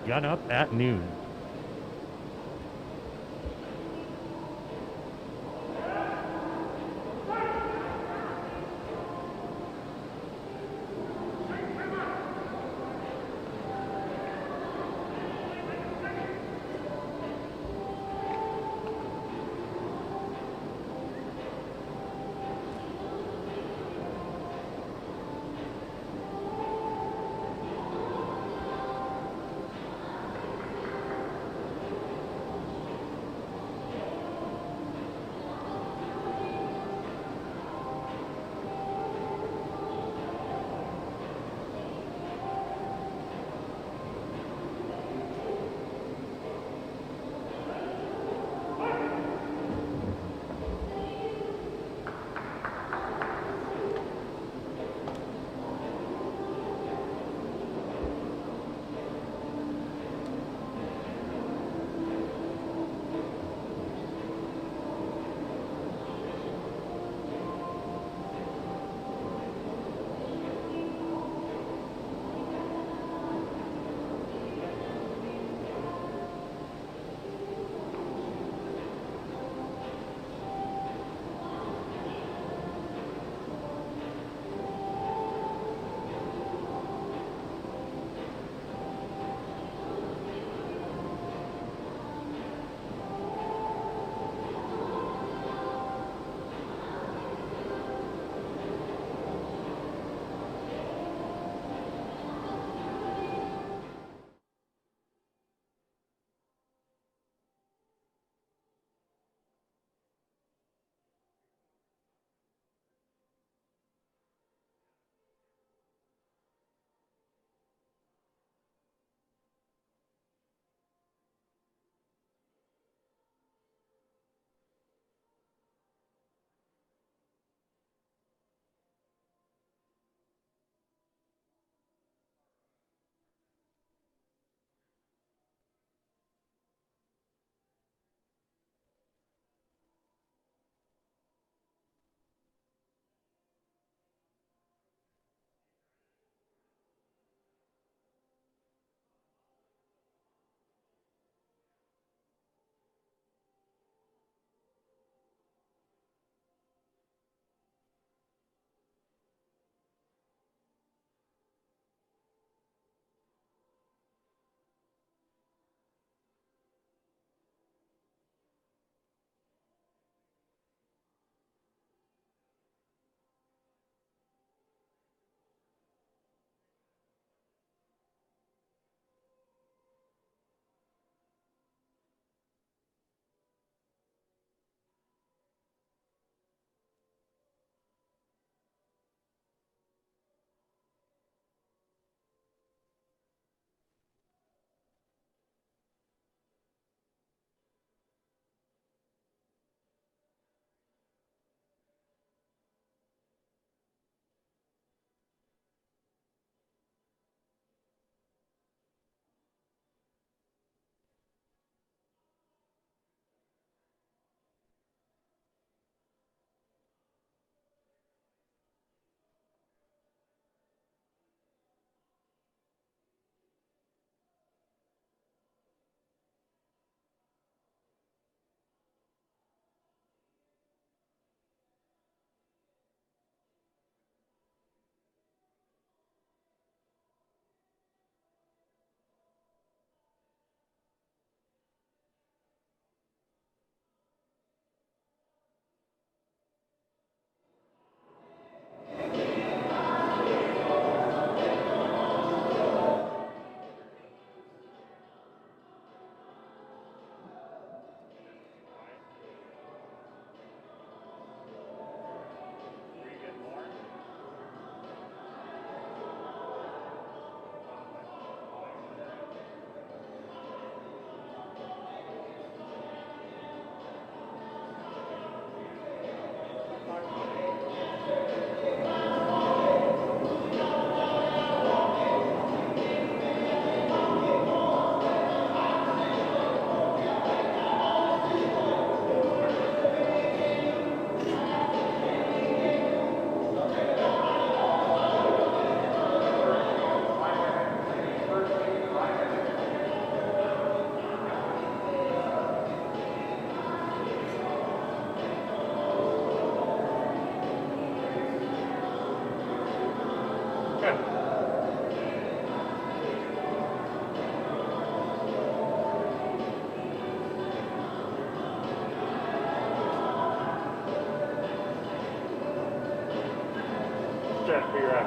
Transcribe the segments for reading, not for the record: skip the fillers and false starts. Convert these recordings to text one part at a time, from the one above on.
Gun up at noon.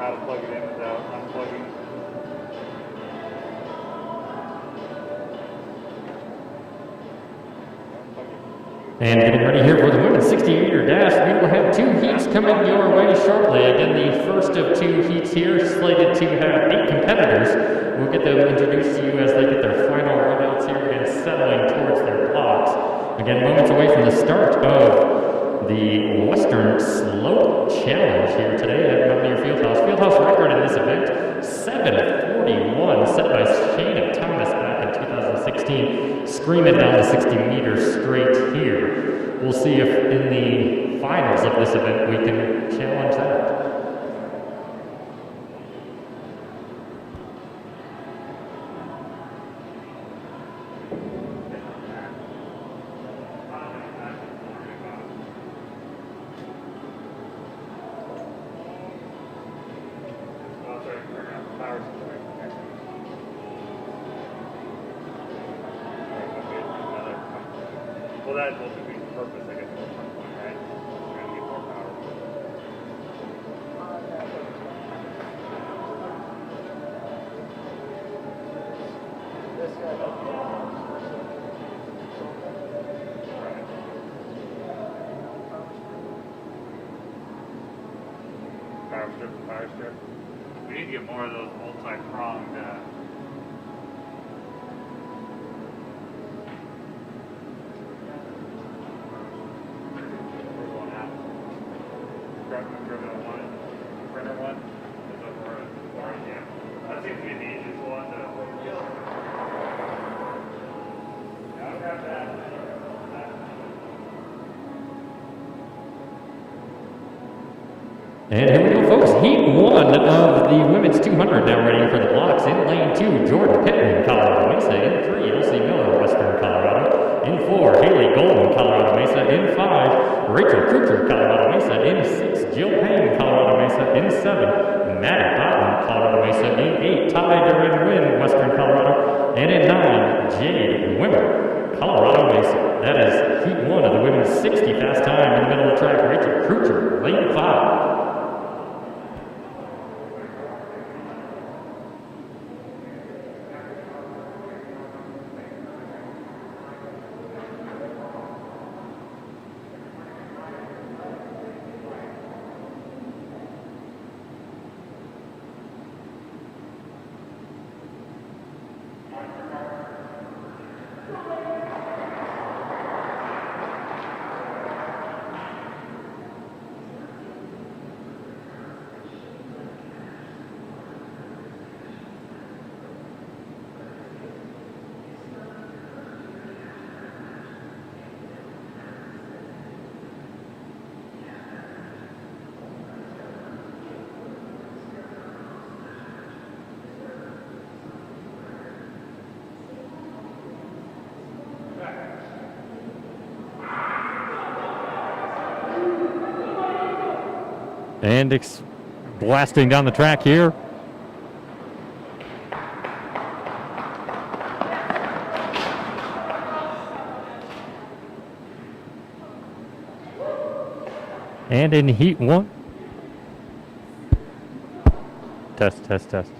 how to plug it in without unplugging. And getting ready here for the women's 60-meter dash. We will have 2 heats coming your way shortly. Again, the first of 2 heats here, slated to have 8 competitors. We'll get them introduced to you as they get their final runouts here and settling towards their blocks. Again, moments away from the start of the Western Slope Challenge here today at Mountaineer Fieldhouse. Fieldhouse record in this event, 7:41, set by Shayna Thomas back in 2016. Screaming down the 60 meters straight here. We'll see if in the finals of this event we can challenge that. Well, that will be the purpose, I guess, of the point, right? We're going to get more power. Power strip and power strip. We need to get more of those multi-pronged printer one. Yeah. That seems to be the easiest one to. I've got that. And here we go, folks. Heat 1 of the women's 200 now ready for the blocks. In lane 2, Jordan Pittman, Colorado Mesa. In 3, Elsie Miller, Western Colorado. In 4, Haley Golden, Colorado Mesa. In 5, Rachel Kruger, Colorado Mesa. In 6, Jill Payne, Colorado Mesa. In 7, Maddie Otten, Colorado Mesa. In 8, Ty Duran Wynn, Western Colorado. And in 9, Jade Wimmer, Colorado Mesa. That is Heat 1 of the women's 60 fast time in the middle of the track. Rachel Kruger, lane 5. And blasting down the track here. And in Heat 1. Test, test, test.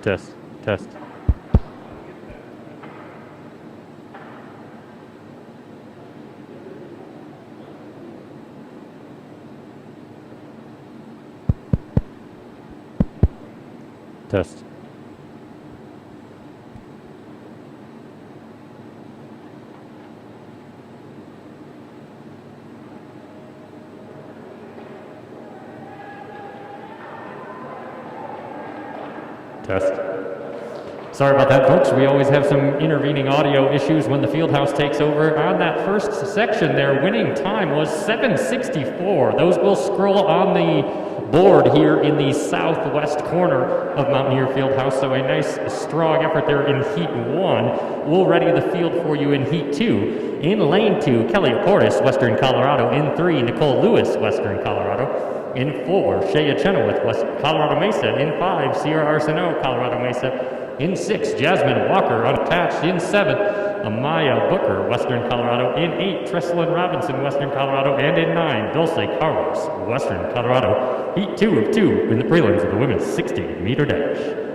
Test, test. Test. Test. Sorry about that, folks. We always have some intervening audio issues when the field house takes over. On that first section, their winning time was 7:64. Those will scroll on the board here in the southwest corner of Mountaineer Fieldhouse. So a nice, strong effort there in Heat 1. We'll ready the field for you in Heat 2. In Lane 2, Kelly Portis, Western Colorado. In 3, Nicole Lewis, Western Colorado. In 4, Shea Chenoweth, Colorado Mesa. In 5, Sierra Arsenault, Colorado Mesa. In 6, Jasmine Walker, unattached. In 7, Amaya Booker, Western Colorado. In 8, Tresselyn Robinson, Western Colorado. And in 9, Dulce Carlos, Western Colorado. Heat 2 of 2 in the prelims of the women's 60-meter dash.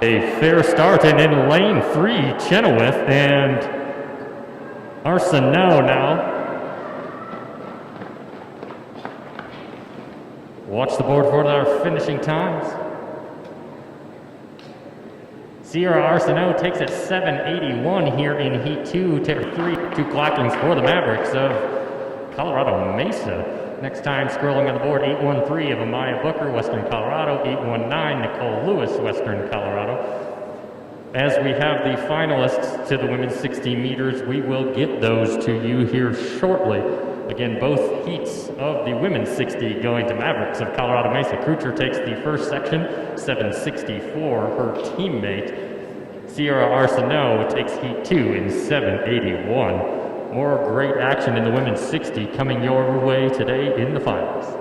A fair start, and in lane 3, Chenoweth and Arsenault now. Watch the board for our finishing times. Sierra Arsenault takes it 7:81 here in Heat 2, 2 clockings for the Mavericks of Colorado Mesa. Next time, scrolling on the board, 8:13 of Amaya Booker, Western Colorado. 8:19, Nicole Lewis, Western Colorado. As we have the finalists to the women's 60 meters, we will get those to you here shortly. Again, both heats of the women's 60 going to Mavericks of Colorado Mesa. Krucher takes the first section, 7:64. Her teammate, Sierra Arsenault, takes Heat 2 in 7:81. More great action in the women's 60 coming your way today in the finals.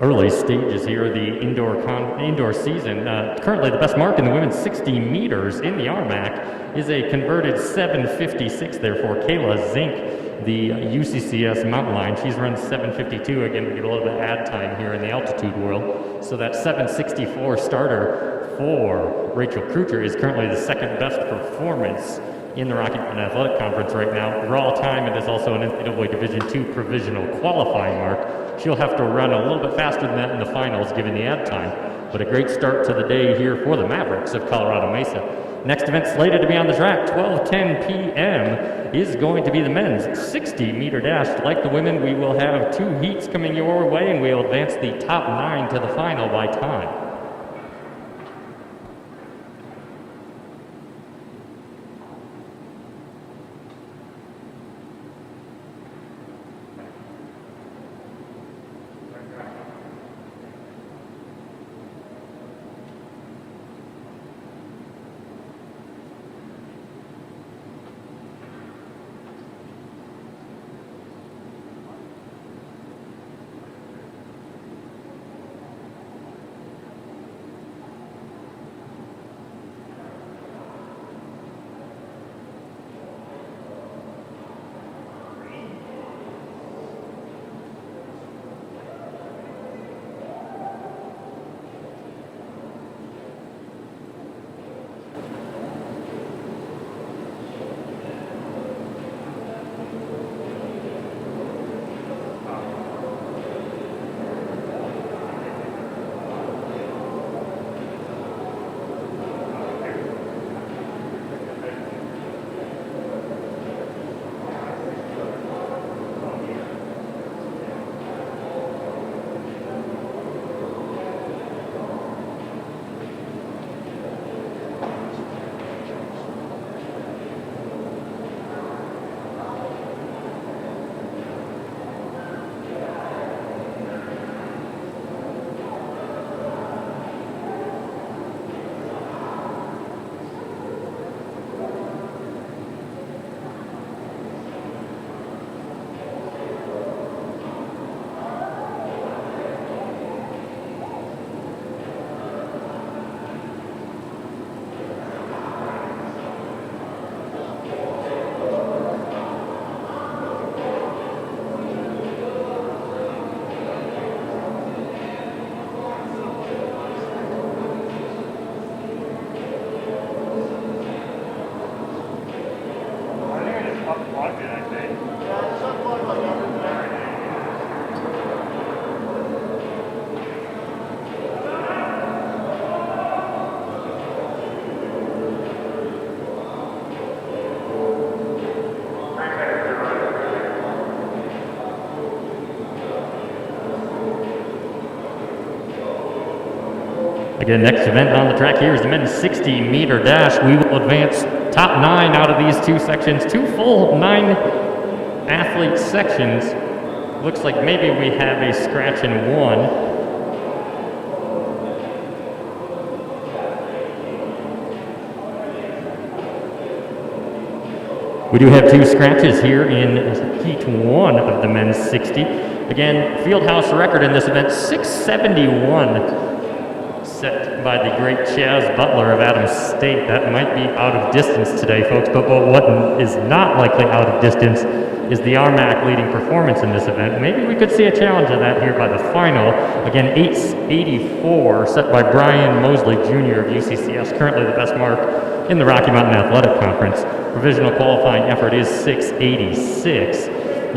Early stages here, the indoor season. Currently, the best mark in the women's 60 meters in the RMAC is a converted 7:56 there for Kayla Zink, the UCCS mountain line. She's run 7:52. Again, we get a little bit of ad time here in the altitude world. So that 7:64 starter for Rachel Krucher is currently the second best performance in the Rocky Mountain Athletic Conference right now. Raw time, it is also an NCAA Division II provisional qualifying mark. She'll have to run a little bit faster than that in the finals given the ad time, but a great start to the day here for the Mavericks of Colorado Mesa. Next event slated to be on the track, 12:10 p.m., is going to be the men's 60-meter dash. Like the women, we will have 2 heats coming your way, and we'll advance the top 9 to the final by time. Again, next event on the track here is the men's 60-meter dash. We will advance top 9 out of these 2 sections, 2 full 9-athlete sections. Looks like maybe we have a scratch in 1. We do have 2 scratches here in heat 1 of the men's 60. Again, fieldhouse record in this event, 671. Set by the great Chaz Butler of Adams State. That might be out of distance today, folks, but what is not likely out of distance is the RMAC leading performance in this event. Maybe we could see a challenge of that here by the final. Again, 884 set by Brian Mosley Jr. of UCCS, currently the best mark in the Rocky Mountain Athletic Conference. Provisional qualifying effort is 686.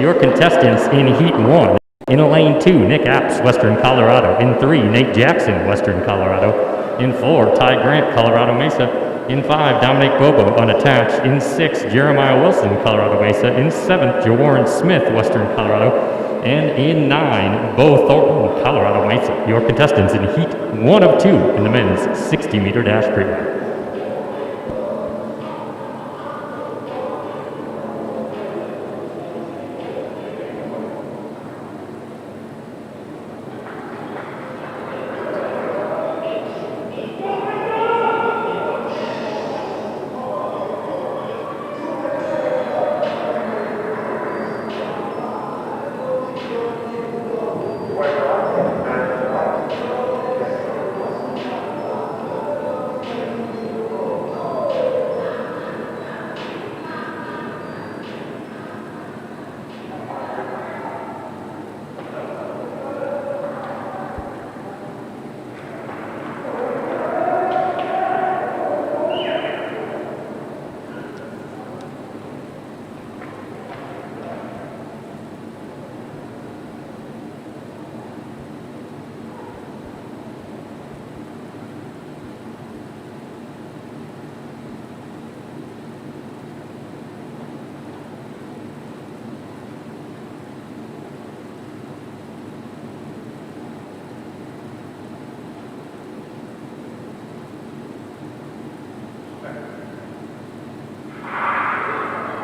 Your contestants in heat 1. In lane 2, Nick Apps, Western Colorado. In 3, Nate Jackson, Western Colorado. In 4, Ty Grant, Colorado Mesa. In 5, Dominic Bobo, unattached. In 6, Jeremiah Wilson, Colorado Mesa. In 7th, Jawarren Smith, Western Colorado. And in 9, Bo Thornton, Colorado Mesa. Your contestants in heat 1 of 2 in the men's 60-meter dash pre.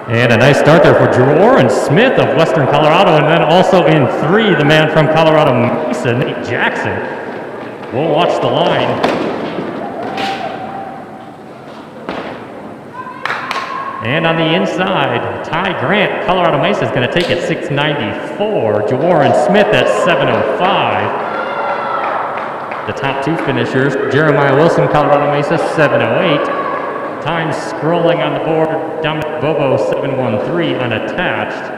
And a nice start there for Jawarren Smith of Western Colorado, and then also in 3, the man from Colorado Mesa, Nate Jackson. We'll watch the line. And on the inside, Ty Grant, Colorado Mesa, is going to take it 694. Jawarren Smith at 705. The top 2 finishers, Jeremiah Wilson, Colorado Mesa, 708. Time scrolling on the board, Dominic Bobo, 713, unattached.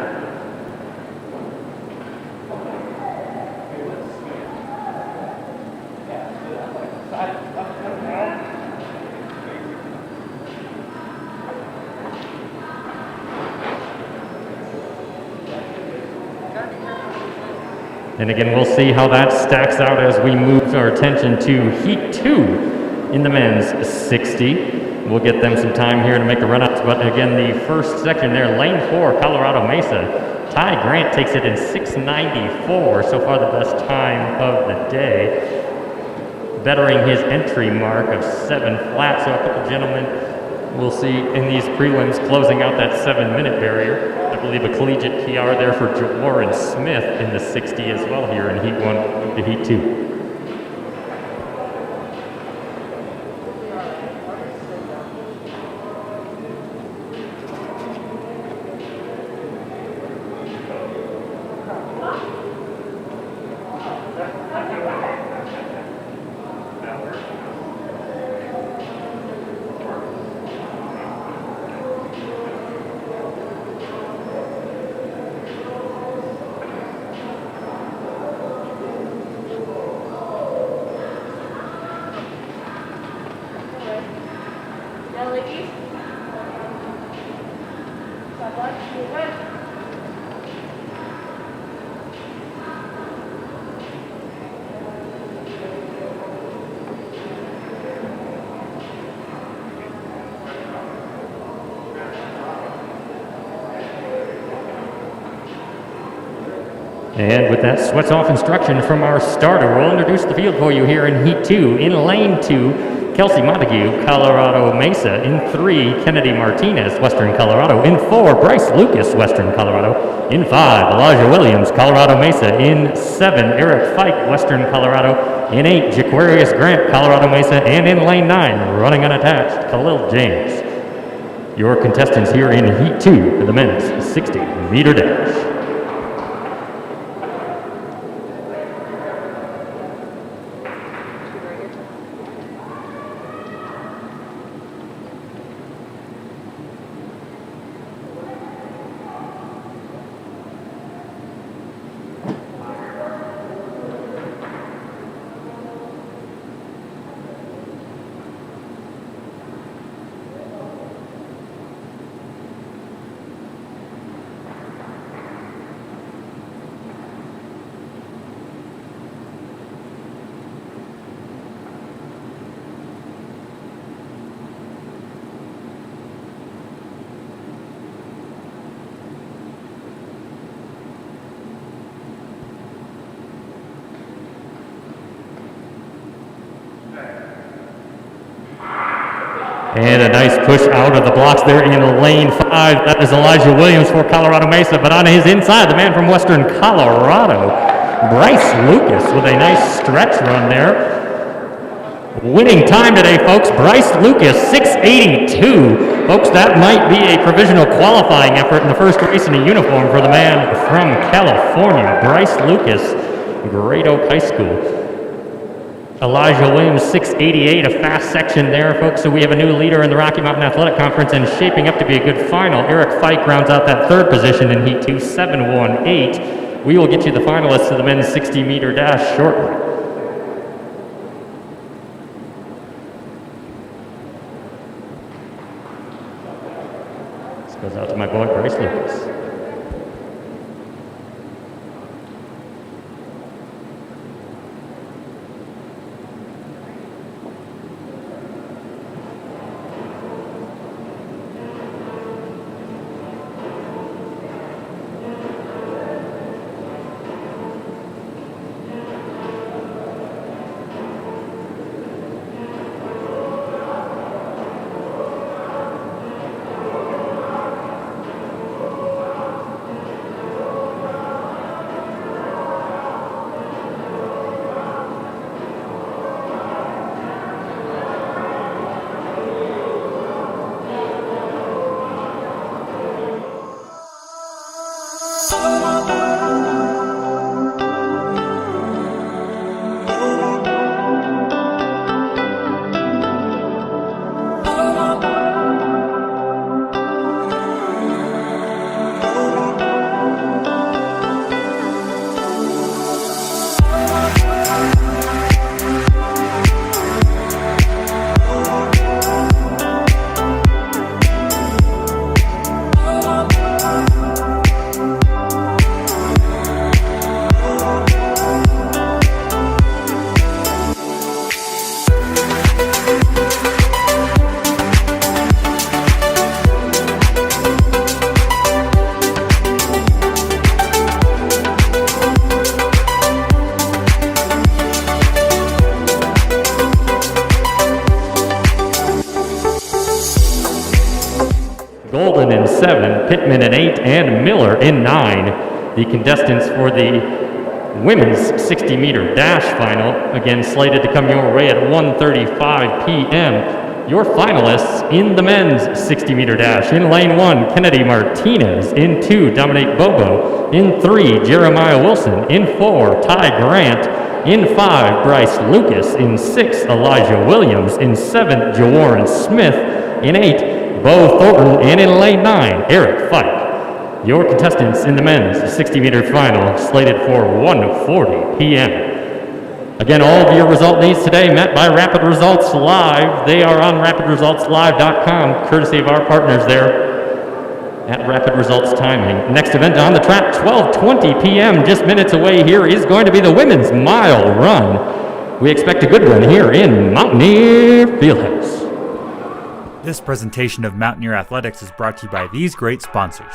And again, we'll see how that stacks out as we move our attention to heat 2 in the men's 60. We'll get them some time here to make the runouts, but again, the first section there, lane 4, Colorado Mesa. Ty Grant takes it in 694, so far the best time of the day, bettering his entry mark of 7 flat. So a couple gentlemen we'll see in these prelims closing out that 7-minute barrier. I believe a collegiate PR there for Jawarren Smith in the 60 as well here in heat 1 to heat 2. And with that sweats off instruction from our starter, we'll introduce the field for you here in Heat 2. In Lane 2, Kelsey Montague, Colorado Mesa. In 3, Kennedy Martinez, Western Colorado. In 4, Bryce Lucas, Western Colorado. In 5, Elijah Williams, Colorado Mesa. In 7, Eric Fike, Western Colorado. In 8, Jaquarius Grant, Colorado Mesa. And in Lane 9, running unattached, Khalil James. Your contestants here in Heat 2 for the men's 60-meter dash. And a nice push out of the blocks there in Lane 5. That is Elijah Williams for Colorado Mesa. But on his inside, the man from Western Colorado, Bryce Lucas, with a nice stretch run there. Winning time today, folks, Bryce Lucas, 6:82. Folks, that might be a provisional qualifying effort in the first race in a uniform for the man from California, Bryce Lucas, Great Oak High School. Elijah Williams, 6:88, a fast section there, folks. So we have a new leader in the Rocky Mountain Athletic Conference and shaping up to be a good final. Eric Fike rounds out that third position in Heat 2, 7:18. We will get you the finalists of the men's 60-meter dash shortly. This goes out to my boy, Bryce Lucas. Golden in 7, Pittman in 8, and Miller in 9. The contestants for the women's 60-meter dash final, again slated to come your way at 1:35 p.m. Your finalists in the men's 60-meter dash: in lane 1, Kennedy Martinez; in 2, Dominique Bobo; in 3, Jeremiah Wilson; in 4, Ty Grant; in 5, Bryce Lucas; in 6, Elijah Williams; in 7, Jawarren Smith; in 8, Bo Thornton; and in lane 9, Eric Fike. Your contestants in the men's 60-meter final, slated for 1:40 p.m. Again, all of your result needs today met by Rapid Results Live. They are on rapidresultslive.com, courtesy of our partners there at Rapid Results Timing. Next event on the track, 12:20 p.m., just minutes away here, is going to be the women's mile run. We expect a good one here in Mountaineer Fieldhouse. This presentation of Mountaineer Athletics is brought to you by these great sponsors.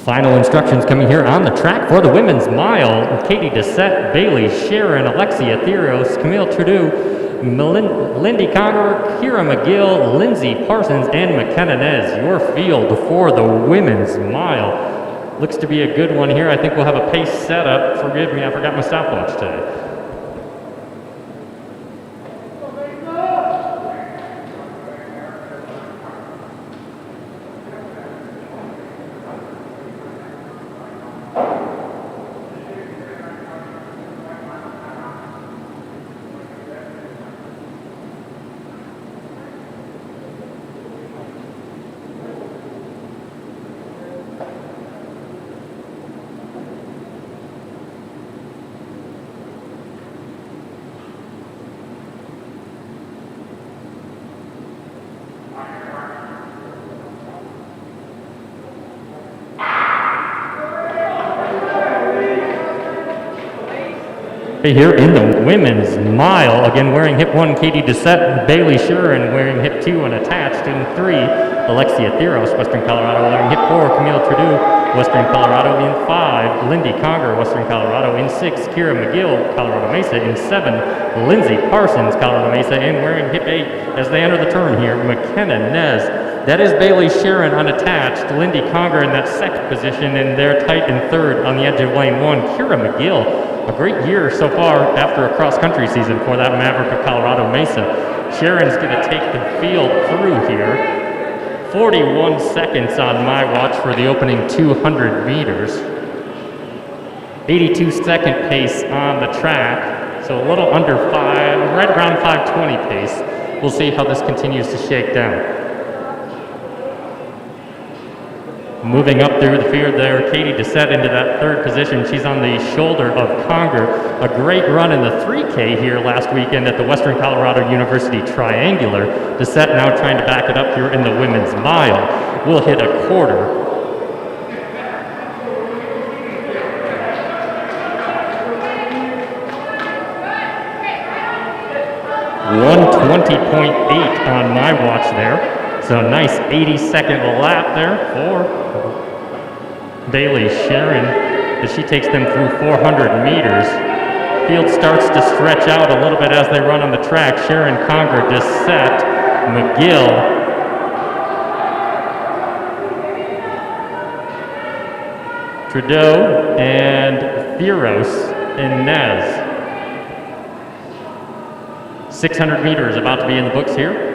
Final instructions coming here on the track for the women's mile. Katie Dissette, Bailey Sharon, Alexia Theros, Camille Trudeau, Lindy Conger, Kira McGill, Lindsay Parsons, and McKenna Nez. Your field for the women's mile. Looks to be a good one here. I think we'll have a pace setup. Forgive me, I forgot my stopwatch today. Here in the women's mile, again wearing hip 1, Katie Dissette, Bailey Shuren wearing hip 2 unattached. In 3, Alexia Theros, Western Colorado, wearing hip 4, Camille Trudeau, Western Colorado. In 5, Lindy Conger, Western Colorado. In 6, Kira McGill, Colorado Mesa. In 7, Lindsay Parsons, Colorado Mesa. And wearing hip 8 as they enter the turn here, McKenna Nez. That is Bailey Sharon unattached, Lindy Conger in that second position, and they're tight in third on the edge of lane 1, Kira McGill. A great year so far after a cross-country season for that Maverick of Colorado Mesa. Sharon's going to take the field through here. 41 seconds on my watch for the opening 200 meters. 82-second pace on the track, so a little under 5, right around 5:20 pace. We'll see how this continues to shake down. Moving up through the field there, Katie Dissette into that third position. She's on the shoulder of Conger. A great run in the 3K here last weekend at the Western Colorado University Triangular. Dissette now trying to back it up here in the women's mile. We'll hit a quarter. .120.8 on my watch there. So a nice 80-second lap there for Bailey Sharon as she takes them through 400 meters. Field starts to stretch out a little bit as they run on the track. Sharon, Conger, Dissette, McGill. Trudeau and Theros and Nez. 600 meters about to be in the books here.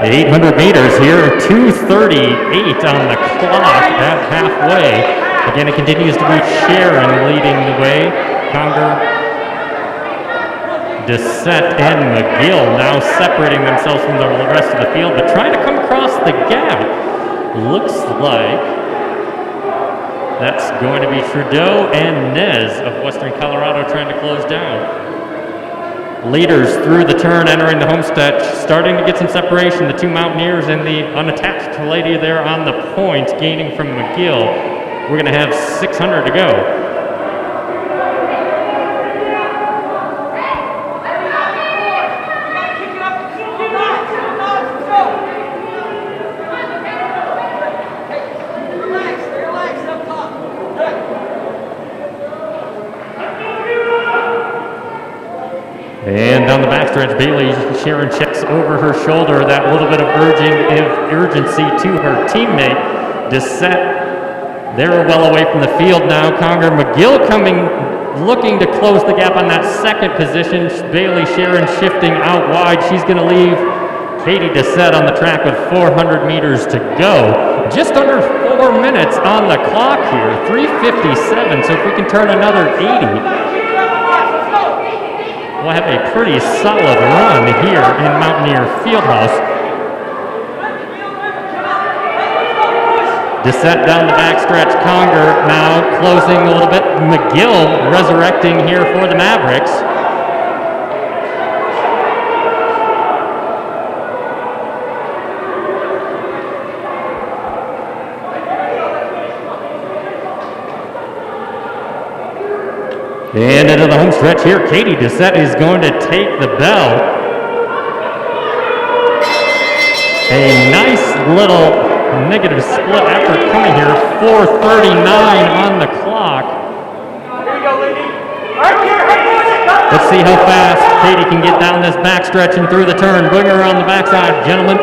The 800 meters here, 2:38 on the clock at halfway. Again, it continues to be Sharon leading the way. Conger, Dissette, and McGill now separating themselves from the rest of the field, but trying to come across the gap. Looks like that's going to be Trudeau and Nez of Western Colorado trying to close down. Leaders through the turn, entering the home stretch, starting to get some separation. The two Mountaineers and the unattached lady there on the point, gaining from McGill. We're going to have 600 to go. And down the backstretch, Bailey Sharon checks over her shoulder, that little bit of urgency to her teammate. Dissette, they're well away from the field now. Conger, McGill coming, looking to close the gap on that second position. Bailey Sharon shifting out wide. She's going to leave Katie Dissette on the track with 400 meters to go. just under 4 minutes on the clock here, 3:57. So if we can turn another 80, we'll have a pretty solid run here in Mountaineer Fieldhouse. Descent down the backstretch. Conger now closing a little bit. McGill resurrecting here for the Mavericks. And into the home stretch here, Katie Doucette is going to take the bell. A nice little negative split after coming here, 4:39 on the clock. Let's see how fast Katie can get down this backstretch and through the turn. Bring her around the backside, gentlemen.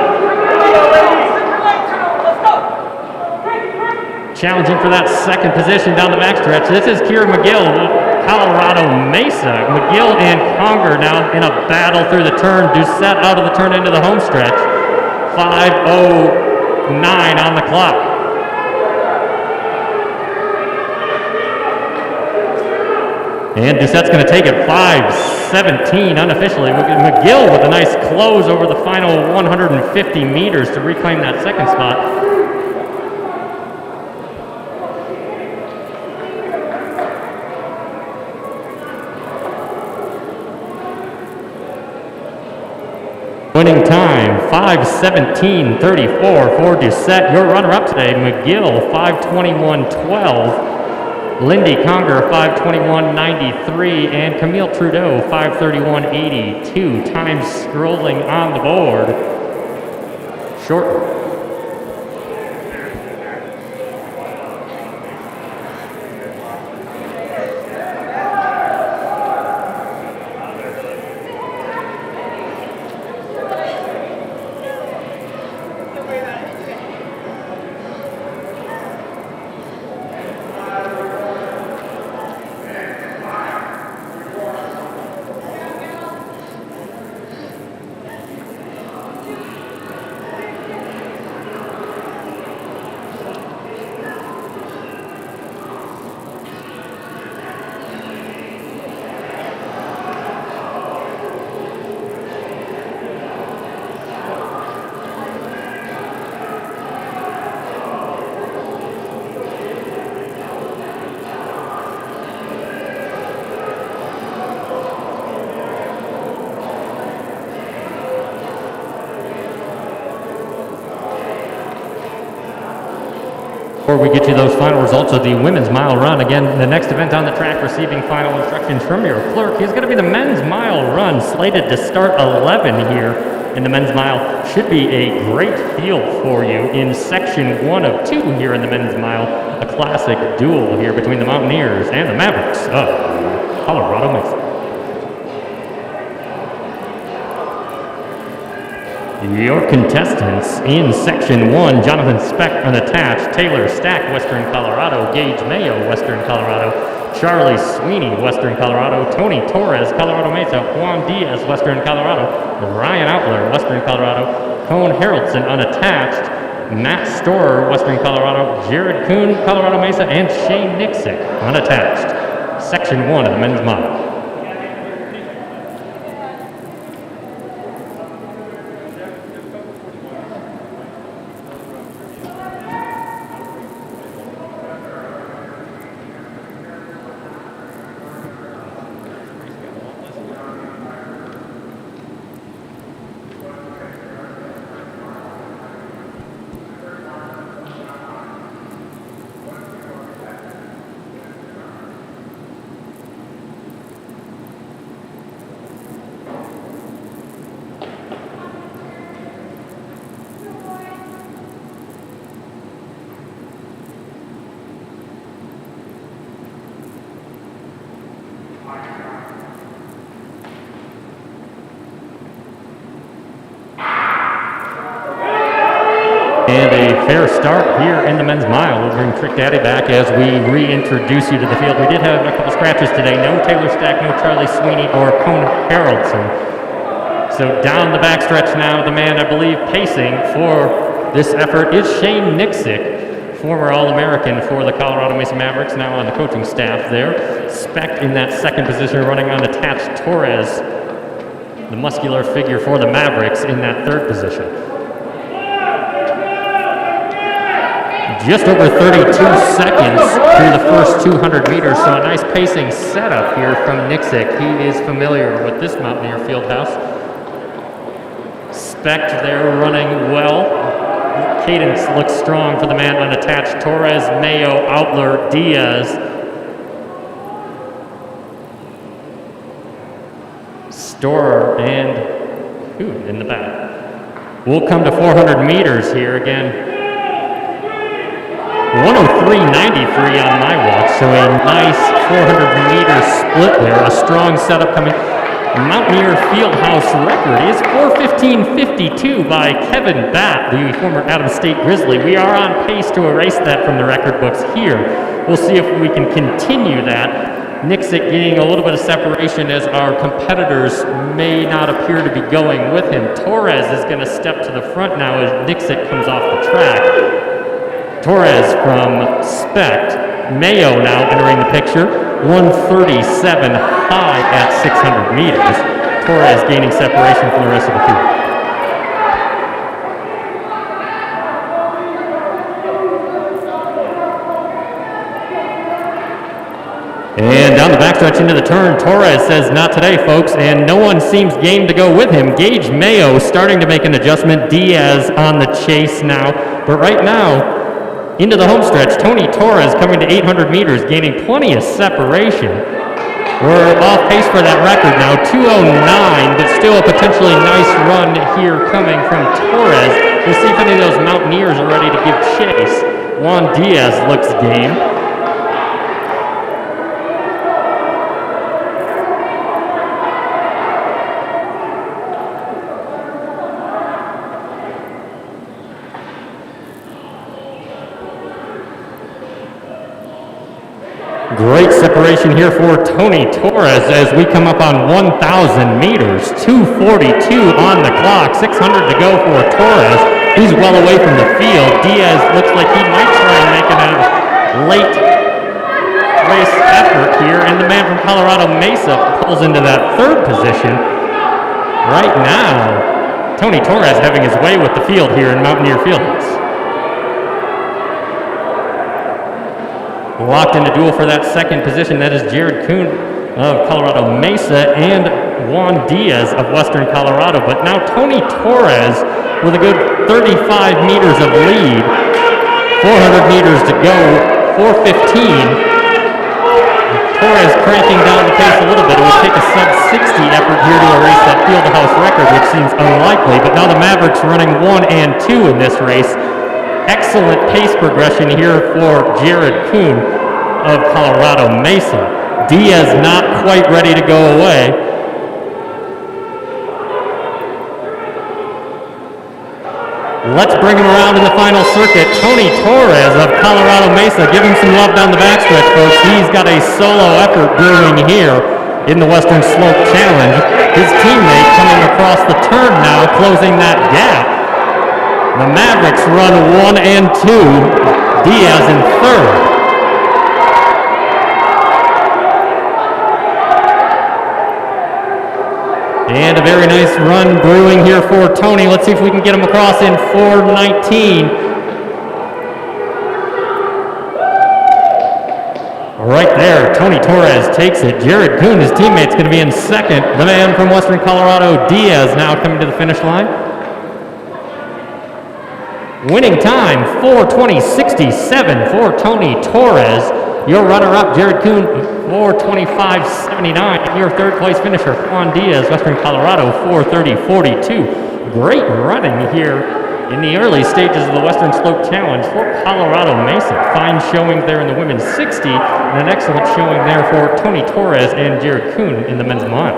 Challenging for that second position down the backstretch. This is Kira McGill, Colorado Mesa. McGill and Conger now in a battle through the turn. Doucette out of the turn into the home stretch. 5:09 on the clock. And Doucette's going to take it 5:17 unofficially. McGill with a nice close over the final 150 meters to reclaim that second spot. Winning time, 5:17.34 for Doucette. Your runner-up today, McGill, 5:21.12. Lindy Conger, 5:21.93. And Camille Trudeau, 5:31.82. Time scrolling on the board. Short. Before we get to those final results of the women's mile run, again, the next event on the track receiving final instructions from your clerk is going to be the men's mile run, slated to start 11 here in the men's mile. Should be a great field for you in section 1 of 2 here in the men's mile, a classic duel here between the Mountaineers and the Mavericks of Colorado Mesa. Your contestants in Section 1, Jonathan Speck unattached, Taylor Stack, Western Colorado, Gage Mayo, Western Colorado, Charlie Sweeney, Western Colorado, Tony Torres, Colorado Mesa, Juan Diaz, Western Colorado, Ryan Outler, Western Colorado, Cone Harrelson unattached, Matt Storer, Western Colorado, Jared Kuhn, Colorado Mesa, and Shane Nixick unattached. Section 1 of the men's mile. And a fair start here in the men's mile. We'll bring Trick Daddy back as we reintroduce you to the field. We did have a couple scratches today. No Taylor Stack, no Charlie Sweeney or Cone Harrelson. So down the backstretch now, the man I believe pacing for this effort is Shane Nixick, former All-American for the Colorado Mesa Mavericks, now on the coaching staff there. Specht in that second position, running unattached. Torres, the muscular figure for the Mavericks, in that third position. Just over 32 seconds through the first 200 meters, so a nice pacing setup here from Nixick. He is familiar with this Mountaineer Fieldhouse. Specht there running well. Cadence looks strong for the man unattached. Torres, Mayo, Outler, Diaz. Storer and Kuhn in the back. We'll come to 400 meters here again. 103.93 on my watch, so a nice 400-meter split there. A strong setup coming. Mountaineer Fieldhouse record is 4:15.52 by Kevin Batt, the former Adams State Grizzly. We are on pace to erase that from the record books here. We'll see if we can continue that. Nixick getting a little bit of separation as our competitors may not appear to be going with him. Torres is going to step to the front now as Nixick comes off the track. Torres from Specht. Mayo now entering the picture. 137 high at 600 meters. Torres gaining separation from the rest of the field. And down the backstretch into the turn, Torres says, not today, folks, and no one seems game to go with him. Gage Mayo starting to make an adjustment. Diaz on the chase now. But right now, into the home stretch, Tony Torres coming to 800 meters, gaining plenty of separation. We're off pace for that record now, 2:09, but still a potentially nice run here coming from Torres. We'll see if any of those Mountaineers are ready to give chase. Juan Diaz looks game. Great separation here for Tony Torres as we come up on 1,000 meters. 2:42 on the clock, 600 to go for Torres. He's well away from the field. Diaz looks like he might try and make it a late race effort here, and the man from Colorado Mesa pulls into that third position. Right now, Tony Torres having his way with the field here in Mountaineer Fieldhouse. Locked in a duel for that second position. That is Jared Kuhn of Colorado Mesa and Juan Diaz of Western Colorado. But now Tony Torres with a good 35 meters of lead. 400 meters to go. 4:15. Torres cranking down the pace a little bit. It would take a sub-60 effort here to erase that Fieldhouse record, which seems unlikely. But now the Mavericks running 1 and 2 in this race. Excellent pace progression here for Jared Kuhn of Colorado Mesa. Diaz not quite ready to go away. Let's bring him around in the final circuit. Tony Torres of Colorado Mesa. Give him some love down the backstretch, folks. He's got a solo effort brewing here in the Western Slope Challenge. His teammate coming across the turn now, closing that gap. The Mavericks run 1 and 2. Diaz in third. And a very nice run brewing here for Tony. Let's see if we can get him across in 4:19. Right there, Tony Torres takes it. Jared Kuhn, his teammate's going to be in second. The man from Western Colorado, Diaz, now coming to the finish line. Winning time, 4:20.67 for Tony Torres. Your runner-up, Jared Kuhn, 4:25.79. Your third-place finisher, Juan Diaz, Western Colorado, 4:30.42. Great running here in the early stages of the Western Slope Challenge for Colorado Mesa. Fine showing there in the women's 60, and an excellent showing there for Tony Torres and Jared Kuhn in the men's mile.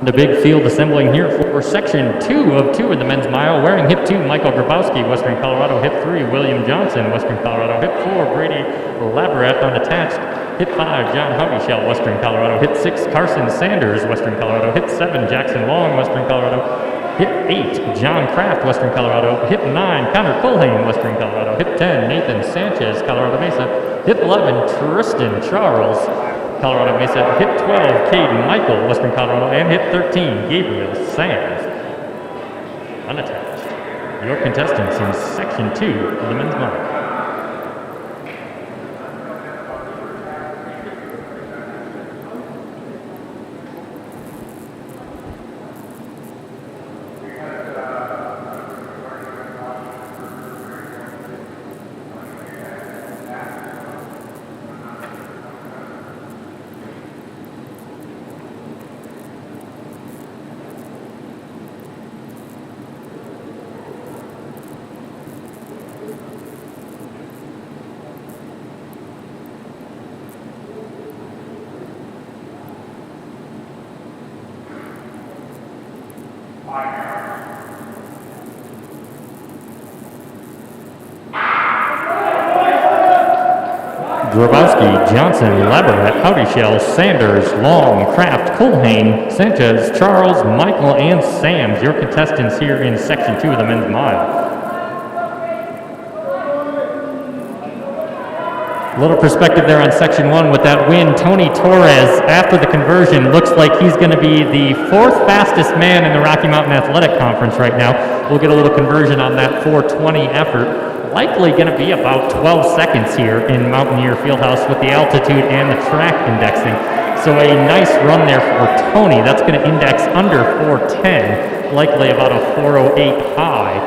The big field assembling here for section 2 of 2 in the men's mile. Wearing hip 2, Michael Grabowski, Western Colorado. Hip 3, William Johnson, Western Colorado. Hip 4, Brady Labaret unattached. Hip 5, John Howdyshell, Western Colorado. Hip 6, Carson Sanders, Western Colorado. Hip 7, Jackson Long, Western Colorado. Hip 8, John Kraft, Western Colorado. Hip 9, Connor Culhane, Western Colorado. Hip 10, Nathan Sanchez, Colorado Mesa. Hip 11, Tristan Charles, Colorado Mesa. Hip 12, Caden Michael, Western Colorado. And hip 13, Gabriel Sands, unattached. Your contestants in section 2 of the men's mile. Grabowski, Johnson, Labaret, Howdyshell, Sanders, Long, Kraft, Culhane, Sanchez, Charles, Michael, and Sams, your contestants here in section 2 of the men's mile. A little perspective there on section 1 with that win. Tony Torres, after the conversion, looks like he's going to be the 4th fastest man in the Rocky Mountain Athletic Conference right now. We'll get a little conversion on that 4:20 effort. Likely going to be about 12 seconds here in Mountaineer Fieldhouse with the altitude and the track indexing. So a nice run there for Tony. That's going to index under 4:10, likely about a 4:08 high.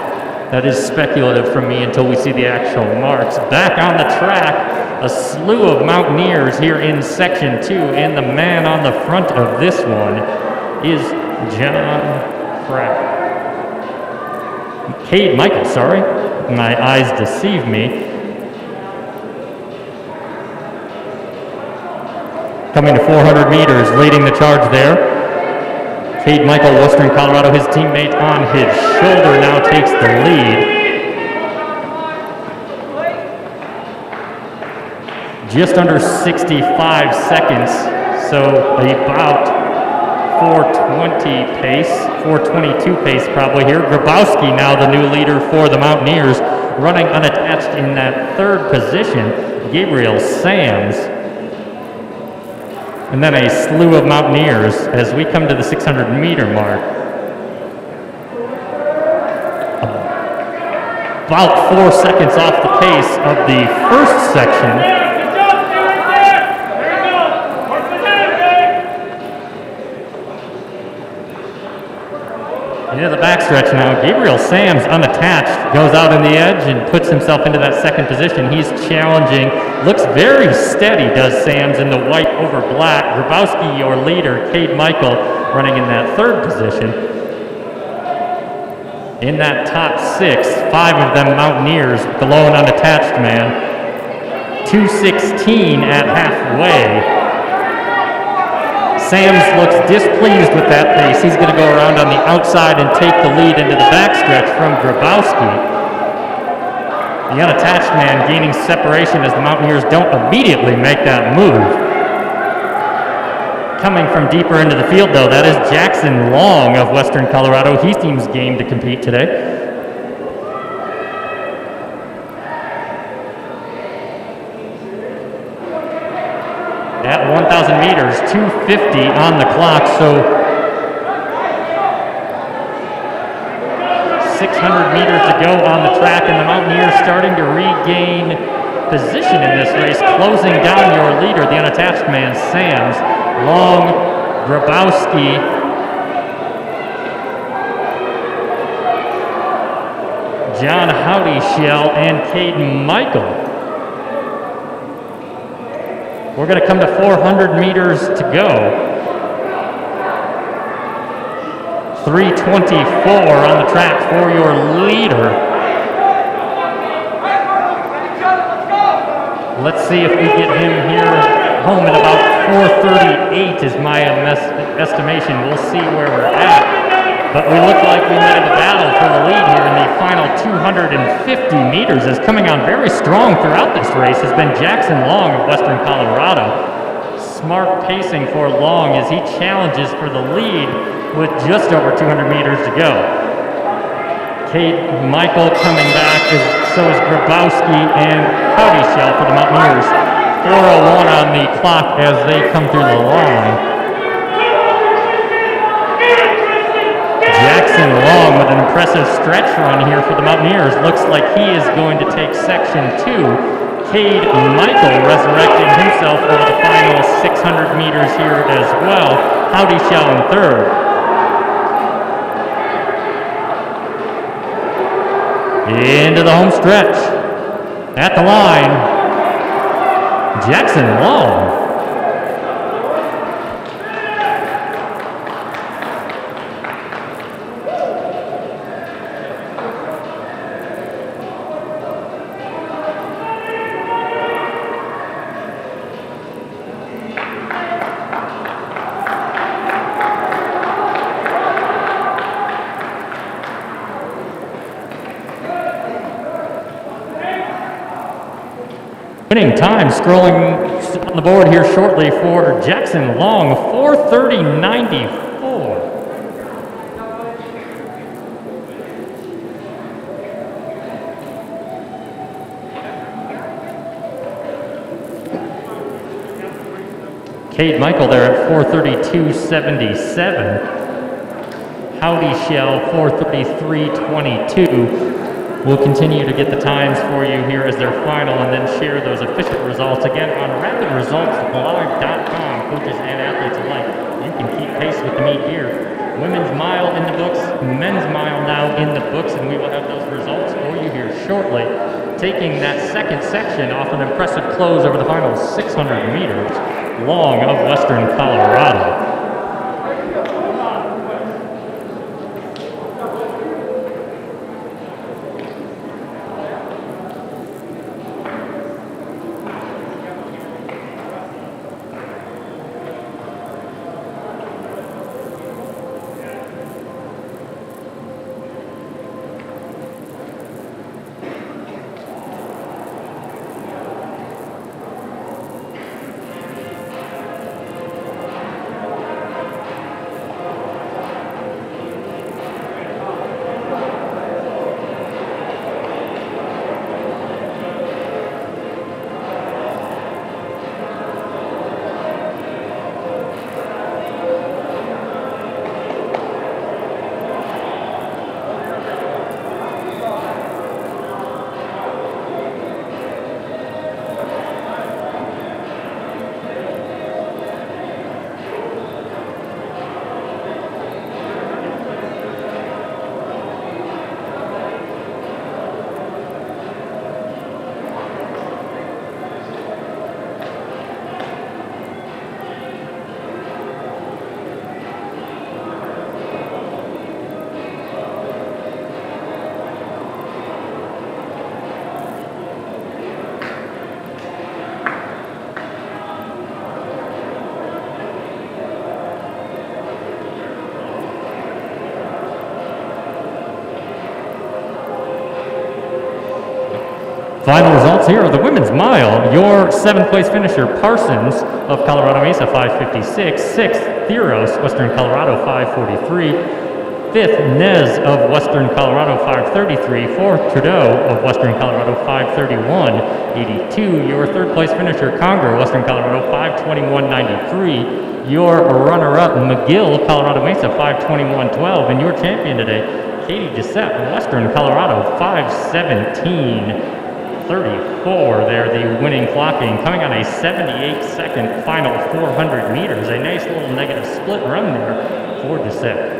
That is speculative from me until we see the actual marks. Back on the track, a slew of Mountaineers here in section 2, and the man on the front of this one is John Kraft. Cade Michael, sorry. My eyes deceive me. Coming to 400 meters, leading the charge there. Cade Michael, Western Colorado, his teammate on his shoulder now takes the lead. Just under 65 seconds, so about 4:20 pace, 4:22 pace probably here. Grabowski now the new leader for the Mountaineers, running unattached in that 3rd position. Gabriel Sams. And then a slew of Mountaineers as we come to the 600-meter mark. About 4 seconds off the pace of the first section. Into the backstretch now. Gabriel Sams, unattached, goes out on the edge and puts himself into that 2nd position. He's challenging. Looks very steady, does Sams, in the white over black. Grabowski, your leader, Cade Michael, running in that 3rd position. In that top 6, 5 of them Mountaineers, the lone unattached man. 2:16 at halfway. Sams looks displeased with that pace. He's going to go around on the outside and take the lead into the backstretch from Grabowski. The unattached man gaining separation as the Mountaineers don't immediately make that move. Coming from deeper into the field, though, that is Jackson Long of Western Colorado. He seems game to compete today. At 1,000 meters, 2:50 on the clock, so 600 meters to go on the track, and the Mountaineers starting to regain position in this race, closing down your leader, the unattached man, Sams. Long, Grabowski, John Howdyshell, and Caden Michael. We're going to come to 400 meters to go. 3:24 on the track for your leader. Let's see if we get him here home at about 4:38 is my estimation. We'll see where we're at. But we look like we made a battle for the lead here in the final 250 meters. Is coming on very strong throughout this race has been Jackson Long of Western Colorado. Smart pacing for Long as he challenges for the lead with just over 200 meters to go. Cade Michael coming back, so is Grabowski and Cody Shell for the Mountaineers. 4:01 on the clock as they come through the line. Jackson Long with an impressive stretch run here for the Mountaineers. Looks like he is going to take section 2. Cade Michael resurrecting himself over the final 600 meters here as well. Howdy Shell in third. Into the home stretch. At the line, Jackson Long. Winning time scrolling on the board here shortly for Jackson Long, 4:30.94. Cade Michael there at 4:32.77. Howdy Shell 4:33.22. We'll continue to get the times for you here as their final and then share those official results again on rapidresultsblog.com. Coaches and athletes alike, you can keep pace with the meet here. Women's mile in the books, men's mile now in the books, and we will have those results for you here shortly. Taking that second section off an impressive close over the final 600 meters, Long of Western Colorado. Final results here of the women's mile. Your 7th place finisher, Parsons of Colorado Mesa, 5:56. 6th, Theros, Western Colorado, 5:43. 5th, Nez of Western Colorado, 5:33. 4th, Trudeau of Western Colorado, 5:31.82. Your 3rd place finisher, Conger, Western Colorado, 5:21.93. Your runner-up, McGill, Colorado Mesa, 5:21.12. And your champion today, Katie Giuseppe, Western Colorado, 5:17.34 there, the winning clocking, coming on a 78-second final 400 meters. A nice little negative split run there for Giuseppe.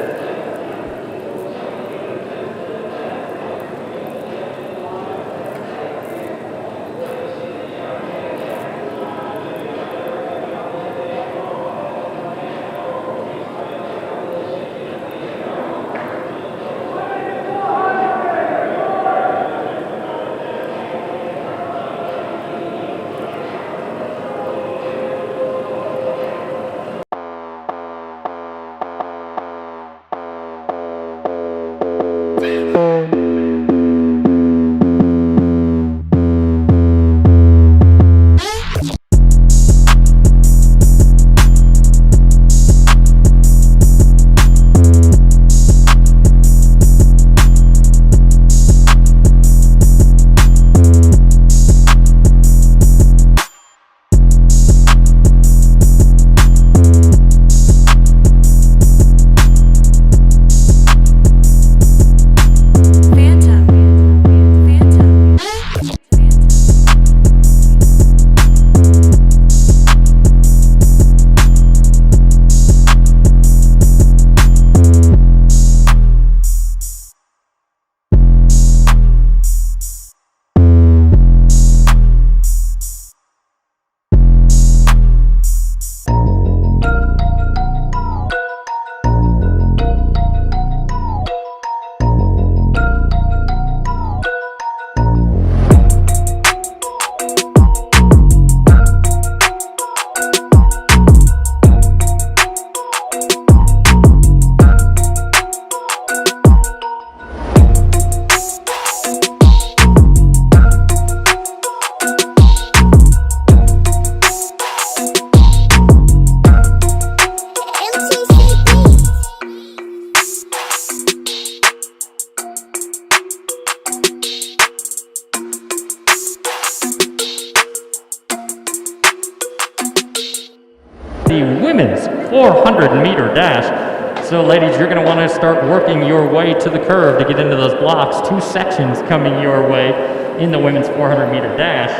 the women's 400-meter dash. So, ladies, you're going to want to start working your way to the curve to get into those blocks. 2 sections coming your way in the women's 400-meter dash.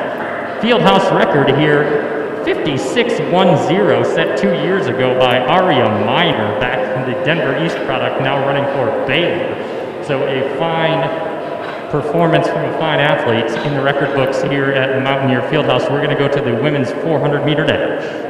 Fieldhouse record here, 56.10, set 2 years ago by Aria Miner, back in the Denver East product, now running for Baylor. So a fine performance from a fine athlete in the record books here at Mountaineer Fieldhouse. We're going to go to the women's 400-meter dash.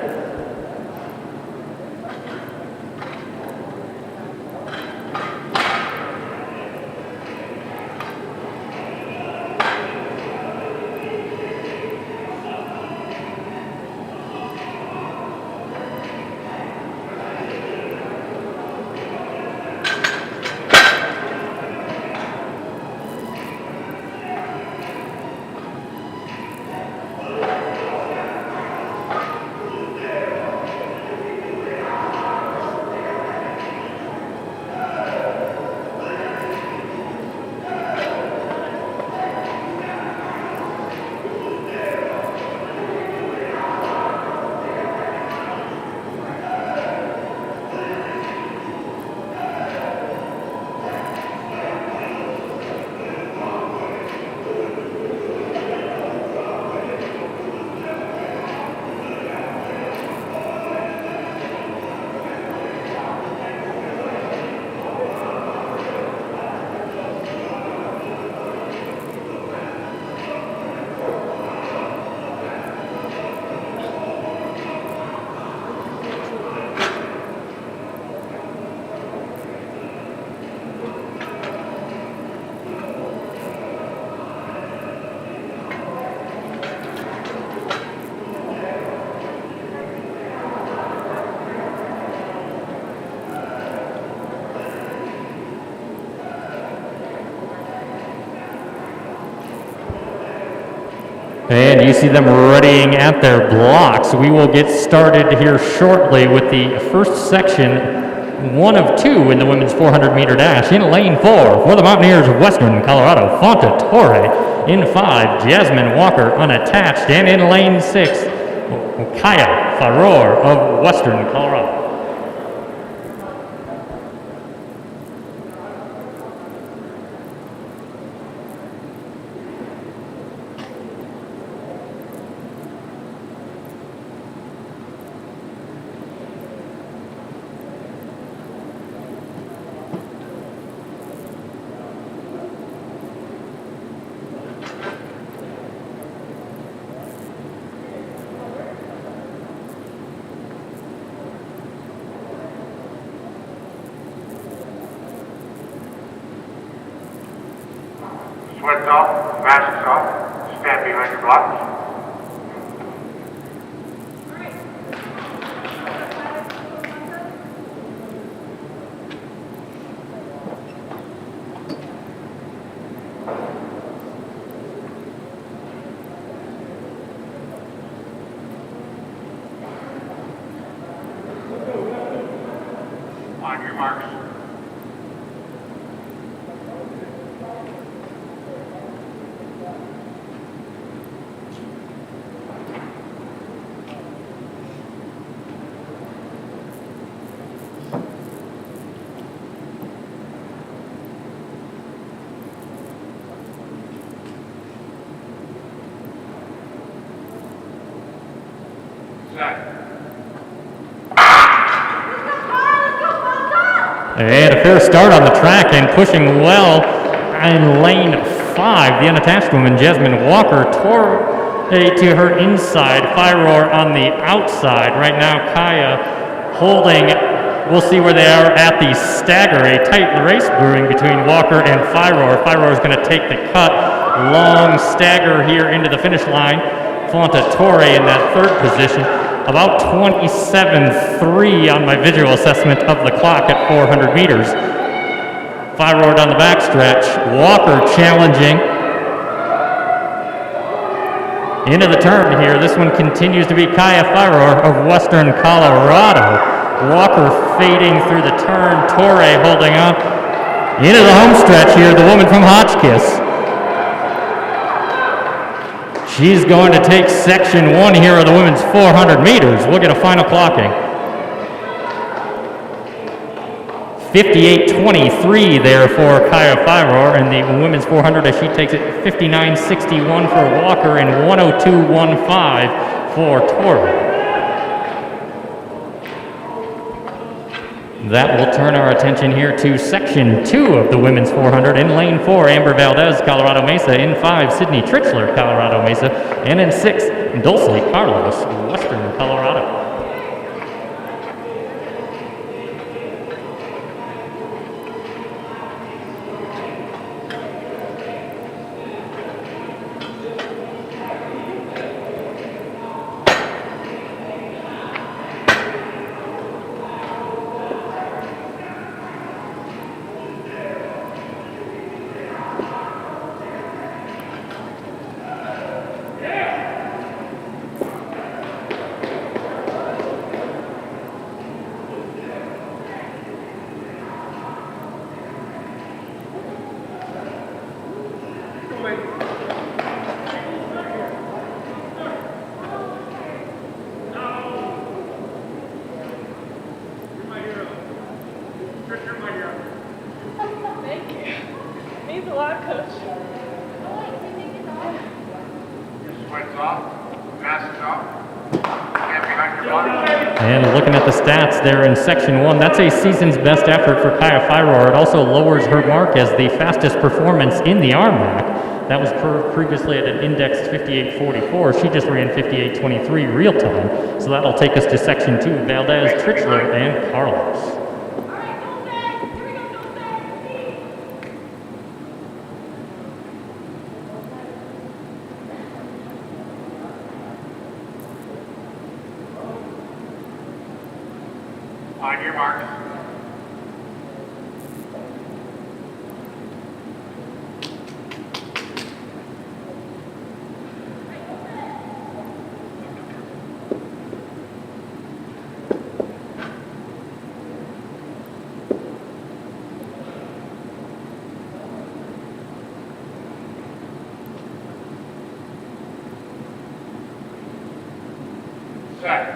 And you see them readying at their blocks. We will get started here shortly with the first section, 1 of 2 in the women's 400-meter dash. In lane 4 for the Mountaineers of Western Colorado, Fonta Torre. In 5, Jasmine Walker unattached. And in lane 6, Kaya Faror of Western Colorado. Sweats off, masks off, stand behind your blocks. On your marks. And a fair start on the track and pushing well in lane 5. The unattached woman, Jasmine Walker, tore to her inside. Firor on the outside. Right now, Kaya holding. We'll see where they are at the stagger. A tight race brewing between Walker and Firor. Firor is going to take the cut. Long stagger here into the finish line. Fonta Torre in that 3rd position. About 27.3 on my visual assessment of the clock at 400 meters. Firor down the backstretch. Walker challenging. Into the turn here. This one continues to be Kaya Firor of Western Colorado. Walker fading through the turn. Torre holding up. Into the home stretch here, the woman from Hotchkiss. She's going to take section 1 here of the women's 400 meters. We'll get a final clocking. 58-23 there for Kaya Firor in the women's 400 as she takes it 59-61 for Walker and 102-15 for Torres. That will turn our attention here to Section 2 of the women's 400. In lane 4, Amber Valdez, Colorado Mesa. In 5, Sydney Trichler, Colorado Mesa. And in 6, Dulce Carlos, Western Colorado. And looking at the stats there in Section 1, that's a season's best effort for Kaya Firor. It also lowers her mark as the fastest performance in the arm rack. That was previously at an indexed 58.44. She just ran 58.23 real time. So that'll take us to Section 2, Valdez, Trichler, and Carlos. On your mark. Set.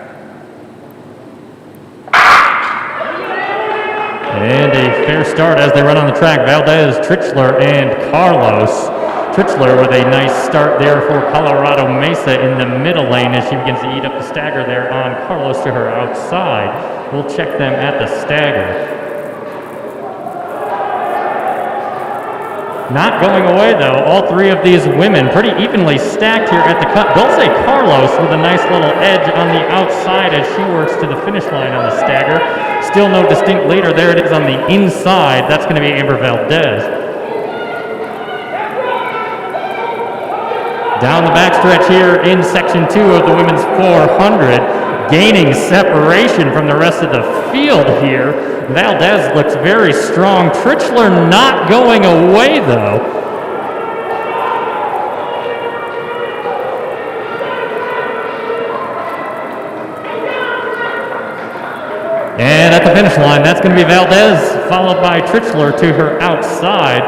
And a fair start as they run on the track. Valdez, Trichler, and Carlos. Trichler with a nice start there for Colorado Mesa in the middle lane as she begins to eat up the stagger there on Carlos to her outside. We'll check them at the stagger. Not going away though, all three of these women pretty evenly stacked here at the cut. Dulce Carlos with a nice little edge on the outside as she works to the finish line on the stagger. Still no distinct leader. There it is on the inside. That's going to be Amber Valdez. Down the backstretch here in Section 2 of the women's 400, gaining separation from the rest of the field here. Valdez looks very strong. Trichler not going away though. And at the finish line, that's going to be Valdez, followed by Trichler to her outside.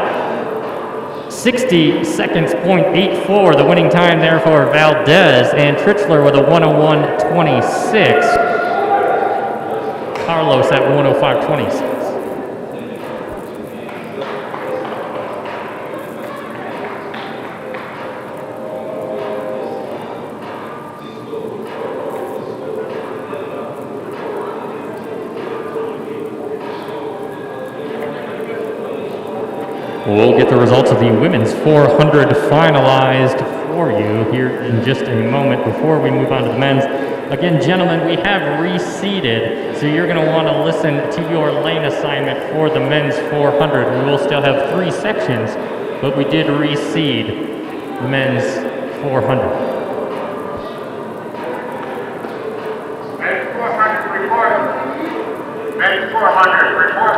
60 seconds, .84, the winning time there for Valdez, and Trichler with a 101.26. Carlos at 105.26. We'll get the results of the women's 400 finalized for you here in just a moment before we move on to the men's. Again, gentlemen, we have reseeded, so you're going to want to listen to your lane assignment for the men's 400. We will still have 3 sections, but we did reseed the men's 400. Men's 400 report. Men's 400 report.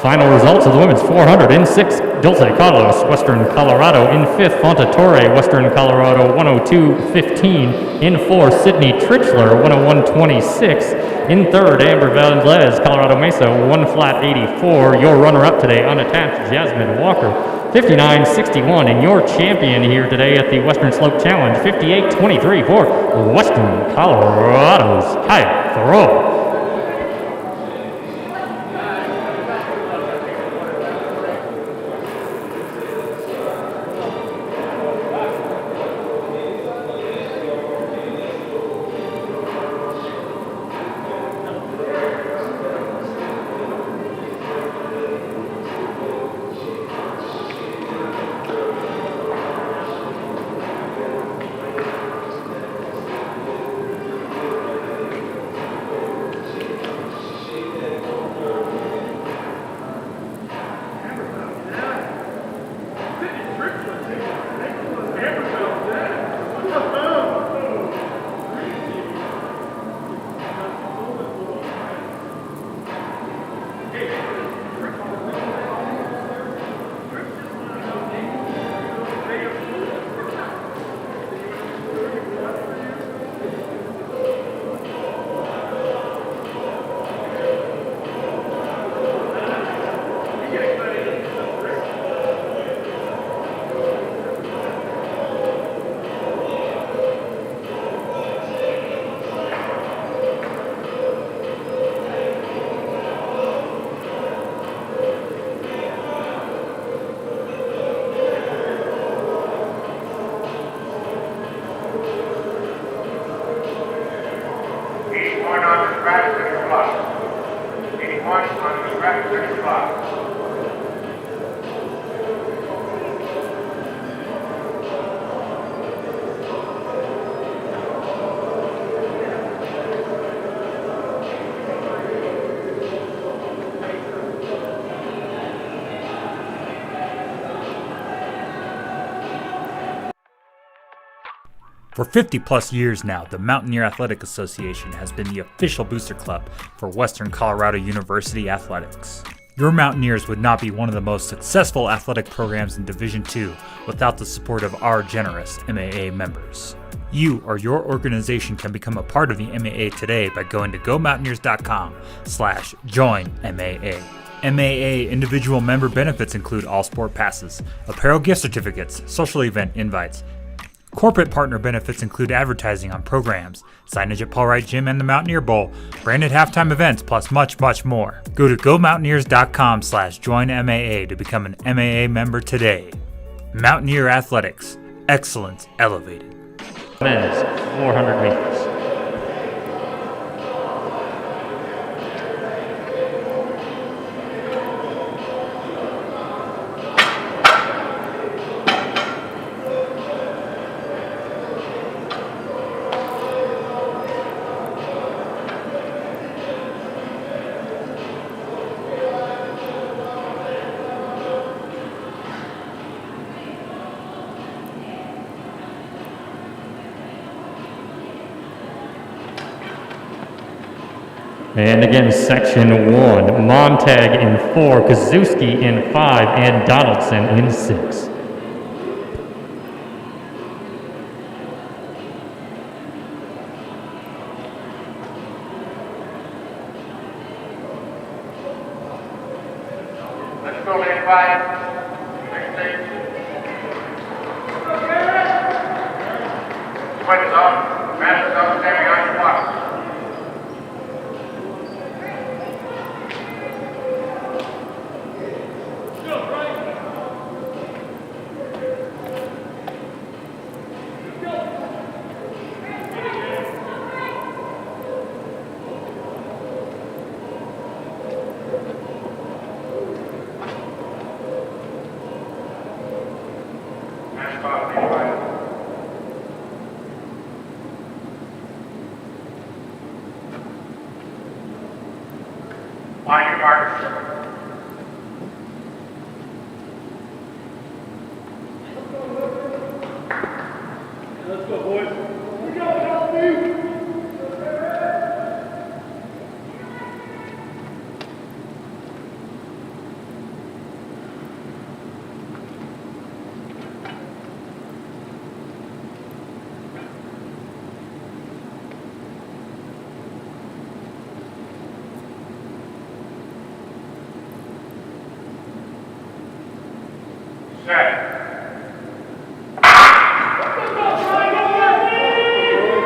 Final results of the women's 400. In 6th, Dulce Carlos, Western Colorado. In 5th, Fontatore, Western Colorado, 102.15. In 4th, Sydney Trichler, 101.26. In 3rd, Amber Valdez, Colorado Mesa, 1 flat 84. Your runner-up today, unattached, Jasmine Walker, 59.61. And your champion here today at the Western Slope Challenge, 58.23 for Western Colorado's Kaya Firor. drive 6 o'clock. 81 on the track 6 o'clock. For 50 plus years now, the Mountaineer Athletic Association has been the official booster club for Western Colorado University athletics. Your Mountaineers would not be one of the most successful athletic programs in Division II without the support of our generous MAA members. You or your organization can become a part of the MAA today by going to gomountaineers.com/join-MAA. MAA individual member benefits include all sport passes, apparel gift certificates, social event invites. Corporate partner benefits include advertising on programs, signage at Paul Wright Gym and the Mountaineer Bowl, branded halftime events, plus much, much more. Go to gomountaineers.com/join-MAA to become an MAA member today. Mountaineer Athletics, excellence elevated. Men's 400 meters. And again, section 1, Montag in 4, Kazuski in 5, and Donaldson in 6. Let's go, lane 5. 16. Swing is on. Mass is on. Standing on your block. On your mark. Let's go, boys. We go, help me.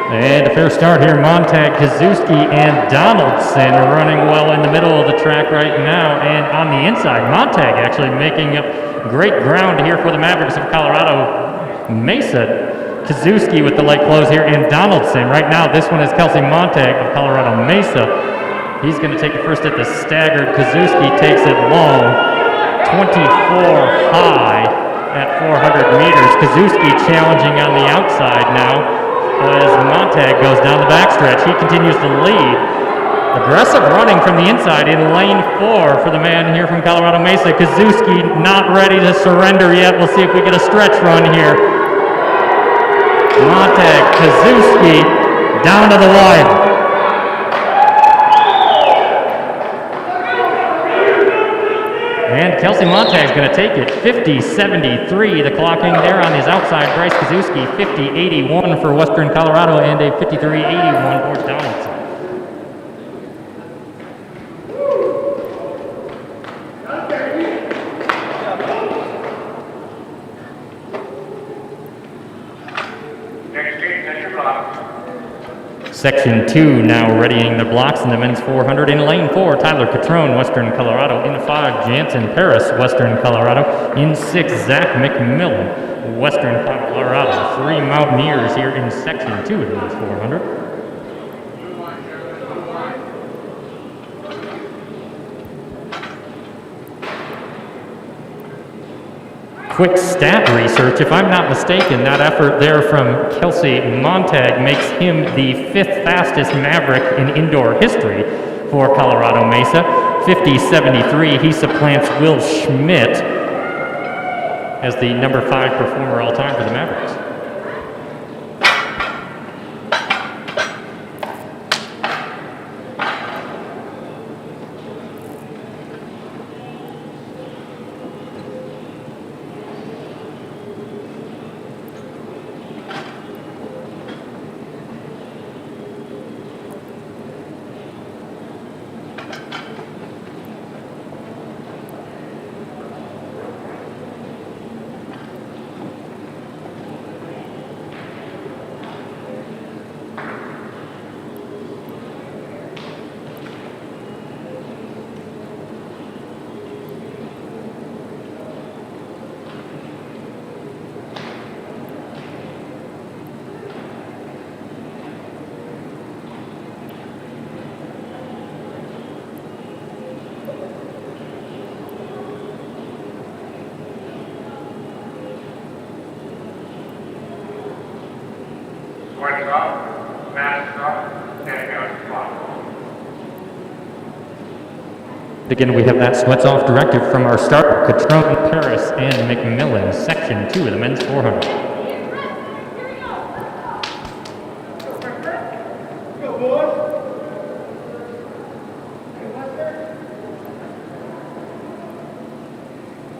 And a fair start here, Montag, Kazuski, and Donaldson running well in the middle of the track right now. And on the inside, Montag actually making up great ground here for the Mavericks of Colorado. Mesa, Kazuski with the light close here, and Donaldson. Right now, this one is Kelsey Montag of Colorado Mesa. He's going to take it first at the staggered. Kazuski takes it long, 24 high at 400 meters. Kazuski challenging on the outside now as Montag goes down the backstretch. He continues to lead. Aggressive running from the inside in lane 4 for the man here from Colorado Mesa. Kazuski not ready to surrender yet. We'll see if we get a stretch run here. Montag, Kazuski down to the wire. And Kelsey Montag's going to take it 50-73. The clocking there on his outside. Bryce Kazuski 50-81 for Western Colorado and a 53-81 for Donaldson. Section 2 now readying the blocks in the men's 400. In lane 4, Tyler Catrone, Western Colorado. In 5, Jansen Paris, Western Colorado. In 6, Zach McMillan, Western Colorado. 3 Mountaineers here in Section 2 of the men's 400. quick stat research. If I'm not mistaken, that effort there from Kelsey Montag makes him the 5th fastest Maverick in indoor history for Colorado Mesa. 50.73. He supplants Will Schmidt as the number 5 performer all time for the Mavericks. Again, we have that sweats off directive from our starter, Catrone, Paris, and McMillan, section 2 of the men's 400. Go, boys.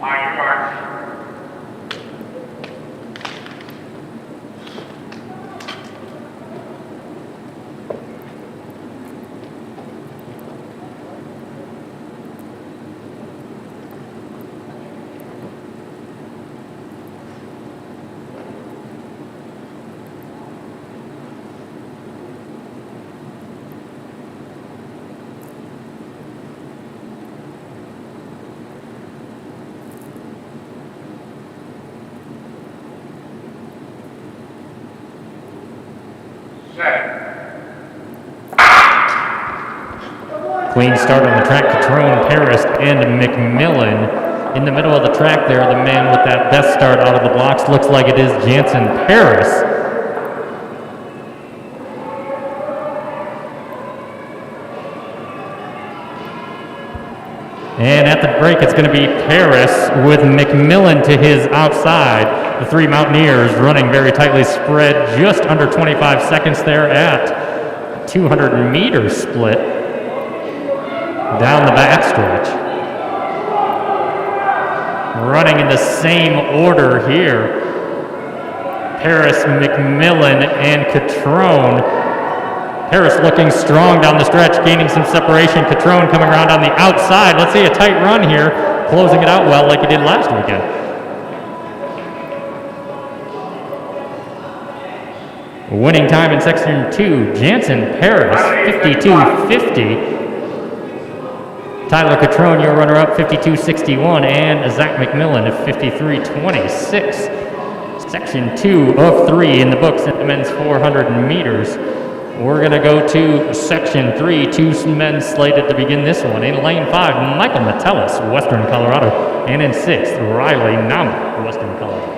On your mark. Clean start on the track, Catrone, Paris, and McMillan. In the middle of the track there, the man with that best start out of the blocks looks like it is Jansen Paris. And at the break, it's going to be Paris with McMillan to his outside. The 3 Mountaineers running very tightly spread, just under 25 seconds there at 200-meter split down the backstretch. Running in the same order here. Paris, McMillan, and Catrone. Paris looking strong down the stretch, gaining some separation. Catrone coming around on the outside. Let's see a tight run here, closing it out well like he did last weekend. Winning time in section 2, Jansen Paris, 52.50. Tyler Catrone, your runner-up, 52.61, and Zach McMillan of 53.26. Section 2 of 3 in the books in the men's 400 meters. We're going to go to section 3, 2 men slated to begin this one. In lane 5, Michael Metellus, Western Colorado, and in 6th, Riley Nama, Western Colorado.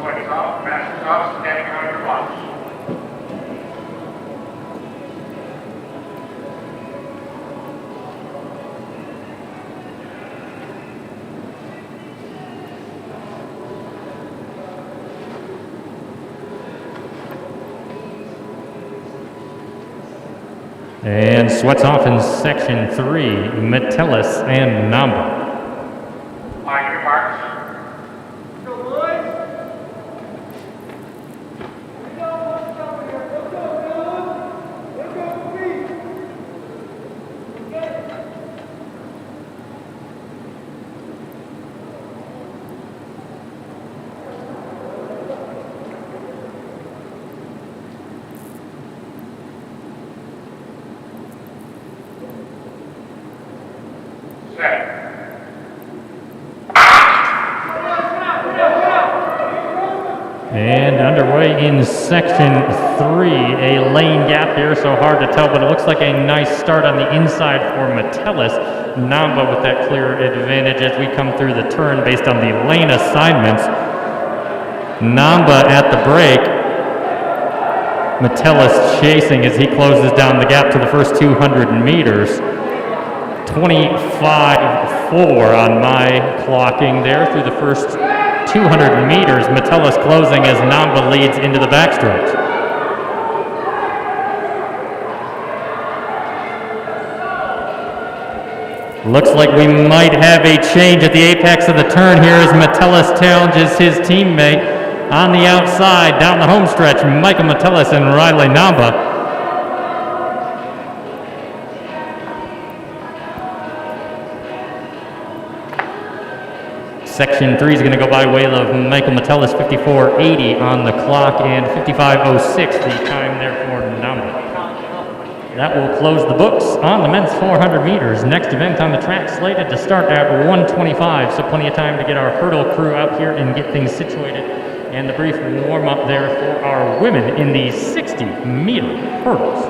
seconds off, fastest off, standing behind your box. And sweats off in section 3, Metellus and Namba. Behind your marks. And underway in section 3, a lane gap here, so hard to tell, but it looks like a nice start on the inside for Metellus. Namba with that clear advantage as we come through the turn based on the lane assignments. Namba at the break. Metellus chasing as he closes down the gap to the first 200 meters. 25-4 on my clocking there through the first 200 meters. Metellus closing as Namba leads into the backstretch. Looks like we might have a change at the apex of the turn here as Metellus challenges his teammate on the outside down the home stretch, Michael Metellus and Riley Namba. Section 3 is going to go by way of Michael Metellus, 54.80 on the clock and 55.06 the time there for Namba. That will close the books on the men's 400 meters. Next event on the track slated to start at 1:25, so plenty of time to get our hurdle crew out here and get things situated. And the brief warm-up there for our women in the 60-meter hurdles.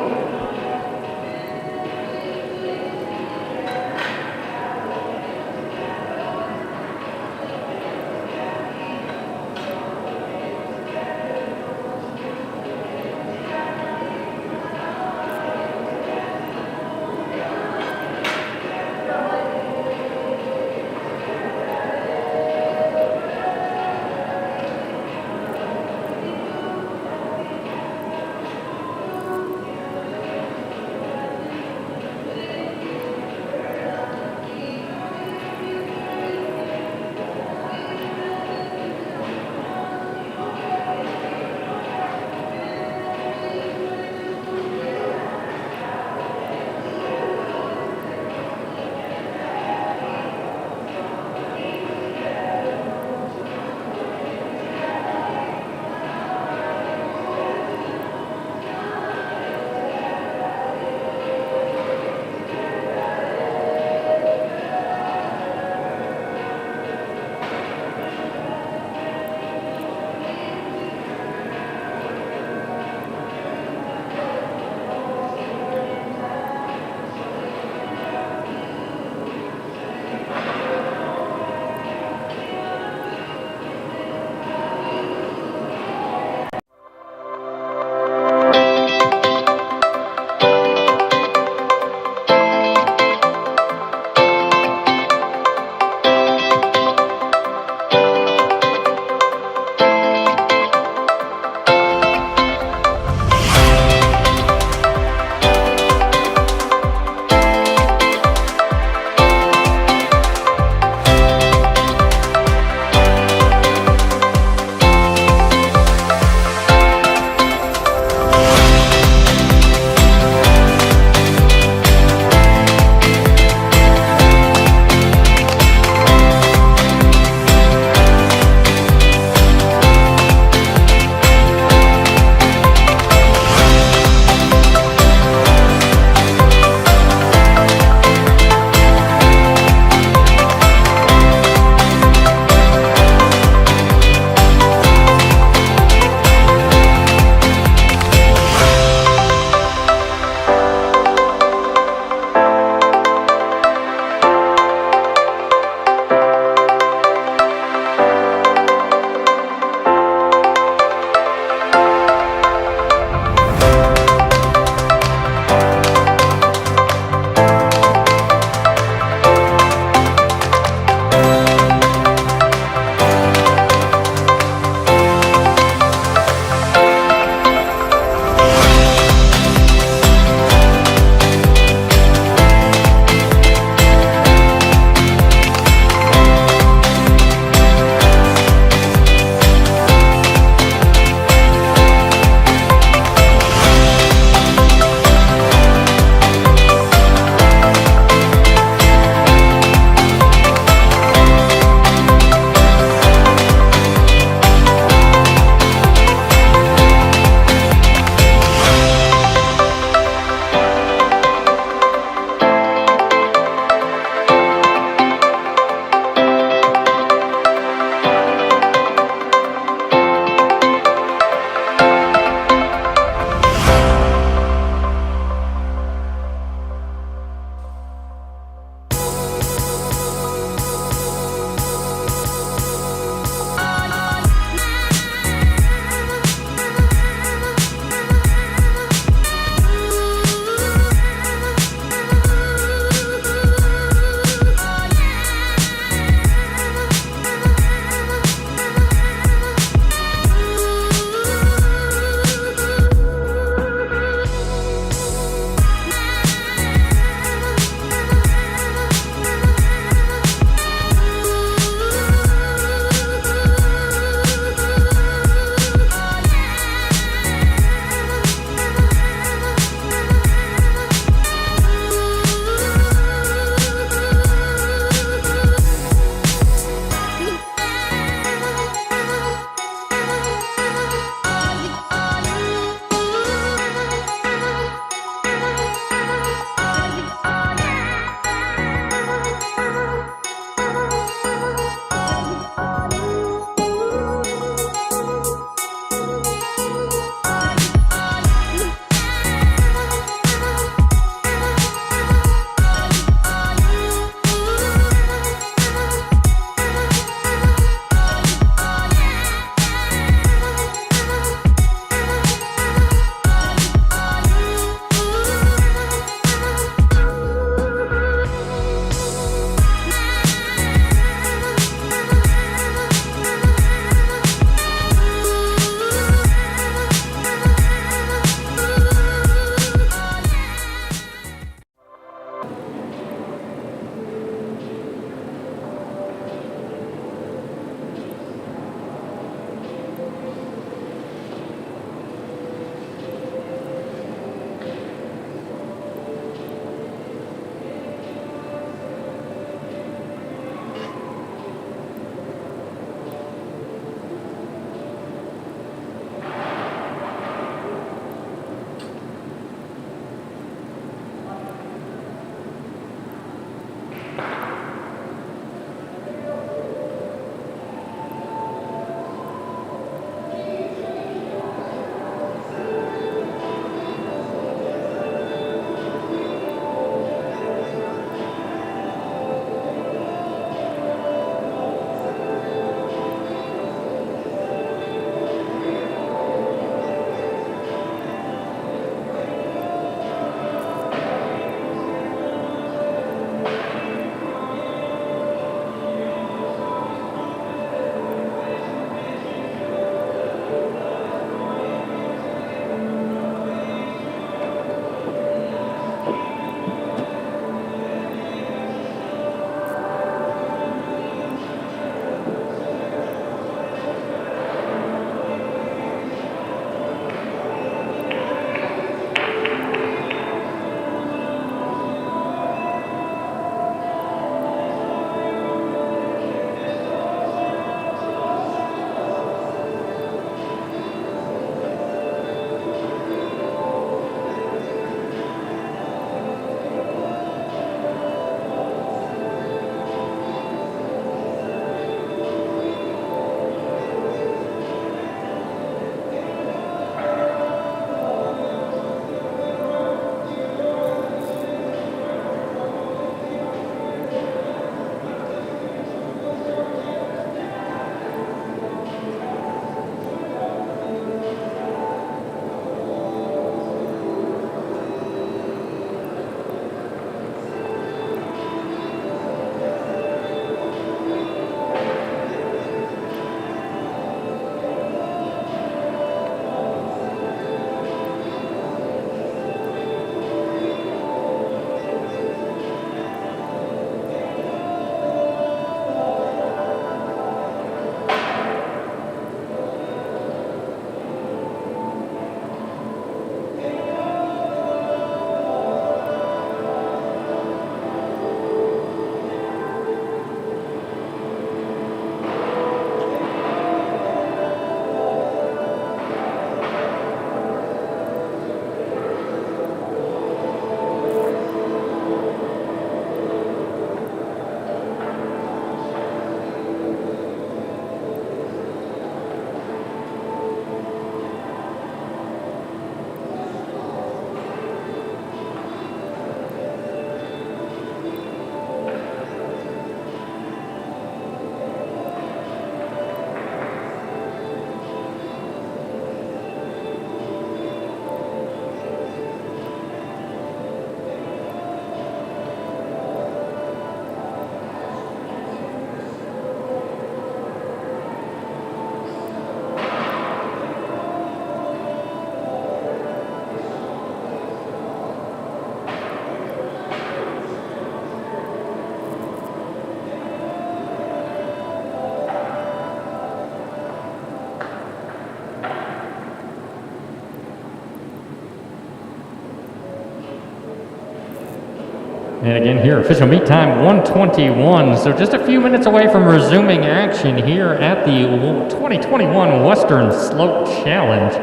And again here, official meet time 1:21. So just a few minutes away from resuming action here at the 2021 Western Slope Challenge.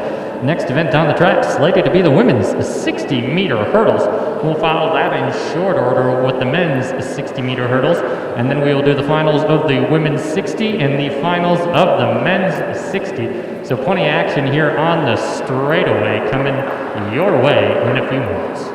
Next event on the track slated to be the women's 60-meter hurdles. We'll follow that in short order with the men's 60-meter hurdles, and then we will do the finals of the women's 60 and the finals of the men's 60. So plenty of action here on the straightaway coming your way in a few minutes.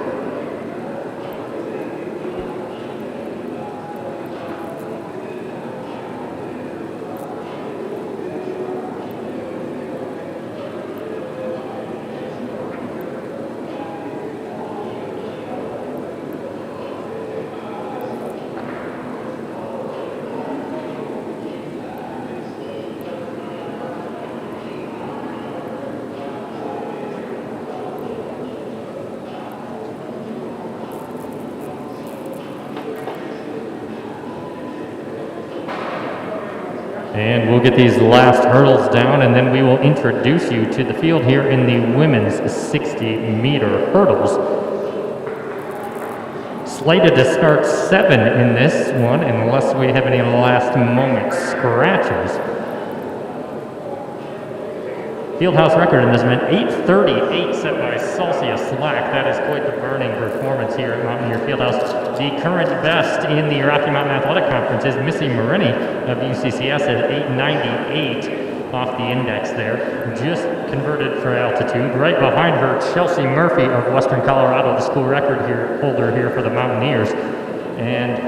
And we'll get these last hurdles down, and then we will introduce you to the field here in the women's 60-meter hurdles. Slated to start 7 in this one, unless we have any last-moment scratches. Fieldhouse record in this event, 8:38 set by Salcia Slack. That is quite the burning performance here at Mountaineer Fieldhouse. The current best in the Rocky Mountain Athletic Conference is Missy Marini of UCCS at 8:98 off the index there. Just converted for altitude. Right behind her, Chelsea Murphy of Western Colorado, the school record holder here for the Mountaineers. And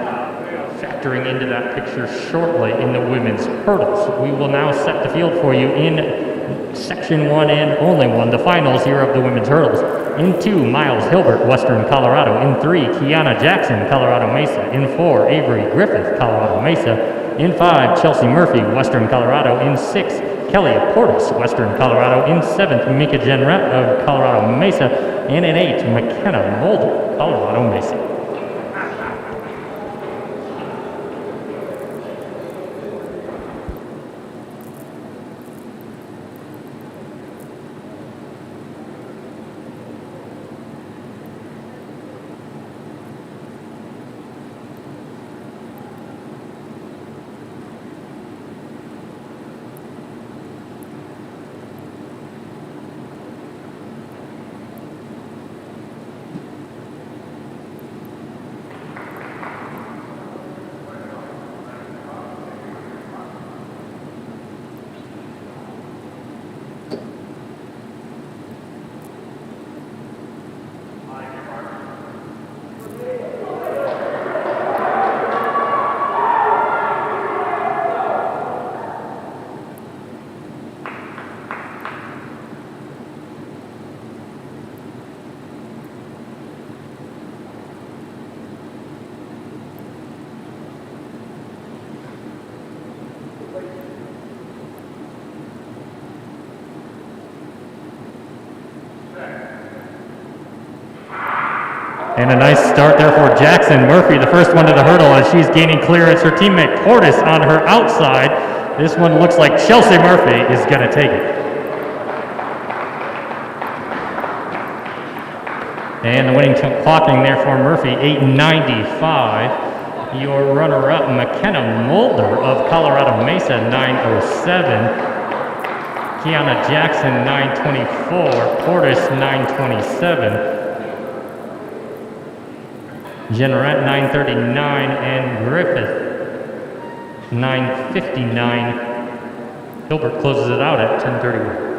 factoring into that picture shortly in the women's hurdles. We will now set the field for you in Section 1 and only 1, the finals here of the women's hurdles. In 2, Miles Hilbert, Western Colorado. In 3, Kiana Jackson, Colorado Mesa. In 4, Avery Griffith, Colorado Mesa. In 5, Chelsea Murphy, Western Colorado. In 6, Kelly Portis, Western Colorado. In 7th, Mika Jenrette of Colorado Mesa. And in 8, McKenna Mulder, Colorado Mesa. And a nice start there for Jackson Murphy, the first one to the hurdle as she's gaining clearance. Her teammate Portis on her outside. This one looks like Chelsea Murphy is going to take it. And the winning clocking there for Murphy, 8:95. Your runner-up, McKenna Mulder of Colorado Mesa, 9:07. Kiana Jackson, 9:24. Portis, 9:27. Jenrette, 9:39, and Griffith, 9:59. Hilbert closes it out at 10:31.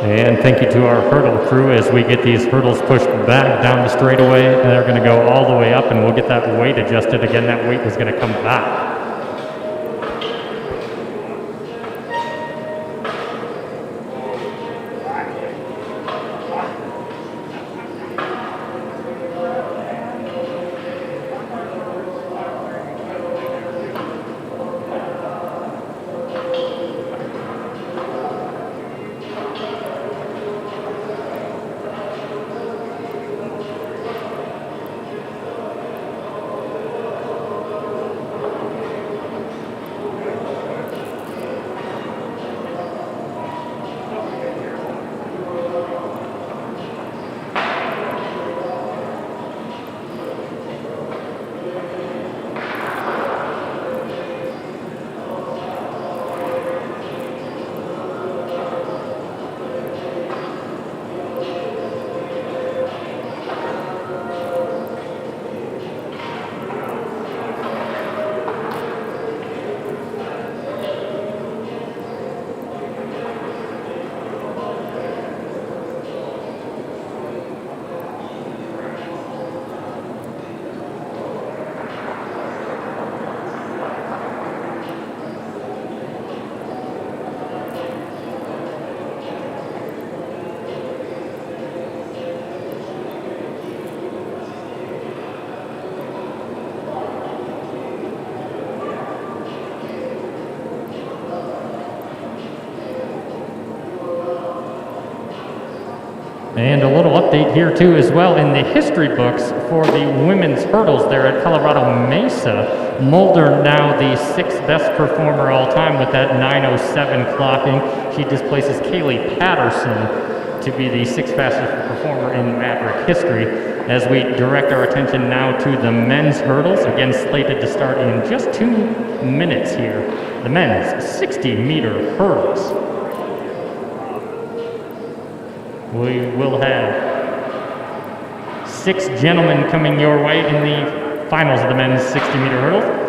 And thank you to our hurdle crew as we get these hurdles pushed back down the straightaway. And they're going to go all the way up, and we'll get that weight adjusted. Again, that weight is going to come back. And a little update here too as well in the history books for the women's hurdles there at Colorado Mesa. Mulder now the 6th best performer all time with that 9:07 clocking. She displaces Kaylee Patterson to be the 6th fastest performer in Maverick history. As we direct our attention now to the men's hurdles, again slated to start in just 2 minutes here. The men's 60-meter hurdles. We will have 6 gentlemen coming your way in the finals of the men's 60-meter hurdle.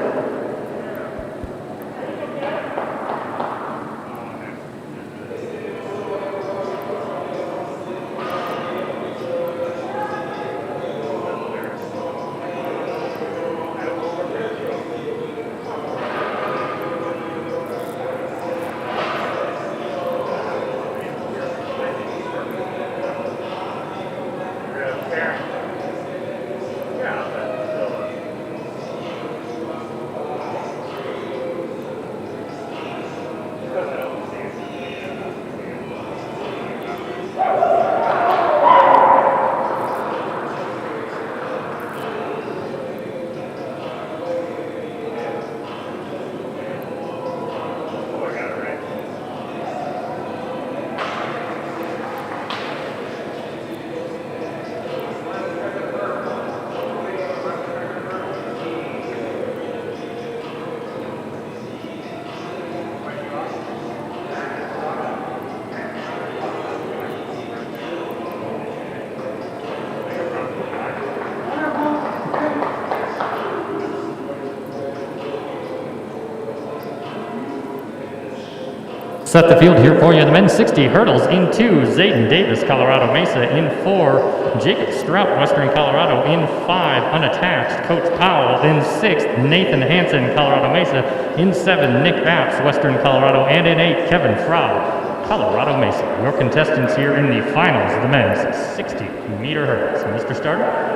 Set the field here for you. The men's 60 hurdles in 2, Zayden Davis, Colorado Mesa. In 4, Jacob Strout, Western Colorado. In 5, unattached, Coach Powell. In 6, Nathan Hansen, Colorado Mesa. In 7, Nick Apps, Western Colorado. And in 8, Kevin Frau, Colorado Mesa. Your contestants here in the finals of the men's 60-meter hurdles. Mr. Starter.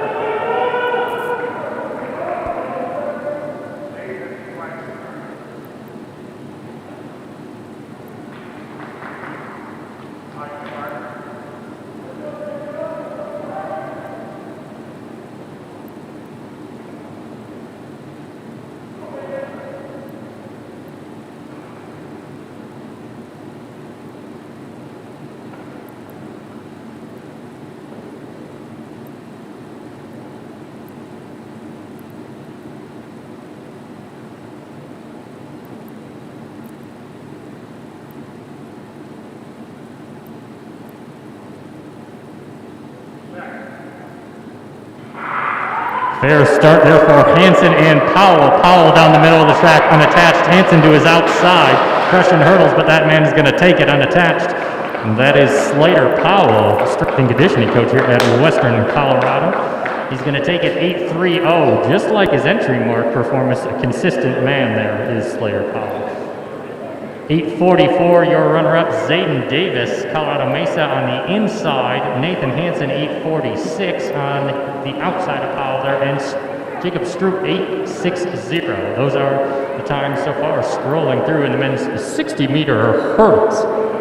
Fair start there for Hansen and Powell. Powell down the middle of the track, unattached. Hansen to his outside, crushing hurdles, but that man is going to take it unattached. And that is Slater Powell, strength and conditioning coach here at Western Colorado. He's going to take it 8.30, just like his entry mark performance. A consistent man there is Slater Powell. 8.44, your runner-up, Zayden Davis, Colorado Mesa on the inside. Nathan Hansen, 8.46 on the outside of Powell there. And Jacob Stroop, 8.60. Those are the times so far scrolling through in the men's 60-meter hurdles.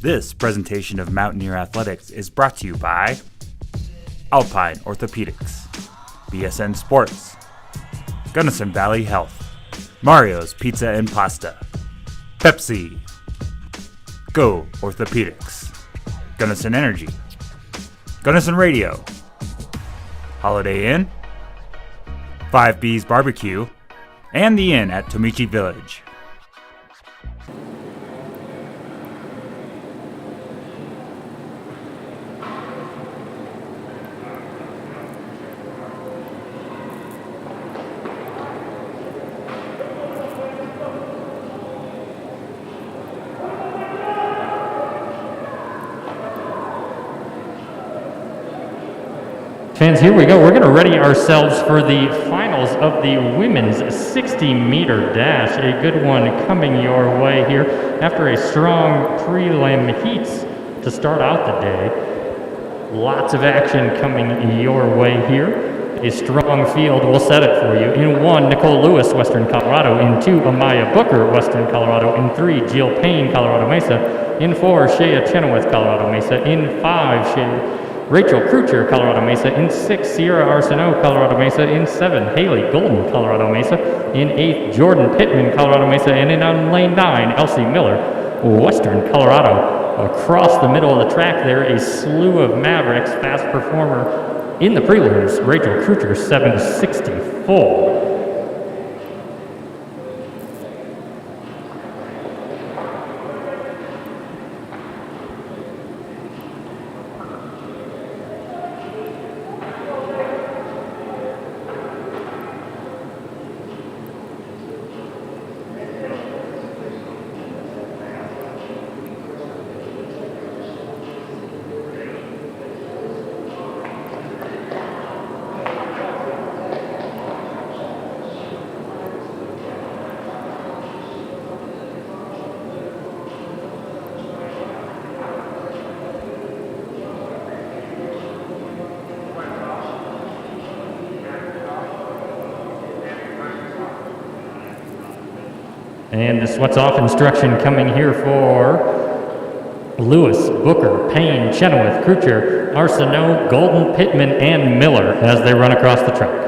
This presentation of Mountaineer Athletics is brought to you by Alpine Orthopedics, BSN Sports, Gunnison Valley Health, Mario's Pizza and Pasta, Pepsi, Go Orthopedics, Gunnison Energy, Gunnison Radio, Holiday Inn, 5B's Barbecue, and the Inn at Tomichi Village. Fans, here we go. We're going to ready ourselves for the finals of the women's 60-meter dash. A good one coming your way here after a strong prelim heats to start out the day. Lots of action coming your way here. A strong field will set it for you. In 1, Nicole Lewis, Western Colorado. In 2, Amaya Booker, Western Colorado. In 3, Jill Payne, Colorado Mesa. In 4, Shea Chenoweth, Colorado Mesa. In 5, Rachel Krucher, Colorado Mesa. In 6, Sierra Arsenault, Colorado Mesa. In 7, Haley Golden, Colorado Mesa. In 8, Jordan Pittman, Colorado Mesa. And in on lane 9, Elsie Miller, Western Colorado. Across the middle of the track there, a slew of Mavericks, fast performer in the prelims, Rachel Krucher, 7.64. And the sweats off instruction coming here for Lewis, Booker, Payne, Chenoweth, Krucher, Arsenault, Golden, Pittman, and Miller as they run across the track.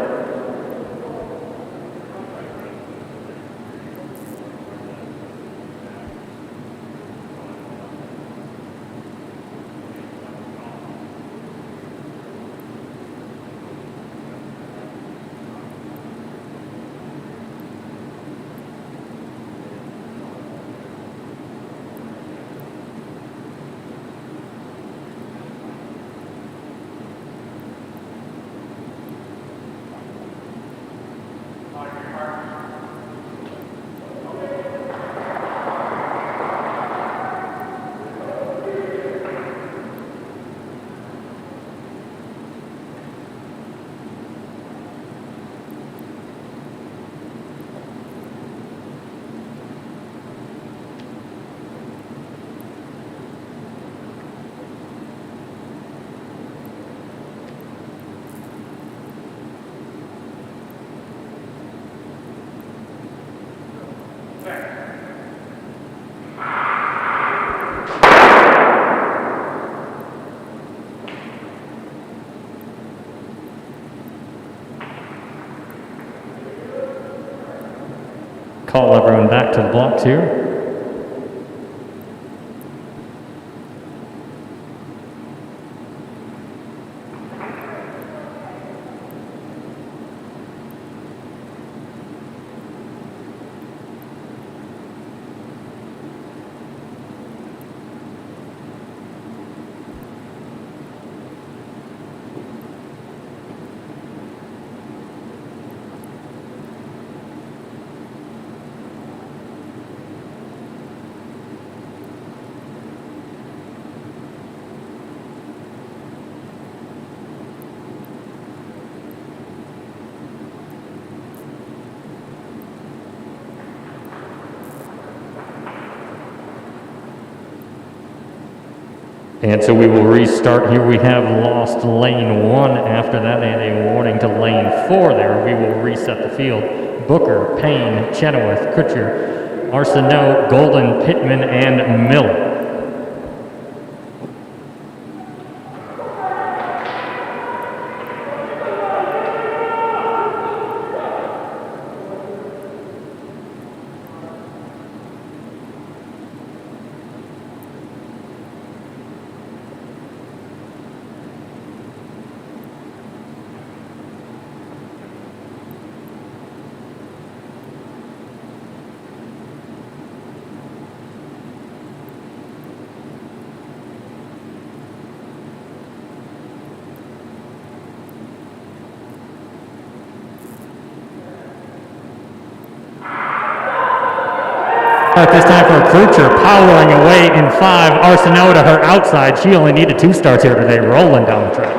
Call everyone back to the blocks here. And so we will restart here. We have lost lane 1 after that and a warning to lane 4 there. We will reset the field. Booker, Payne, Chenoweth, Kutcher, Arsenault, Golden, Pittman, and Miller. At this time for Krucher, powering away in 5. Arsenault to her outside. She only needed 2 starts here today, rolling down the track.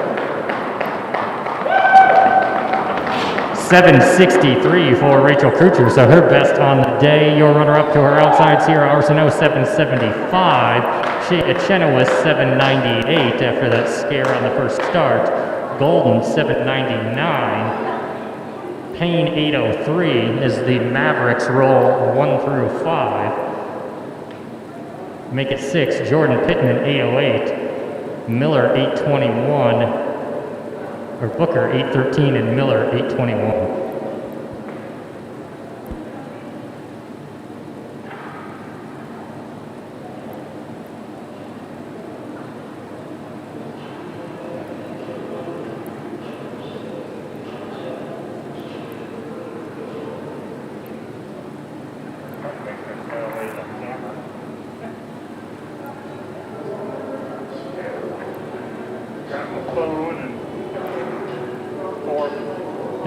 7:63 for Rachel Krucher, so her best on the day. Your runner-up to her outsides here, Arsenault 7:75. Chenoweth 7:98 after that scare on the first start. Golden 7:99. Payne 8:03 as the Mavericks roll 1 through 5. Make it 6. Jordan Pittman 8:08. Miller 8:21. Or Booker 8:13 and Miller 8:21.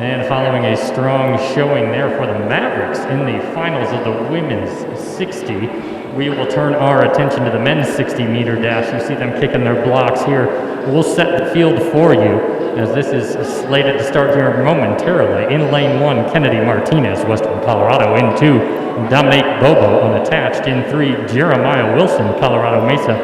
And following a strong showing there for the Mavericks in the finals of the women's 60, we will turn our attention to the men's 60-meter dash. You see them kicking their blocks here. We'll set the field for you as this is slated to start here momentarily. In lane 1, Kennedy Martinez, Western Colorado. In 2, Dominique Bobo unattached. In 3, Jeremiah Wilson, Colorado Mesa.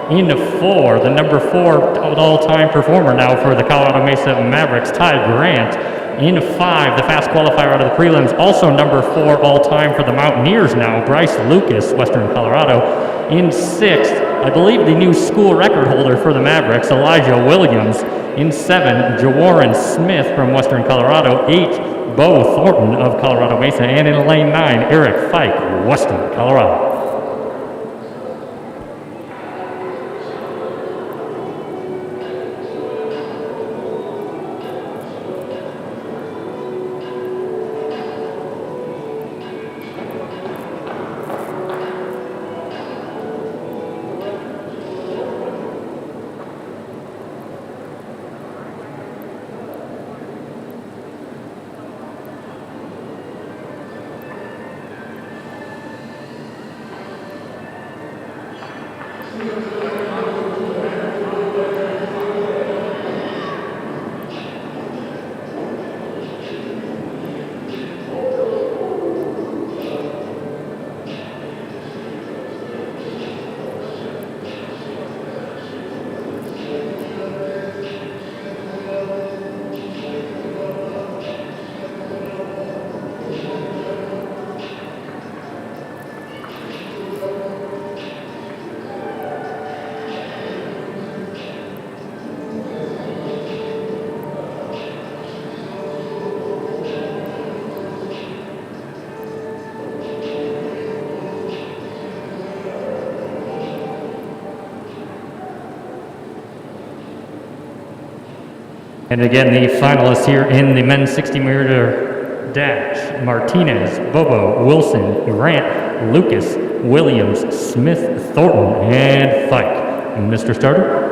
In 4, the number 4 all-time performer now for the Colorado Mesa Mavericks, Ty Grant. In 5, the fast qualifier out of the prelims, also number 4 all-time for the Mountaineers now, Bryce Lucas, Western Colorado. In 6th, I believe the new school record holder for the Mavericks, Elijah Williams. In 7, Jawarren Smith from Western Colorado. 8, Bo Thornton of Colorado Mesa. And in lane 9, Eric Fike, Western Colorado. And again, the finalists here in the men's 60-meter dash: Martinez, Bobo, Wilson, Grant, Lucas, Williams, Smith, Thornton, and Fike. Mr. Starter.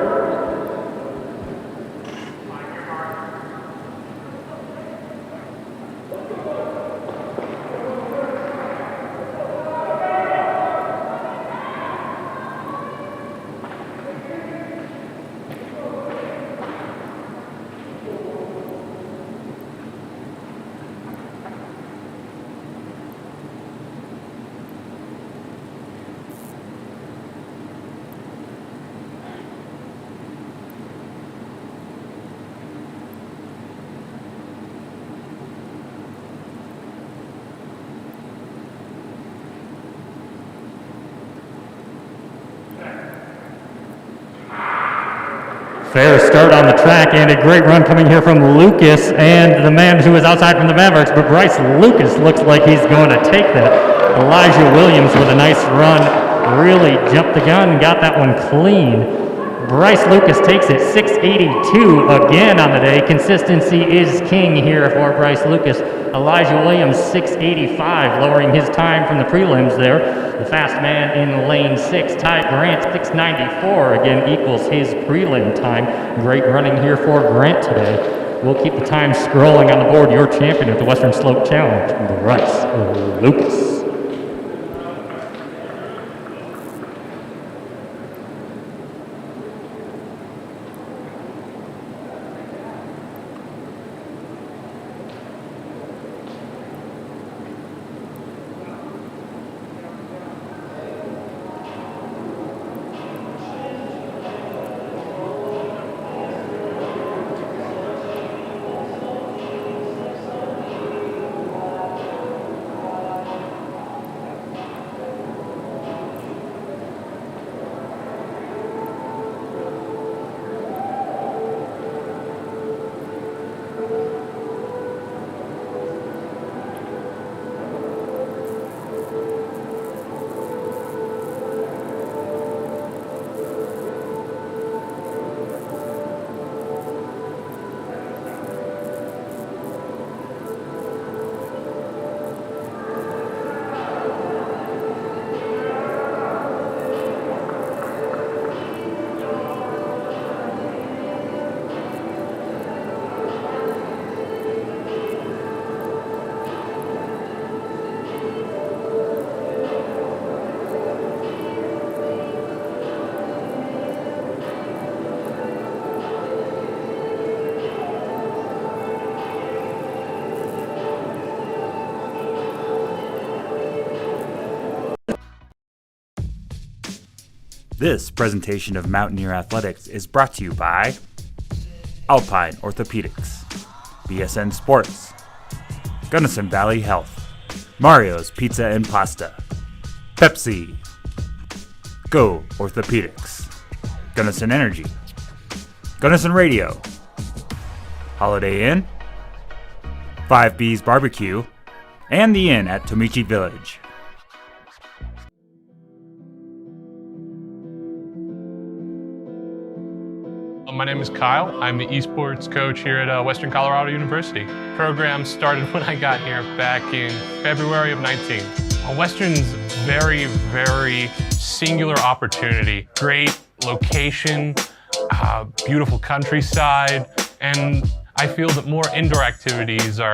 Fair start on the track and a great run coming here from Lucas and the man who is outside from the Mavericks, but Bryce Lucas looks like he's going to take that. Elijah Williams with a nice run, really jumped the gun and got that one clean. Bryce Lucas takes it 682 again on the day. Consistency is king here for Bryce Lucas. Elijah Williams 685, lowering his time from the prelims there. The fast man in lane 6, Ty Grant 694, again equals his prelim time. Great running here for Grant today. We'll keep the time scrolling on the board. Your champion at the Western Slope Challenge, Bryce Lucas. This presentation of Mountaineer Athletics is brought to you by Alpine Orthopedics, BSN Sports, Gunnison Valley Health, Mario's Pizza and Pasta, Pepsi, Go Orthopedics, Gunnison Energy, Gunnison Radio, Holiday Inn, 5B's Barbecue, and the Inn at Tomichi Village. My name is Kyle. I'm the esports coach here at Western Colorado University. Program started when I got here back in February of 19. Western's very, very singular opportunity. Great location, beautiful countryside, and I feel that more indoor activities are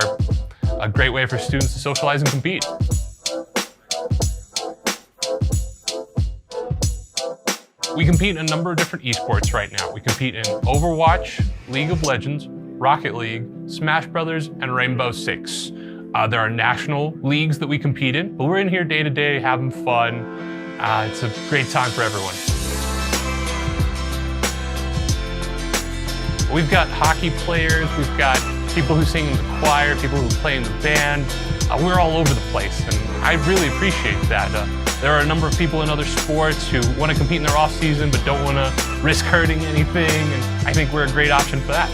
a great way for students to socialize and compete. We compete in a number of different esports right now. We compete in Overwatch, League of Legends, Rocket League, Smash Brothers, and Rainbow Six. There are national leagues that we compete in, but we're in here day to day having fun. It's a great time for everyone. We've got hockey players, we've got people who sing in the choir, people who play in the band. We're all over the place, and I really appreciate that. There are a number of people in other sports who want to compete in their off season but don't want to risk hurting anything, and I think we're a great option for that.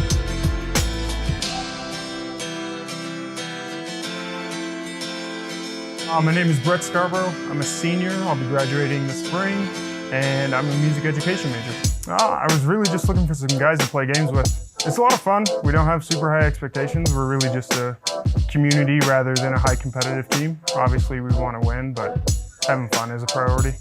My name is Brett Scarborough. I'm a senior. I'll be graduating this spring, and I'm a music education major. I was really just looking for some guys to play games with. It's a lot of fun. We don't have super high expectations. We're really just a community rather than a high competitive team. Obviously, we want to win, but having fun is a priority.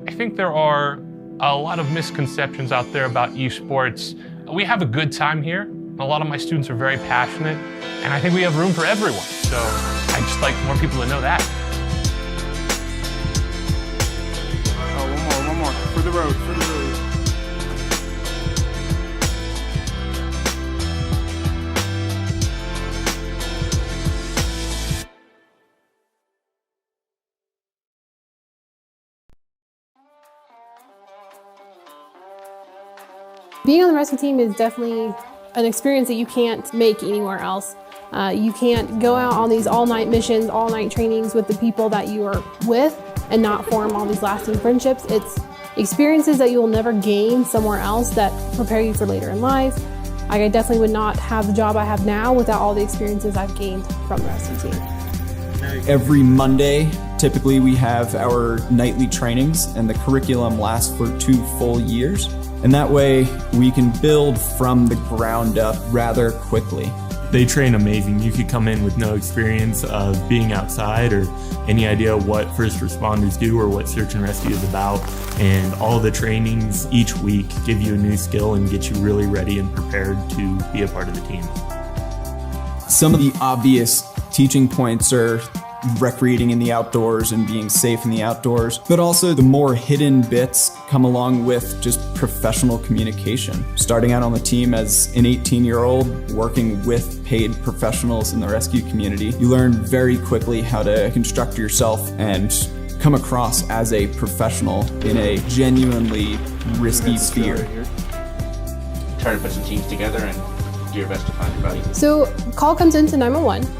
I think there are a lot of misconceptions out there about esports. We have a good time here. A lot of my students are very passionate, and I think we have room for everyone. So I'd just like more people to know that. Oh, one more. For the road. Being on the rescue team is definitely an experience that you can't make anywhere else. You can't go out on these all-night missions, all-night trainings with the people that you are with and not form all these lasting friendships. It's experiences that you will never gain somewhere else that prepare you for later in life. I definitely would not have the job I have now without all the experiences I've gained from the rescue team. Every Monday, typically we have our nightly trainings, and the curriculum lasts for 2 full years. And that way we can build from the ground up rather quickly. They train amazing. You could come in with no experience of being outside or any idea what first responders do or what search and rescue is about. And all the trainings each week give you a new skill and get you really ready and prepared to be a part of the team. Some of the obvious teaching points are recreating in the outdoors and being safe in the outdoors, but also the more hidden bits come along with just professional communication. Starting out on the team as an 18-year-old, working with paid professionals in the rescue community, you learn very quickly how to construct yourself and come across as a professional in a genuinely risky sphere. Try to put some teams together and do your best to find your buddy. So call comes into 911.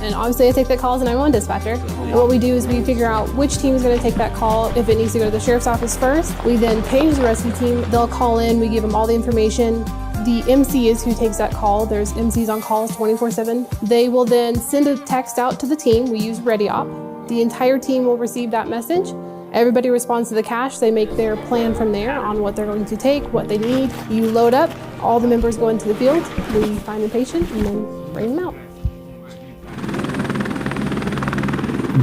And obviously I take that call as a 911 dispatcher. And what we do is we figure out which team is going to take that call. If it needs to go to the sheriff's office first, we then page the rescue team. They'll call in, we give them all the information. The MC is who takes that call. There's MCs on calls 24/7. They will then send a text out to the team. We use ReadyOp. The entire team will receive that message. Everybody responds to the cache. They make their plan from there on what they're going to take, what they need. You load up, all the members go into the field, we find the patient, and then bring them out.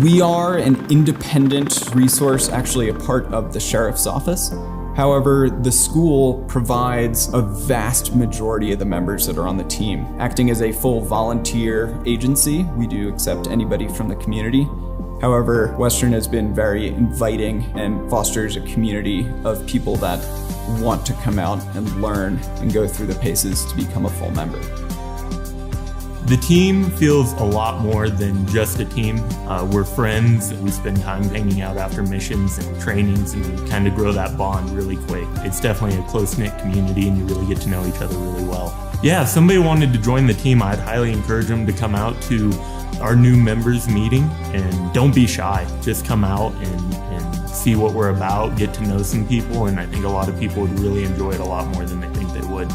We are an independent resource, actually a part of the sheriff's office. However, the school provides a vast majority of the members that are on the team. Acting as a full volunteer agency, we do accept anybody from the community. However, Western has been very inviting and fosters a community of people that want to come out and learn and go through the paces to become a full member. The team feels a lot more than just a team. We're friends. We spend time hanging out after missions and trainings and kind of grow that bond really quick. It's definitely a close-knit community and you really get to know each other really well. Yeah, if somebody wanted to join the team, I'd highly encourage them to come out to our new members meeting, and don't be shy. Just come out and see what we're about, get to know some people, and I think a lot of people would really enjoy it a lot more than they think they would.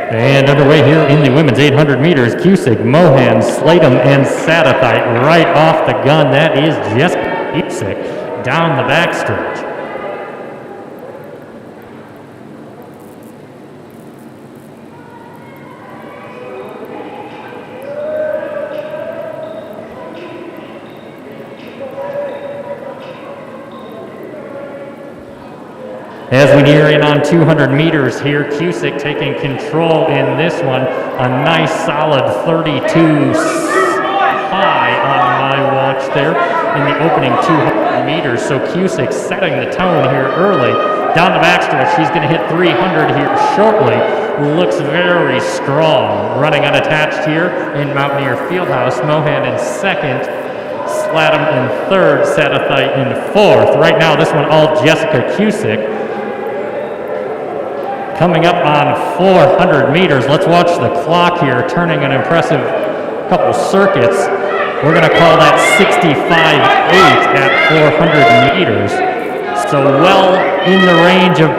And underway here in the women's 800 meters, Cusick, Mohan, Slatum, and Sadathite right off the gun. That is Jessica Cusick down the backstretch. As we near in on 200 meters here, Cusick taking control in this one. A nice solid 32 high on my watch there. in the opening 200 meters. So Cusick setting the tone here early. Down the backstretch, she's going to hit 300 here shortly. Looks very strong. Running unattached here in Mountaineer Fieldhouse. Mohan in second. Sladham in third. Sadathite in fourth. Right now, this one all Jessica Cusick. Coming up on 400 meters. Let's watch the clock here, turning an impressive couple circuits. We're going to call that 65.8 at 400 meters. So well in the range of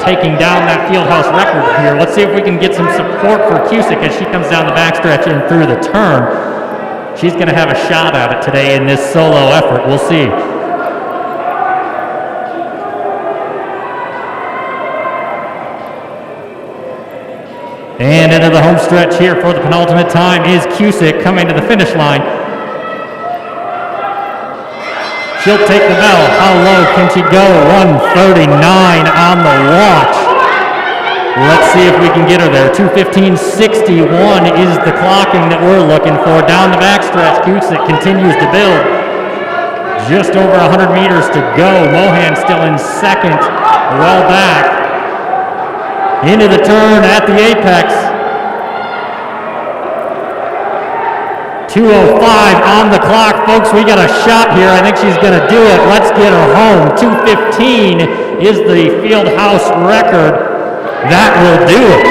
taking down that Fieldhouse record here. Let's see if we can get some support for Cusick as she comes down the backstretch and through the turn. She's going to have a shot at it today in this solo effort. We'll see. And into the home stretch here for the penultimate time is Cusick coming to the finish line. She'll take the bell. How low can she go? 139 on the watch. Let's see if we can get her there. 2:15:61 is the clocking that we're looking for. Down the backstretch, Cusick continues to build. Just over 100 meters to go. Mohan still in second. Well back. Into the turn at the apex. 2:05 on the clock, folks. We got a shot here. I think she's going to do it. Let's get her home. 2:15 is the Fieldhouse record. That will do it.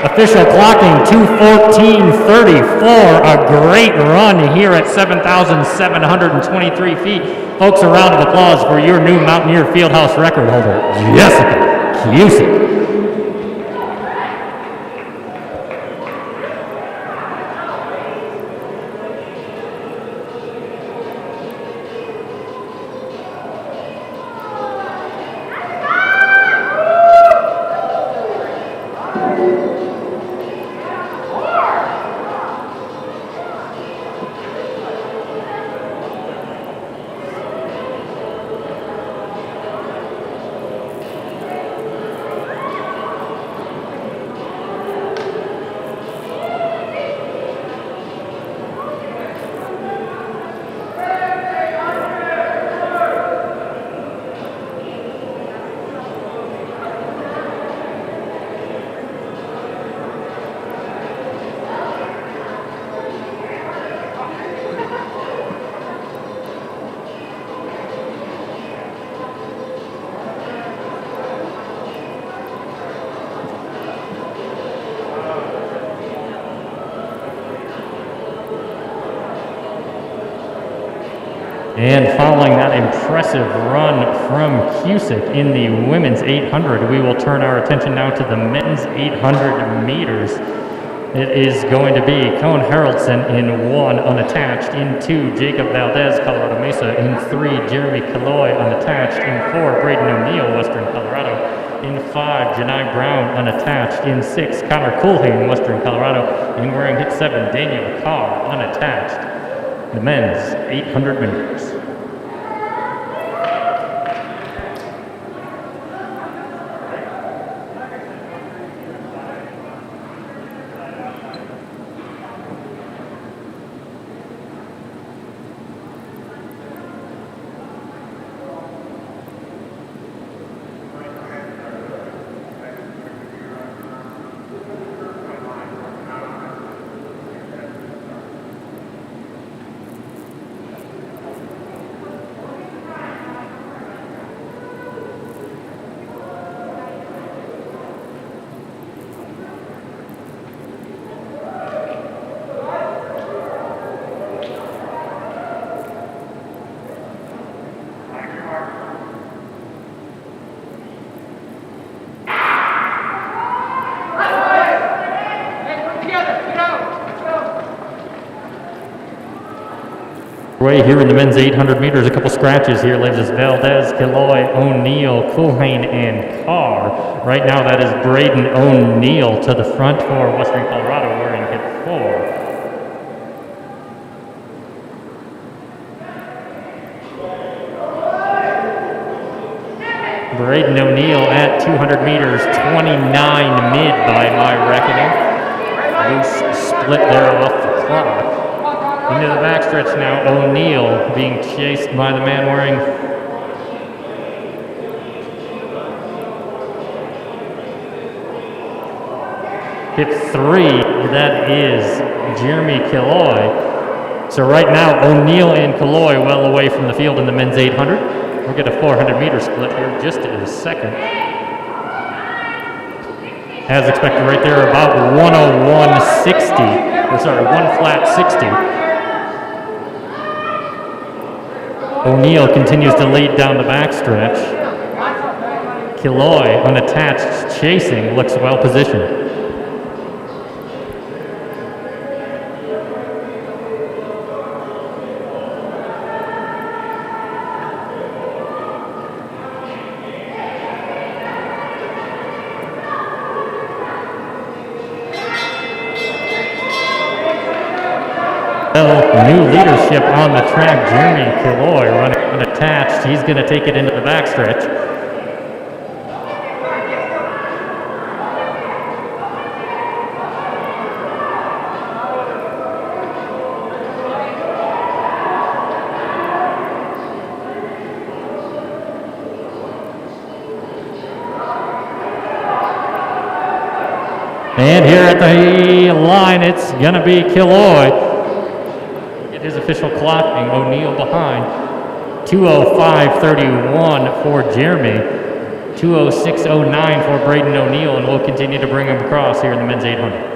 Official clocking 2:14:34. A great run here at 7,723 feet. Folks, a round of applause for your new Mountaineer Fieldhouse record holder, Jessica Cusick. And following that impressive run from Cusick in the women's 800, we will turn our attention now to the men's 800 meters. It is going to be Cone Haraldson in 1 unattached, in 2 Jacob Valdez, Colorado Mesa, in 3 Jeremy Killoy unattached, in 4 Braden O'Neill, Western Colorado, in 5 Janai Brown unattached, in 6 Connor Culhane, Western Colorado, and wearing hit 7 Daniel Carr unattached. The men's 800 meters. Way here in the men's 800 meters, a couple scratches here. Leaves us Valdez, Killoy, O'Neill, Culhane, and Carr. Right now that is Braden O'Neill to the front for Western Colorado, wearing hit 4. Braden O'Neill at 200 meters, 29 mid by my reckoning. Loose split there off the clock. Into the backstretch now, O'Neill being chased by the man wearing hip 3. That is Jeremy Killoy. So right now, O'Neill and Killoy well away from the field in the men's 800. We'll get a 400-meter split here just in a second. As expected right there, about 101.60. Or sorry, 1 flat 60. O'Neill continues to lead down the backstretch. Killoy, unattached, chasing, looks well positioned. New leadership on the track. Jeremy Killoy running unattached. He's going to take it into the backstretch. And here at the line, it's going to be Killoy. His official clocking, O'Neill behind. 2:05.31 for Jeremy. 2:06.09 for Braden O'Neill, and we'll continue to bring him across here in the men's 800.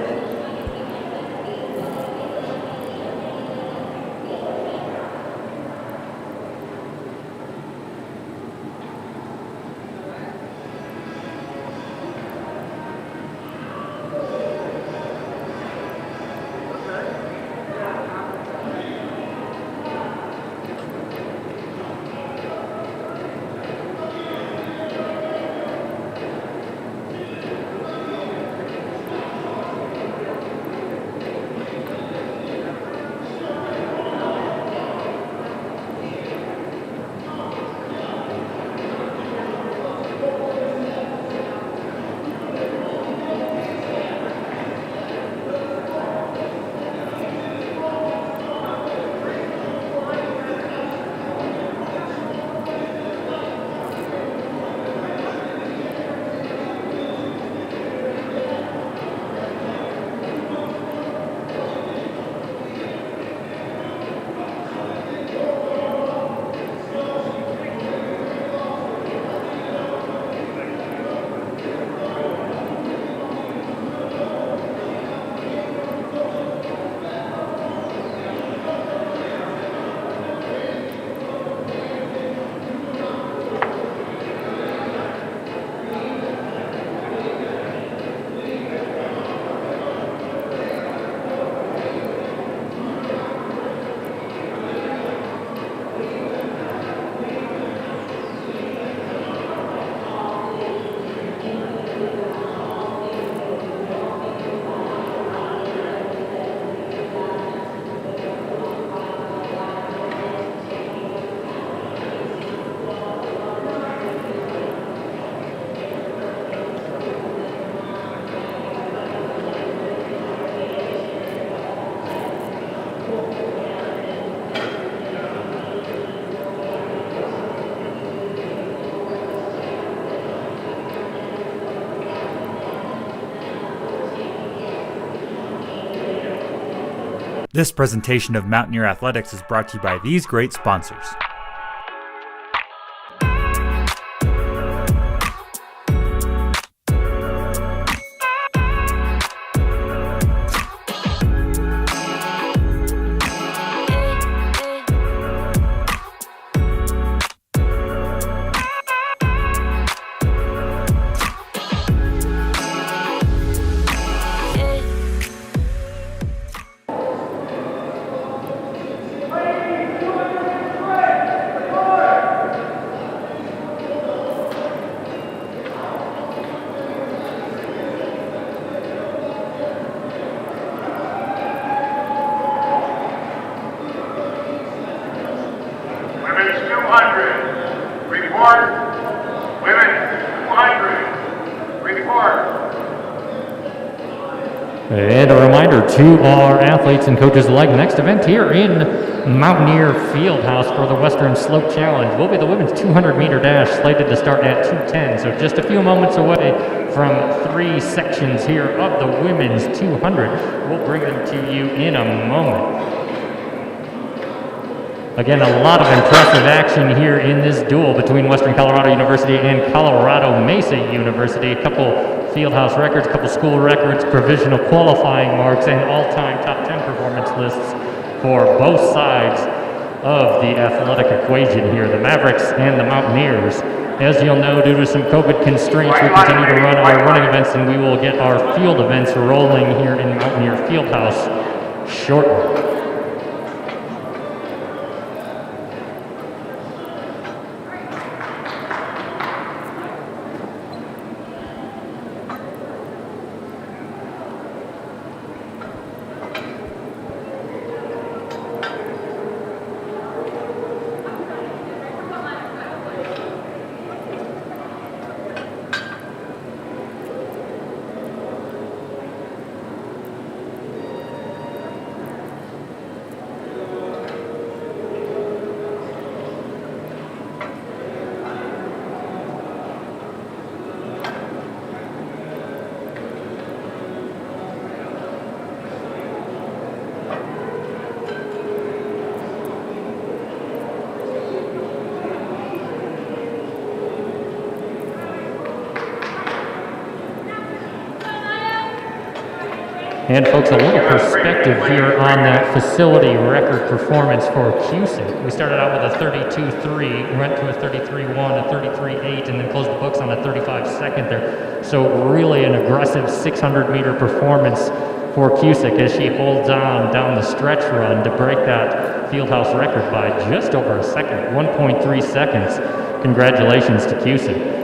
This presentation of Mountaineer Athletics is brought to you by these great sponsors. And a reminder to our athletes and coaches alike, the next event here in Mountaineer Fieldhouse for the Western Slope Challenge will be the women's 200-meter dash, slated to start at 2:10. So just a few moments away from 3 sections here of the women's 200. We'll bring them to you in a moment. Again, a lot of impressive action here in this duel between Western Colorado University and Colorado Mesa University. A couple fieldhouse records, a couple school records, provisional qualifying marks, and all-time top 10 performance lists for both sides of the athletic equation here, the Mavericks and the Mountaineers. As you'll know, due to some COVID constraints, we continue to run our running events, and we will get our field events rolling here in Mountaineer Fieldhouse shortly. And folks, a little perspective here on that facility record performance for Cusick. We started out with a 32.3, went to a 33.1, a 33.8, and then closed the books on a 35-second there. So really an aggressive 600-meter performance for Cusick as she holds on down the stretch run to break that fieldhouse record by just over a second, 1.3 seconds. Congratulations to Cusick.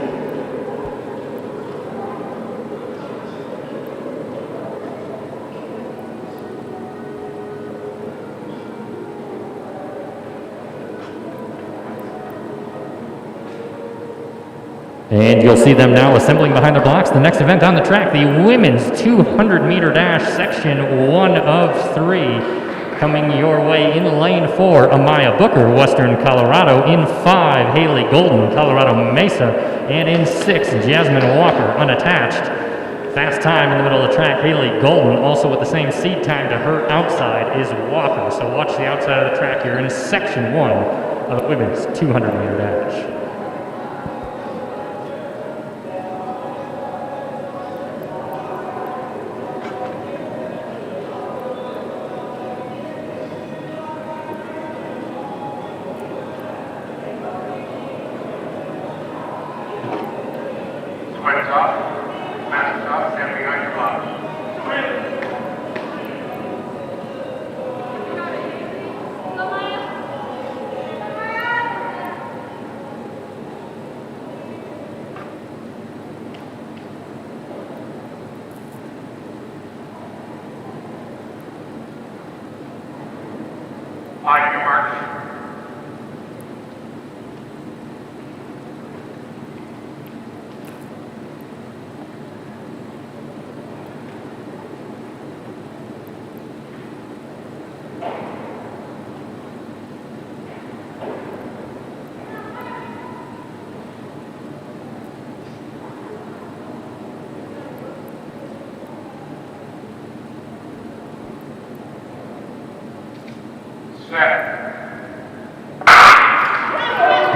And you'll see them now assembling behind the blocks. The next event on the track, the women's 200-meter dash, section 1 of 3. Coming your way in lane 4, Amaya Booker, Western Colorado. In 5, Haley Golden, Colorado Mesa. And in 6, Jasmine Walker, unattached. Fast time in the middle of the track, Haley Golden. Also with the same seed time to her outside is Walker. So watch the outside of the track here in section 1 of the women's 200-meter dash.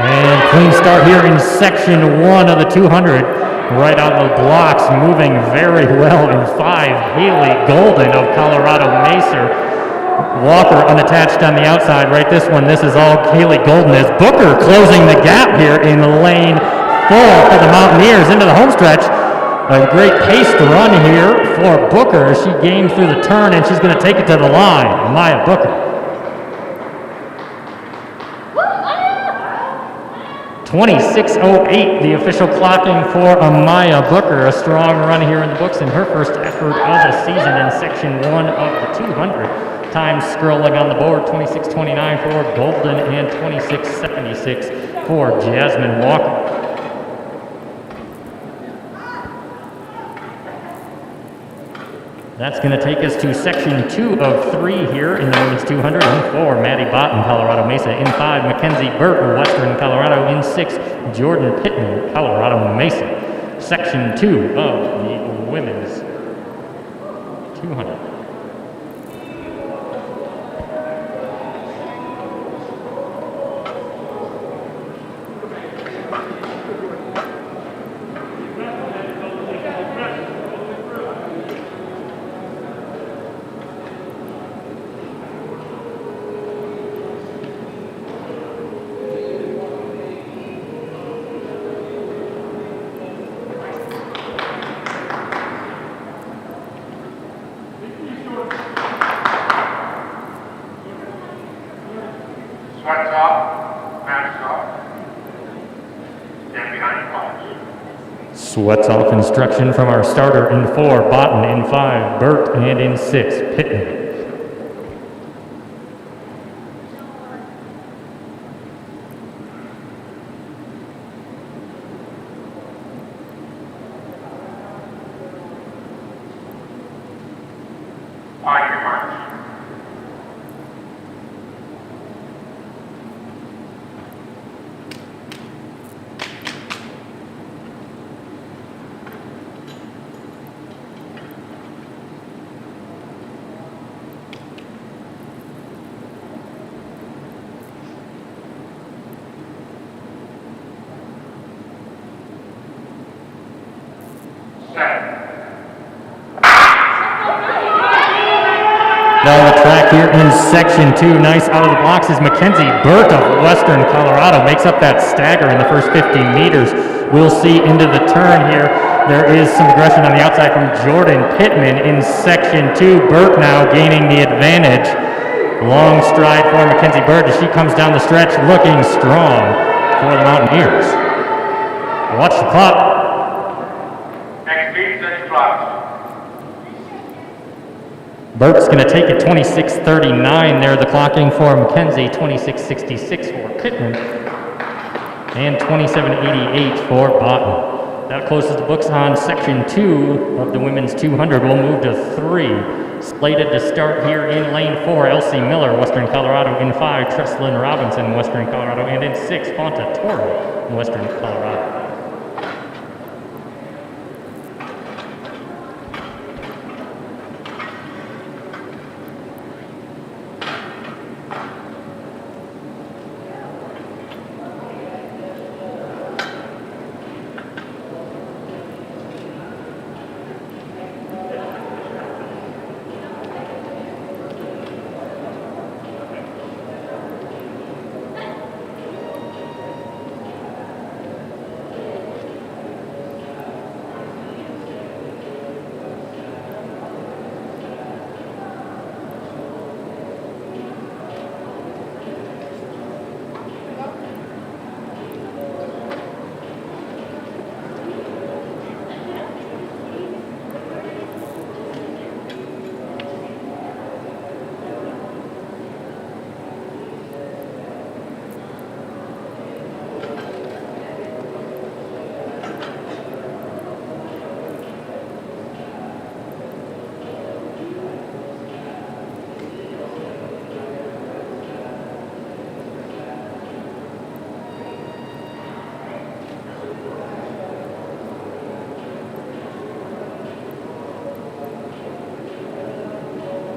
And clean start here in section 1 of the 200. Right out the blocks, moving very well in 5, Haley Golden of Colorado Mesa. Walker unattached on the outside. Right, this is all Haley Golden is. Booker closing the gap here in lane 4 for the Mountaineers into the home stretch. A great paced run here for Booker. She gained through the turn and she's going to take it to the line. Maya Booker. 26:08, the official clocking for Amaya Booker. A strong run here in the books in her first effort of the season in section 1 of the 200. Time scrolling on the board, 26:29 for Golden and 26:76 for Jasmine Walker. That's going to take us to section 2 of 3 here in the women's 200. In 4, Maddie Botten, Colorado Mesa. In 5, Mackenzie Burt, Western Colorado. In 6, Jordan Pittman, Colorado Mesa. Section 2 of the women's 200. Sweats off, masks off. Stand behind your clock. Sweats off instruction from our starter in 4, Botten. In 5, Burt. And in 6, Pittman. On your march. Set. Down the track here in section 2, nice out of the blocks is Mackenzie Burt of Western Colorado. Makes up that stagger in the first 50 meters. We'll see into the turn here. There is some aggression on the outside from Jordan Pittman in section 2. Burt now gaining the advantage. Long stride for Mackenzie Burt as she comes down the stretch looking strong for the Mountaineers. Watch the clock. Next beat, 6 blocks. Burt's going to take it 26:39 there, the clocking for Mackenzie, 26:66 for Pittman, and 27:88 for Botten. That closes the books on section 2 of the women's 200. We'll move to 3. Slated to start here in lane 4, Elsie Miller, Western Colorado. In 5, Tresslyn Robinson, Western Colorado. And in 6, Fonta Torre, Western Colorado.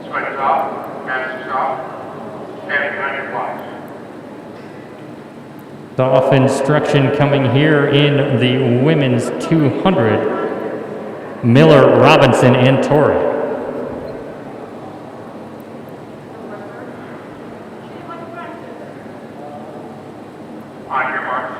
Sweats off, masks off. Stand behind your clock. Off instruction coming here in the women's 200. Miller, Robinson, and Torrey. On your march.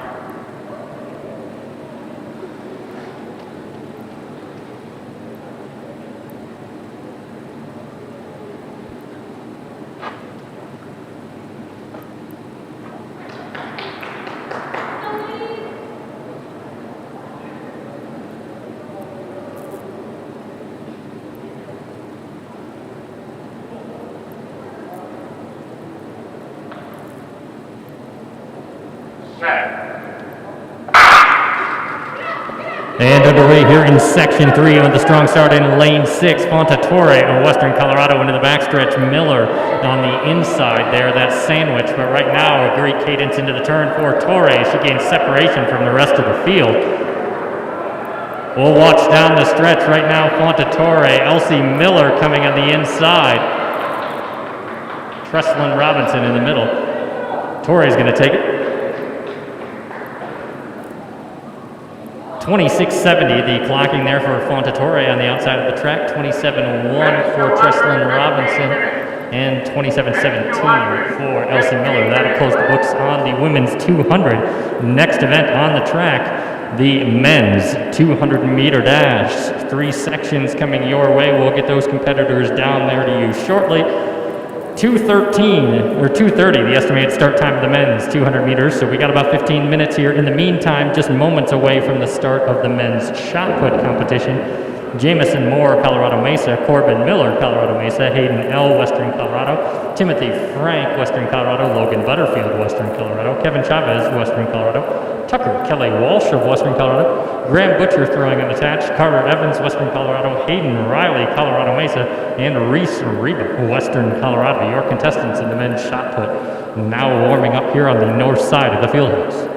Set. And underway here in Section 3 with the strong start in Lane 6. Fontatore of Western Colorado into the backstretch. Miller on the inside there, that sandwich. But right now, a great cadence into the turn for Torre. She gains separation from the rest of the field. We'll watch down the stretch right now. Fontatore, Elsie Miller coming on the inside. Trestlin Robinson in the middle. Torre's going to take it. 26.70, the clocking there for Fontatore on the outside of the track. 27.1 for Trestlin Robinson. And 27.17 for Elsie Miller. That'll close the books on the women's 200. Next event on the track, the men's 200-meter dash. 3 sections coming your way. We'll get those competitors down there to you shortly. 2:13 or 2:30, the estimated start time of the men's 200 meters. So we got about 15 minutes here. In the meantime, just moments away from the start of the men's shot put competition. Jamison Moore, Colorado Mesa. Corbin Miller, Colorado Mesa. Hayden L., Western Colorado. Timothy Frank, Western Colorado. Logan Butterfield, Western Colorado. Kevin Chavez, Western Colorado. Tucker Kelly Walsh of Western Colorado. Graham Butcher throwing unattached. Carter Evans, Western Colorado. Hayden Riley, Colorado Mesa. And Reese Reba, Western Colorado. Your contestants in the men's shot put now warming up here on the north side of the field house.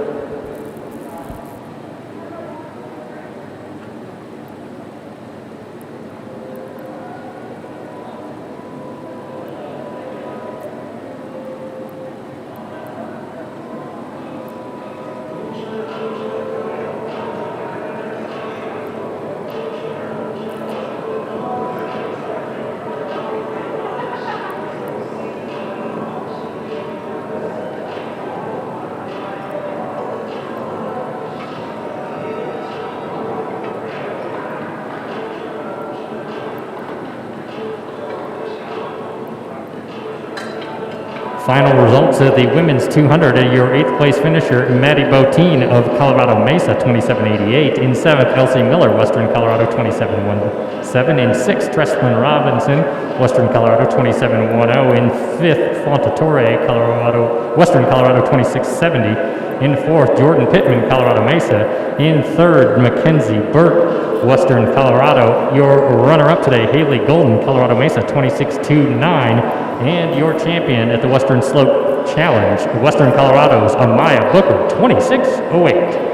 Final results of the women's 200. Your 8th place finisher, Maddie Botine of Colorado Mesa, 27.88. In 7th, Elsie Miller, Western Colorado, 27.17. In 6th, Trestlin Robinson, Western Colorado, 27.10. In 5th, Fontatore, Western Colorado, 26.70. In 4th, Jordan Pittman, Colorado Mesa. In 3rd, Mackenzie Burke, Western Colorado. Your runner-up today, Haley Golden, Colorado Mesa, 26.29. And your champion at the Western Slope Challenge, Western Colorado's Amaya Booker, 26.08.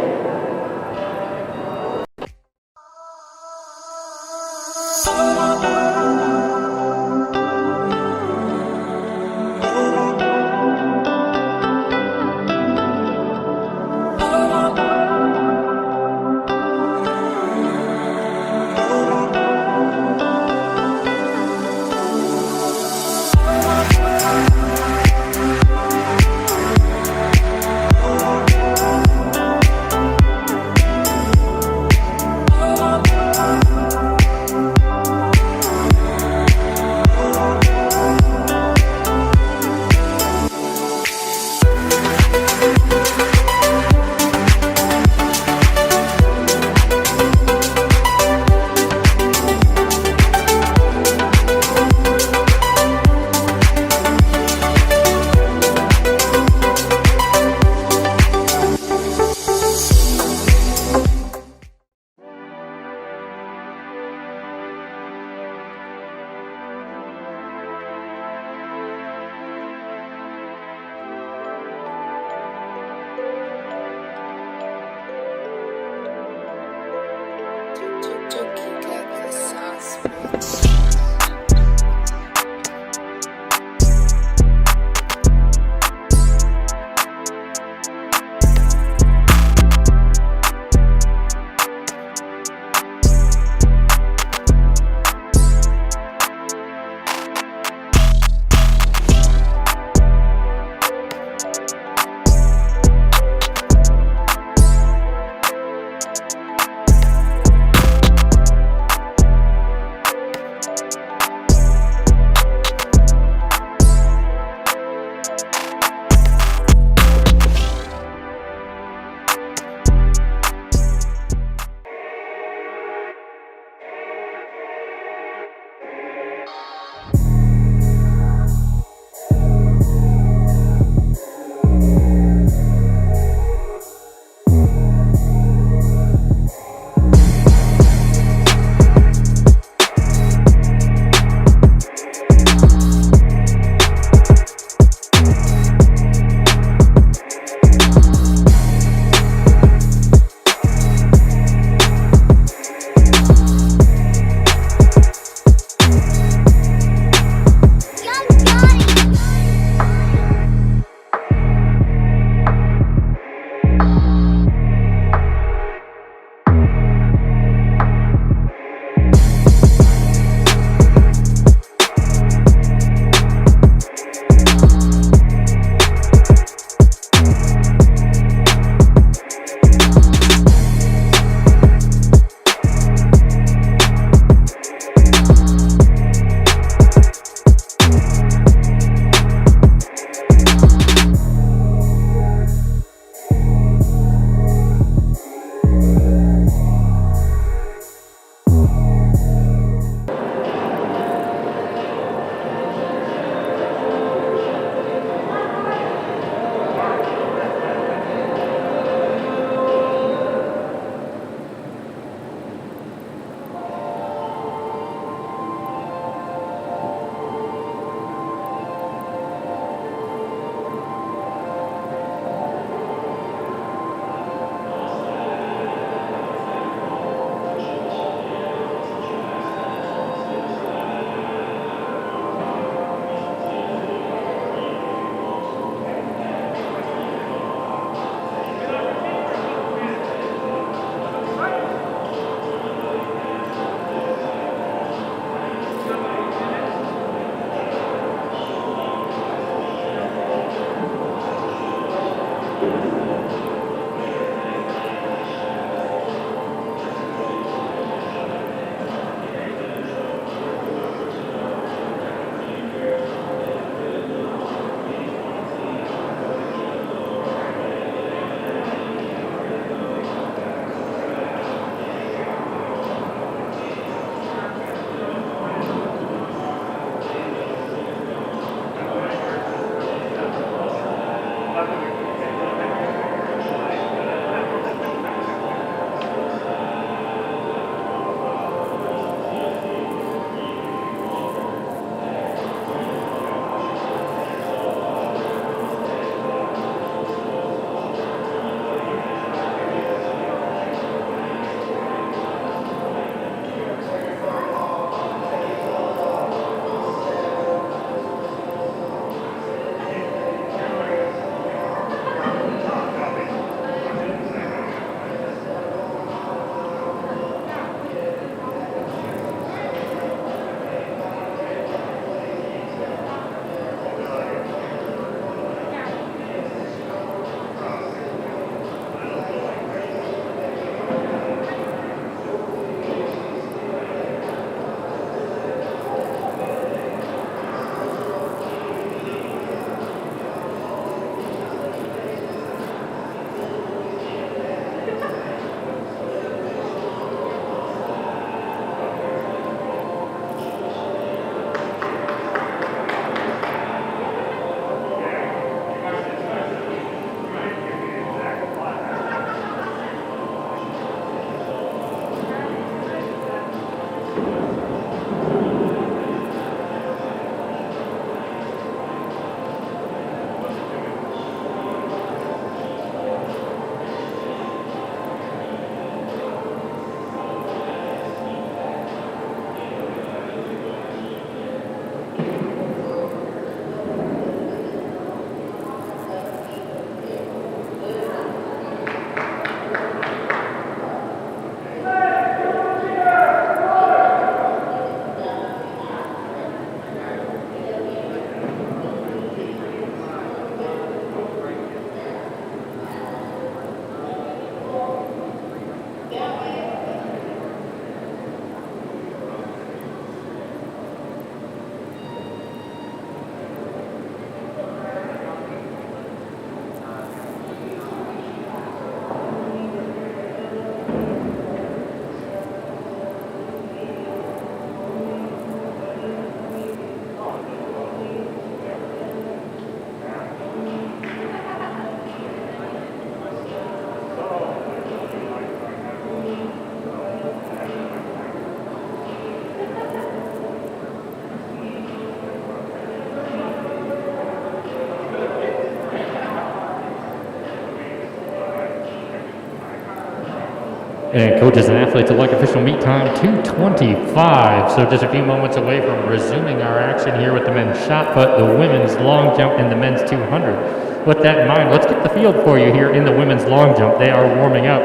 And coaches and athletes alike, official meet time 2:25. So just a few moments away from resuming our action here with the men's shot put, the women's long jump, and the men's 200. With that in mind, let's get the field for you here in the women's long jump. They are warming up.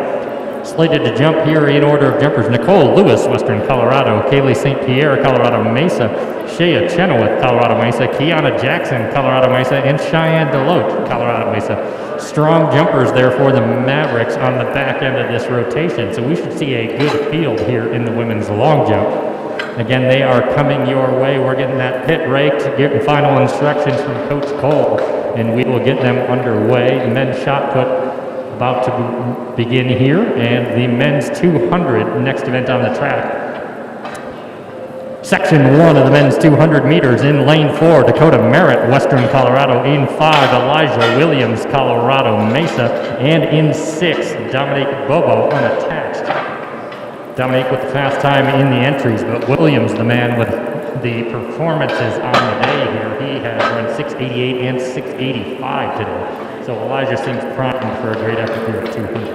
Slated to jump here in order of jumpers: Nicole Lewis, Western Colorado; Kaylee St. Pierre, Colorado Mesa; Shea Chenoweth, Colorado Mesa; Kiana Jackson, Colorado Mesa; and Cheyenne Deloach, Colorado Mesa. Strong jumpers there for the Mavericks on the back end of this rotation, so we should see a good field here in the women's long jump. Again, they are coming your way. We're getting that pit raked, getting final instructions from Coach Cole, and we will get them underway. The men's shot put about to begin here, and the men's 200, next event on the track. Section 1 of the men's 200 meters. In lane 4, Dakota Merritt, Western Colorado. In 5, Elijah Williams, Colorado Mesa. And in 6, Dominique Bobo, unattached. Dominique with the fast time in the entries, but Williams, the man with the performances on the day here. He has run 6:88 and 6:85 today. So Elijah seems primed for a great effort here at 200.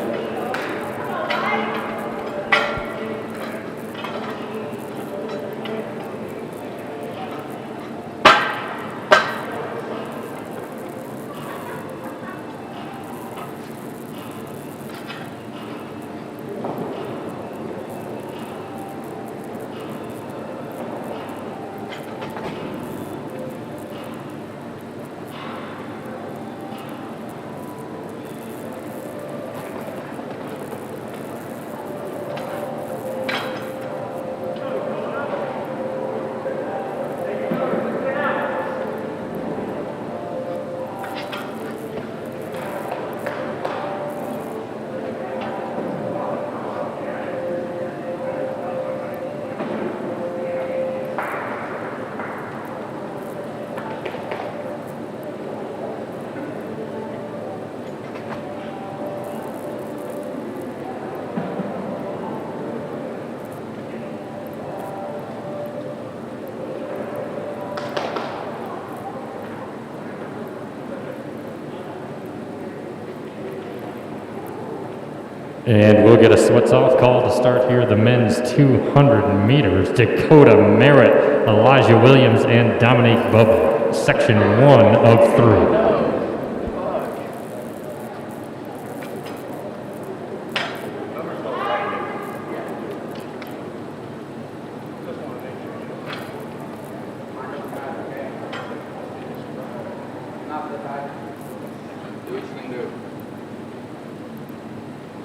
And we'll get a sweats-off call to start here the men's 200 meters. Dakota Merritt, Elijah Williams, and Dominique Bobo. Section 1 of 3.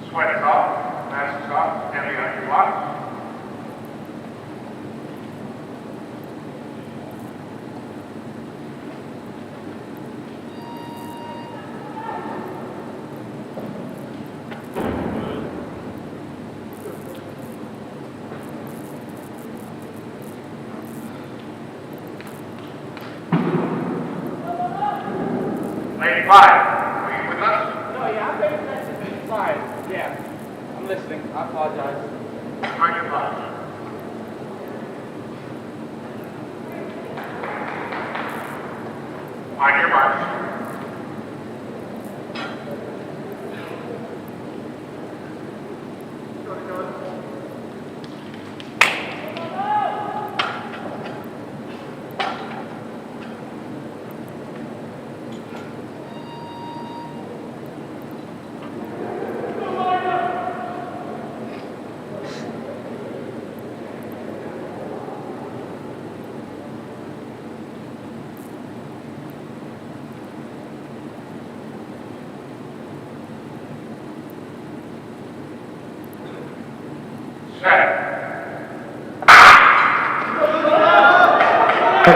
Sweat is off, mask is off, standing on your block. Lane 5, are you with us? No, yeah, I'm paying attention. Fine, yeah. I'm listening. I apologize. On your block. On your mark.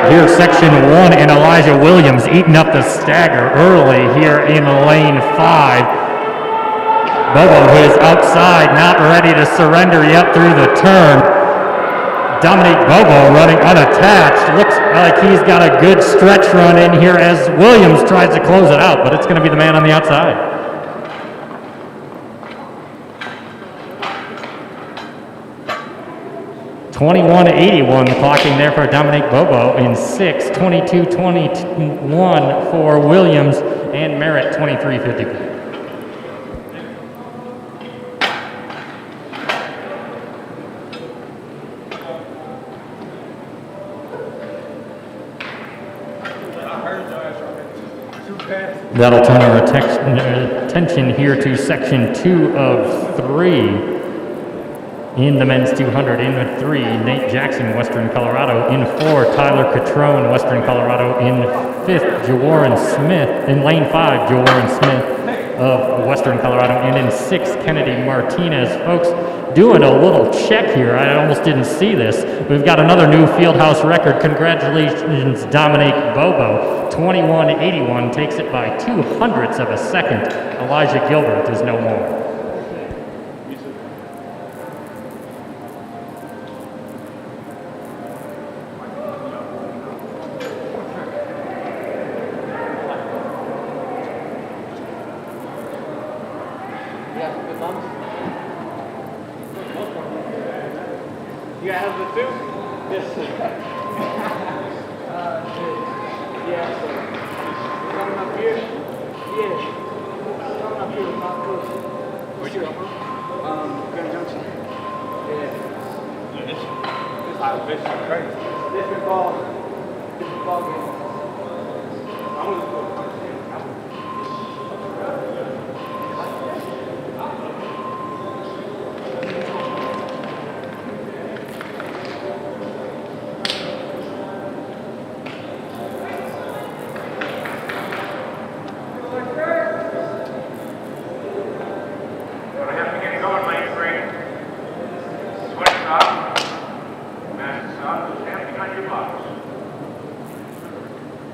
Here, section 1, and Elijah Williams eating up the stagger early here in lane 5. Bobo, who is outside, not ready to surrender yet through the turn. Dominique Bobo running unattached. Looks like he's got a good stretch run in here as Williams tries to close it out, but it's going to be the man on the outside. 21:81 clocking there for Dominique Bobo in 6, 22:21 for Williams, and Merritt 23:54. That'll turn our attention here to section 2 of 3. In the men's 200, in 3, Nate Jackson, Western Colorado. In 4, Tyler Catrone, Western Colorado. In 5th, Jawarren Smith. In lane 5, Jawarren Smith of Western Colorado. And in 6th, Kennedy Martinez. Folks, doing a little check here. I almost didn't see this. We've got another new Fieldhouse record. Congratulations, Dominic Bobo. 21:81 takes it by 200ths of a second. Elijah Gilbert is no more. You guys have the two? Yes, sir. Yeah, so. Coming up here? Yeah. Coming up here, not close. Where'd you come from? Grand Junction. Yeah. This is crazy. Different ball game. I'm gonna go.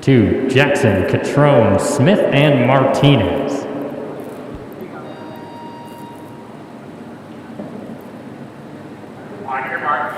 To Jackson, Catrone, Smith, and Martinez. On your marks.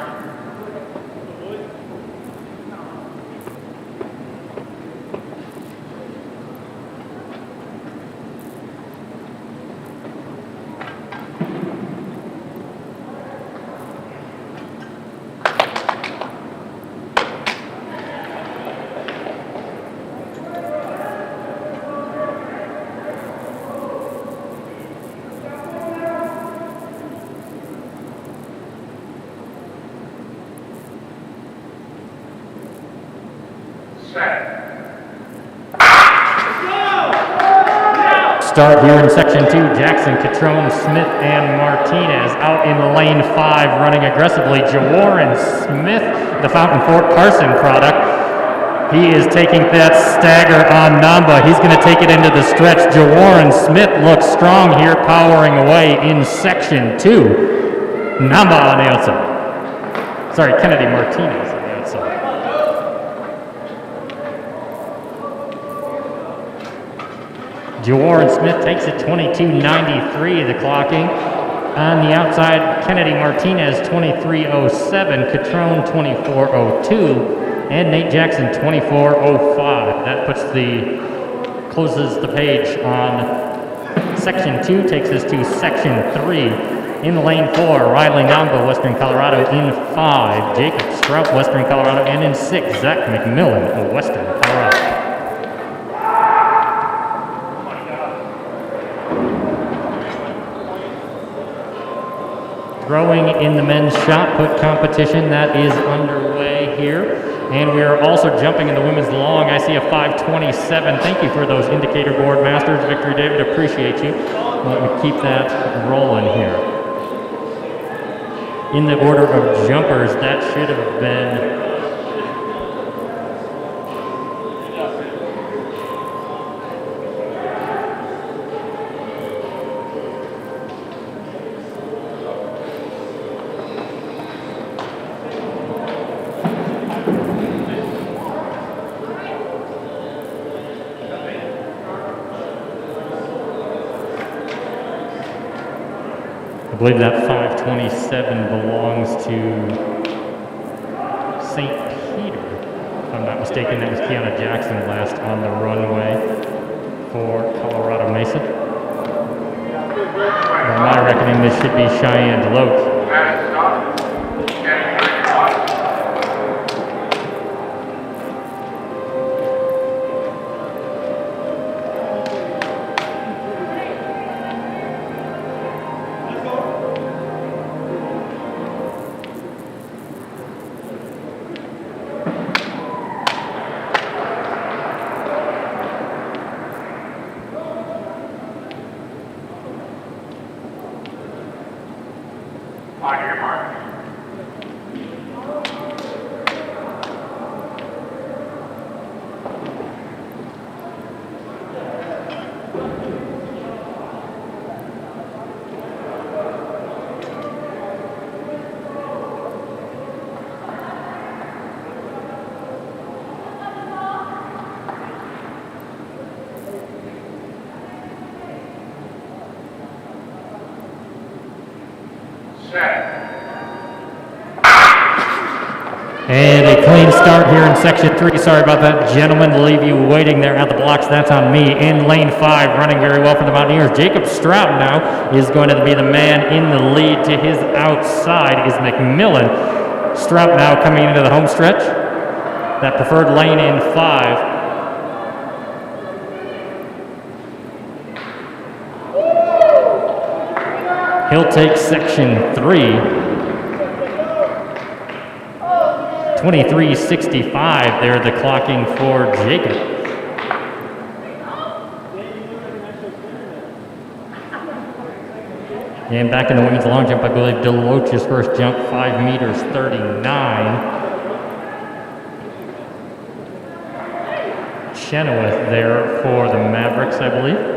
Start here in section 2, Jackson, Catrone, Smith, and Martinez. Out in lane 5, running aggressively, Jawarren Smith, the Fountain Fort Carson product. He is taking that stagger on Namba. He's going to take it into the stretch. Jawarren Smith looks strong here, powering away in section 2. Namba on the outside. Sorry, Kennedy Martinez on the outside. Jawarren Smith takes it 22:93, the clocking. On the outside, Kennedy Martinez 23:07, Catrone 24:02, and Nate Jackson 24:05. That closes the page on section 2, takes us to section 3. In lane 4, Riley Namba, Western Colorado. In 5, Jacob Strout, Western Colorado. And in 6, Zach McMillan of Western Colorado. Throwing in the men's shot put competition that is underway here. And we are also jumping in the women's long. I see a 5:27. Thank you for those indicator board masters. Victory, David, appreciate you. Let me keep that rolling here. In the order of jumpers, that should have been I believe that 5:27 belongs to St. Peter. If I'm not mistaken, that was Kiana Jackson last on the runway for Colorado Mesa. By my reckoning, this should be Cheyenne Deloach. On your mark. And a clean start here in section 3. Sorry about that, gentlemen, to leave you waiting there at the blocks. That's on me. In lane 5, running very well for the Mountaineers. Jacob Strout now is going to be the man in the lead. To his outside is McMillan. Strout now coming into the home stretch. That preferred lane in 5. He'll take section 3. 23:65 there, the clocking for Jacob. And back in the women's long jump, I believe Deloach's first jump, 5 meters 39. Chenoweth there for the Mavericks, I believe.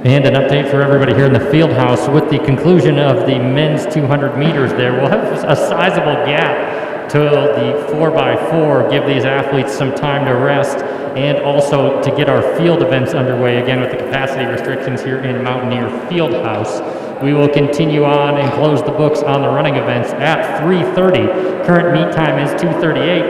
And an update for everybody here in the field house. With the conclusion of the men's 200 meters there, we'll have a sizable gap till the 4x4, give these athletes some time to rest, and also to get our field events underway, again with the capacity restrictions here in Mountaineer Field House. We will continue on and close the books on the running events at 3:30. Current meet time is 2:38.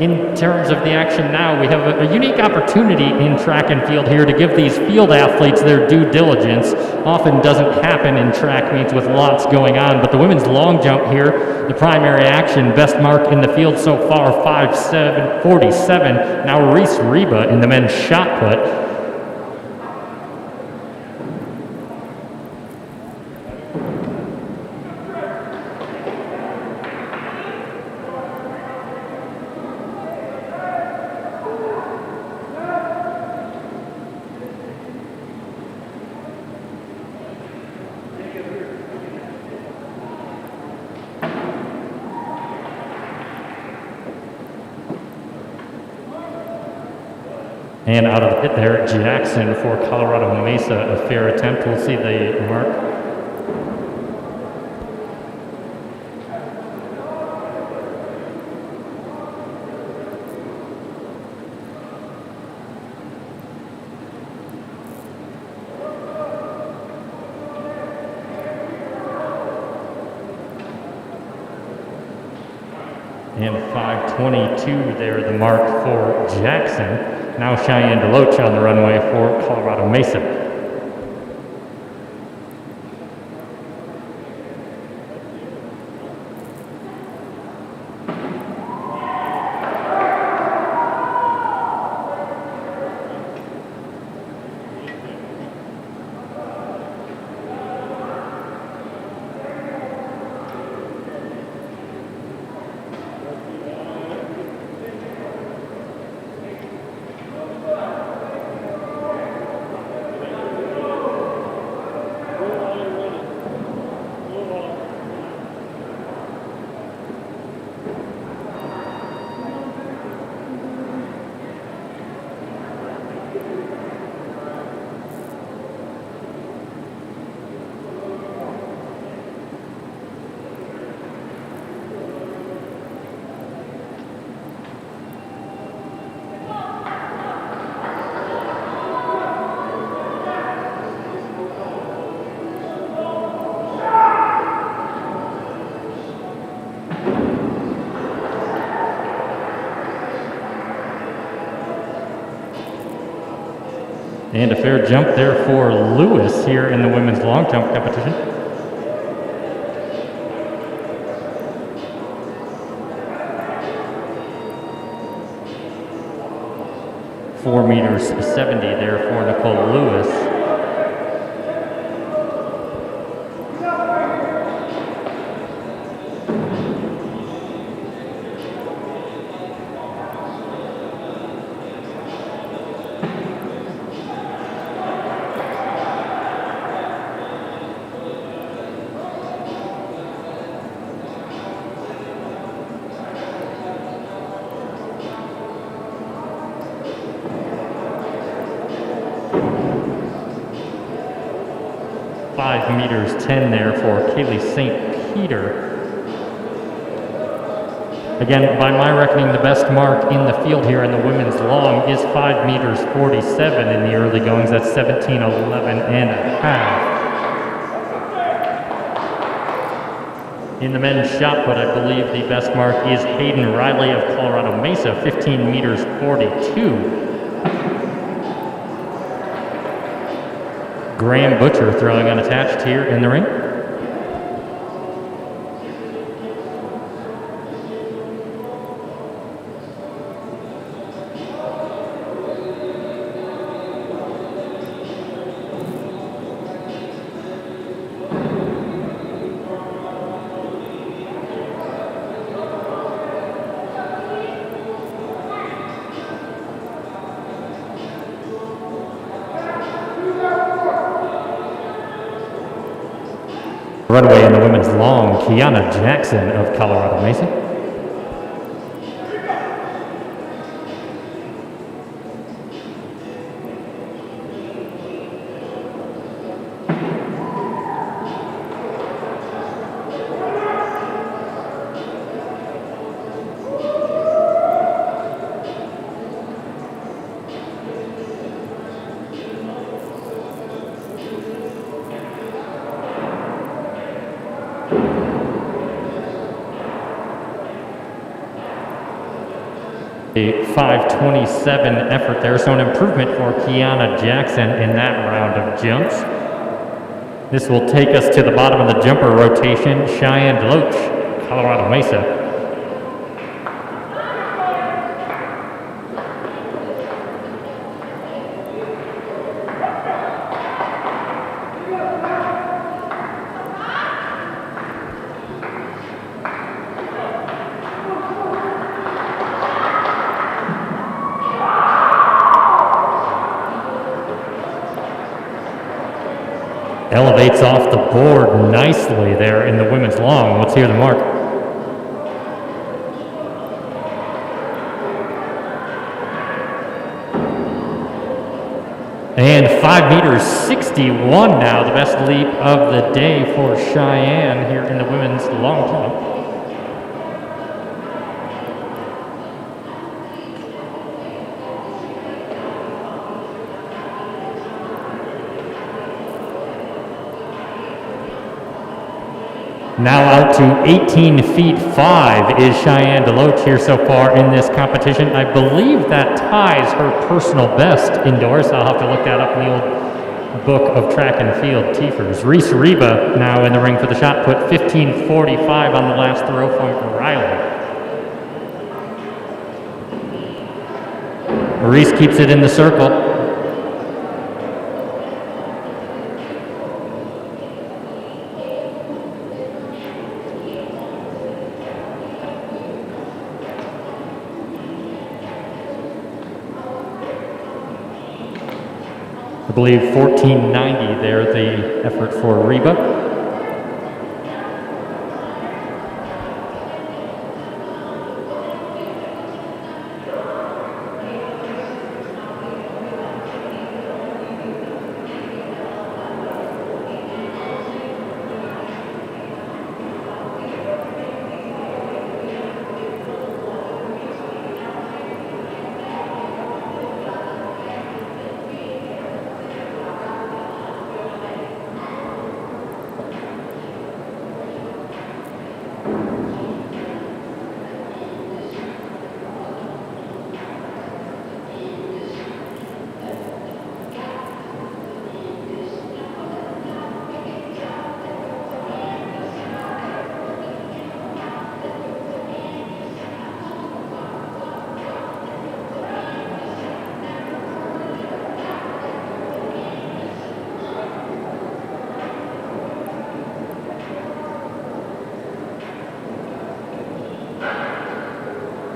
In terms of the action now, we have a unique opportunity in track and field here to give these field athletes their due diligence. Often doesn't happen in track meets with lots going on, but the women's long jump here, the primary action, best mark in the field so far, 5:47. Now Reese Reba in the men's shot put. And out of the pit there, Jackson for Colorado Mesa, a fair attempt. We'll see the mark. And 5:22 there, the mark for Jackson. Now Cheyenne Deloach on the runway for Colorado Mesa. And a fair jump there for Lewis here in the women's long jump competition. 4 meters 70 there for Nicole Lewis. Meters 10 there for Kaylee St. Peter. Again, by my reckoning, the best mark in the field here in the women's long is 5 meters 47 in the early goings. That's 17:11 and a half. In the men's shot put, I believe the best mark is Hayden Riley of Colorado Mesa, 15 meters 42. Graham Butcher throwing unattached here in the ring. Runway in the women's long, Kiana Jackson of Colorado Mesa. A 5:27 effort there, so an improvement for Kiana Jackson in that round of jumps. This will take us to the bottom of the jumper rotation. Cheyenne Deloach, Colorado Mesa. Elevates off the board nicely there in the women's long. Let's hear the mark. And 5 meters 61 now, the best leap of the day for Cheyenne here in the women's long jump. Now out to 18 feet 5 is Cheyenne Deloach here so far in this competition. I believe that ties her personal best indoors. I'll have to look that up in the old book of track and field teefers. Reese Reba now in the ring for the shot put, 15:45 on the last throw from Riley. Reese keeps it in the circle. I believe 14:90 there, the effort for Reba.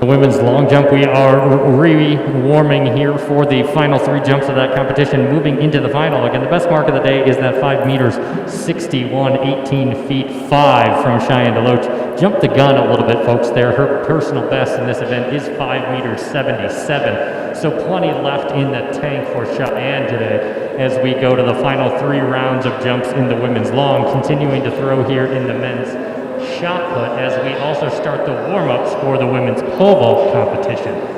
Women's long jump, we are re-warming here for the final 3 jumps of that competition, moving into the final. Again, the best mark of the day is that 5 meters, 61, 18 feet 5 from Cheyenne Deloach. Jumped the gun a little bit, folks, there. Her personal best in this event is 5 meters, 77. So plenty left in the tank for Cheyenne today as we go to the final 3 rounds of jumps in the women's long, continuing to throw here in the men's shot put as we also start the warm-ups for the women's pole vault competition.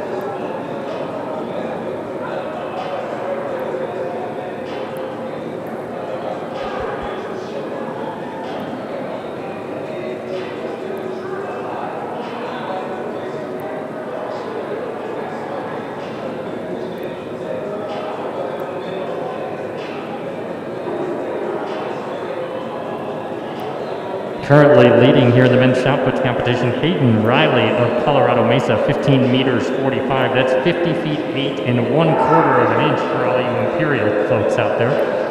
Currently leading here in the men's shot put competition, Hayden Riley of Colorado Mesa, 15 meters 45. That's 50 feet 8 and 1/4 of an inch for all you Imperial folks out there.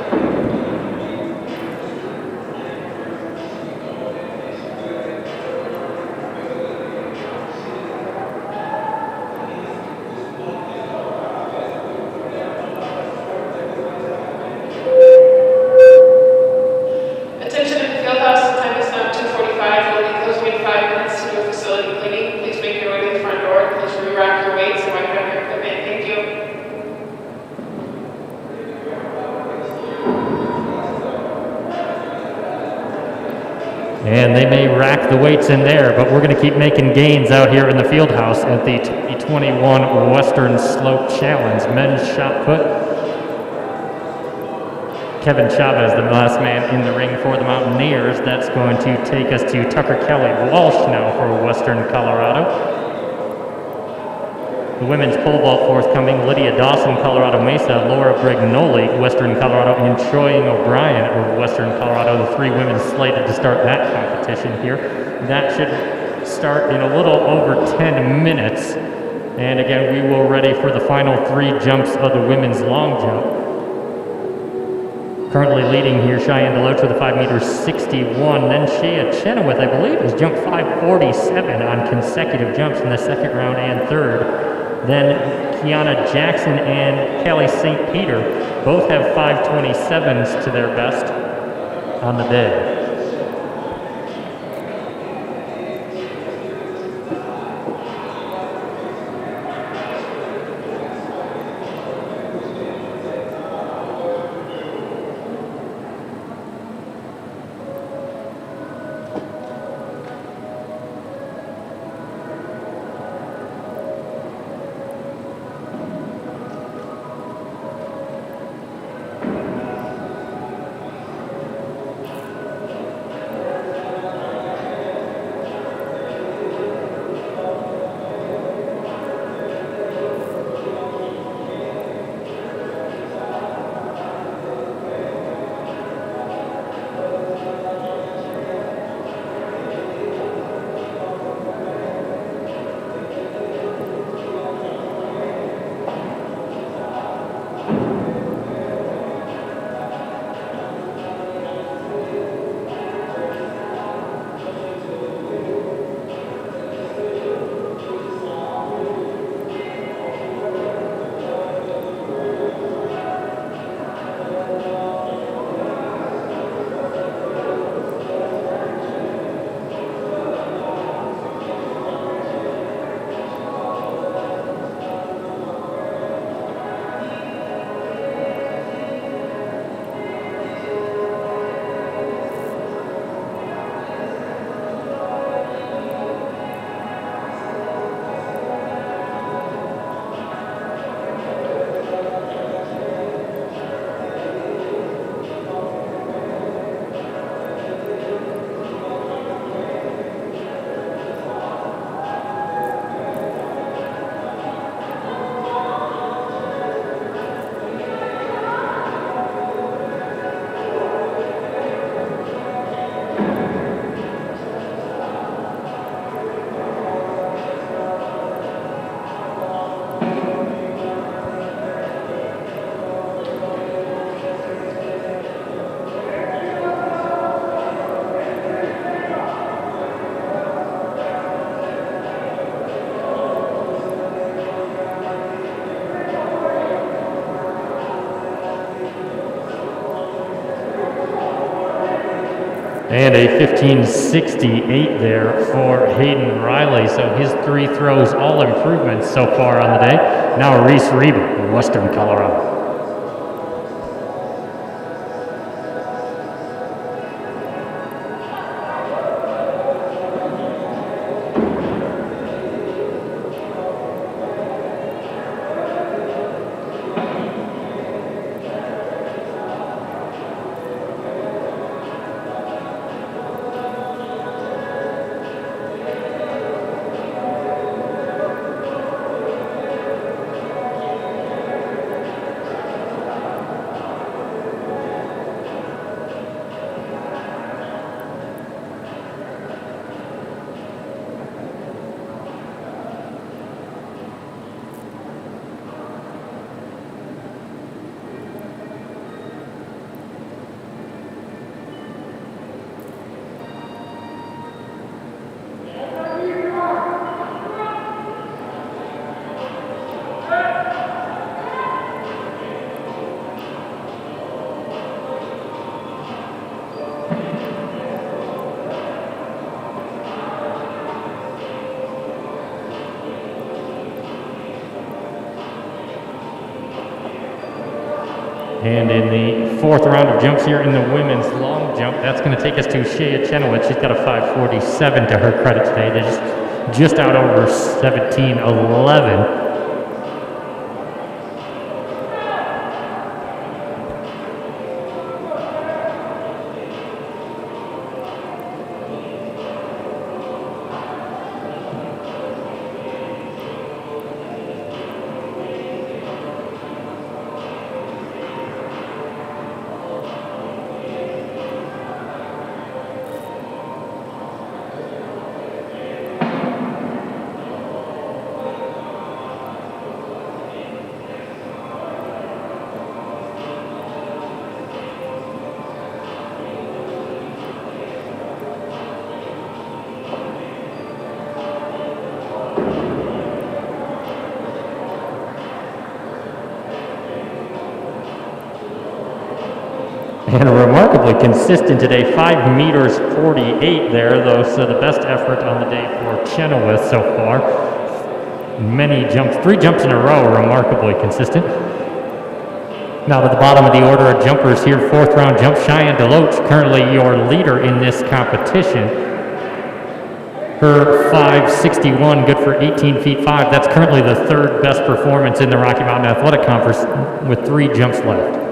And they may rack the weights in there, but we're going to keep making gains out here in the field house at the 2021 Western Slope Challenge men's shot put. Kevin Chavez, the last man in the ring for the Mountaineers. That's going to take us to Tucker Kelly Walsh now for Western Colorado. The women's pole vault forthcoming, Lydia Dawson, Colorado Mesa, Laura Brignoli, Western Colorado, and Troy O'Brien of Western Colorado, the 3 women slated to start that competition here. That should start in a little over 10 minutes. And again, we will ready for the final 3 jumps of the women's long jump. Currently leading here, Cheyenne Deloach with a 5 meters 61. Then Shea Chenoweth, I believe, has jumped 5:47 on consecutive jumps in the second round and third. Then Kiana Jackson and Callie St. Peter both have 5:27s to their best on the day. And a 15.68 there for Hayden Riley. So his 3 throws, all improvements so far on the day. Now Reese Reba, Western Colorado. And in the 4th round of jumps here in the women's long jump, that's going to take us to Shea Chenoweth. She's got a 5.47 to her credit today. They're just out over 17.11. And remarkably consistent today, 5 meters 48 there, though, so the best effort on the day for Chenoweth so far. Many jumps, 3 jumps in a row, remarkably consistent. Now to the bottom of the order of jumpers here, 4th round jump, Cheyenne Deloach, currently your leader in this competition. Her 5.61, good for 18 feet 5. That's currently the 3rd best performance in the Rocky Mountain Athletic Conference with 3 jumps left.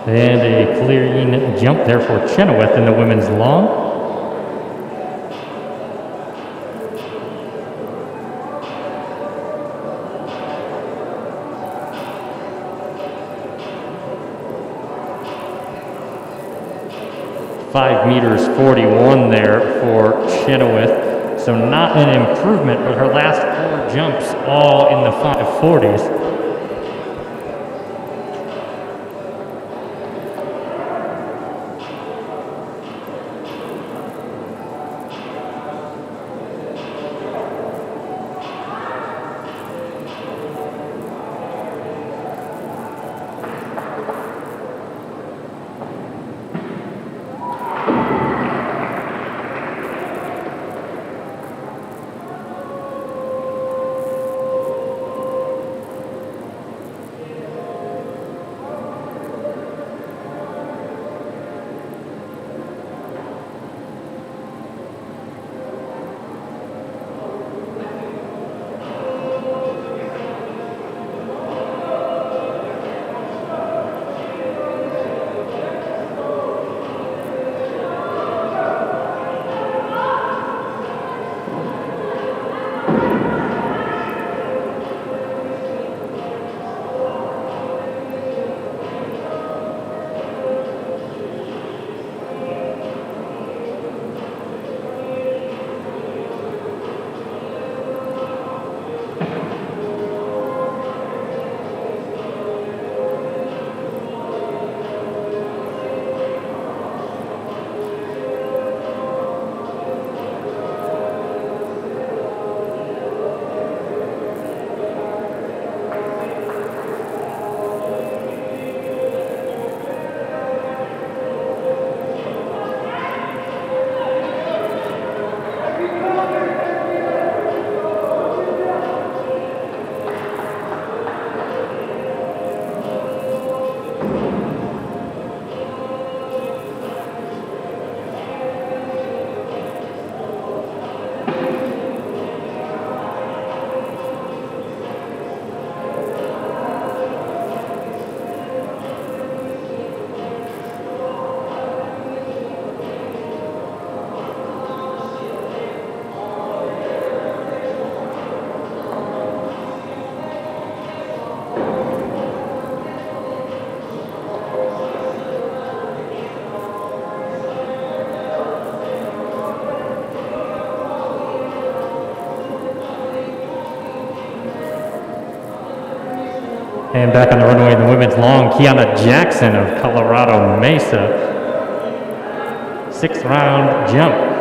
And a clearing jump there for Chenoweth in the women's long. .5 41 there for Chenoweth. So not an improvement, but her last 4 jumps all in the 540s. And back on the runway in the women's long, Kiana Jackson of Colorado Mesa. 6th round jump.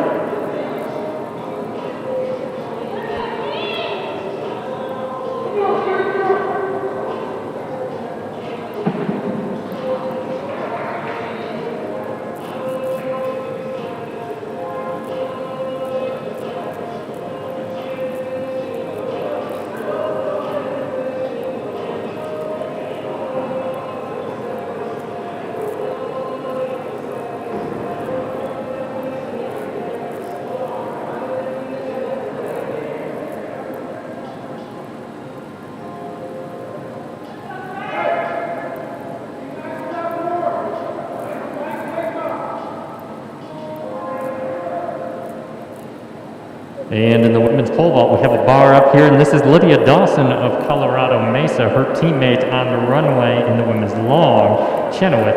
And in the women's pole vault, we have a bar up here, and this is Lydia Dawson of Colorado Mesa, her teammate on the runway in the women's long, Chenoweth.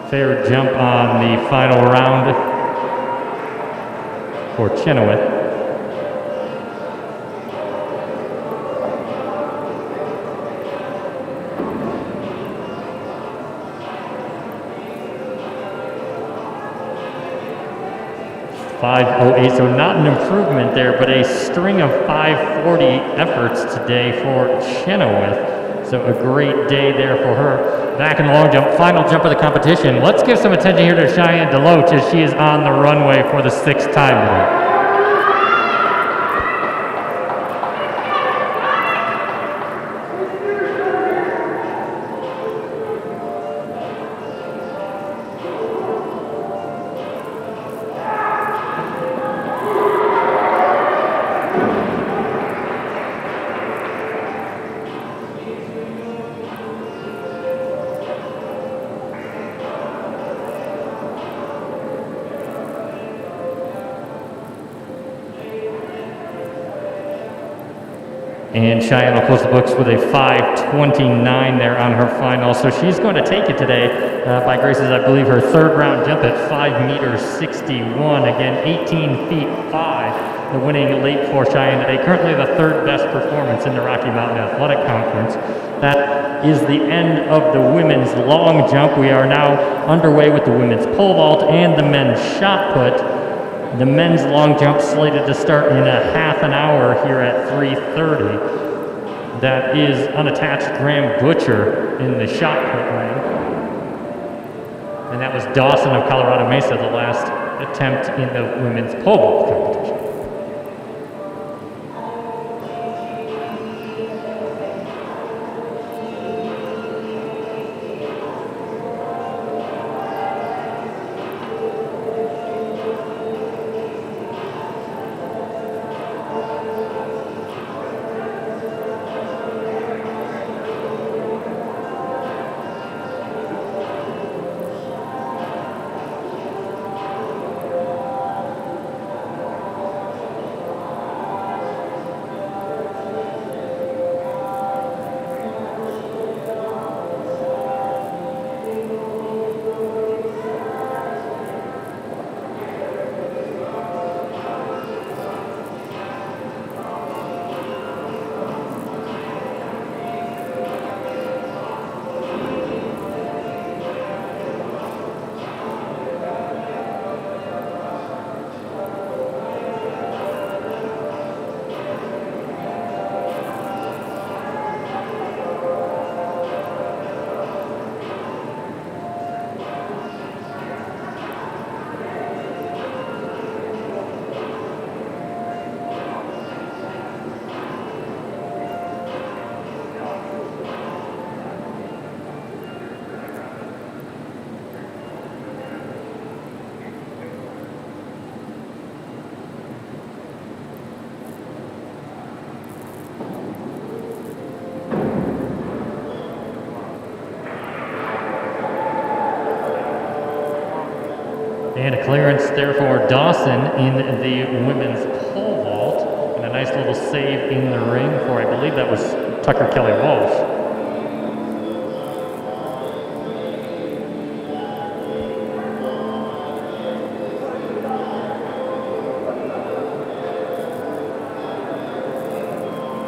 Fair jump on the final round for Chenoweth. .508, so not an improvement there, but a string of 540 efforts today for Chenoweth. So a great day there for her. Back in the long jump, final jump of the competition. Let's give some attention here to Cheyenne Deloach as she is on the runway for the 6th time today. And Cheyenne will close the books with a 5:29 there on her final. So she's going to take it today by graces, I believe, her third round jump at 5 meters 61. Again, 18 feet 5, the winning leap for Cheyenne today. Currently the third best performance in the Rocky Mountain Athletic Conference. That is the end of the women's long jump. We are now underway with the women's pole vault and the men's shot put. The men's long jump slated to start in a half an hour here at 3:30. That is unattached Graham Butcher in the shot put ring. And that was Dawson of Colorado Mesa, the last attempt in the women's pole vault competition. And a clearance there for Dawson in the women's pole vault. And a nice little save in the ring for, I believe that was Tucker Kelly Walsh.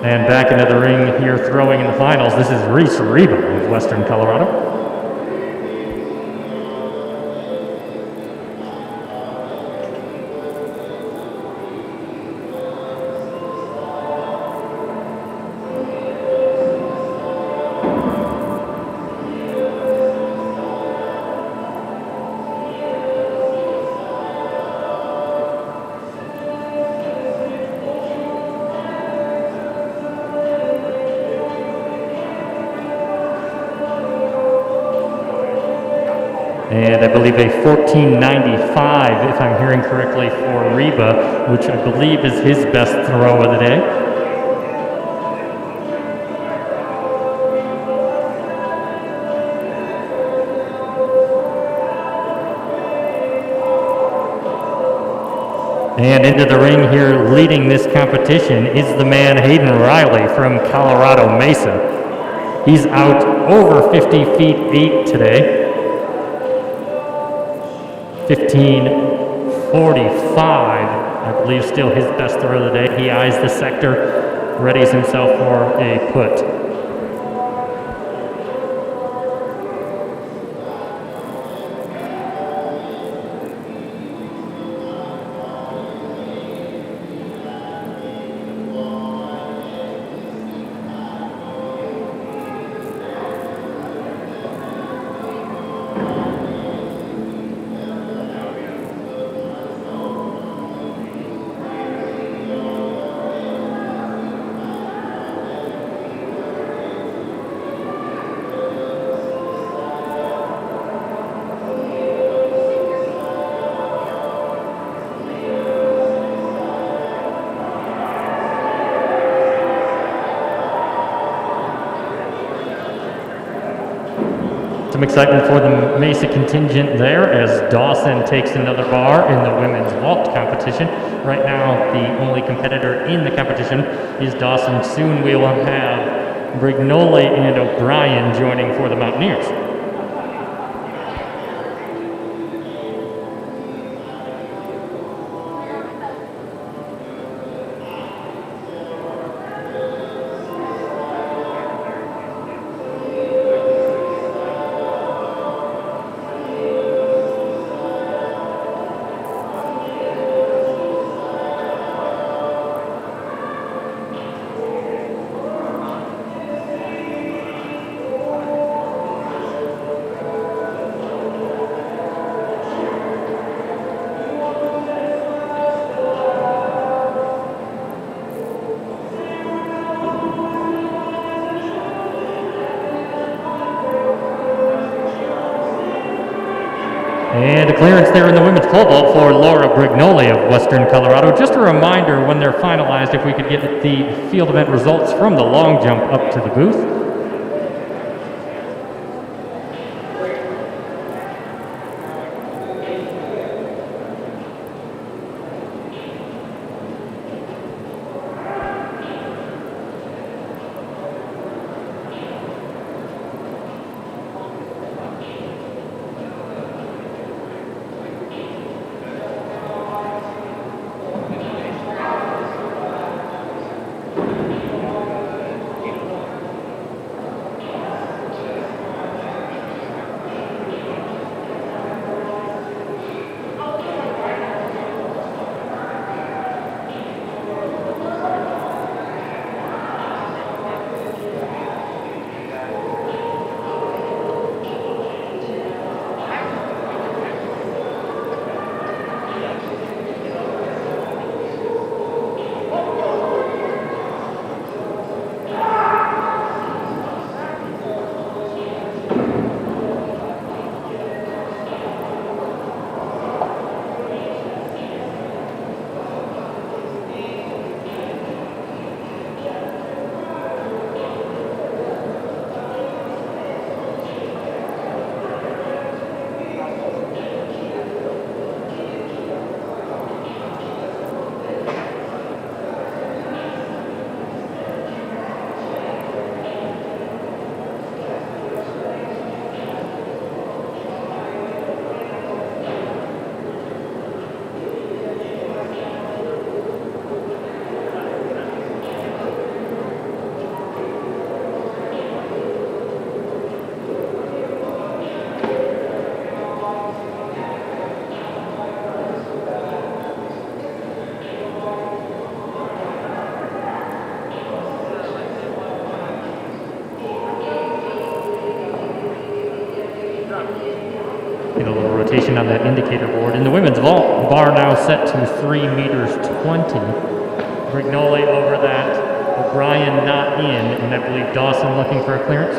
And back into the ring here throwing in the finals. This is Reese Reba of Western Colorado. And I believe a 14.95, if I'm hearing correctly, for Reba, which I believe is his best throw of the day. And into the ring here, leading this competition, is the man Hayden Riley from Colorado Mesa. He's out over 50 feet 8 today. 15:45, I believe, still his best throw of the day. He eyes the sector, readies himself for a put. Some excitement for the Mesa contingent there as Dawson takes another bar in the women's vault competition. Right now, the only competitor in the competition is Dawson. Soon we will have Brignoli and O'Brien joining for the Mountaineers. And a clearance there in the women's pole vault for Laura Brignoli of Western Colorado. Just a reminder, when they're finalized, if we could get the field event results from the long jump up to the booth. On that indicator board. In the women's vault, bar now set to 3 meters 20. Brignoli over that, O'Brien not in, and I believe Dawson looking for a clearance.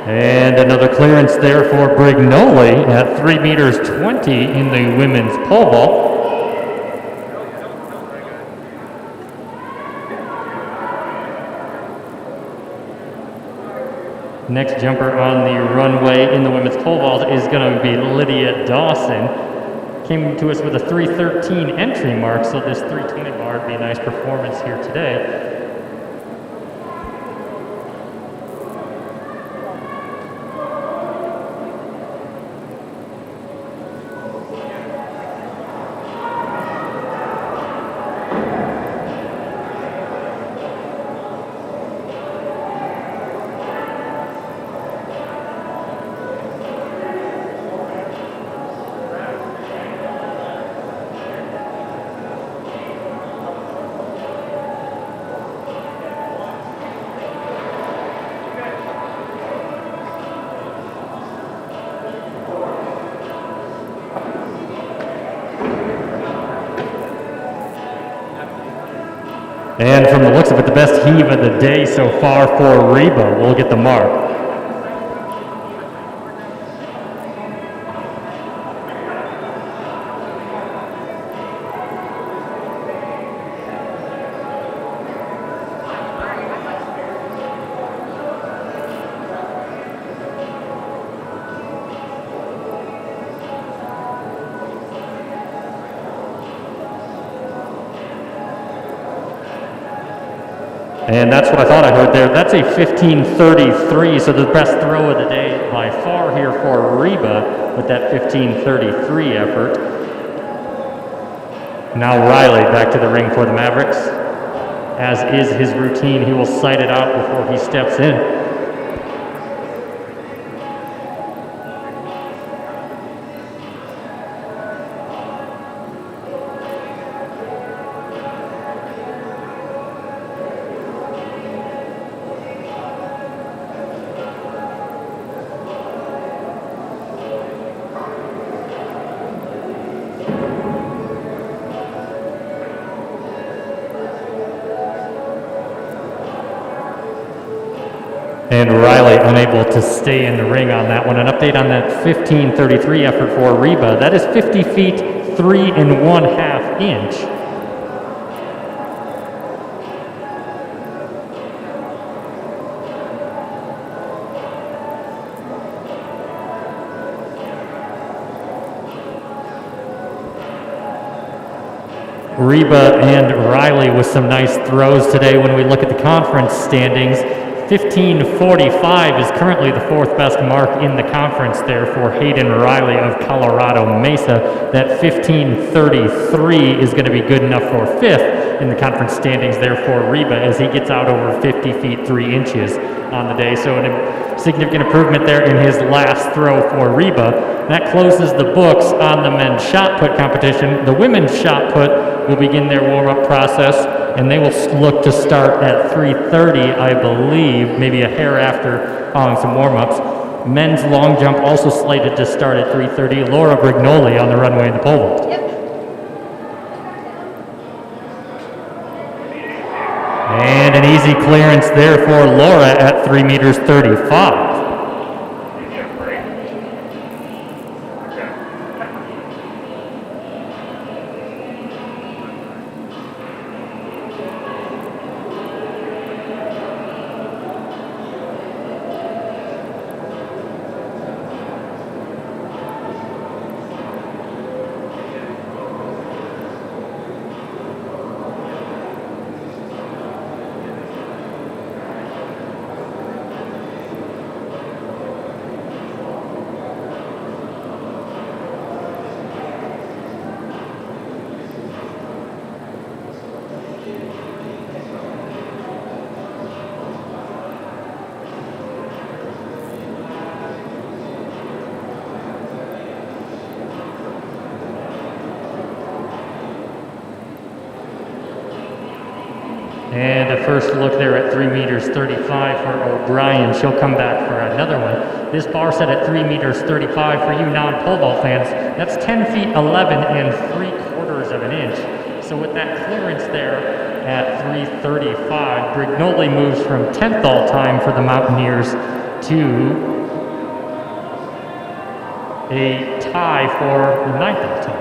And another clearance there for Brignoli at 3 meters 20 in the women's pole vault. Next jumper on the runway in the women's pole vault is going to be Lydia Dawson. Came to us with a 3:13 entry mark, so this 3:20 bar would be a nice performance here today. And from the looks of it, the best heave of the day so far for Reba will get the mark. And that's what I thought I heard there. That's a 15:33, so the best throw of the day by far here for Reba with that 15:33 effort. Now Riley back to the ring for the Mavericks. As is his routine, he will sight it out before he steps in. And Riley unable to stay in the ring on that one. An update on that 15:33 effort for Reba. That is 50 feet 3 1/2 inch. Reba and Riley with some nice throws today when we look at the conference standings. 15:45 is currently the fourth best mark in the conference there for Hayden Riley of Colorado Mesa. That 15:33 is going to be good enough for fifth in the conference standings there for Reba as he gets out over 50 feet 3 inches on the day. So a significant improvement there in his last throw for Reba. That closes the books on the men's shot put competition. The women's shot put will begin their warm-up process, and they will look to start at 3:30, I believe, maybe a hair after following some warm-ups. Men's long jump also slated to start at 3:30. Laura Brignoli on the runway in the pole vault. And an easy clearance there for Laura at 3 meters 35. And a first look there at 3 meters 35 for O'Brien. She'll come back for another one. This bar set at 3 meters 35 for you non-pole vault fans. That's 10 feet 11 3/4 of an inch. So with that clearance there at 3:35, Brignoli moves from 10th all time for the Mountaineers to a tie for 9th all time.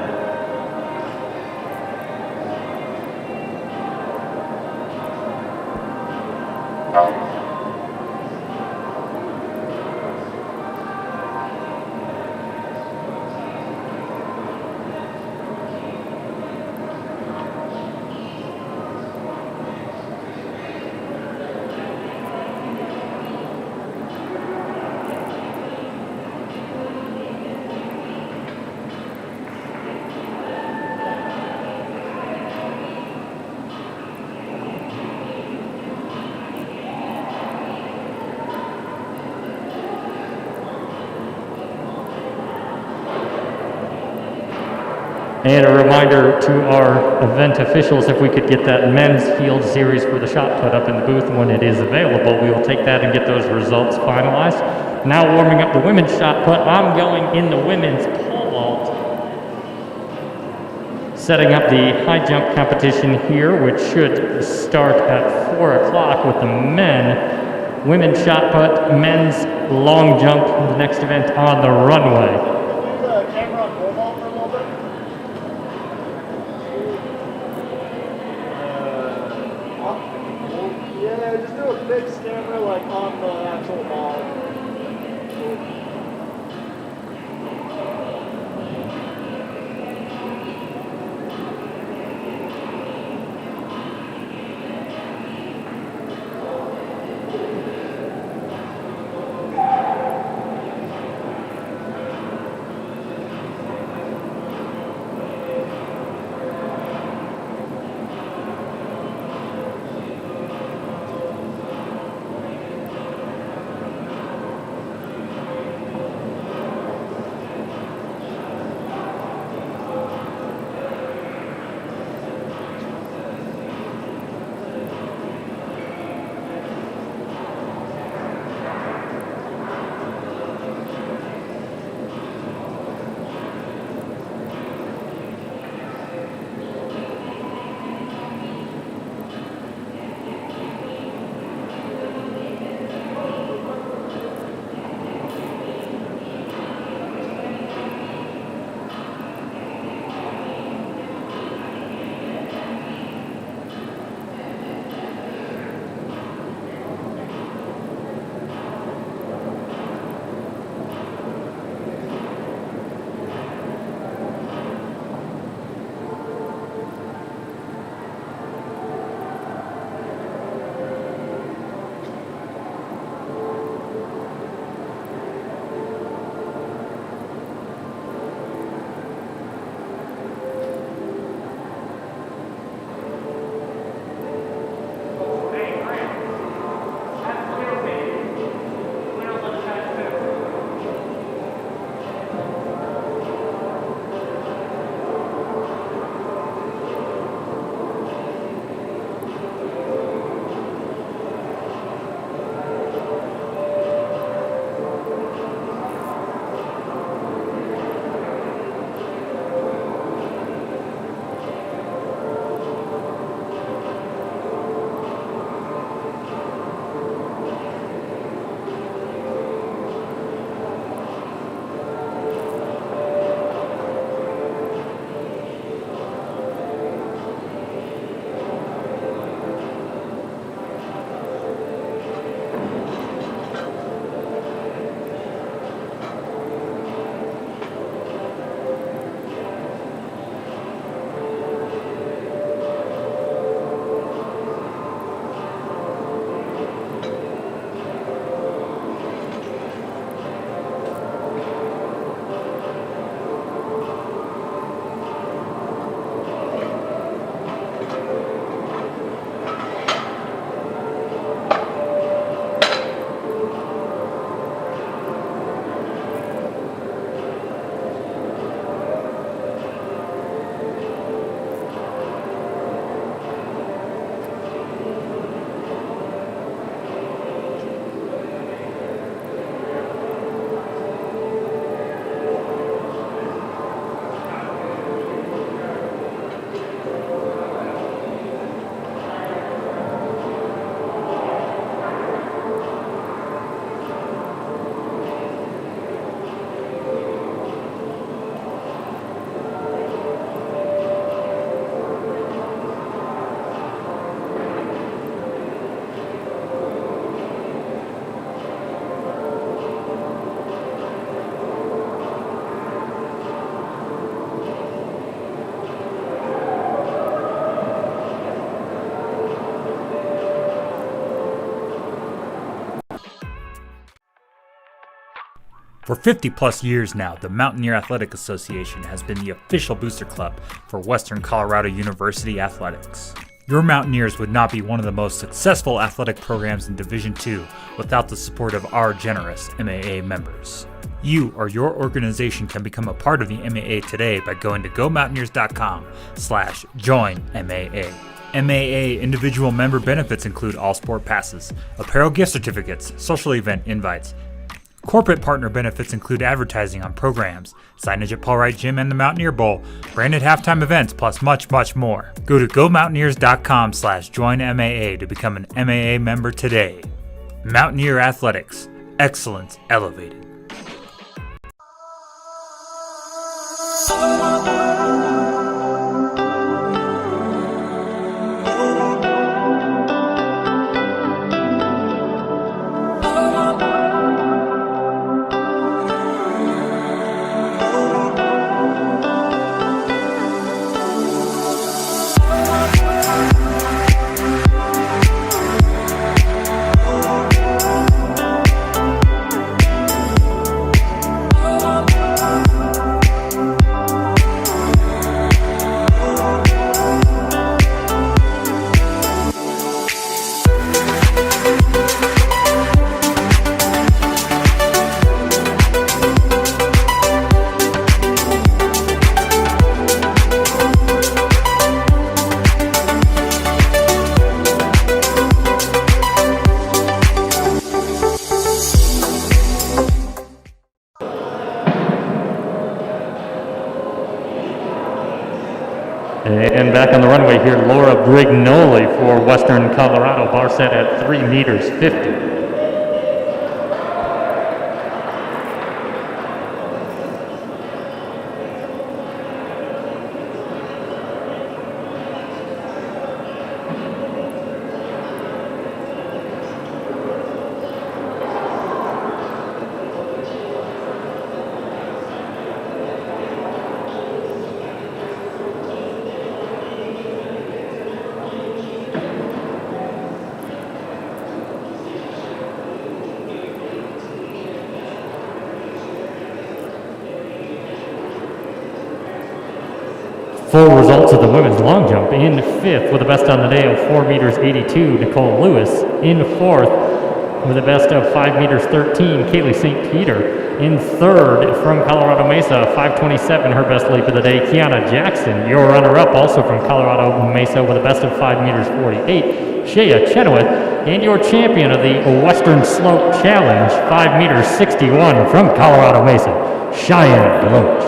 And a reminder to our event officials, if we could get that men's field series for the shot put up in the booth when it is available, we will take that and get those results finalized. Now warming up the women's shot put, I'm going in the women's pole vault. Setting up the high jump competition here, which should start at 4 o'clock with the men. Women's shot put, men's long jump, the next event on the runway. Do the camera on pole vault for a little bit. Yeah, just do a fixed camera like on the actual ball. For 50 plus years now, the Mountaineer Athletic Association has been the official booster club for Western Colorado University athletics. Your Mountaineers would not be one of the most successful athletic programs in Division II without the support of our generous MAA members. You or your organization can become a part of the MAA today by going to gomountaineers.com/join-MAA. MAA individual member benefits include all sport passes, apparel gift certificates, social event invites, Corporate partner benefits include advertising on programs, signage at Paul Wright Gym and the Mountaineer Bowl, branded halftime events, plus much, much more. Go to GoMountaineers.com/joinMAA to become an MAA member today. Mountaineer Athletics. Excellence elevated. And back on the runway here, Laura Brignoli for Western Colorado, bar set at 3 meters 50. Full results of the women's long jump. In fifth with the best on the day of 4 meters 82, Nicole Lewis. In fourth with the best of 5 meters 13, Kaylee St. Peter. In third from Colorado Mesa, 5:27, her best leap of the day, Kiana Jackson. Your runner-up also from Colorado Mesa with a best of 5 meters 48, Shea Chenoweth. And your champion of the Western Slope Challenge, 5 meters 61 from Colorado Mesa, Cheyenne Deloach.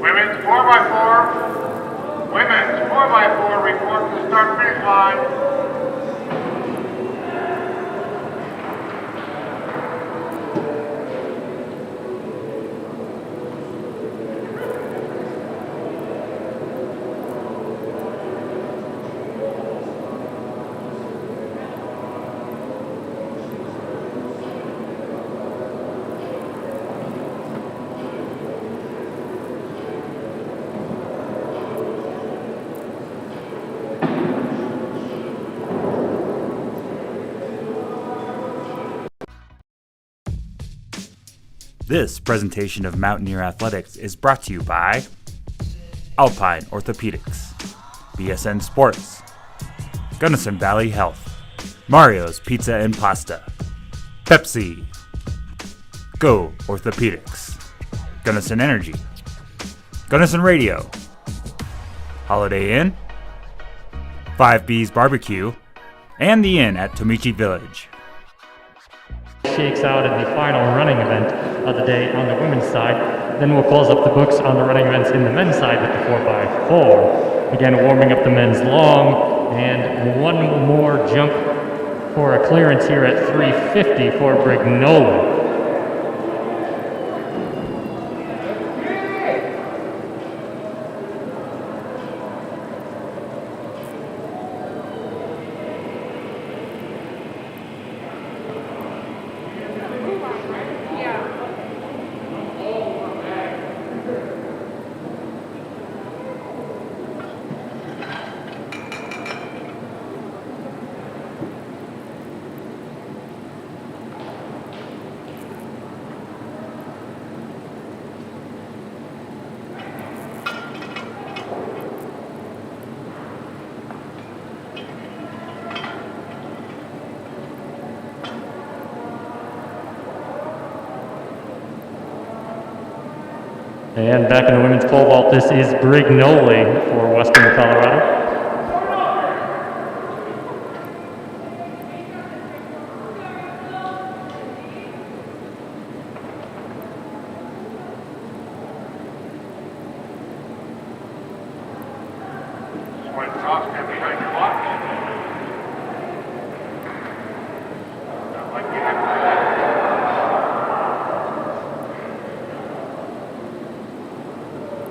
Women's 4x4. Women's 4x4 report to the start finish line. This presentation of Mountaineer Athletics is brought to you by Alpine Orthopedics, BSN Sports, Gunnison Valley Health, Mario's Pizza and Pasta, Pepsi, Go Orthopedics, Gunnison Energy, Gunnison Radio, Holiday Inn, 5B's Barbecue, and the Inn at Tomichi Village. Shakes out in the final running event of the day on the women's side. Then we'll close up the books on the running events in the men's side with the 4x4. Again, warming up the men's long, and one more jump for a clearance here at 350 for Brignoli. And back in the women's pole vault, this is Brignoli for Western Colorado.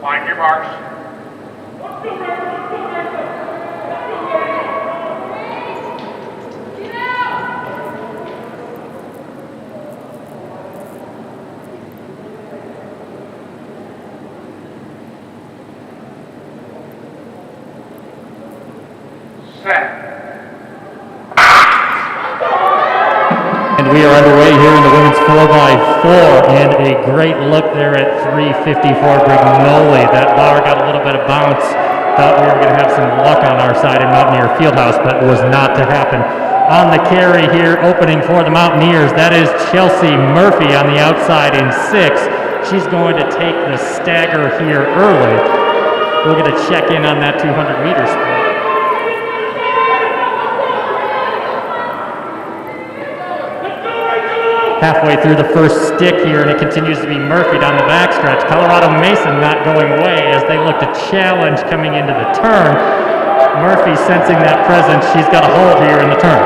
Find your marks. Set. And we are underway here in the women's 4x4, and a great look there at 350 for Brignoli. That bar got a little bit of bounce. Thought we were going to have some luck on our side in Mountaineer Fieldhouse, but it was not to happen. On the carry here, opening for the Mountaineers, that is Chelsea Murphy on the outside in 6. She's going to take the stagger here early. We're going to check in on that 200-meter split. Halfway through the first stick here, and it continues to be Murphy down the backstretch. Colorado Mesa not going away as they look to challenge coming into the turn. Murphy sensing that presence. She's got a hold here in the turn.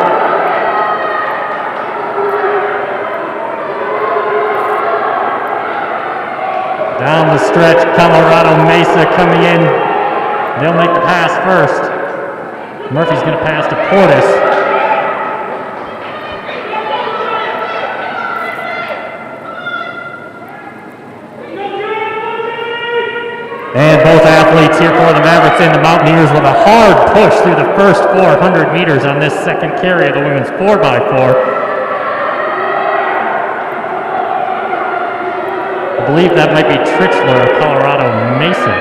Down the stretch, Colorado Mesa coming in. They'll make the pass first. Murphy's going to pass to Portis. And both athletes here for the Mavericks and the Mountaineers with a hard push through the first 400 meters on this second carry of the women's 4x4. I believe that might be Trichler of Colorado Mesa.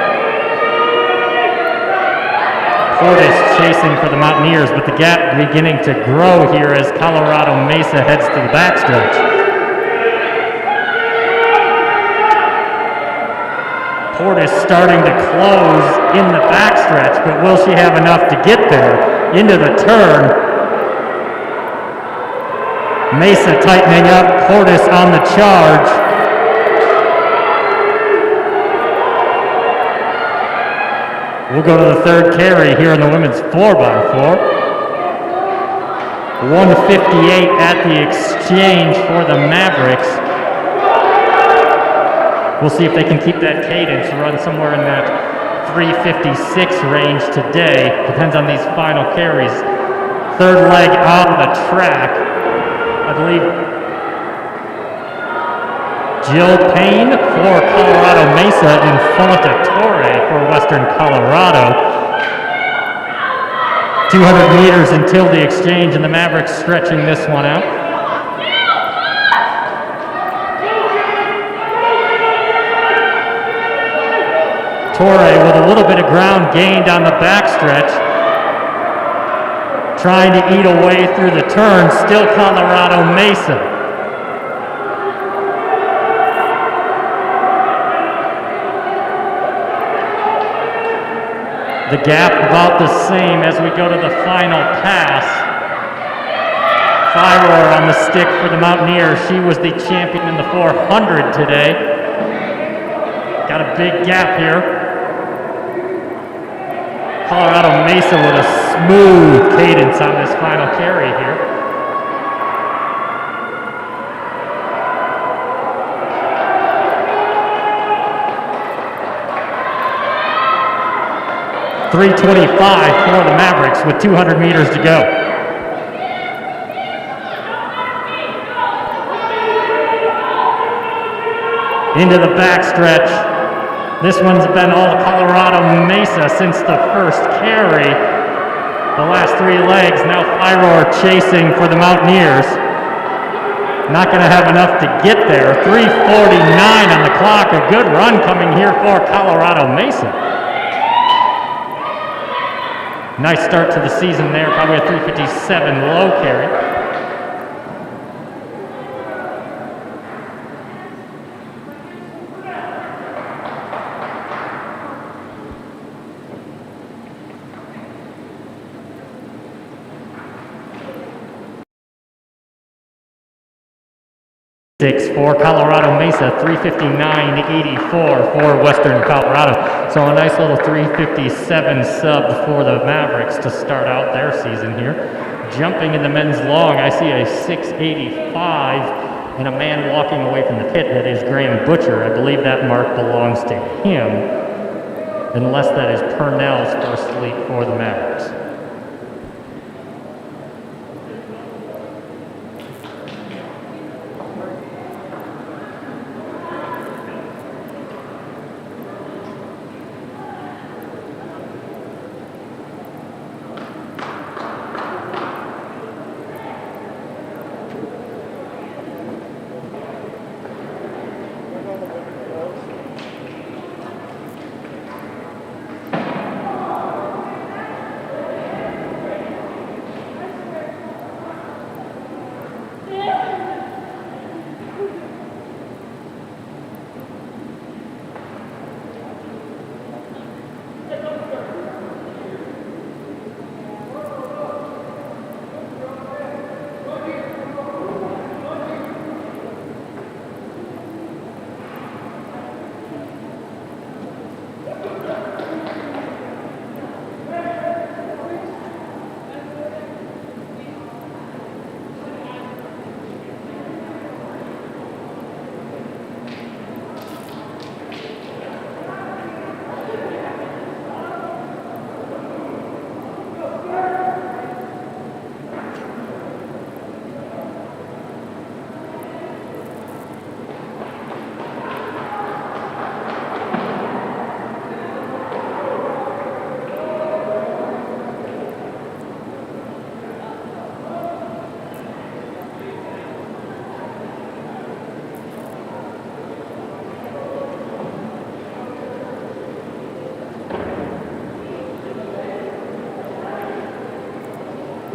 Portis chasing for the Mountaineers, but the gap beginning to grow here as Colorado Mesa heads to the backstretch. Portis starting to close in the backstretch, but will she have enough to get there into the turn? Mesa tightening up, Portis on the charge. We'll go to the third carry here in the women's 4x4. 158 at the exchange for the Mavericks. We'll see if they can keep that cadence, run somewhere in that 356 range today. Depends on these final carries. Third leg on the track. I believe Jill Payne for Colorado Mesa and Fonta Torre for Western Colorado. 200 meters until the exchange, and the Mavericks stretching this one out. Torre with a little bit of ground gained on the backstretch. Trying to eat away through the turn, still Colorado Mesa. The gap about the same as we go to the final pass. Firor on the stick for the Mountaineers. She was the champion in the 400 today. Got a big gap here. Colorado Mesa with a smooth cadence on this final carry here. 3:25 for the Mavericks with 200 meters to go. Into the backstretch. This one's been all Colorado Mesa since the first carry. The last 3 legs, now Fyror chasing for the Mountaineers. Not going to have enough to get there. 3:49 on the clock. A good run coming here for Colorado Mesa. Nice start to the season there. Probably a 3:57 low carry. For Colorado Mesa, 3:59.84 for Western Colorado. So a nice little 3:57 sub for the Mavericks to start out their season here. Jumping in the men's long, I see a 6:85 and a man walking away from the pit. That is Graham Butcher. I believe that mark belongs to him, unless that is Purnell's first leap for the Mavericks.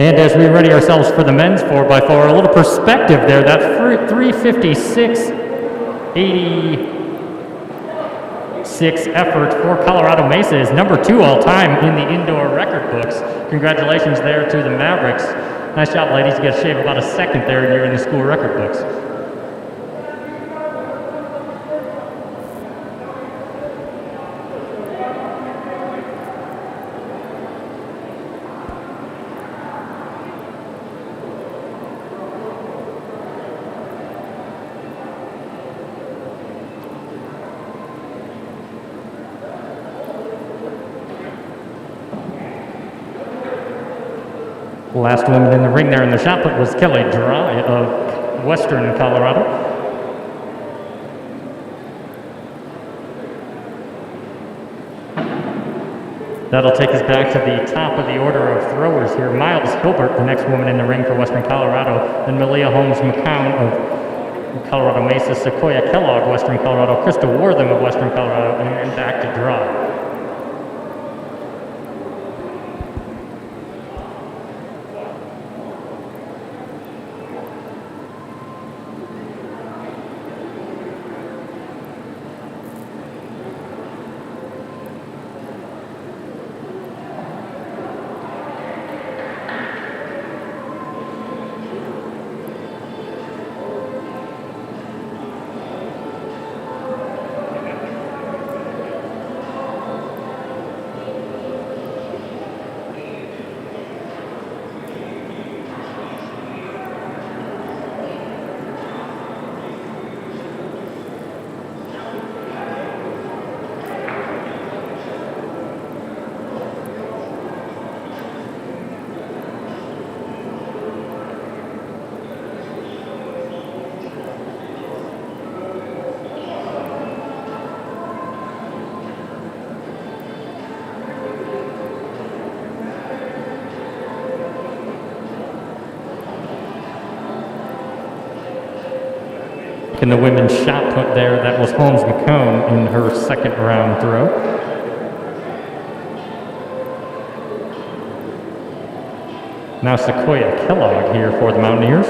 And as we ready ourselves for the men's 4x4, a little perspective there, that 3:56.86 effort for Colorado Mesa is number 2 all time in the indoor record books. Congratulations there to the Mavericks. Nice job, ladies. You get to shave about a second there and you're in the school record books. Last woman in the ring there in the shot put was Kelly Dry of Western Colorado. That'll take us back to the top of the order of throwers here. Miles Hilbert, the next woman in the ring for Western Colorado. Then Malia Holmes-McCown of Colorado Mesa. Sequoia Kellogg, Western Colorado. Krista Wortham of Western Colorado. And then back to Dry. In the women's shot put there, that was Holmes McComb in her second round throw. Now Sequoia Kellogg here for the Mountaineers.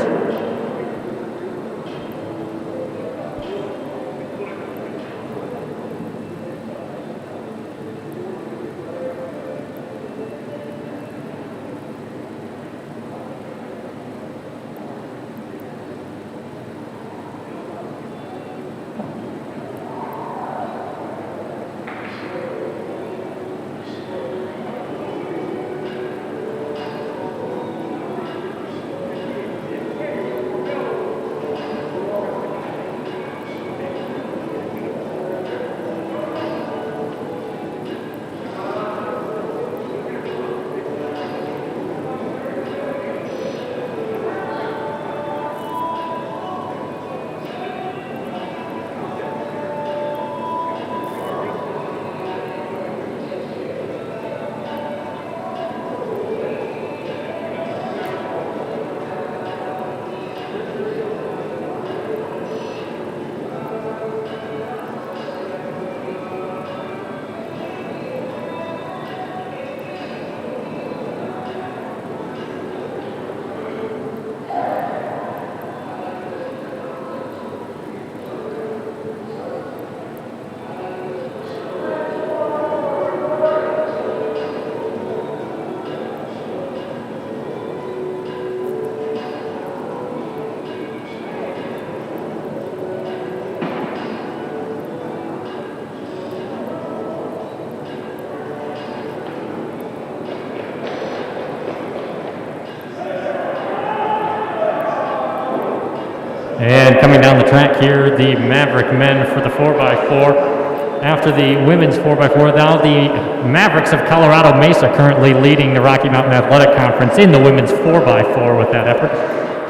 And coming down the track here, the Maverick men for the 4x4. After the women's 4x4, now the Mavericks of Colorado Mesa currently leading the Rocky Mountain Athletic Conference in the women's 4x4 with that effort.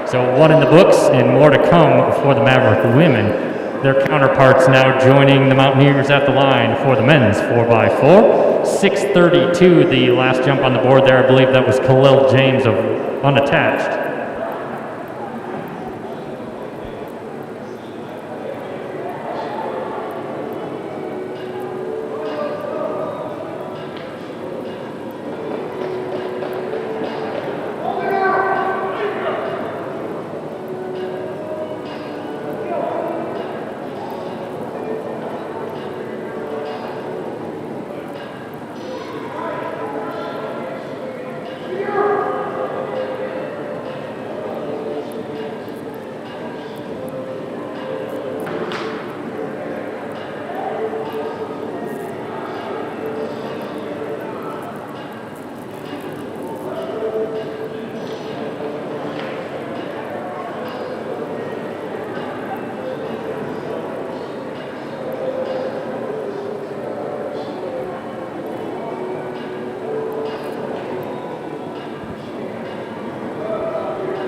So one in the books and more to come for the Maverick women. Their counterparts now joining the Mountaineers at the line for the men's 4x4. 6:32, the last jump on the board there. I believe that was Khalil James of unattached.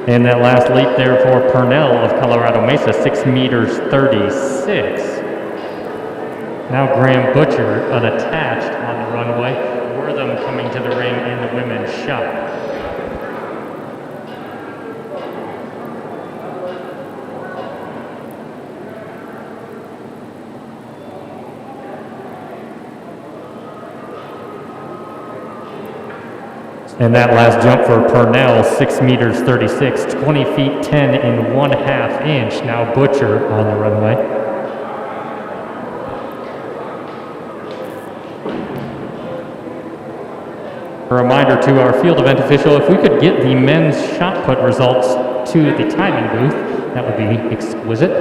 And that last leap there for Purnell of Colorado Mesa, 6:36. Now Graham Butcher unattached on the runway. Wortham coming to the ring in the women's shot. And that last jump for Purnell, 6:36, 20 feet 10 and 1/2 inch. Now Butcher on the runway. A reminder to our field event official, if we could get the men's shot put results to the timing booth, that would be exquisite.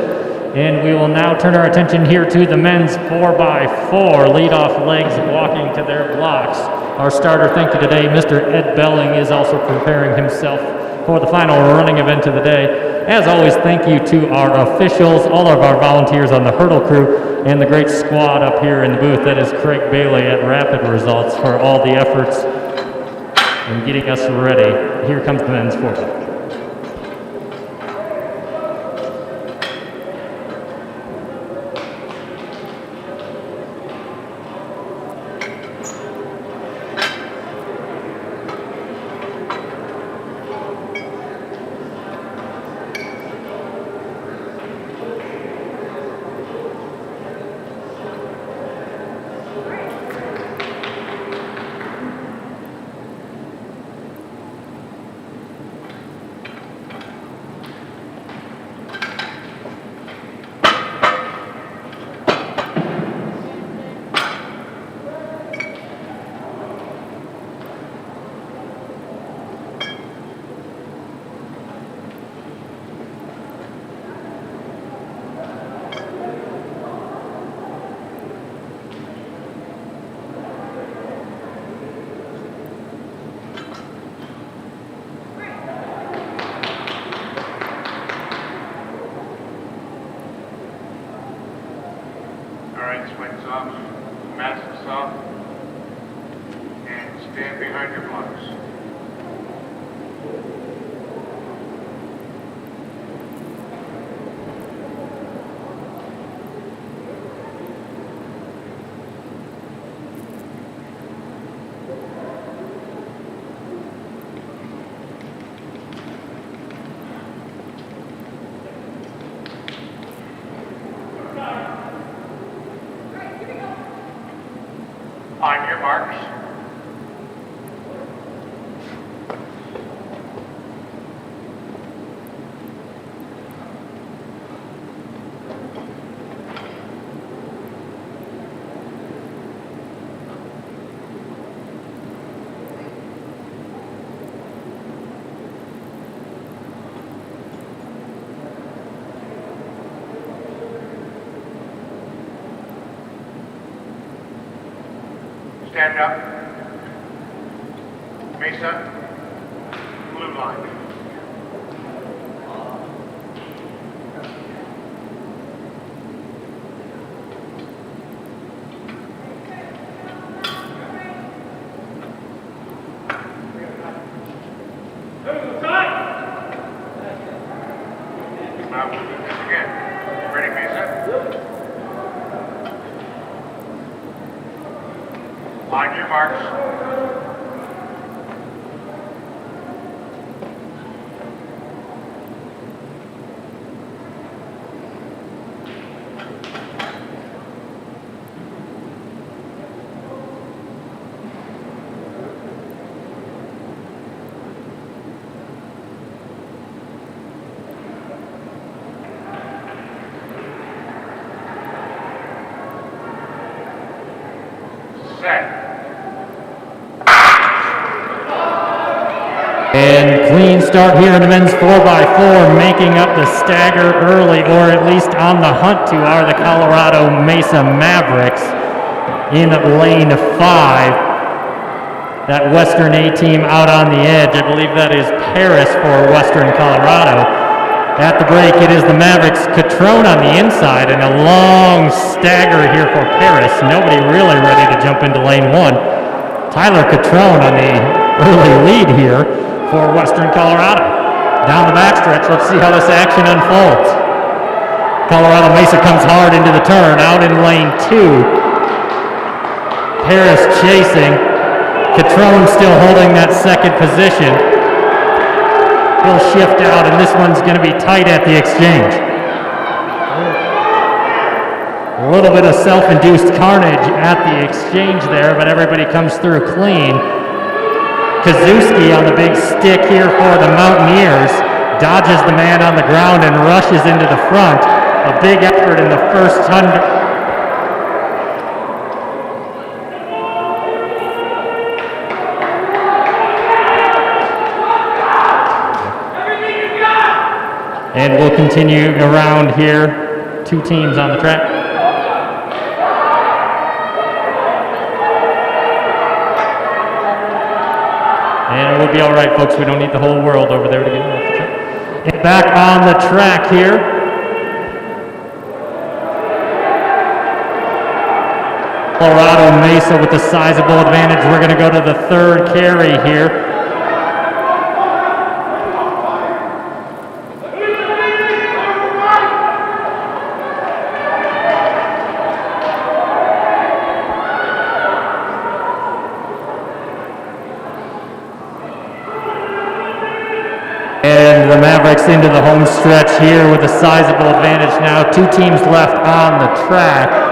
And we will now turn our attention here to the men's 4x4 lead-off legs walking to their blocks. Our starter, thank you today, Mr. Ed Belling, is also preparing himself for the final running event of the day. As always, thank you to our officials, all of our volunteers on the hurdle crew, and the great squad up here in the booth. That is Craig Bailey at Rapid Results for all the efforts in getting us ready. Here comes the men's 4x4. stops, Madison stop, and stand behind your blocks. On your marks. Stand up. Mesa, blue line. Now we'll do this again. Ready, Mesa? On your marks. Set. And clean start here in the men's 4x4, making up the stagger early, or at least on the hunt to, are the Colorado Mesa Mavericks in lane 5. That Western A team out on the edge. I believe that is Paris for Western Colorado. At the break, it is the Mavericks. Catrone on the inside, and a long stagger here for Paris. Nobody really ready to jump into lane 1. Tyler Catrone on the early lead here for Western Colorado. Down the backstretch, let's see how this action unfolds. Colorado Mesa comes hard into the turn, out in lane 2. Paris chasing. Catrone still holding that second position. He'll shift out, and this one's going to be tight at the exchange. A little bit of self-induced carnage at the exchange there, but everybody comes through clean. Kazuski on the big stick here for the Mountaineers, dodges the man on the ground and rushes into the front. A big effort in the first 100. And we'll continue around here. 2 teams on the track. And we'll be all right, folks. We don't need the whole world over there to get off the track. And back on the track here. Colorado Mesa with the sizable advantage. We're going to go to the 3rd carry here. And the Mavericks into the home stretch here with a sizable advantage now. 2 teams left on the track.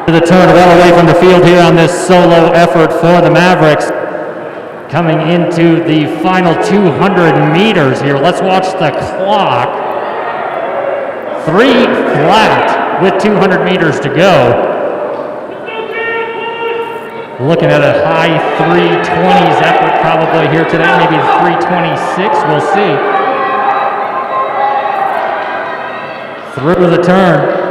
To the turn, well away from the field here on this solo effort for the Mavericks. coming into the final 200 meters here. Let's watch the clock. 3 flat with 200 meters to go. Looking at a high 320s effort probably here today, maybe 326, we'll see. Through the turn.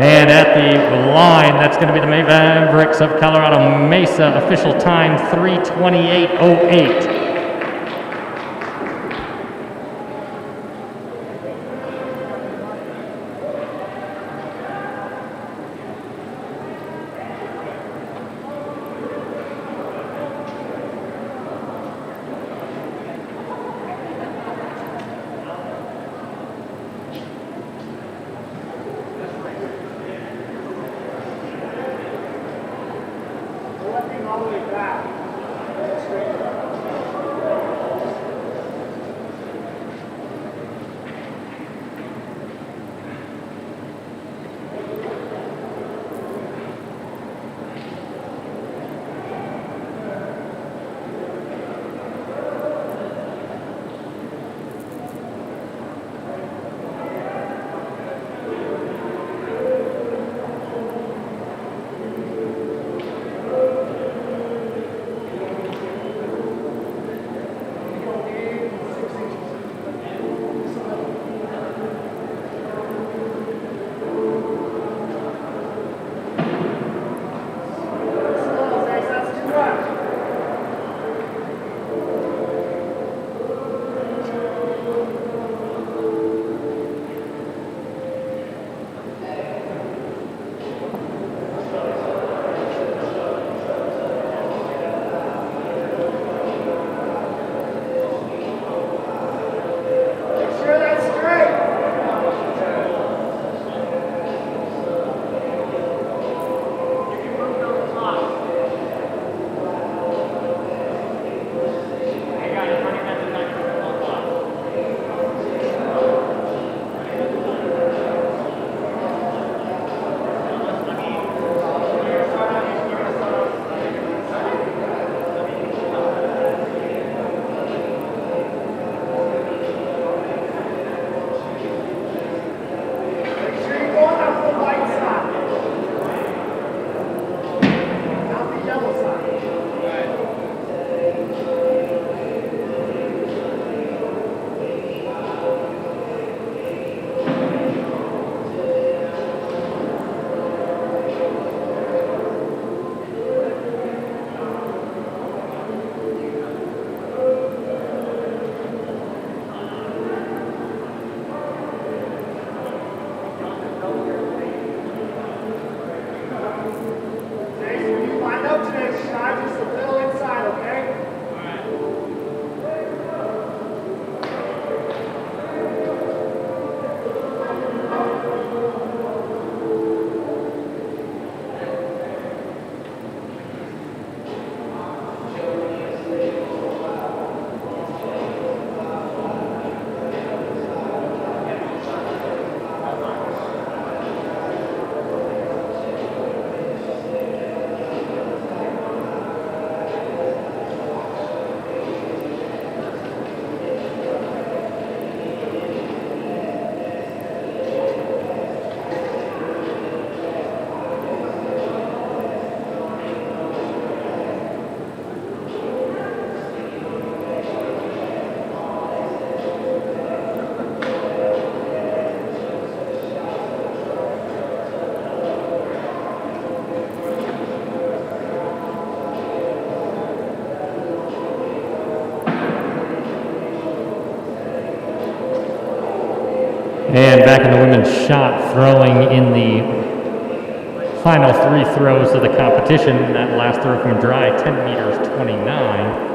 And at the line, that's going to be the Mavericks of Colorado Mesa. Official time 3:28:08. All the way back. And back in the women's shot throwing in the final 3 throws of the competition. That last throw from dry, 10 meters, 29.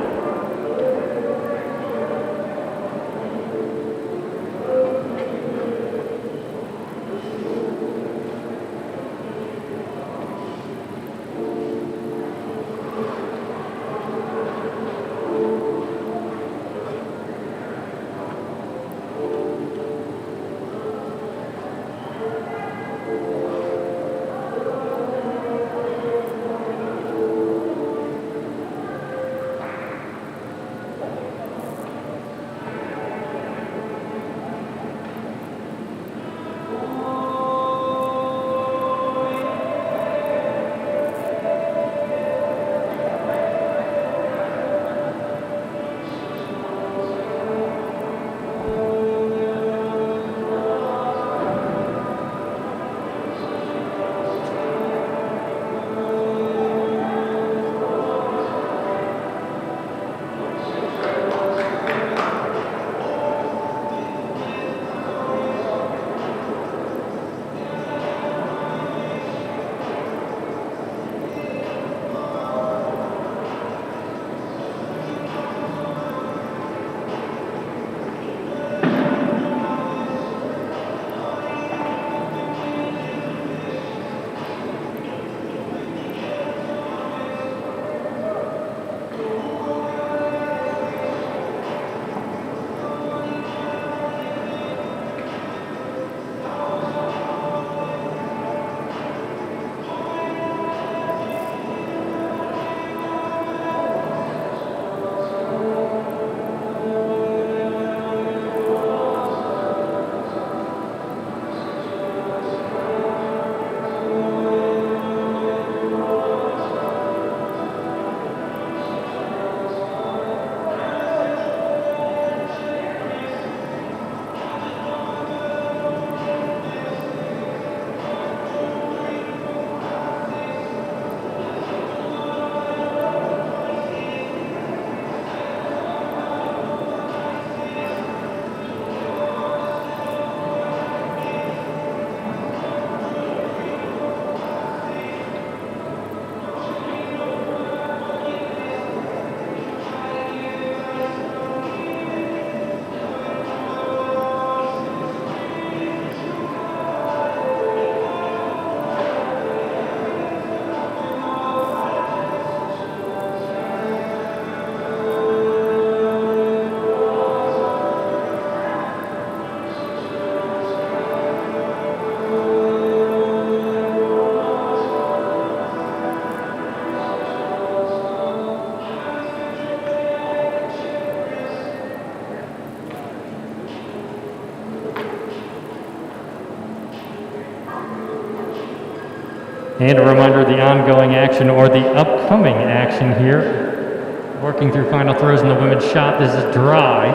And a reminder of the ongoing action or the upcoming action here. Working through final throws in the women's shot. This is dry.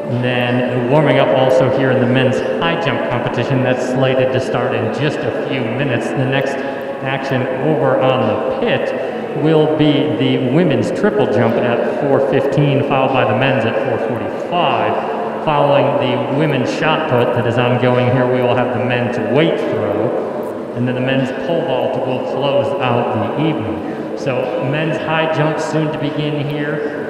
And then warming up also here in the men's high jump competition that's slated to start in just a few minutes. The next action over on the pit will be the women's triple jump at 4:15, followed by the men's at 4:45. Following the women's shot put that is ongoing here, we will have the men's weight throw, and then the men's pole vault will close out the evening. So men's high jump soon to begin here.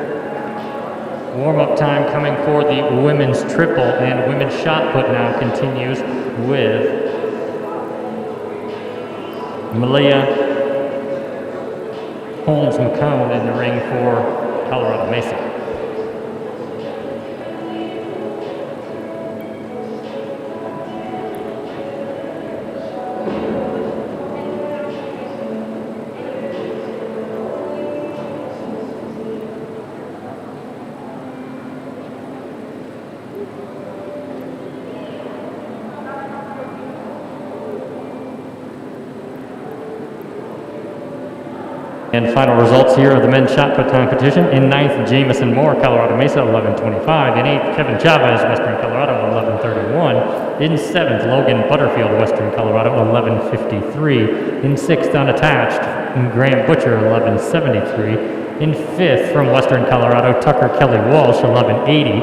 Warm-up time coming for the women's triple, and women's shot put now continues with Malia Holmes-McCone in the ring for Colorado Mesa. And final results here of the men's shot put competition. In ninth, Jamison Moore, Colorado Mesa, 11:25. In eighth, Kevin Chavez, Western Colorado, 11:31. In seventh, Logan Butterfield, Western Colorado, 11:53. In sixth, unattached, Graham Butcher, 11:73. In fifth, from Western Colorado, Tucker Kelly Walsh, 11:80.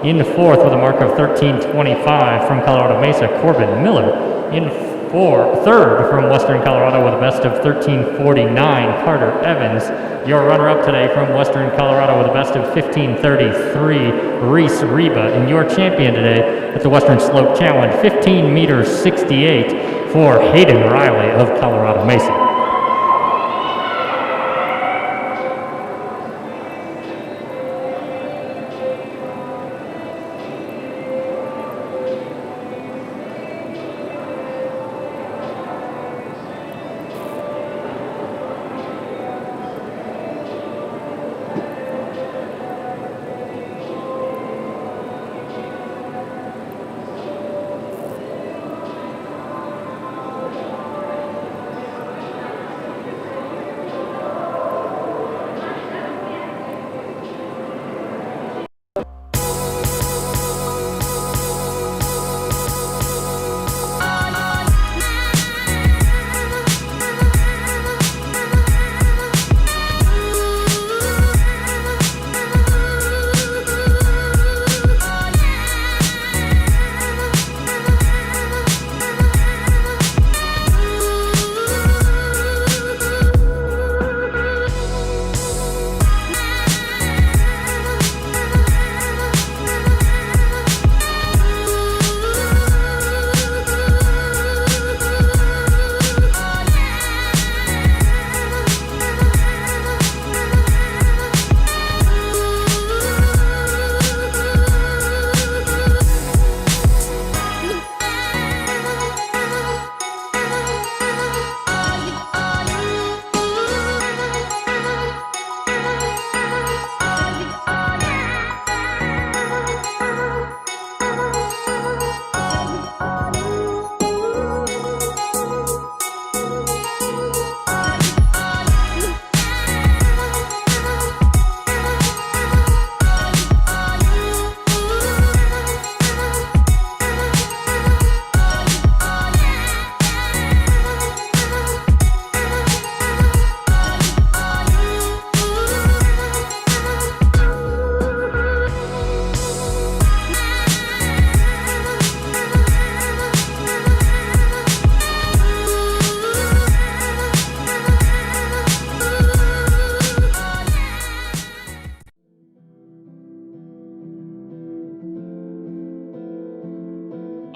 In fourth, with a mark of 13:25 from Colorado Mesa, Corbin Miller. In third, from Western Colorado with a best of 13:49, Carter Evans. Your runner-up today from Western Colorado with a best of 15:33, Reese Reba. And your champion today at the Western Slope Challenge, 15 meters 68 for Hayden Riley of Colorado Mesa.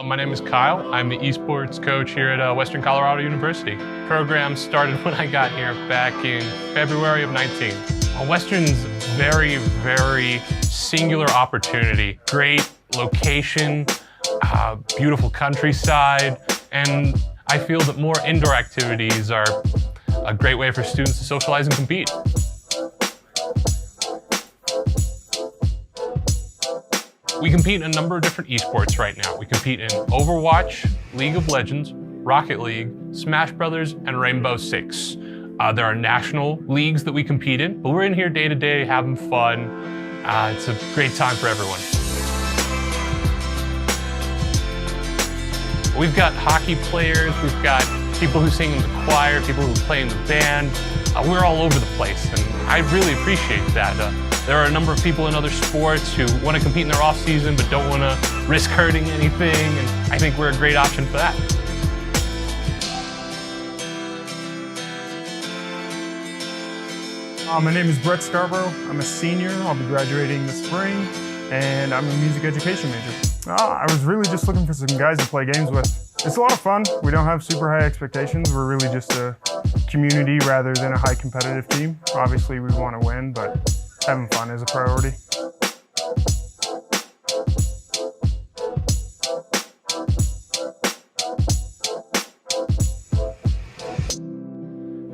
My name is Kyle. I'm the esports coach here at Western Colorado University. Program started when I got here back in February of 19. Western's very, very singular opportunity. Great location, beautiful countryside, and I feel that more indoor activities are a great way for students to socialize and compete. We compete in a number of different esports right now. We compete in Overwatch, League of Legends, Rocket League, Smash Brothers, and Rainbow Six. There are national leagues that we compete in, but we're in here day to day having fun. It's a great time for everyone. We've got hockey players, we've got people who sing in the choir, people who play in the band. We're all over the place, and I really appreciate that. There are a number of people in other sports who want to compete in their off season but don't want to risk hurting anything, and I think we're a great option for that. My name is Brett Scarborough. I'm a senior. I'll be graduating this spring, and I'm a music education major. I was really just looking for some guys to play games with. It's a lot of fun. We don't have super high expectations. We're really just a community rather than a high competitive team. Obviously, we want to win, but having fun is a priority.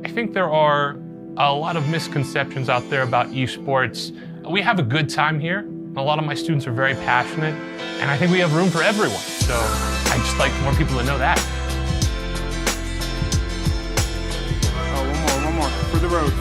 I think there are a lot of misconceptions out there about esports. We have a good time here. A lot of my students are very passionate, and I think we have room for everyone. So I'd just like more people to know that. Oh, one more. For the road.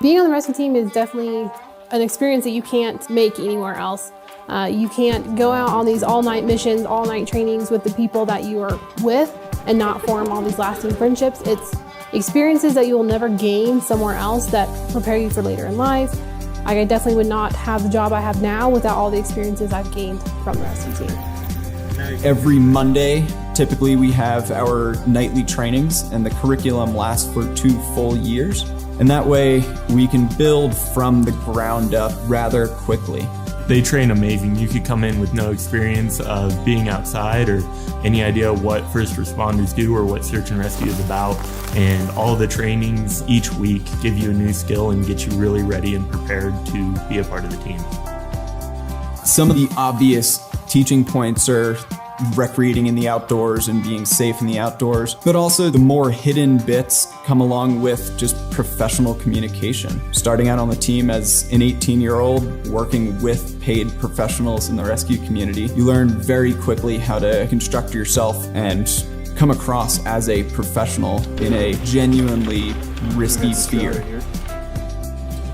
Being on the rescue team is definitely an experience that you can't make anywhere else. You can't go out on these all-night missions, all-night trainings with the people that you are with and not form all these lasting friendships. It's experiences that you will never gain somewhere else that prepare you for later in life. I definitely would not have the job I have now without all the experiences I've gained from the rescue team. Every Monday, typically we have our nightly trainings, and the curriculum lasts for 2 full years. And that way we can build from the ground up rather quickly. They train amazing. You could come in with no experience of being outside or any idea what first responders do or what search and rescue is about. And all the trainings each week give you a new skill and get you really ready and prepared to be a part of the team. Some of the obvious teaching points are recreating in the outdoors and being safe in the outdoors, but also the more hidden bits come along with just professional communication. Starting out on the team as an 18-year-old, working with paid professionals in the rescue community, you learn very quickly how to construct yourself and come across as a professional in a genuinely risky sphere.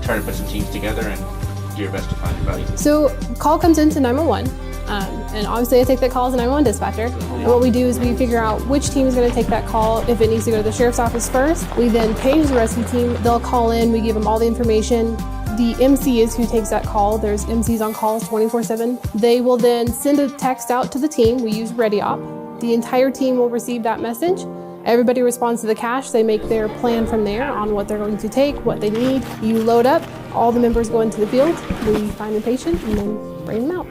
Try to put some teams together and do your best to find your value. So call comes into 911. And obviously I take that call as a 911 dispatcher. And what we do is we figure out which team is going to take that call. If it needs to go to the sheriff's office first, we then page the rescue team. They'll call in, we give them all the information. The MC is who takes that call. There's MCs on calls 24/7. They will then send a text out to the team. We use ReadyOp. The entire team will receive that message. Everybody responds to the cache. They make their plan from there on what they're going to take, what they need. You load up, all the members go into the field, we find the patient, and then bring them out.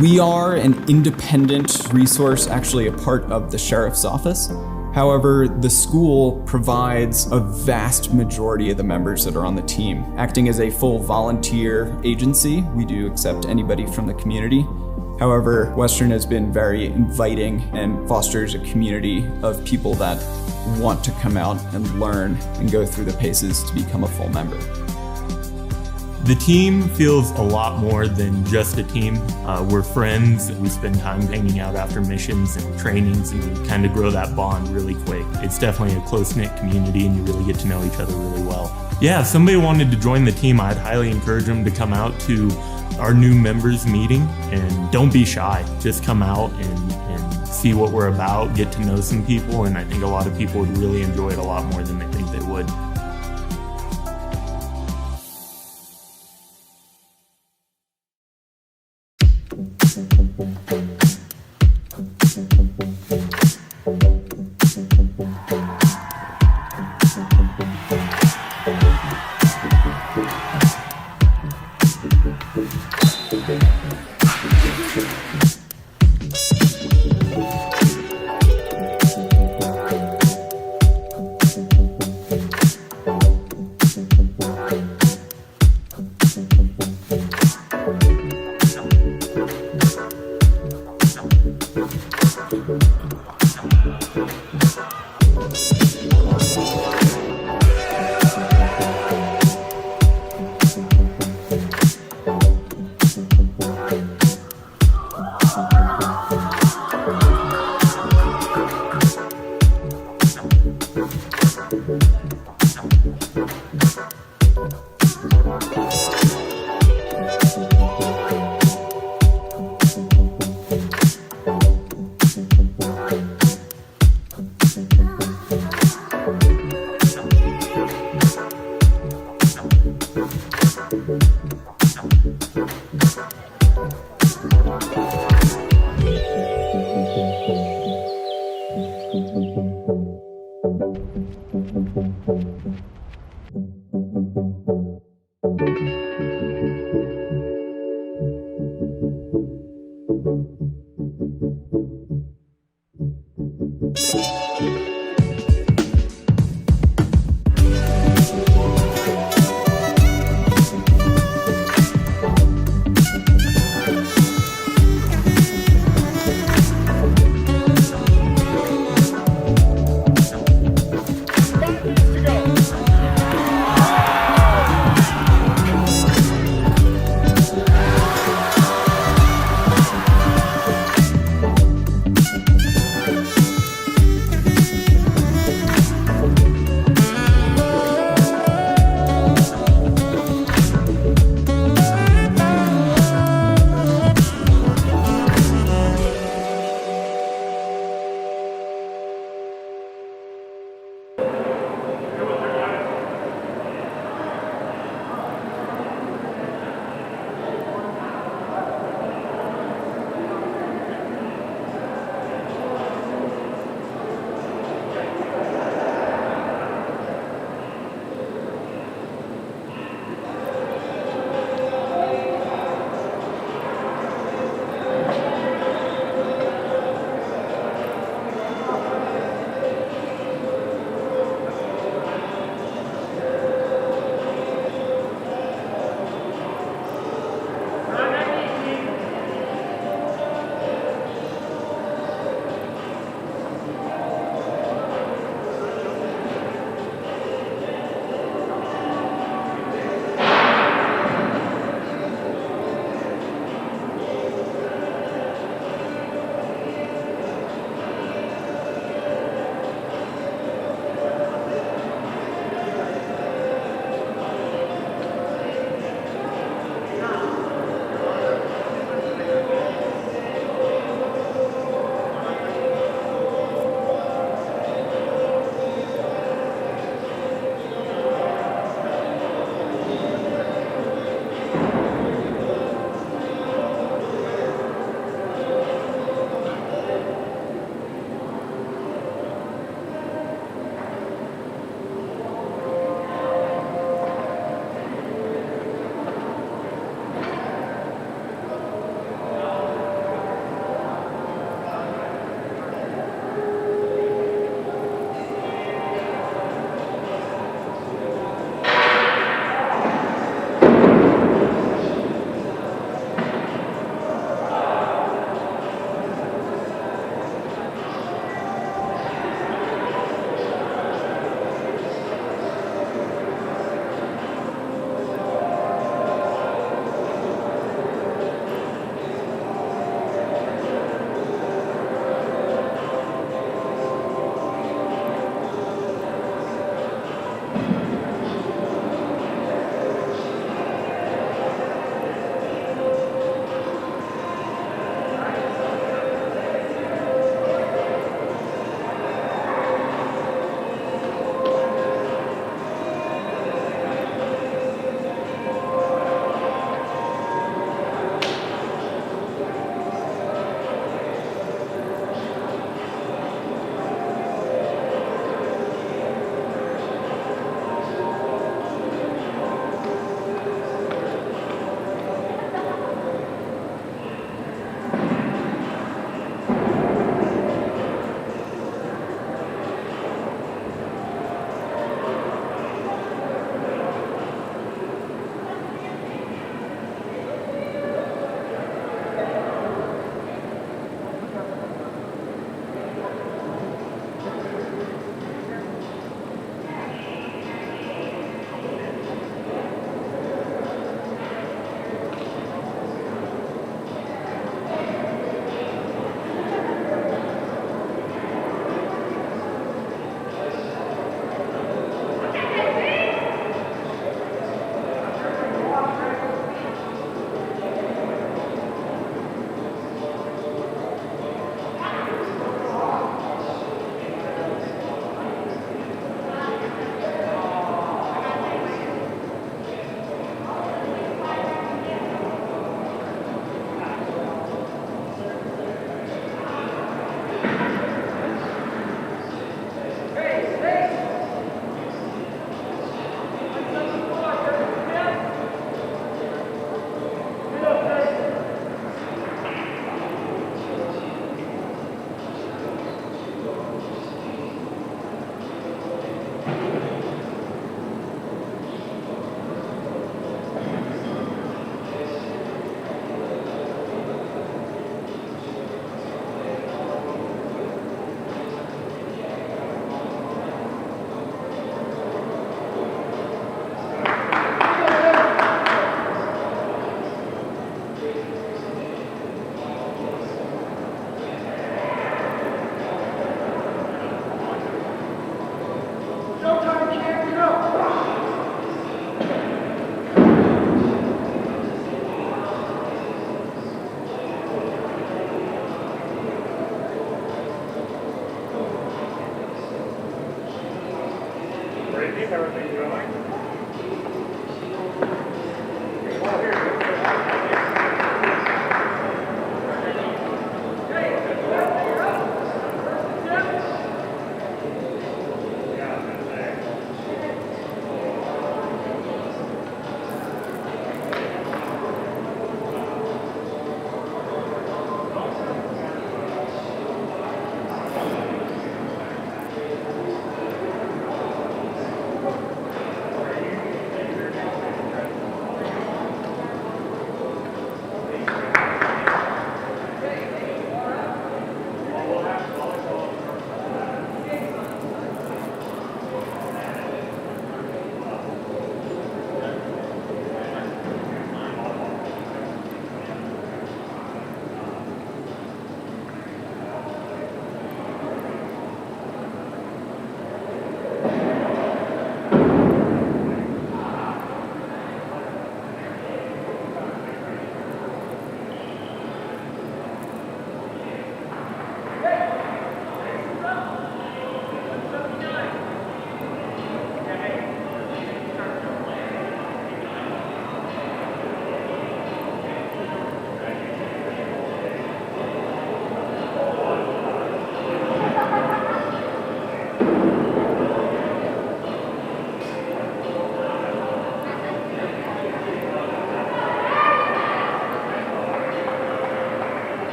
We are an independent resource, actually a part of the sheriff's office. However, the school provides a vast majority of the members that are on the team. Acting as a full volunteer agency, we do accept anybody from the community. However, Western has been very inviting and fosters a community of people that want to come out and learn and go through the paces to become a full member. The team feels a lot more than just a team. We're friends. We spend time hanging out after missions and trainings, and we kind of grow that bond really quick. It's definitely a close-knit community, and you really get to know each other really well. Yeah, if somebody wanted to join the team, I'd highly encourage them to come out to our new members meeting, and don't be shy. Just come out and see what we're about, get to know some people, and I think a lot of people would really enjoy it a lot more than they think they would.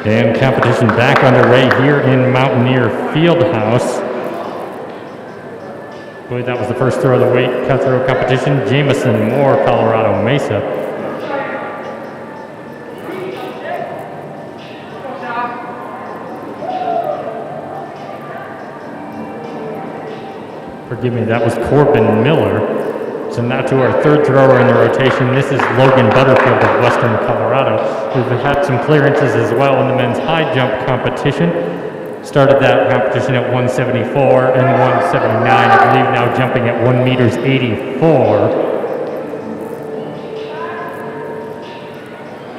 And competition back underway here in Mountaineer Fieldhouse. I believe that was the first throw of the weight cut throw competition. Jameson Moore, Colorado Mesa. Forgive me, that was Corbin Miller. So now to our third thrower in the rotation. This is Logan Butterfield of Western Colorado. We've had some clearances as well in the men's high jump competition. Started that competition at 174 and 179. I believe now jumping at 1 meters 84.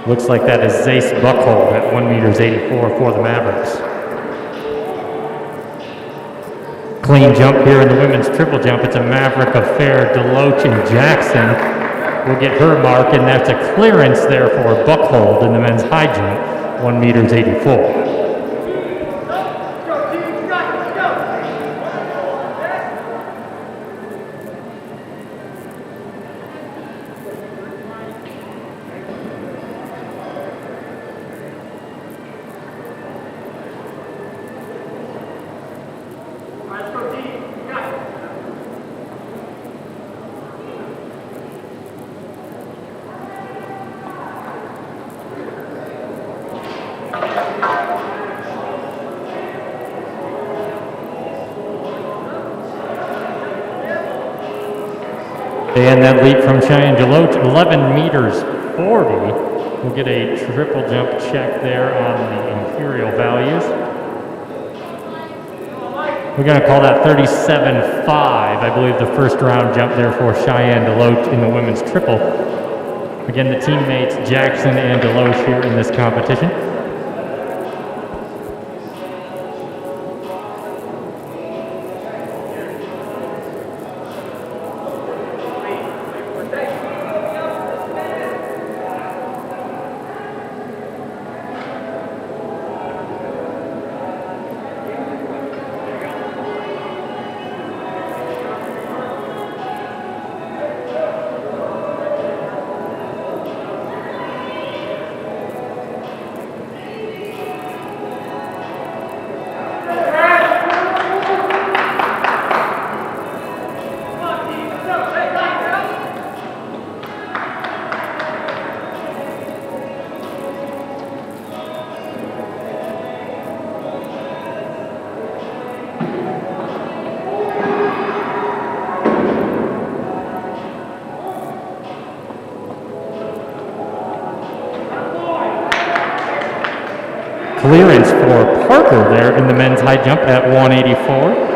Looks like that is Zace Buckhold at 1 meters 84 for the Mavericks. Clean jump here in the women's triple jump. It's a Maverick affair. Deloach and Jackson will get her mark, and that's a clearance there for Buckhold in the men's high jump, 1 meters 84. And that leap from Cheyenne Deloach, 11 meters 40. We'll get a triple jump check there on the imperial values. We're going to call that 37.5. I believe the first round jump there for Cheyenne Deloach in the women's triple. Again, the teammates Jackson and Deloach here in this competition. Clearance for Parker there in the men's high jump at 184.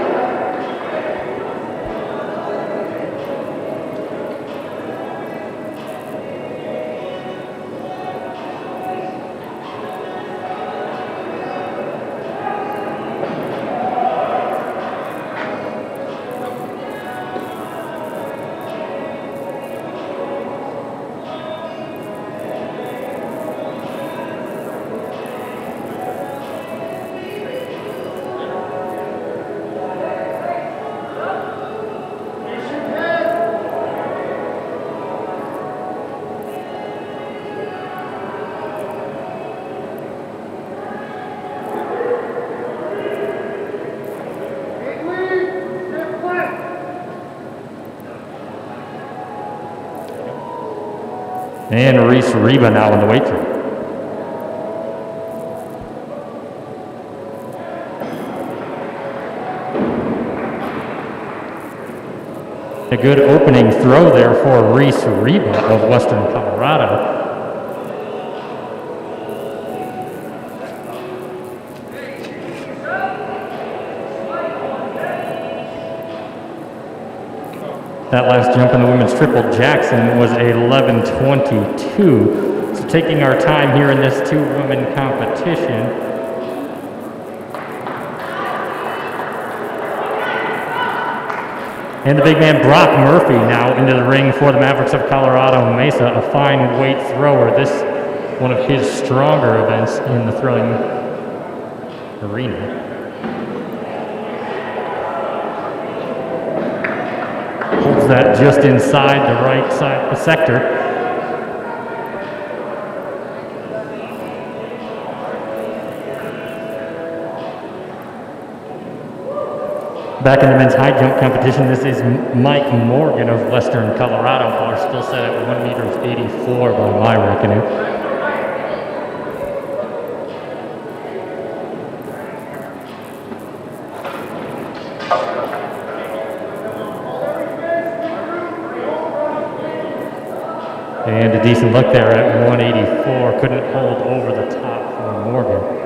And Reese Reba now in the weight room. A good opening throw there for Reese Reba of Western Colorado. That last jump in the women's triple Jackson was a 11:22. So taking our time here in this two-woman competition. And the big man Brock Murphy now into the ring for the Mavericks of Colorado Mesa, a fine weight thrower. This one of his stronger events in the throwing arena. Holds that just inside the right side sector. Back in the men's high jump competition, this is Mike Morgan of Western Colorado. Bar still set at 1 meter 84 by my reckoning. And a decent look there at 184. Couldn't hold over the top for Morgan.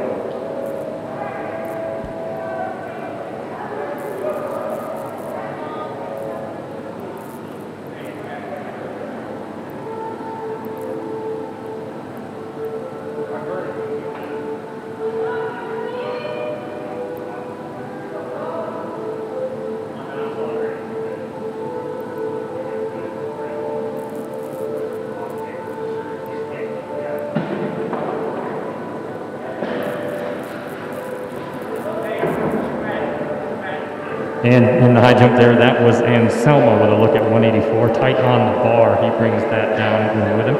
And in the high jump there, that was Anselmo with a look at 184, tight on the bar. He brings that down with him.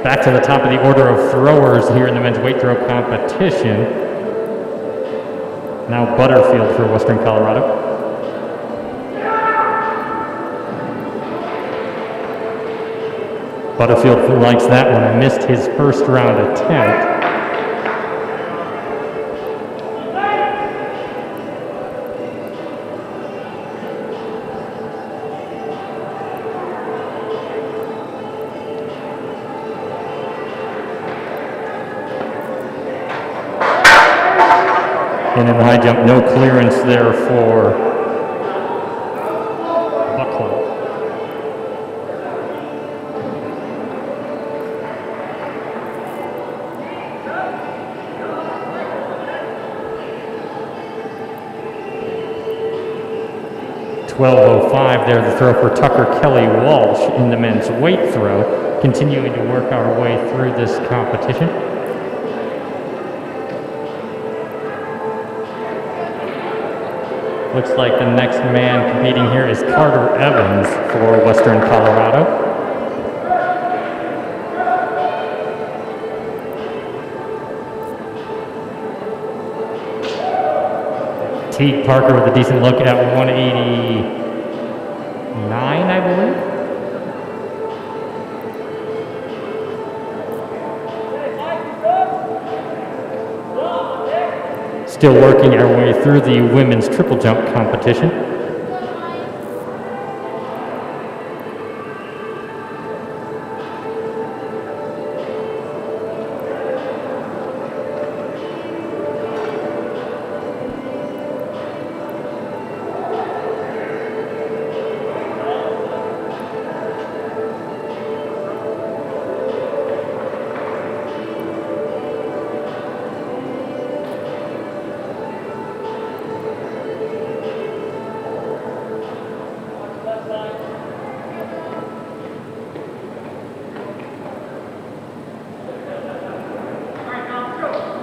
Back to the top of the order of throwers here in the men's weight throw competition. Now Butterfield for Western Colorado. Butterfield likes that one. Missed his first round attempt. And in the high jump, no clearance there for Buckholm. .12.05 there, the throw for Tucker Kelly Walsh in the men's weight throw. Continuing to work our way through this competition. Looks like the next man competing here is Carter Evans for Western Colorado. Teague Parker with a decent look at 189, I believe. Still working our way through the women's triple jump competition.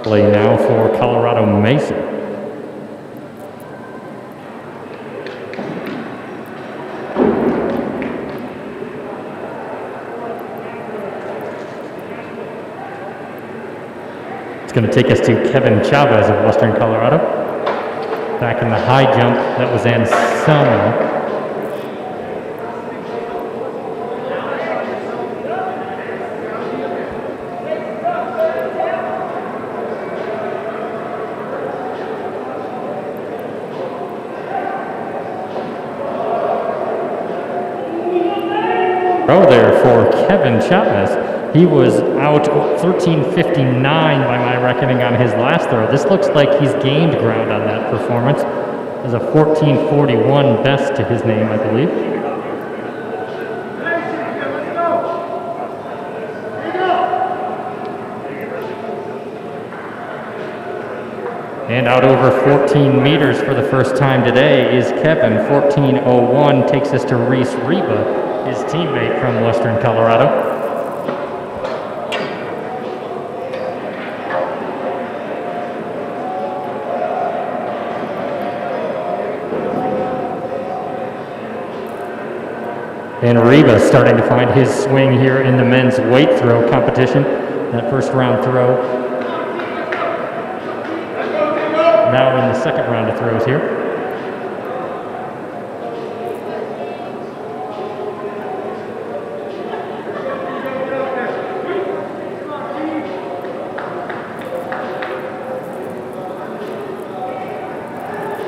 Play now for Colorado Mesa. It's going to take us to Kevin Chavez of Western Colorado. Back in the high jump, that was Anselmo. Throw there for Kevin Chavez. He was out 13.59 by my reckoning on his last throw. This looks like he's gained ground on that performance. There's a 14.41 best to his name, I believe. And out over 14 meters for the first time today is Kevin. 14.01 takes us to Reese Reba, his teammate from Western Colorado. And Reba starting to find his swing here in the men's weight throw competition. That first round throw now in the second round of throws here.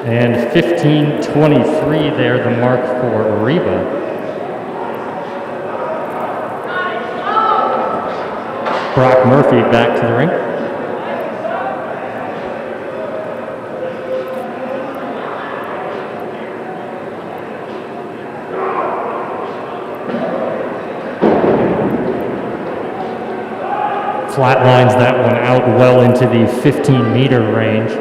And 15:23 there, the mark for Reba. Brock Murphy back to the ring. Flatlines that one out well into the 15-meter range.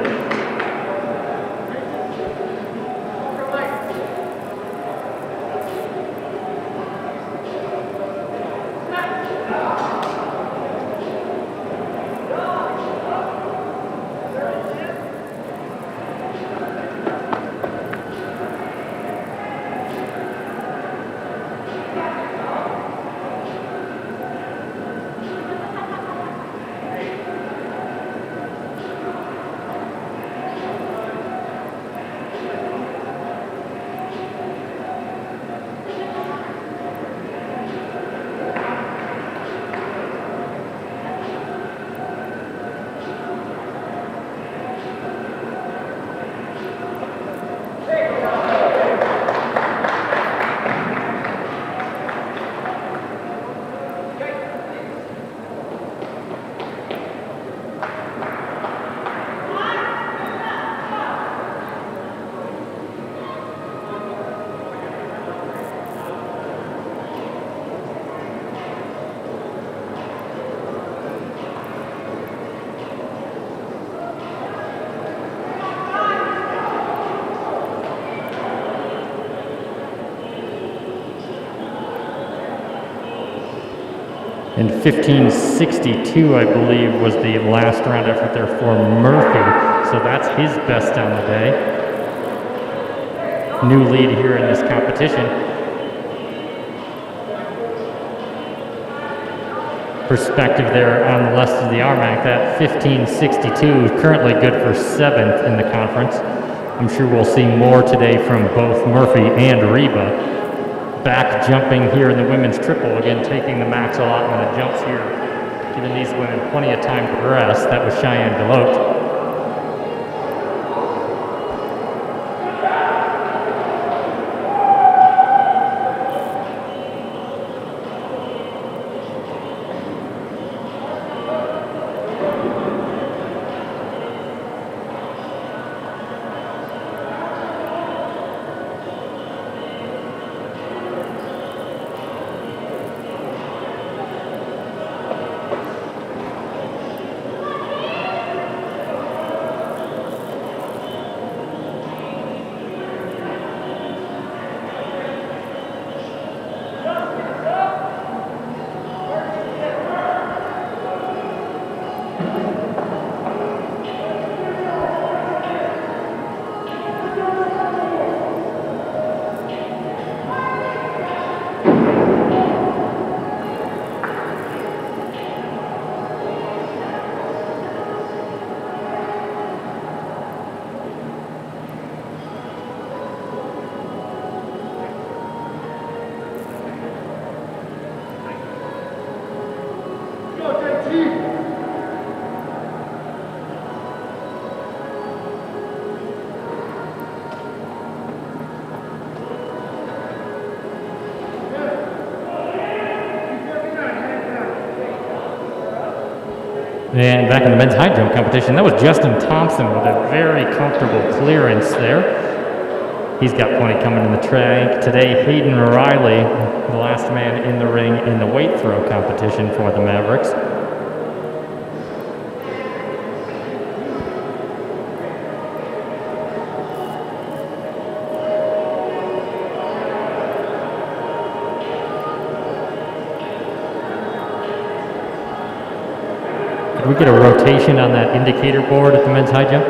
And 15:62, I believe, was the last round effort there for Murphy. So that's his best on the day. New lead here in this competition. Perspective there on the left of the RMAC, that 15:62 is currently good for 7th in the conference. I'm sure we'll see more today from both Murphy and Reba. Back jumping here in the women's triple, again taking the max allotment of jumps here, giving these women plenty of time to rest. That was Cheyenne Delote. And back in the men's high jump competition, that was Justin Thompson with a very comfortable clearance there. He's got plenty coming in the track. Today, Hayden Riley, the last man in the ring in the weight throw competition for the Mavericks. Can we get a rotation on that indicator board at the men's high jump?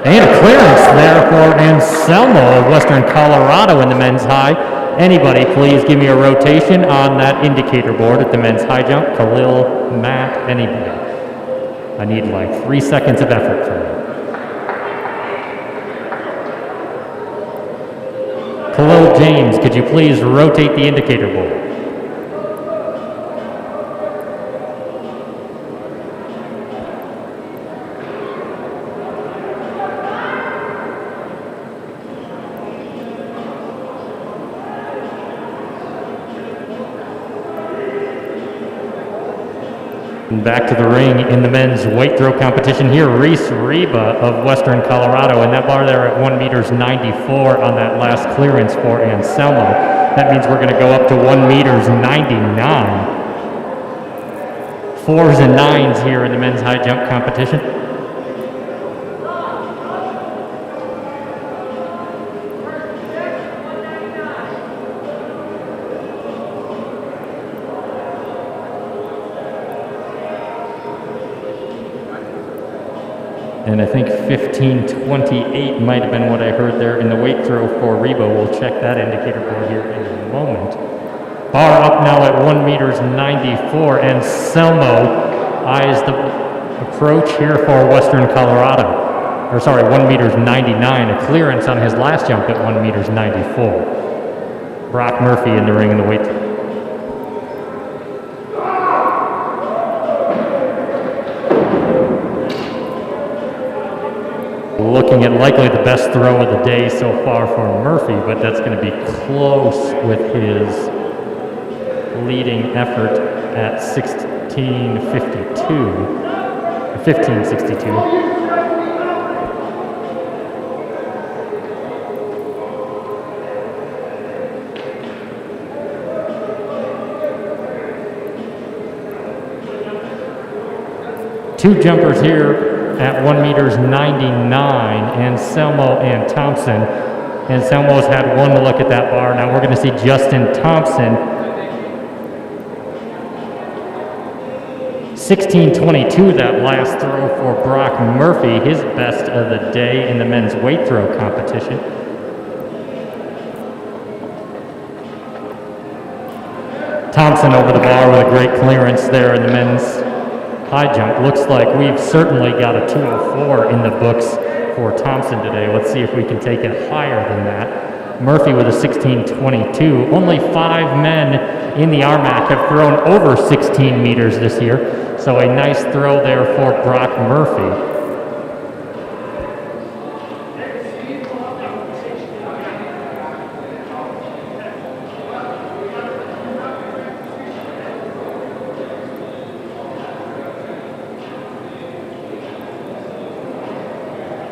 And a clearance there for Anselmo of Western Colorado in the men's high. Anybody, please give me a rotation on that indicator board at the men's high jump. Khalil, Matt, anybody. I need like 3 seconds of effort from you. Khalil James, could you please rotate the indicator board? And back to the ring in the men's weight throw competition here. Reese Reba of Western Colorado, and that bar there at 1 meters 94 on that last clearance for Anselmo. That means we're going to go up to 1 meters 99. 4s and 9s here in the men's high jump competition. And I think 15:28 might have been what I heard there in the weight throw for Reba. We'll check that indicator board here in a moment. Bar up now at 1 meters 94, and Selmo eyes the approach here for Western Colorado. Or sorry, 1 meters 99, a clearance on his last jump at 1 meters 94. Brock Murphy in the ring in the weight throw. Looking at likely the best throw of the day so far for Murphy, but that's going to be close with his leading effort at 15:62. Two jumpers here at 1 meters 99, Anselmo and Thompson. Anselmo's had one look at that bar. Now we're going to see Justin Thompson. 16:22 that last throw for Brock Murphy, his best of the day in the men's weight throw competition. Thompson over the bar with a great clearance there in the men's high jump. Looks like we've certainly got a 204 in the books for Thompson today. Let's see if we can take it higher than that. Murphy with a 16:22. Only 5 men in the RMAC have thrown over 16 meters this year, so a nice throw there for Brock Murphy.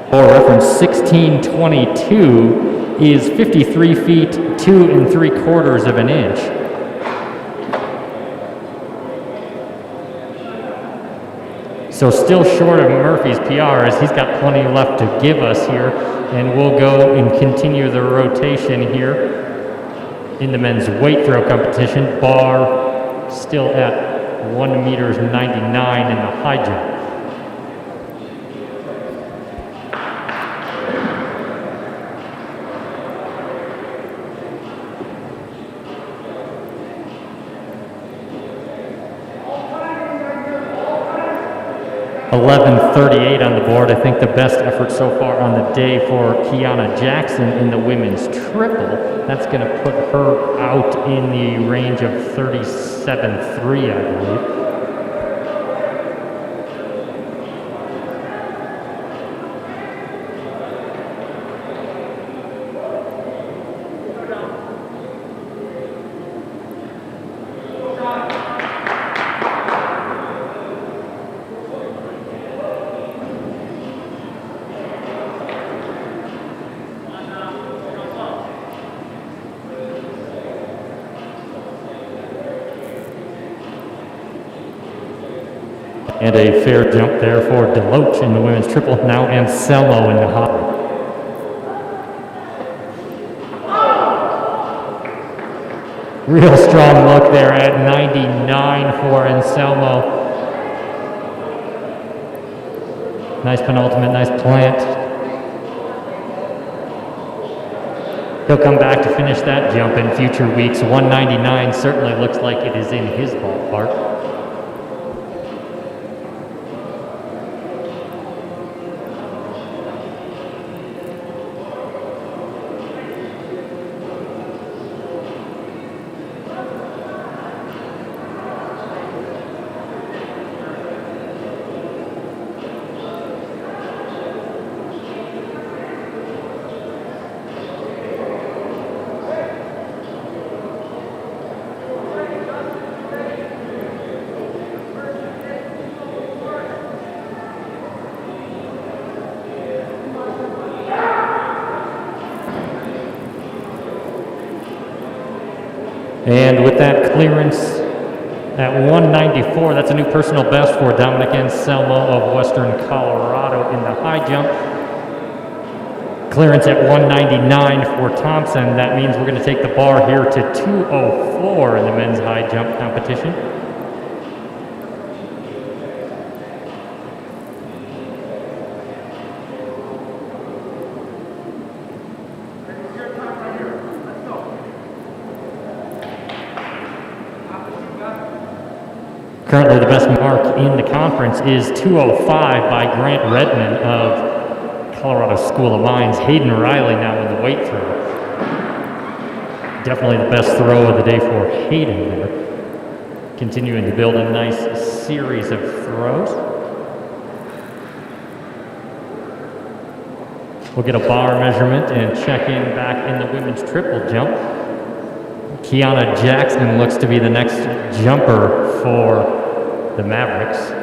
For reference, 16:22 is 53 feet 2 3/4 of an inch. So still short of Murphy's PR, as he's got plenty left to give us here, and we'll go and continue the rotation here in the men's weight throw competition. Bar still at 1 meters 99 in the high jump. $11:38 on the board. I think the best effort so far on the day for Kiana Jackson in the women's triple. That's going to put her out in the range of 37.3, I believe. And a fair jump there for Deloach in the women's triple. Now Anselmo in the hop. Real strong look there at 99 for Anselmo. Nice penultimate, nice plant. He'll come back to finish that jump in future weeks. 199 certainly looks like it is in his ballpark. And with that clearance at 194, that's a new personal best for Dominic Anselmo of Western Colorado in the high jump. Clearance at 199 for Thompson. That means we're going to take the bar here to 204 in the men's high jump competition. Currently, the best mark in the conference is 205 by Grant Redman of Colorado School of Mines. Hayden Riley now in the weight throw. Definitely the best throw of the day for Hayden there. Continuing to build a nice series of throws. We'll get a bar measurement and check in back in the women's triple jump. Kiana Jackson looks to be the next jumper for the Mavericks.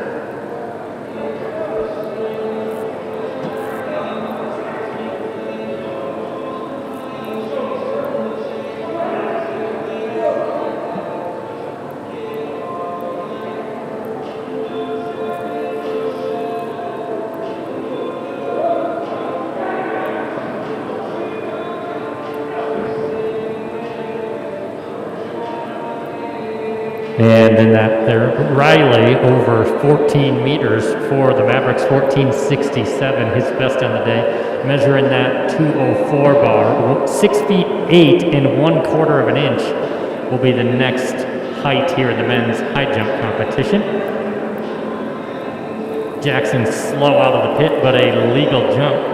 And then that there, Riley over 14 meters for the Mavericks, 14.67, his best on the day. Measuring that 204 bar, 6 feet 8 and 1/4 of an inch will be the next height here in the men's high jump competition. Jackson slow out of the pit, but a legal jump.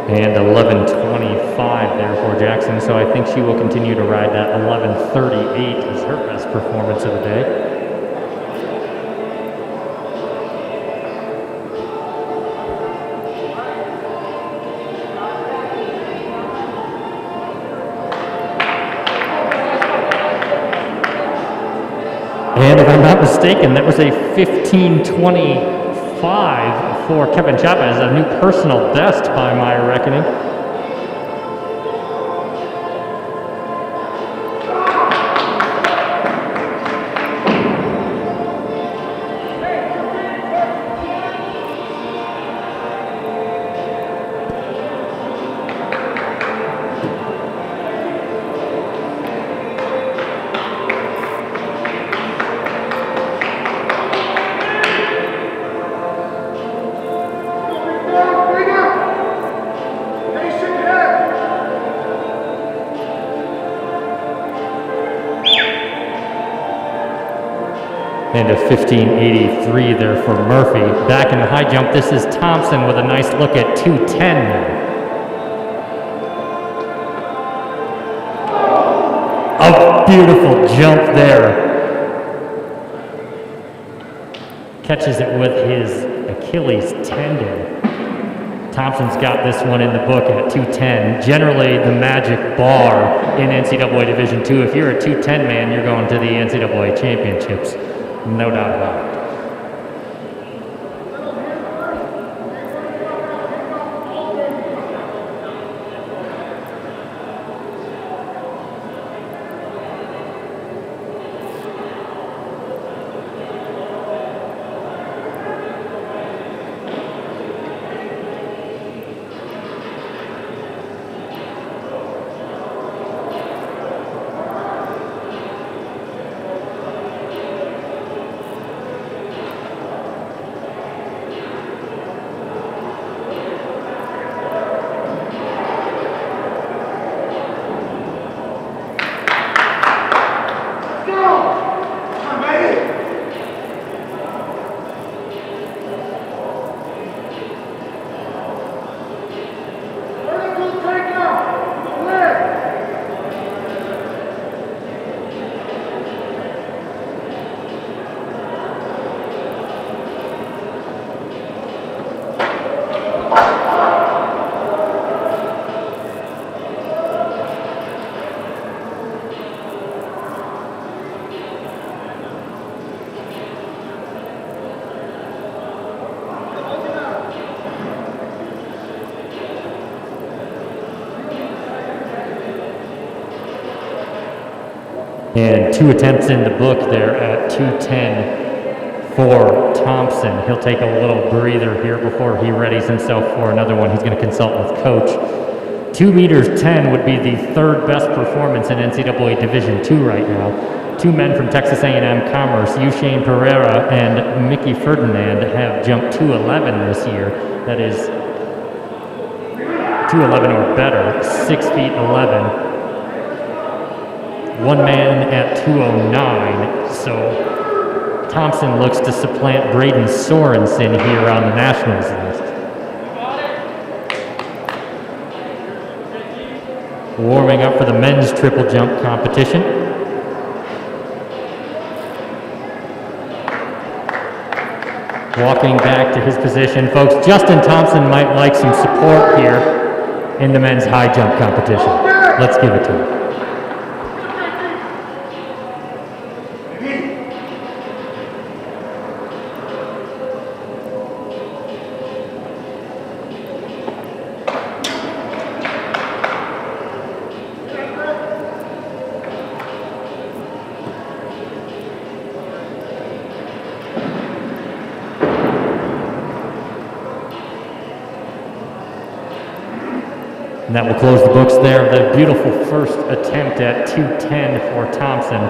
And 11:25 there for Jackson, so I think she will continue to ride that 11:38 as her best performance of the day. And if I'm not mistaken, that was a 15:25 for Kevin Chavez, a new personal best by my reckoning. And a 15.83 there for Murphy. Back in the high jump, this is Thompson with a nice look at 210 now. A beautiful jump there. Catches it with his Achilles tendon. Thompson's got this one in the book at 210. Generally, the magic bar in NCAA Division II. If you're a 210 man, you're going to the NCAA championships. No doubt about it. And 2 attempts in the book there at 2:10 for Thompson. He'll take a little breather here before he readies himself for another one. He's going to consult with coach. 2 meters 10 would be the 3rd best performance in NCAA Division II right now. 2 men from Texas A&M Commerce, Ushane Pereira and Mickey Ferdinand, have jumped 2:11 this year. That is 2:11 or better, 6 feet 11. One man at 2:09, so Thompson looks to supplant Braden Sorensen here on the Nationals list. Warming up for the men's triple jump competition. Walking back to his position, folks, Justin Thompson might like some support here in the men's high jump competition. Let's give it to him. And that will close the books there. The beautiful first attempt at 2:10 for Thompson.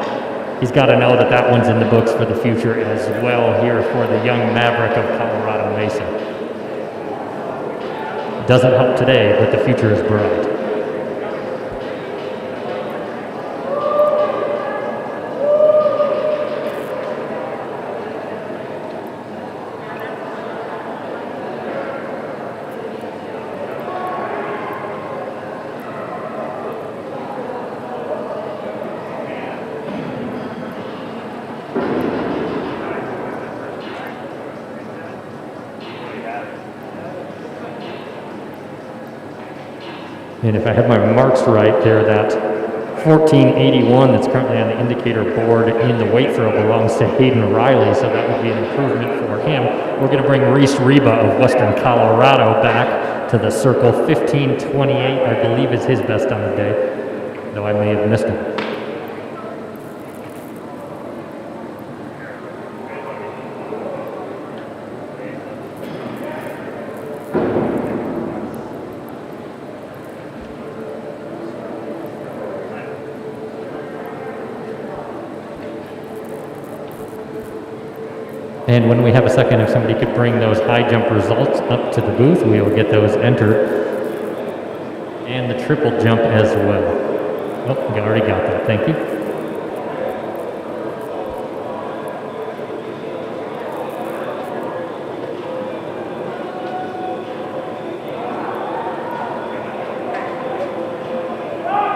He's got to know that that one's in the books for the future as well here for the young maverick of Colorado Mesa. Doesn't help today, but the future is bright. And if I have my marks right there, that 1481 that's currently on the indicator board in the weight throw belongs to Hayden Riley, so that would be an improvement for him. We're going to bring Reese Reba of Western Colorado back to the circle. 1528, I believe, is his best on the day, though I may have missed him. And when we have a second, if somebody could bring those high jump results up to the booth, we will get those entered. And the triple jump as well. Oh, we already got that, thank you.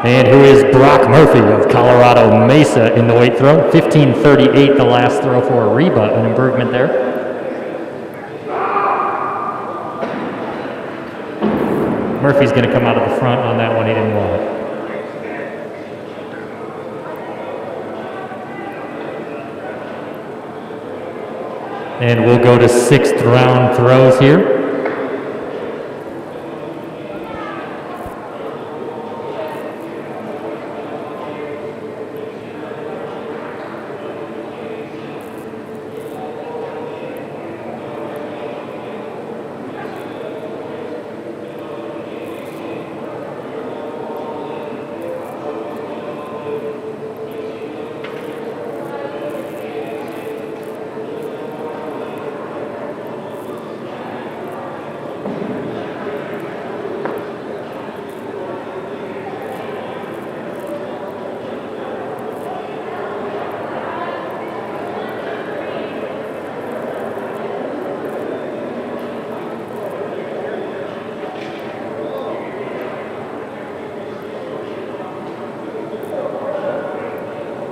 And who is Brock Murphy of Colorado Mesa in the weight throw? 1538 the last throw for Reba, an improvement there. Murphy's going to come out of the front on that one, he didn't want it. And we'll go to 6th round throws here.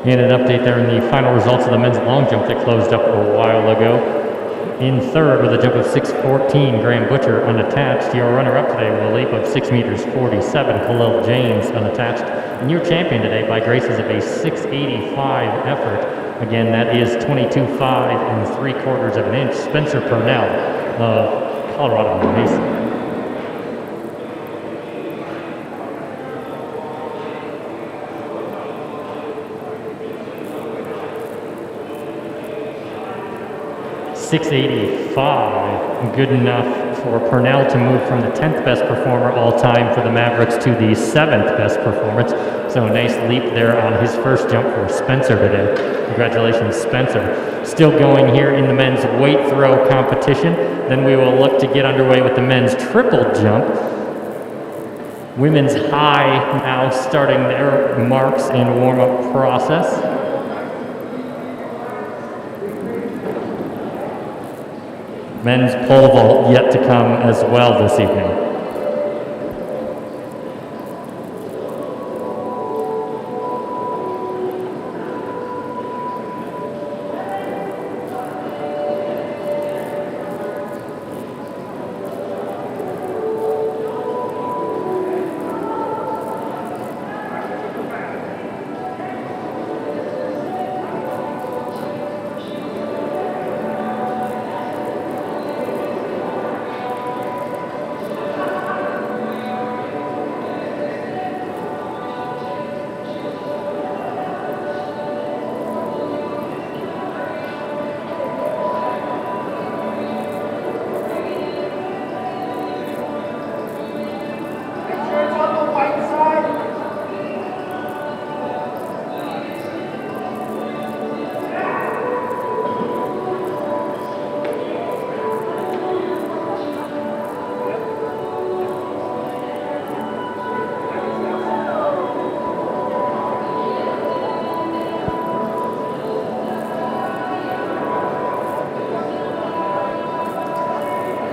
And an update there in the final results of the men's long jump that closed up a while ago. In third with a jump of 6:14, Graham Butcher unattached. Your runner-up today with a leap of 6 meters 47, Khalil James unattached. And your champion today by graces of a 6:85 effort. Again, that is 22.5 3/4 of an inch. Spencer Purnell of Colorado Mesa. .685, good enough for Purnell to move from the 10th best performer all time for the Mavericks to the 7th best performance. So a nice leap there on his first jump for Spencer today. Congratulations, Spencer. Still going here in the men's weight throw competition. Then we will look to get underway with the men's triple jump. Women's high now starting their marks and warm-up process. Men's pole vault yet to come as well this evening.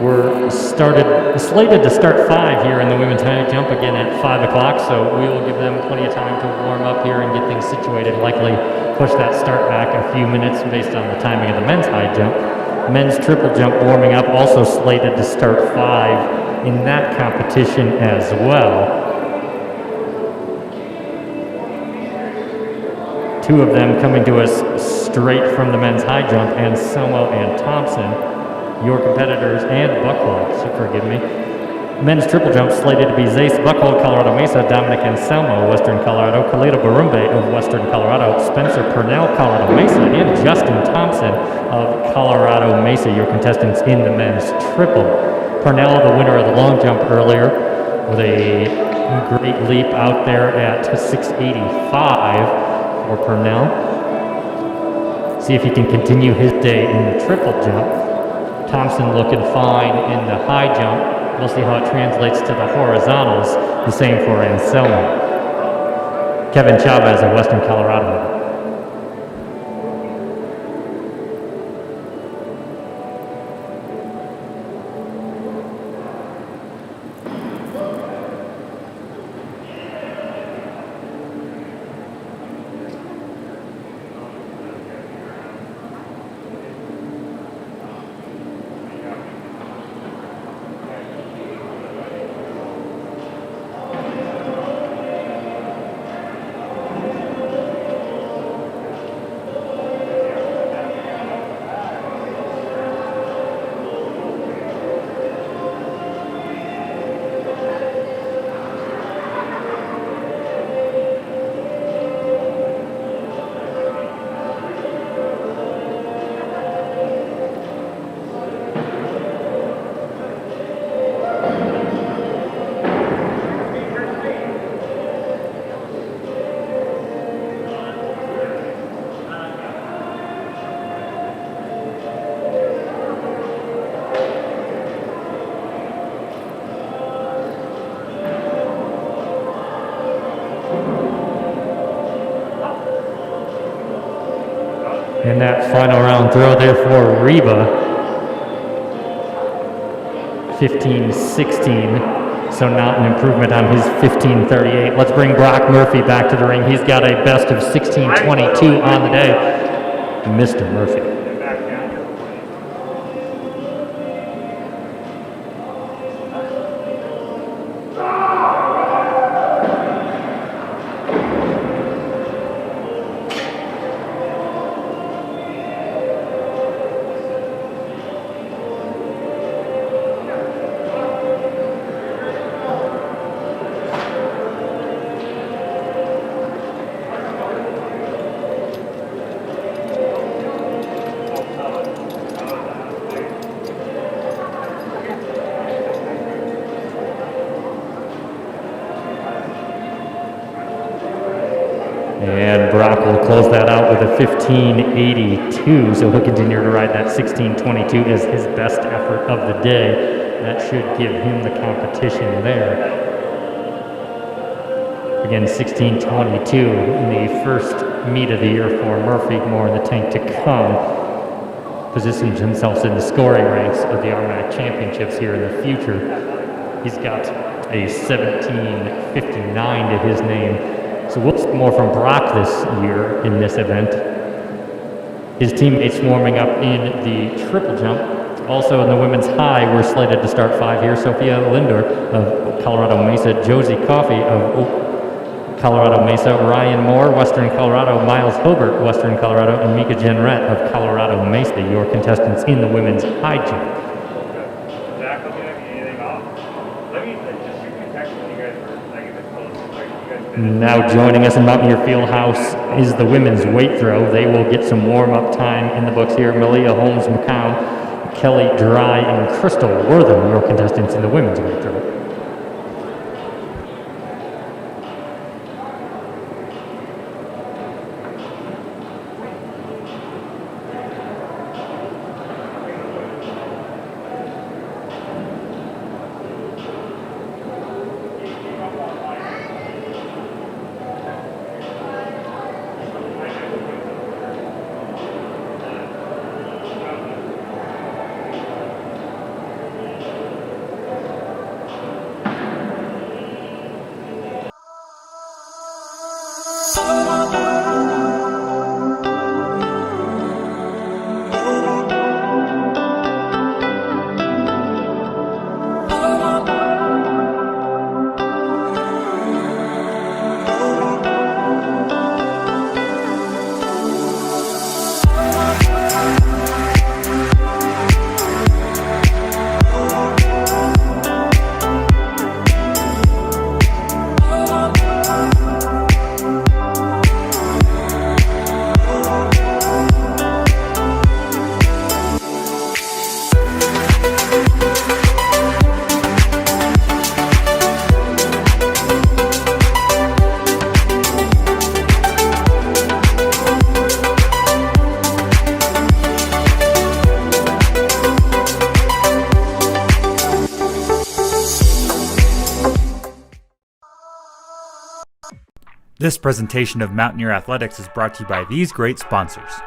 We're slated to start 5 here in the women's high jump again at 5 o'clock, so we will give them plenty of time to warm up here and get things situated. Likely push that start back a few minutes based on the timing of the men's high jump. Men's triple jump warming up, also slated to start 5 in that competition as well. 2 of them coming to us straight from the men's high jump, Anselmo and Thompson. Your competitors, and Buckhold, so forgive me. Men's triple jump slated to be Zace Buckhold, Colorado Mesa, Dominic Anselmo, Western Colorado, Khalil Barumbe of Western Colorado, Spencer Purnell, Colorado Mesa, and Justin Thompson of Colorado Mesa, your contestants in the men's triple. Purnell, the winner of the long jump earlier, with a great leap out there at 6:85 for Purnell. See if he can continue his day in the triple jump. Thompson looking fine in the high jump. We'll see how it translates to the horizontals. The same for Anselmo. Kevin Chavez of Western Colorado. And that final round throw there for Reba. 15-16. so not an improvement on his 15:38. Let's bring Brock Murphy back to the ring. He's got a best of 16:22 on the day. Mr. Murphy. And Brock will close that out with a 15:82, so he'll continue to ride that 16:22 as his best effort of the day. That should give him the competition there. Again, 16:22 in the first meet of the year for Murphy. More in the tank to come. Positions himself in the scoring ranks of the RMAC Championships here in the future. He's got a 17:59 to his name. So we'll see more from Brock this year in this event. His teammates warming up in the triple jump. Also in the women's high, we're slated to start 5 here. Sophia Lindor of Colorado Mesa, Josie Coffey of Colorado Mesa, Ryan Moore, Western Colorado, Miles Hilbert, Western Colorado, and Mika Jenrette of Colorado Mesa, your contestants in the women's high jump. Zach, let me know if you need anything off. Let me just shoot me a text when you guys are like if it's close. Like you guys finish. Now joining us in Mountaineer Fieldhouse is the women's weight throw. They will get some warm-up time in the books here. Malia Holmes-McCown, Kelly Dry, and Crystal Wortham, your contestants in the women's weight throw. This presentation of Mountaineer Athletics is brought to you by these great sponsors.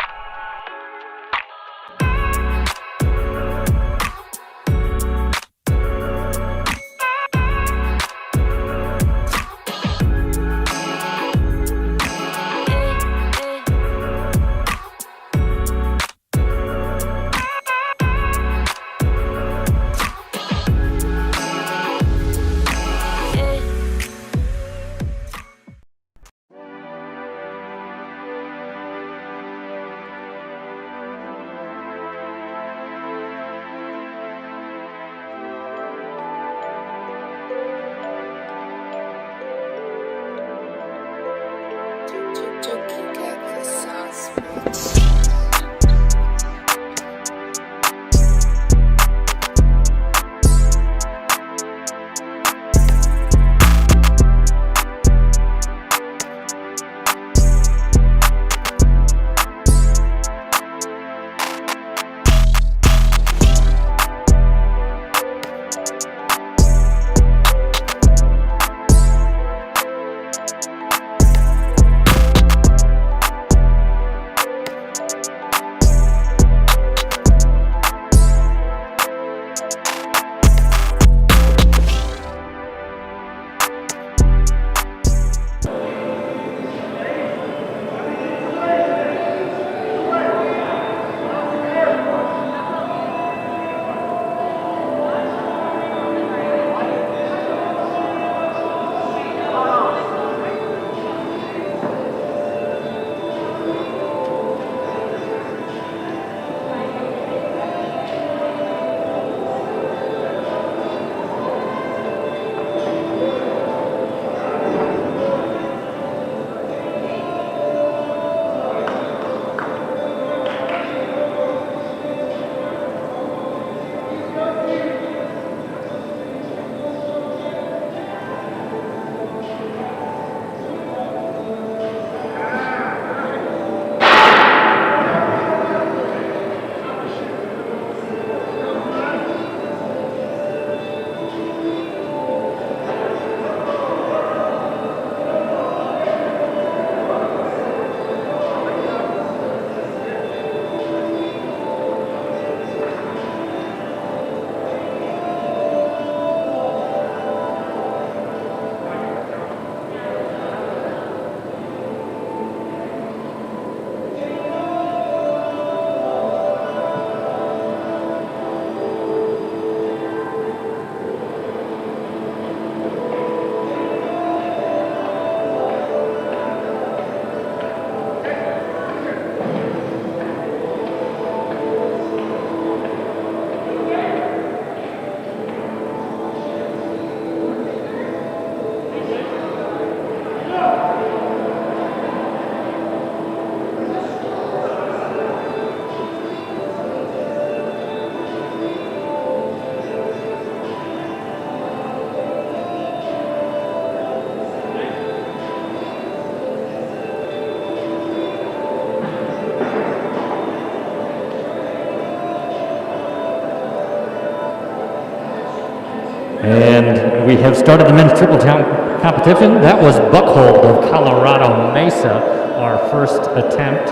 And we have started the men's triple jump competition. That was Buckhold of Colorado Mesa, our first attempt.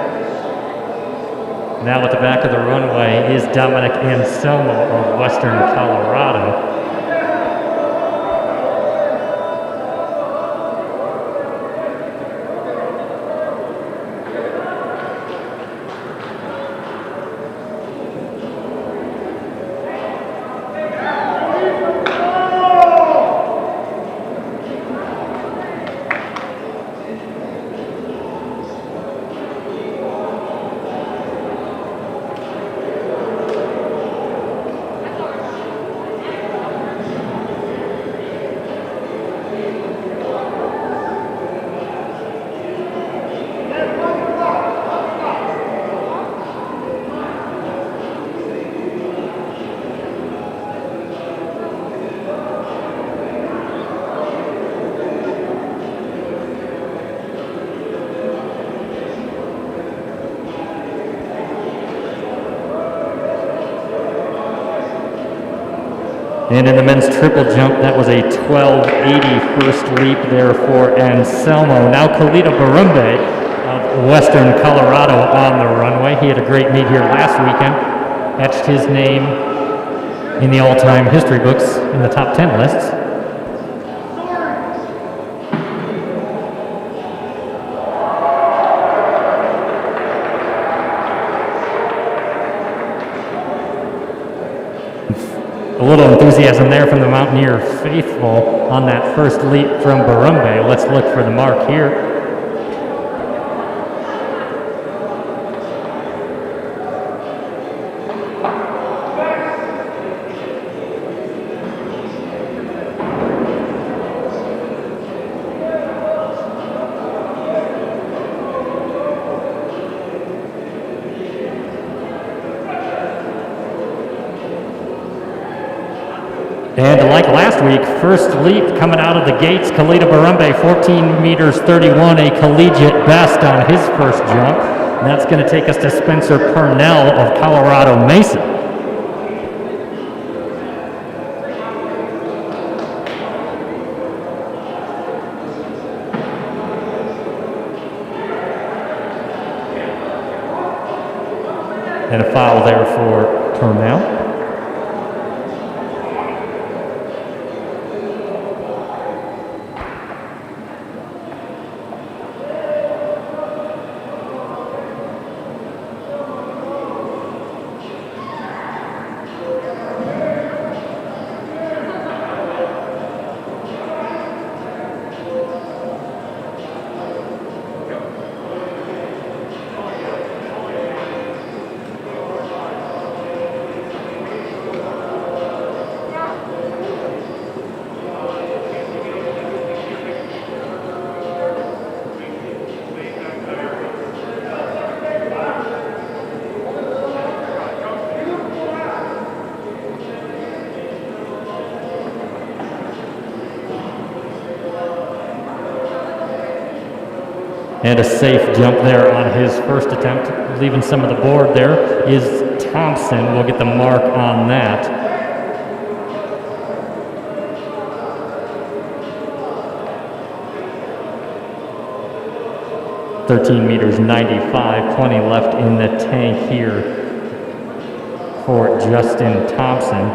Now at the back of the runway is Dominic Anselmo of Western Colorado. And in the men's triple jump, that was a 1280 first leap there for Anselmo. Now Khalida Barumbe of Western Colorado on the runway. He had a great meet here last weekend. Etched his name in the all-time history books in the top 10 lists. A little enthusiasm there from the Mountaineer faithful on that first leap from Barumbe. Let's look for the mark here. And like last week, first leap coming out of the gates, Khalida Barumbe, 14 meters 31, a collegiate best on his first jump. And that's going to take us to Spencer Purnell of Colorado Mesa. And a foul there for Purnell. And a safe jump there on his first attempt. Leaving some of the board there is Thompson. We'll get the mark on that. (13 meters 95). Plenty left in the tank here for Justin Thompson.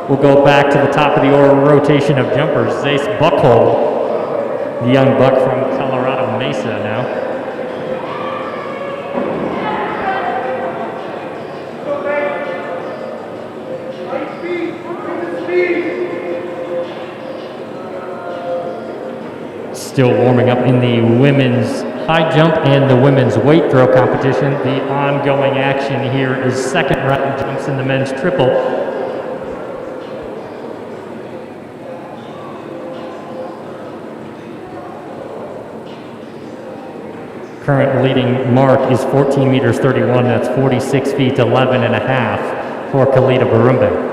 We'll go back to the top of the order rotation of jumpers. Zace Buckhold, the young buck from Colorado Mesa now. Still warming up in the women's high jump and the women's weight throw competition. The ongoing action here is second round jumps in the men's triple. Current leading mark is 14 meters 31. That's 46 feet 11 and a half for Khalida Barumbe.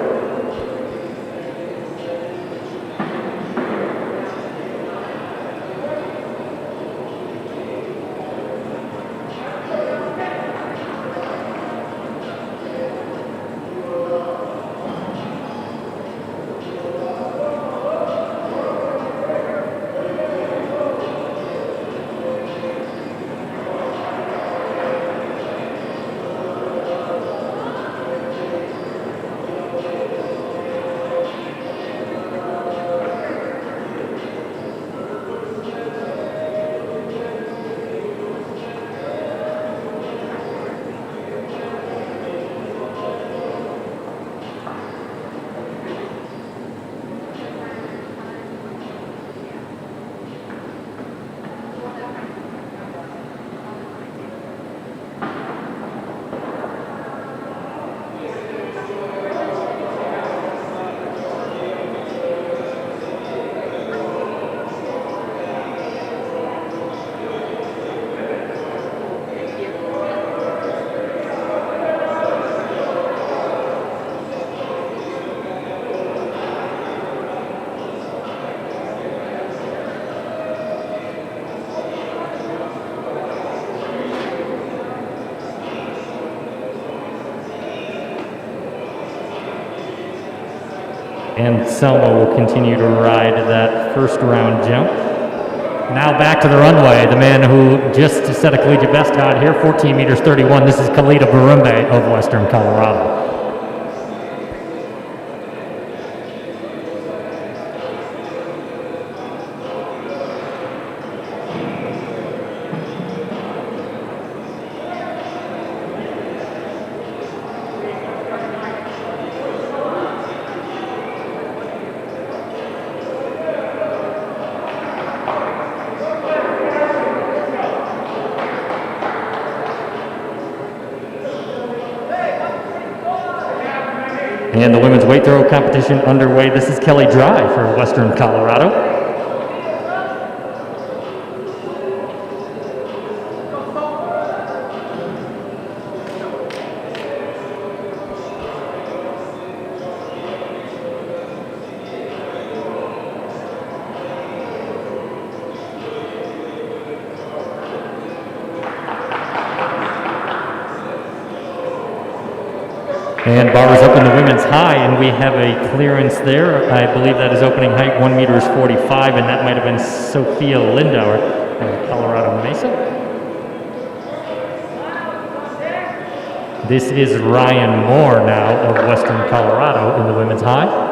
And Selma will continue to ride that first round jump. Now back to the runway, the man who just set a collegiate best out here, 14 meters 31. This is Khalida Barumbe of Western Colorado. And the women's weight throw competition underway. This is Kelly Dry for Western Colorado. And bar is up in the women's high, and we have a clearance there. I believe that is opening height 1 meters 45, and that might have been Sophia Lindauer of Colorado Mesa. This is Ryan Moore now of Western Colorado in the women's high.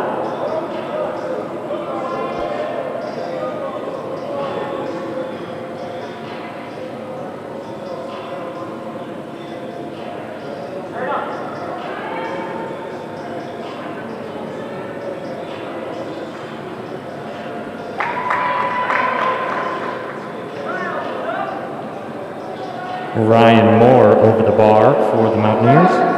Ryan Moore over the bar for the Mountaineers.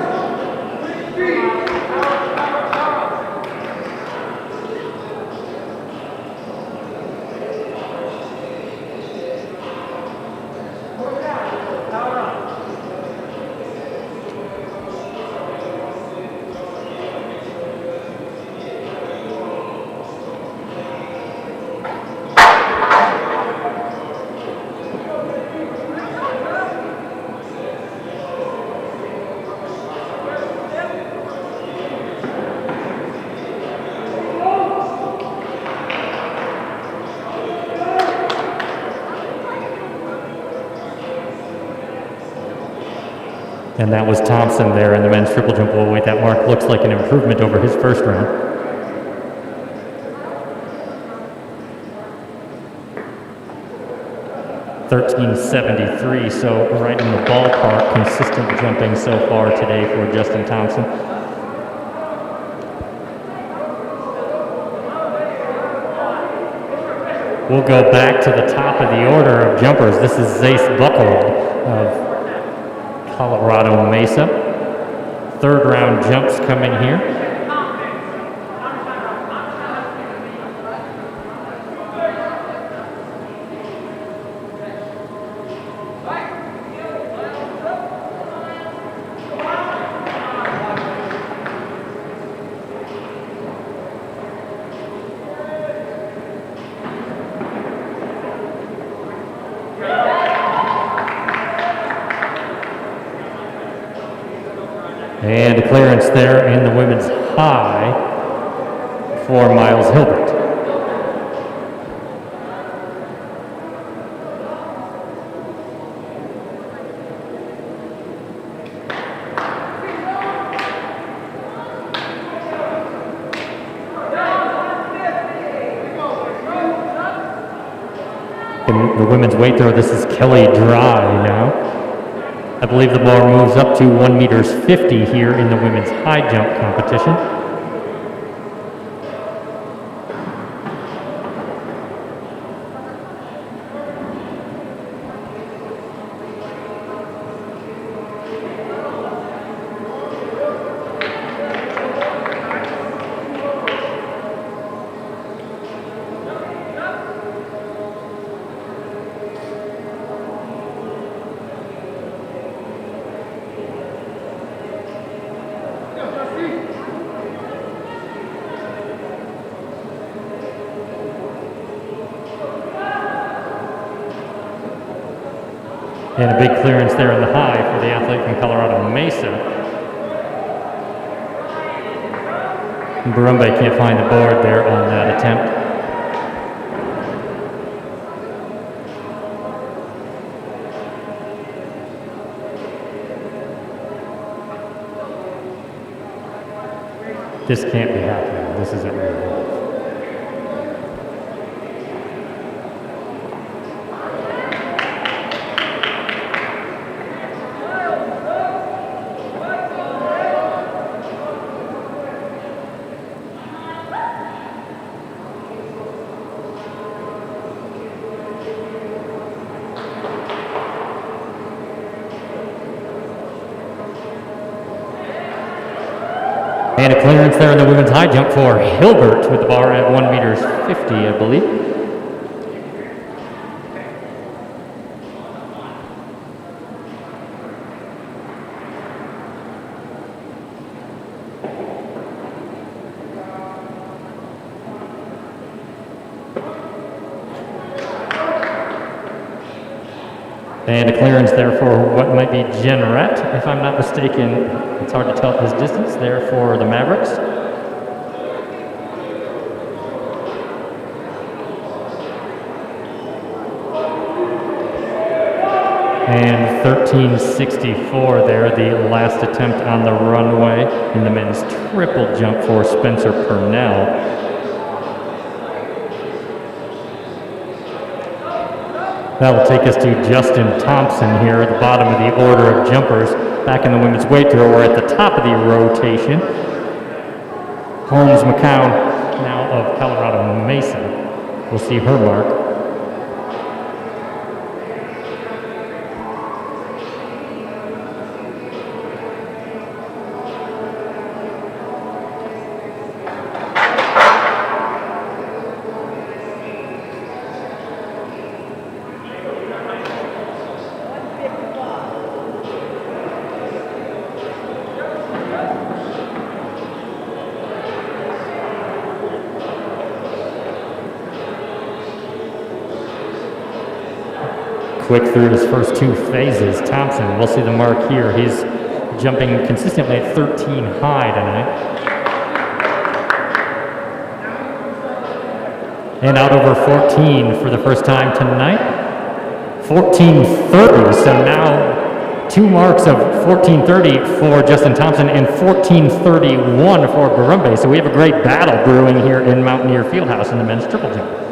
And that was Thompson there in the men's triple jump will weight. That mark looks like an improvement over his first round. $13.73, so right in the ballpark. Consistent jumping so far today for Justin Thompson. We'll go back to the top of the order of jumpers. This is Zace Buckhold of Colorado Mesa. Third round jumps coming here. And a clearance there in the women's high for Miles Hilbert. In the women's weight throw, this is Kelly Dry now. I believe the bar moves up to 1 meters 50 here in the women's high jump competition. And a big clearance there in the high for the athlete from Colorado Mesa. Barumbe can't find the board there on that attempt. This can't be happening. This isn't real. And a clearance there in the women's high jump for Hilbert with the bar at 1 meters 50, I believe. And a clearance there for what might be Jenrette, if I'm not mistaken. It's hard to tell his distance there for the Mavericks. And 13.64 there, the last attempt on the runway in the men's triple jump for Spencer Purnell. That'll take us to Justin Thompson here at the bottom of the order of jumpers. Back in the women's weight throw, we're at the top of the rotation. Holmes McCown, now of Colorado Mesa. We'll see her mark. Quick through his first two phases. Thompson, we'll see the mark here. He's jumping consistently at 13 high tonight. And out over 14 for the first time tonight. 14.30, so now two marks of 14.30 for Justin Thompson and 14.31 for Barumbe. So we have a great battle brewing here in Mountaineer Fieldhouse in the men's triple jump.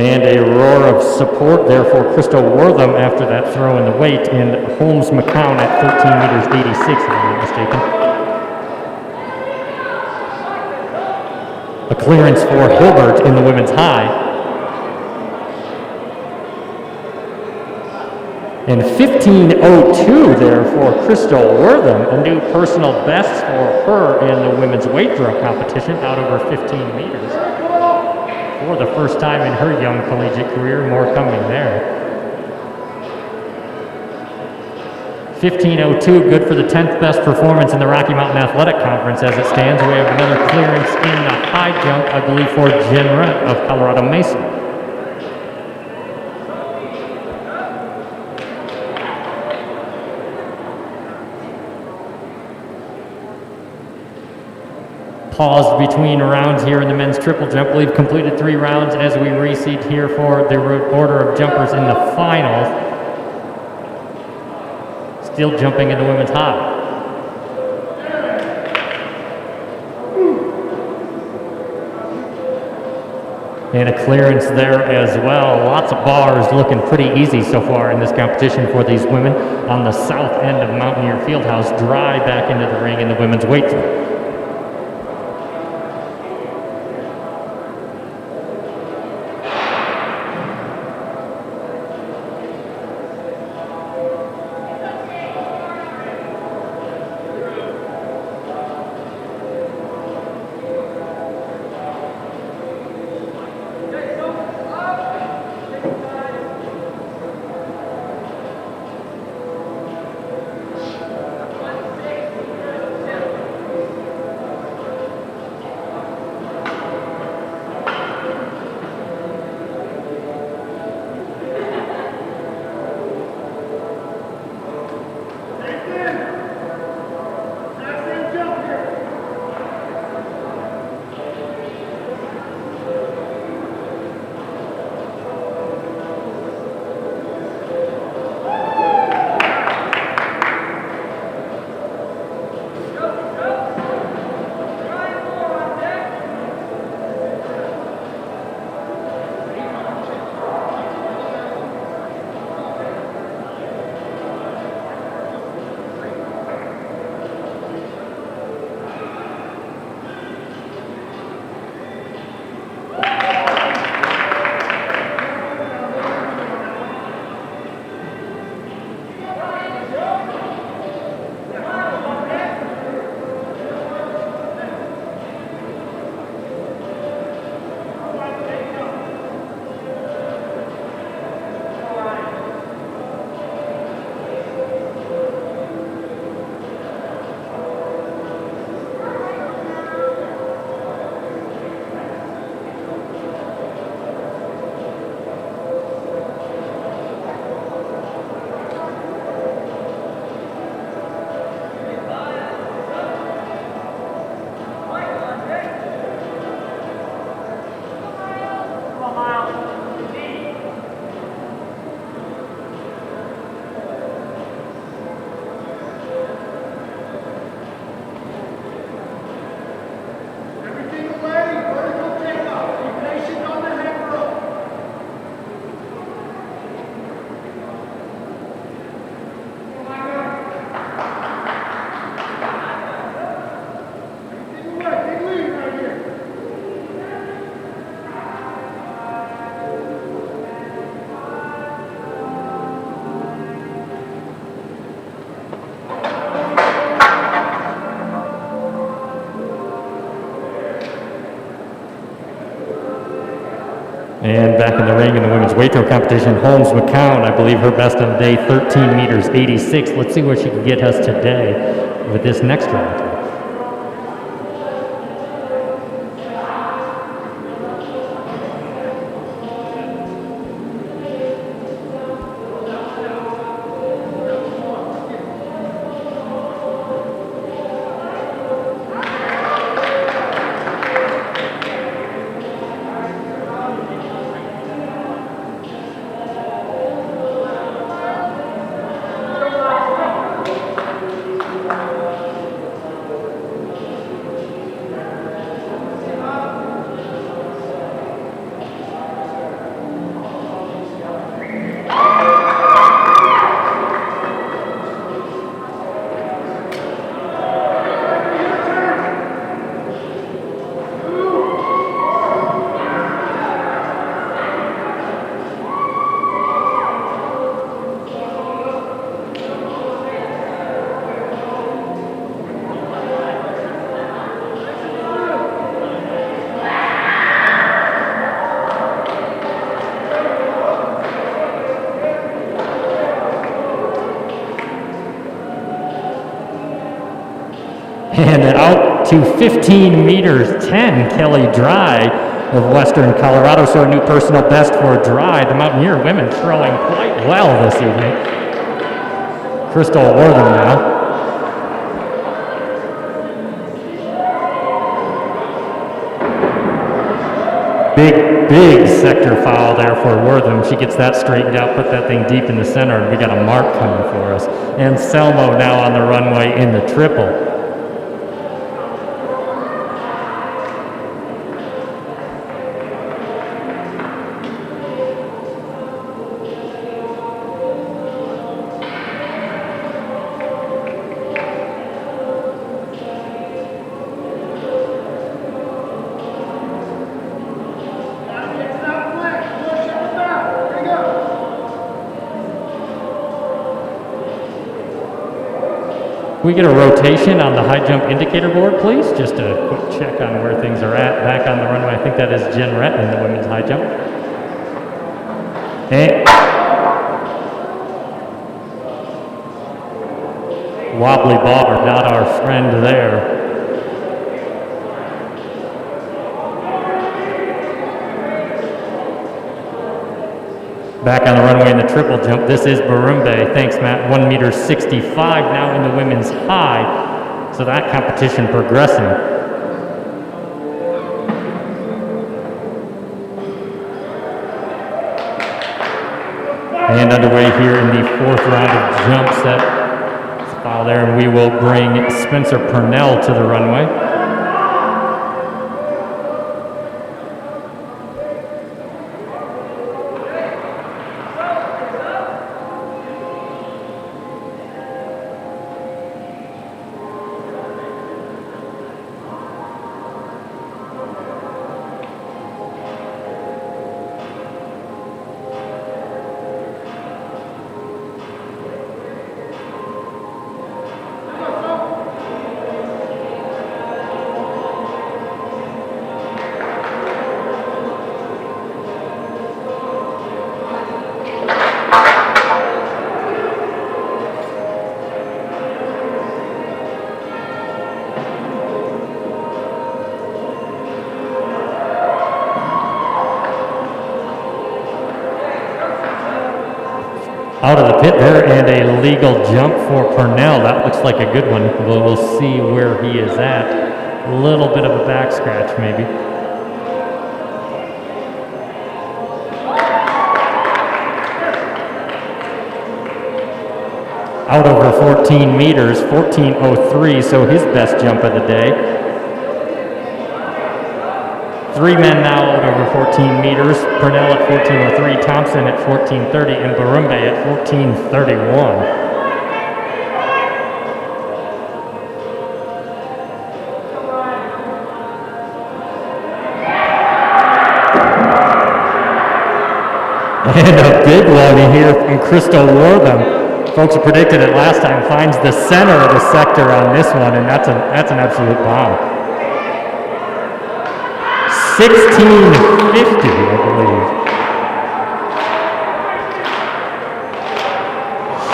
And a roar of support there for Crystal Wortham after that throw in the weight, and Holmes McCown at 13 meters 86, if I'm not mistaken. A clearance for Hilbert in the women's high. And 15.02 there for Crystal Wortham, a new personal best for her in the women's weight throw competition, out over 15 meters. For the first time in her young collegiate career, more coming there. 15.02, good for the 10th best performance in the Rocky Mountain Athletic Conference as it stands. We have another clearance in the high jump, I believe, for Jenrette of Colorado Mesa. Paused between rounds here in the men's triple jump. We've completed 3 rounds as we reseat here for the order of jumpers in the finals. Still jumping in the women's high. And a clearance there as well. Lots of bars, looking pretty easy so far in this competition for these women on the south end of Mountaineer Fieldhouse. Dry back into the ring in the women's weight throw. And back in the ring in the women's weight throw competition, Holmes McCown, I believe her best on the day, 13 meters 86. Let's see where she can get us today with this next round. And out to 15 meters 10, Kelly Dry of Western Colorado. So a new personal best for Dry. The Mountaineer women throwing quite well this evening. Crystal Wortham now. Big sector foul there for Wortham. She gets that straightened out, put that thing deep in the center, and we got a mark coming for us. And Selmo now on the runway in the triple. We get a rotation on the high jump indicator board, please? Just a quick check on where things are at. Back on the runway, I think that is Jen Rett in the women's high jump. And wobbly bar, not our friend there. Back on the runway in the triple jump, this is Barumbe. Thanks, Matt. 1 meter 65 now in the women's high. So that competition progressing. And underway here in the fourth round of jump set. Foul there, and we will bring Spencer Purnell to the runway. Out of the pit there, and a legal jump for Purnell. That looks like a good one. We'll see where he is at. A little bit of a back scratch, maybe. Out over 14 meters, 14.03, so his best jump of the day. 3 men now out over 14 meters. Purnell at 14.03, Thompson at 14.30, and Barumbe at 14.31. And a big one here from Crystal Wortham. Folks who predicted it last time finds the center of the sector on this one, and that's an absolute bomb. 16.50 I believe.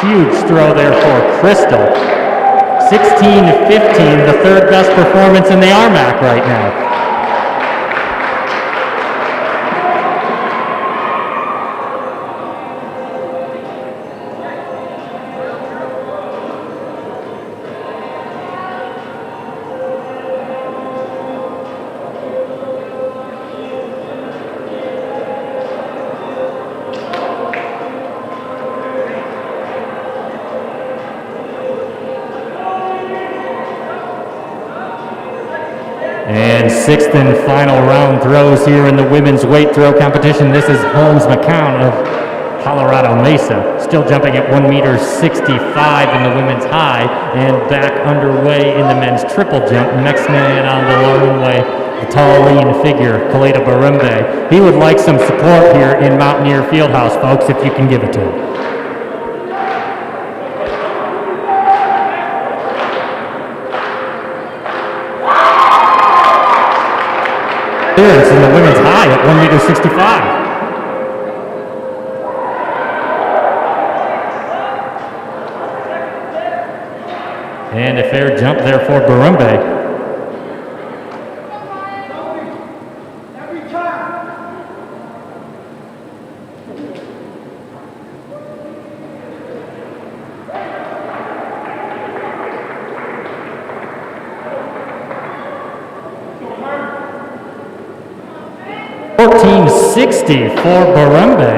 Huge throw there for Crystal. 16-15, the third best performance in the RMAC right now. And sixth and final round throws here in the women's weight throw competition. This is Holmes McCown of Colorado Mesa, still jumping at 1 meter 65 in the women's high, and back underway in the men's triple jump. Next man on the runway, the tall, lean figure, Kaleda Barumbe. He would like some support here in Mountaineer Fieldhouse, folks, if you can give it to him. Clearance in the women's high at 1 meter 65. And a fair jump there for Barumbe. .1460 for Barumbe,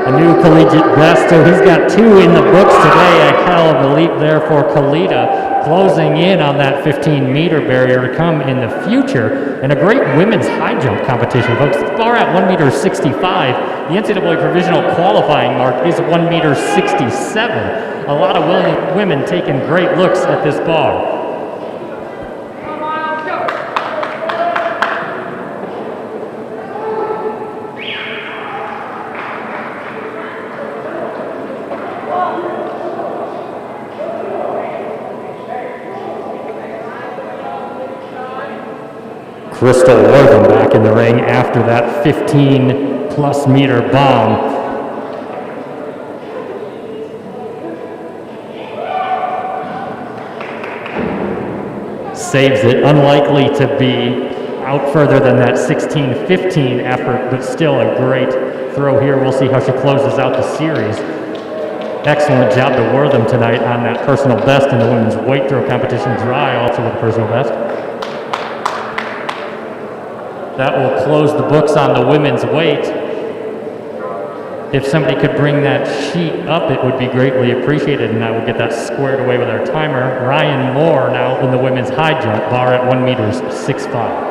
a new collegiate best. So he's got 2 in the books today. A hell of a leap there for Kaleda, closing in on that 15-meter barrier to come in the future. And a great women's high jump competition, folks. The bar at 1 meter 65. The NCAA provisional qualifying mark is 1 meter 67. A lot of women taking great looks at this bar. Crystal Wortham back in the ring after that 15-plus meter bomb. Saves it, unlikely to be out further than that 16-15 effort, but still a great throw here. We'll see how she closes out the series. Excellent job to Wortham tonight on that personal best in the women's weight throw competition. Dry also with a personal best. That will close the books on the women's weight. If somebody could bring that sheet up, it would be greatly appreciated, and I will get that squared away with our timer. Ryan Moore now in the women's high jump, bar at 1 meter 65.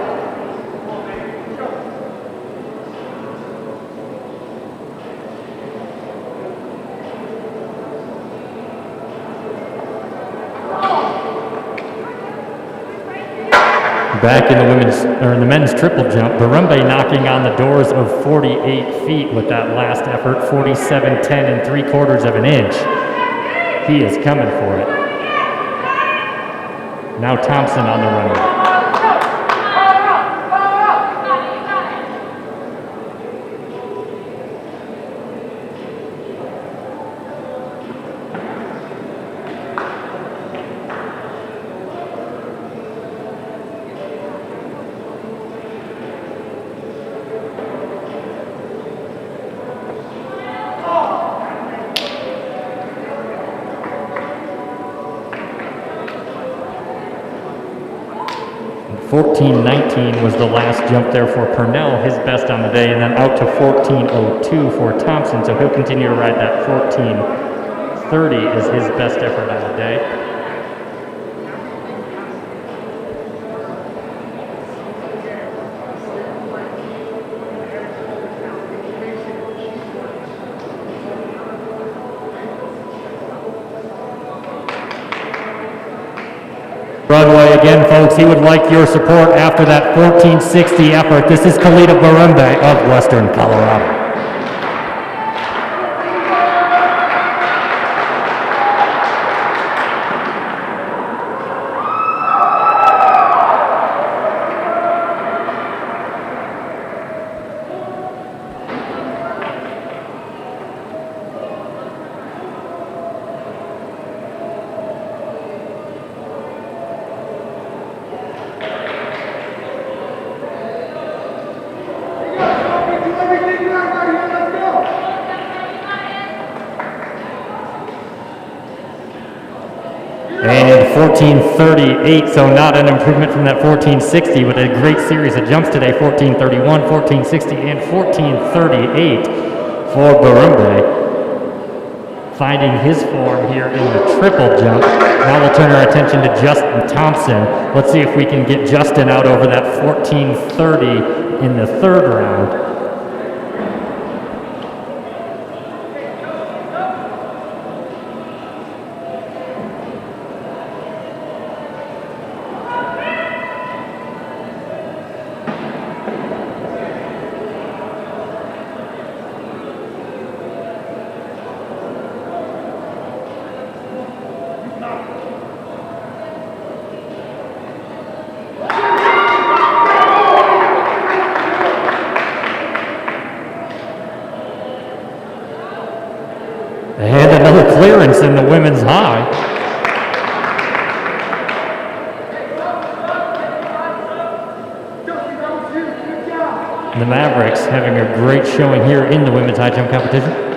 Back in the men's triple jump, Barumbe knocking on the doors of 48 feet with that last effort, 47.10 3/4 of an inch. He is coming for it. Now Thompson on the runway. .1419 was the last jump there for Purnell, his best on the day, and then out to 1402 for Thompson, so he'll continue to ride that 1430 as his best effort on the day. Runway again, folks. He would like your support after that 1460 effort. This is Kaleda Barumbe of Western Colorado. 14:38, so not an improvement from that 14:60, but a great series of jumps today, 14:31, 14:60, and 14:38 for Barumbe. Finding his form here in the triple jump. Now we'll turn our attention to Justin Thompson. Let's see if we can get Justin out over that 14:30 in the third round. And another clearance in the women's high. The Mavericks having a great showing here in the women's high jump competition.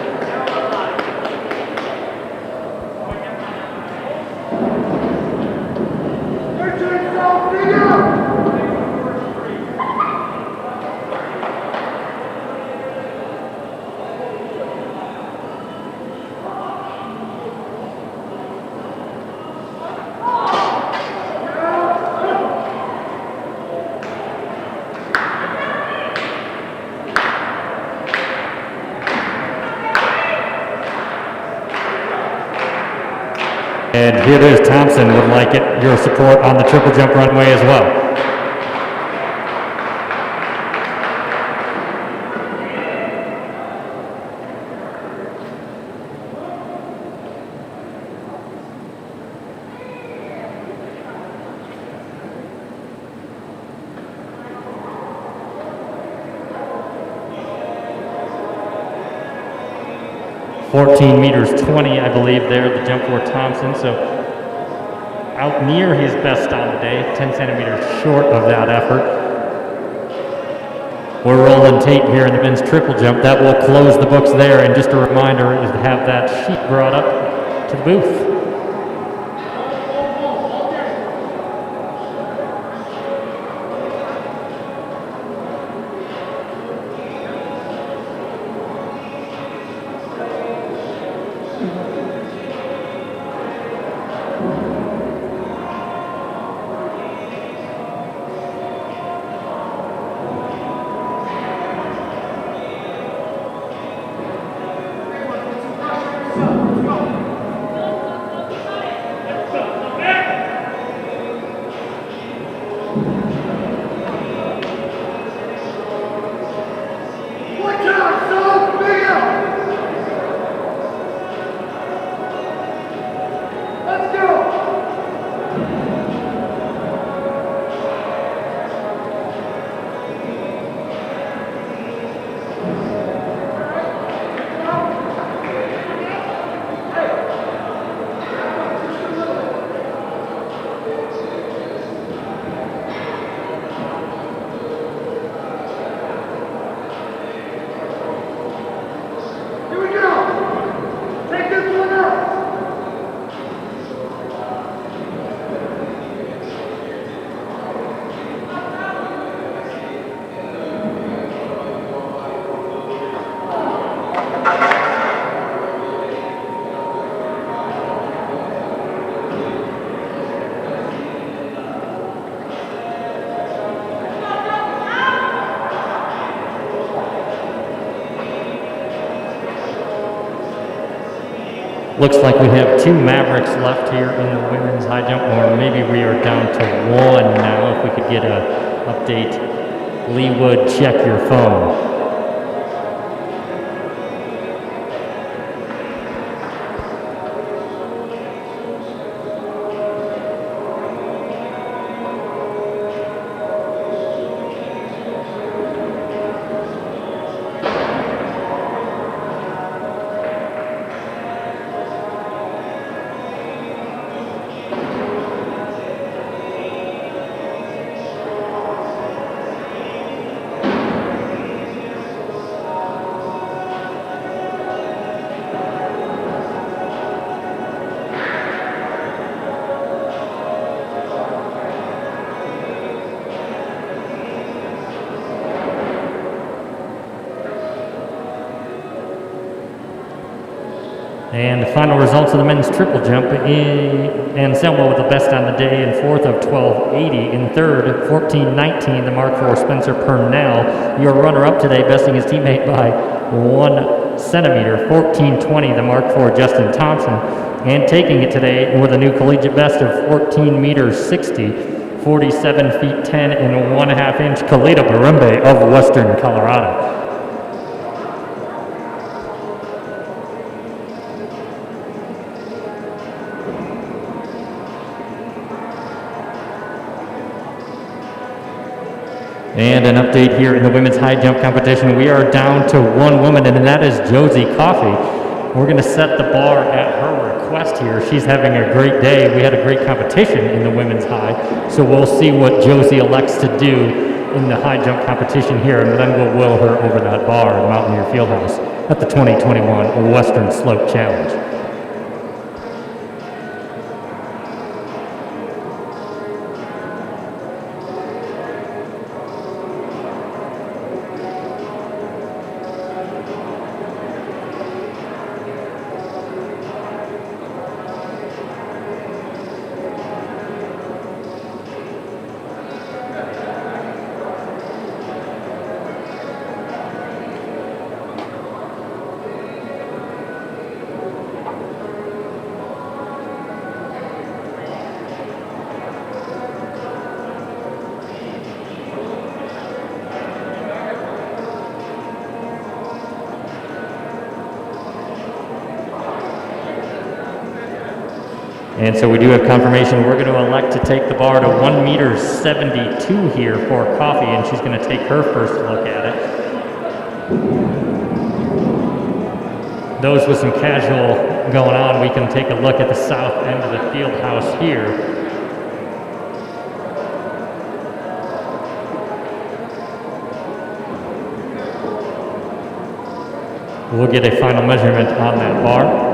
And here it is, Thompson would like your support on the triple jump runway as well. $14.20, I believe, there, the jump for Thompson. So out near his best on the day, 10 centimeters short of that effort. We're rolling tape here in the men's triple jump. That will close the books there. And just a reminder is to have that sheet brought up to the booth. Looks like we have two Mavericks left here in the women's high jump, or maybe we are down to one now. If we could get an update. Lee Wood, check your phone. And the final results of the men's triple jump, Anselmo with the best on the day in fourth of 12.80. In third, 14.19, the mark for Spencer Purnell. Your runner-up today, besting his teammate by 1 centimeter, 14.20, the mark for Justin Thompson. And taking it today with a new collegiate best of 14 meters 60, 47 feet 10 and 1/2 inch, Kalita Barumbe of Western Colorado. And an update here in the women's high jump competition. We are down to one woman, and that is Josie Coffey. We're going to set the bar at her request here. She's having a great day. We had a great competition in the women's high, so we'll see what Josie elects to do in the high jump competition here, and then we'll will her over that bar at Mountaineer Fieldhouse at the 2021 Western Slope Challenge. And so we do have confirmation. We're going to elect to take the bar to 1 meter 72 here for Coffey, and she's going to take her first look at it. Those with some casual going on, we can take a look at the south end of the field house here. We'll get a final measurement on that bar.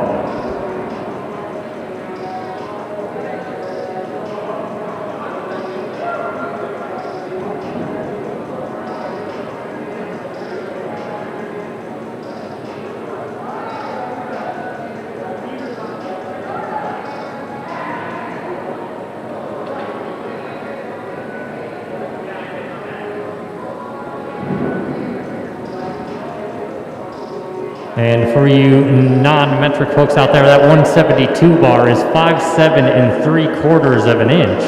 And for you non-metric folks out there, that 172 bar is 5'7" 3/4 of an inch.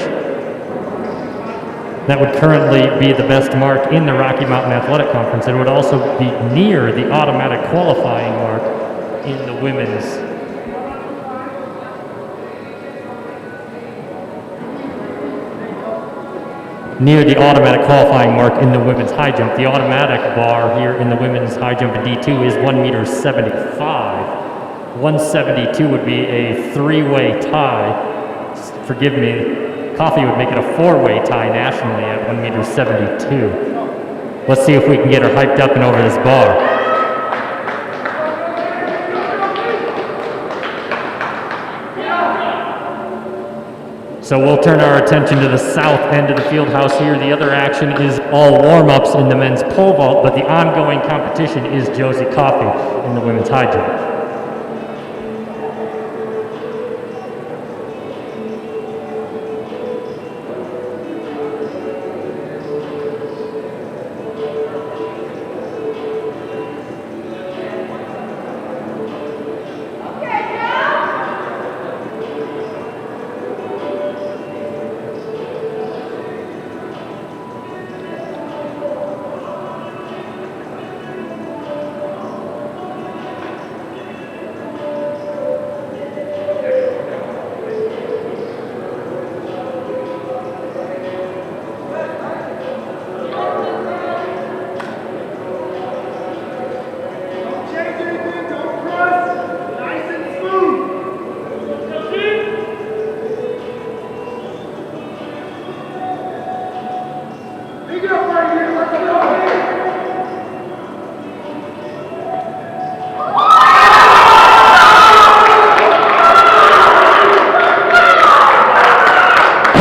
That would currently be the best mark in the Rocky Mountain Athletic Conference. It would also be near the automatic qualifying mark in the women's. Near the automatic qualifying mark in the women's high jump. The automatic bar here in the women's high jump in D2 is 1 meter 75. 172 would be a three-way tie. Forgive me, Coffey would make it a four-way tie nationally at 1 meter 72. Let's see if we can get her hyped up and over this bar. So we'll turn our attention to the south end of the field house here. The other action is all warm-ups in the men's pole vault, but the ongoing competition is Josie Coffey in the women's high jump.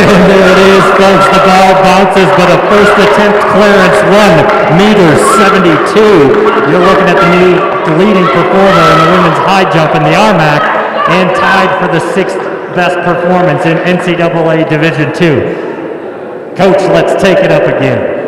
And there it is, folks. The ball bounces, but a first attempt clearance, 1 meter 72. You're looking at the leading performer in the women's high jump in the RMAC and tied for the 6th best performance in NCAA Division II. Coach, let's take it up again.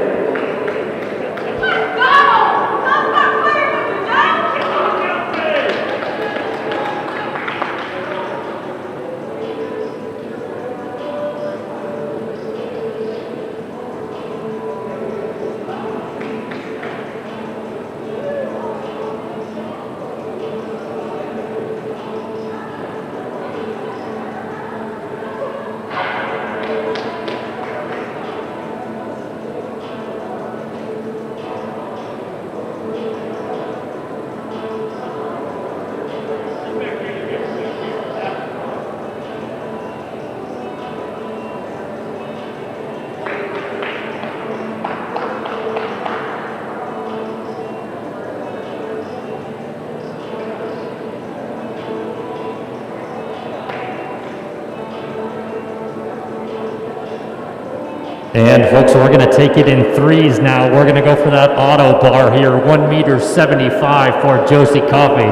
And folks, we're going to take it in threes now. We're going to go for that auto bar here, 1 meter 75 for Josie Coffey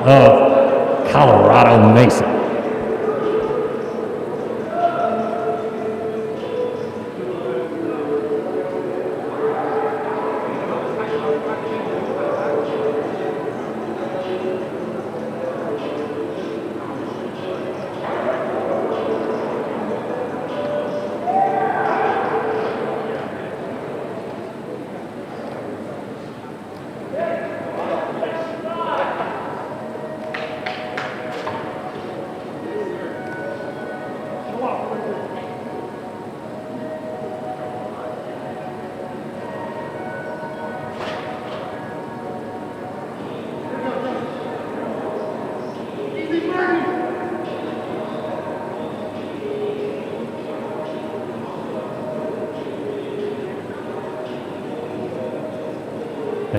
of Colorado Mesa.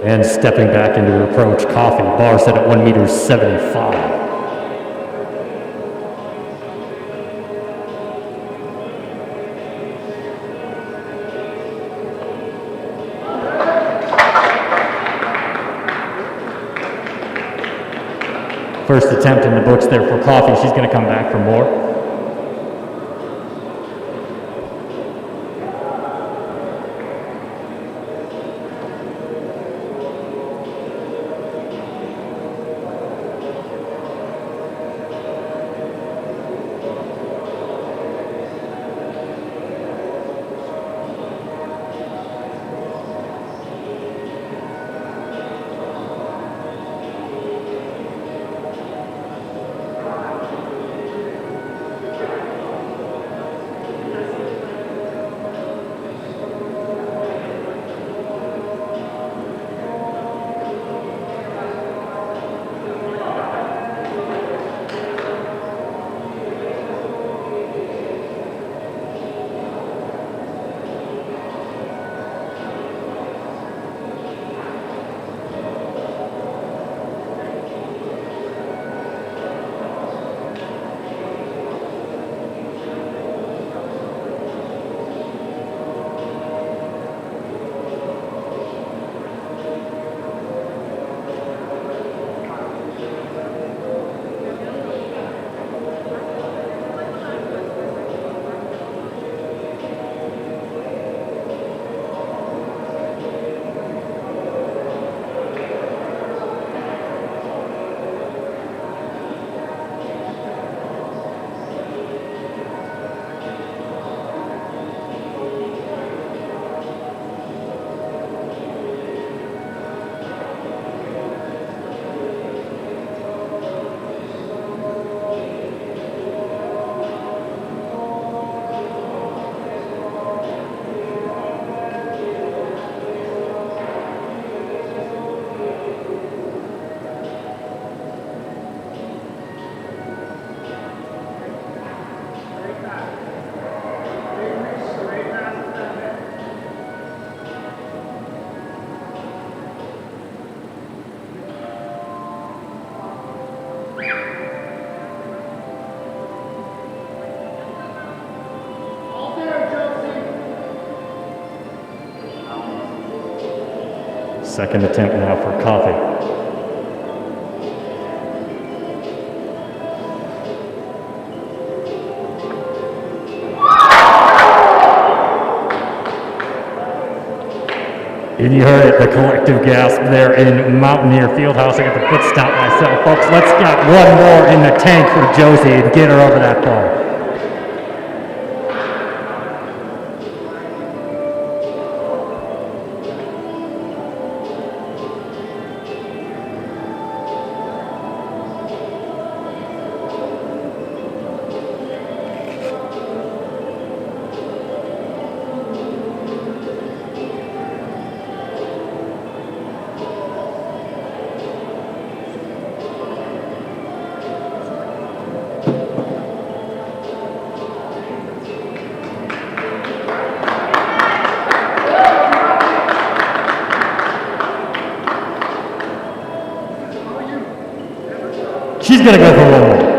And stepping back into approach, Coffey, bar set at 1 meter 75. First attempt in the books there for Coffey. She's going to come back for more. Second attempt now for Coffee. And you heard it, the collective gasp there in Mountaineer Fieldhouse. I got the foot stomp myself, folks. Let's get one more in the tank for Josie and get her over that ball. She's going to go for one more.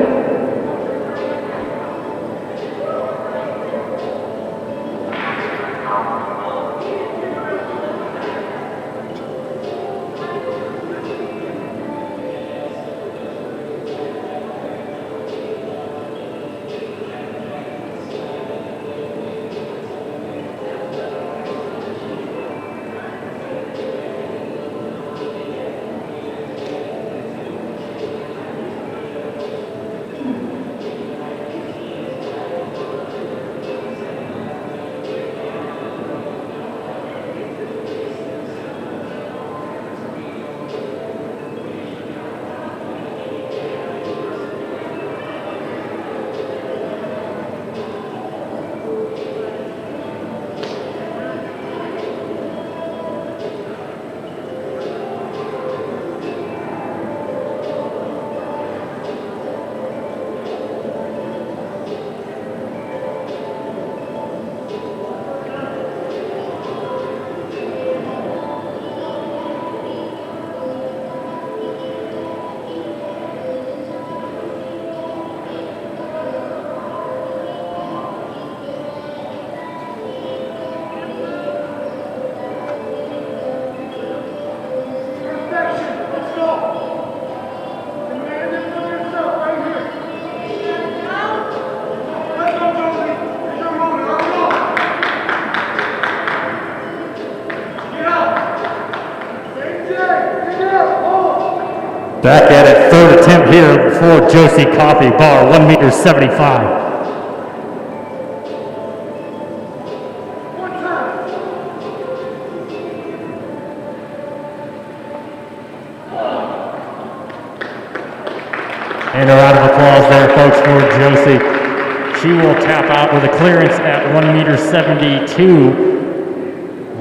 Back at it, third attempt here for Josie Coffee, bar 1.75 meters. And a round of applause there, folks, for Josie. She will tap out with a clearance at 1.72 meters.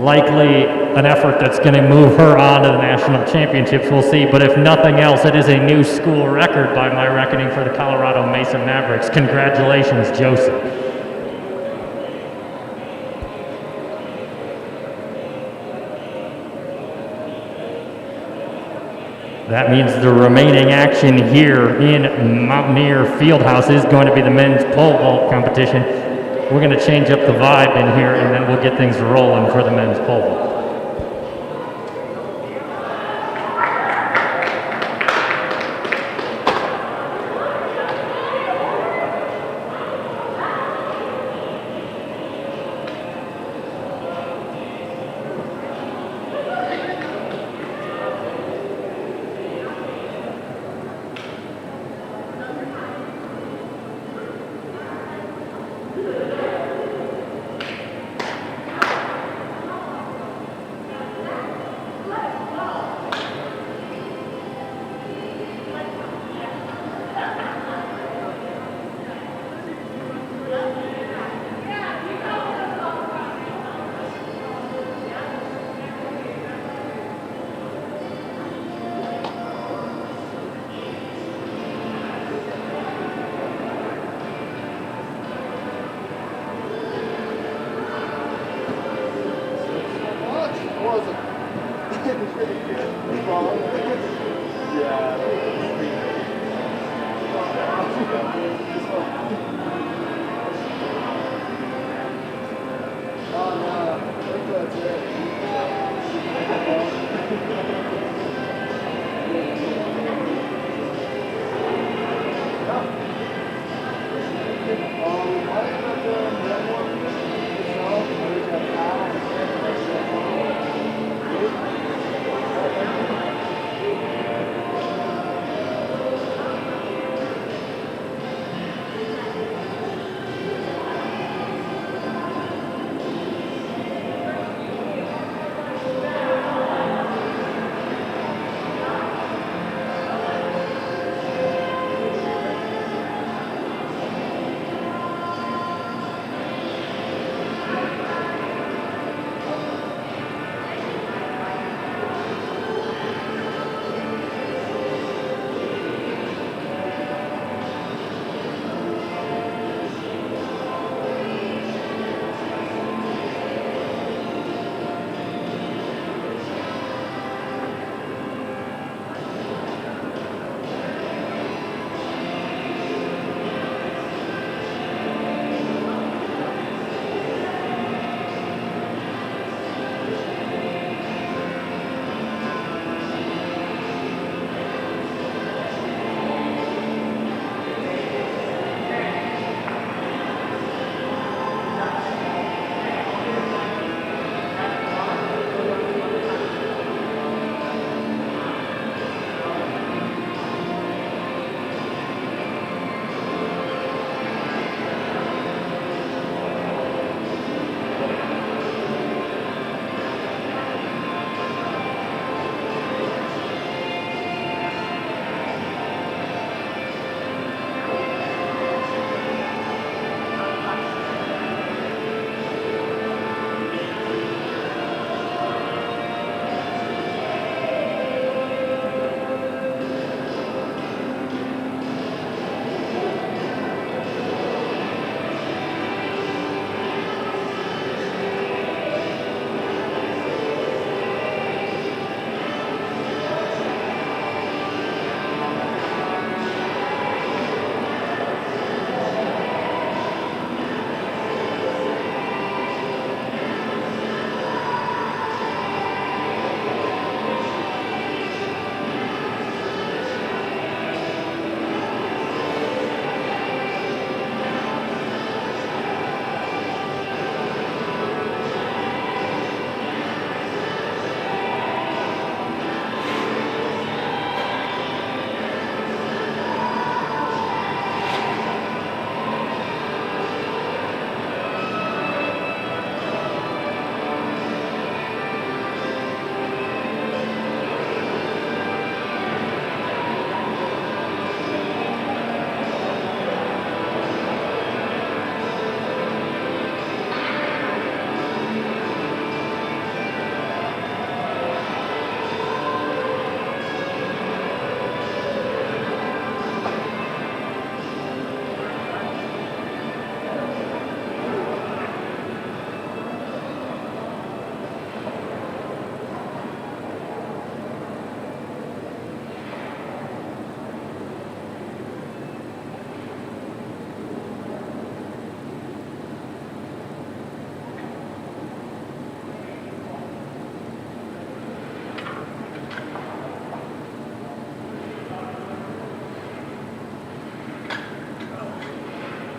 Likely an effort that's going to move her on to the national championships, we'll see. But if nothing else, it is a new school record by my reckoning for the Colorado Mesa Mavericks. Congratulations, Josie. That means the remaining action here in Mountaineer Fieldhouse is going to be the men's pole vault competition. We're going to change up the vibe in here, and then we'll get things rolling for the men's pole vault.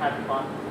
having fun.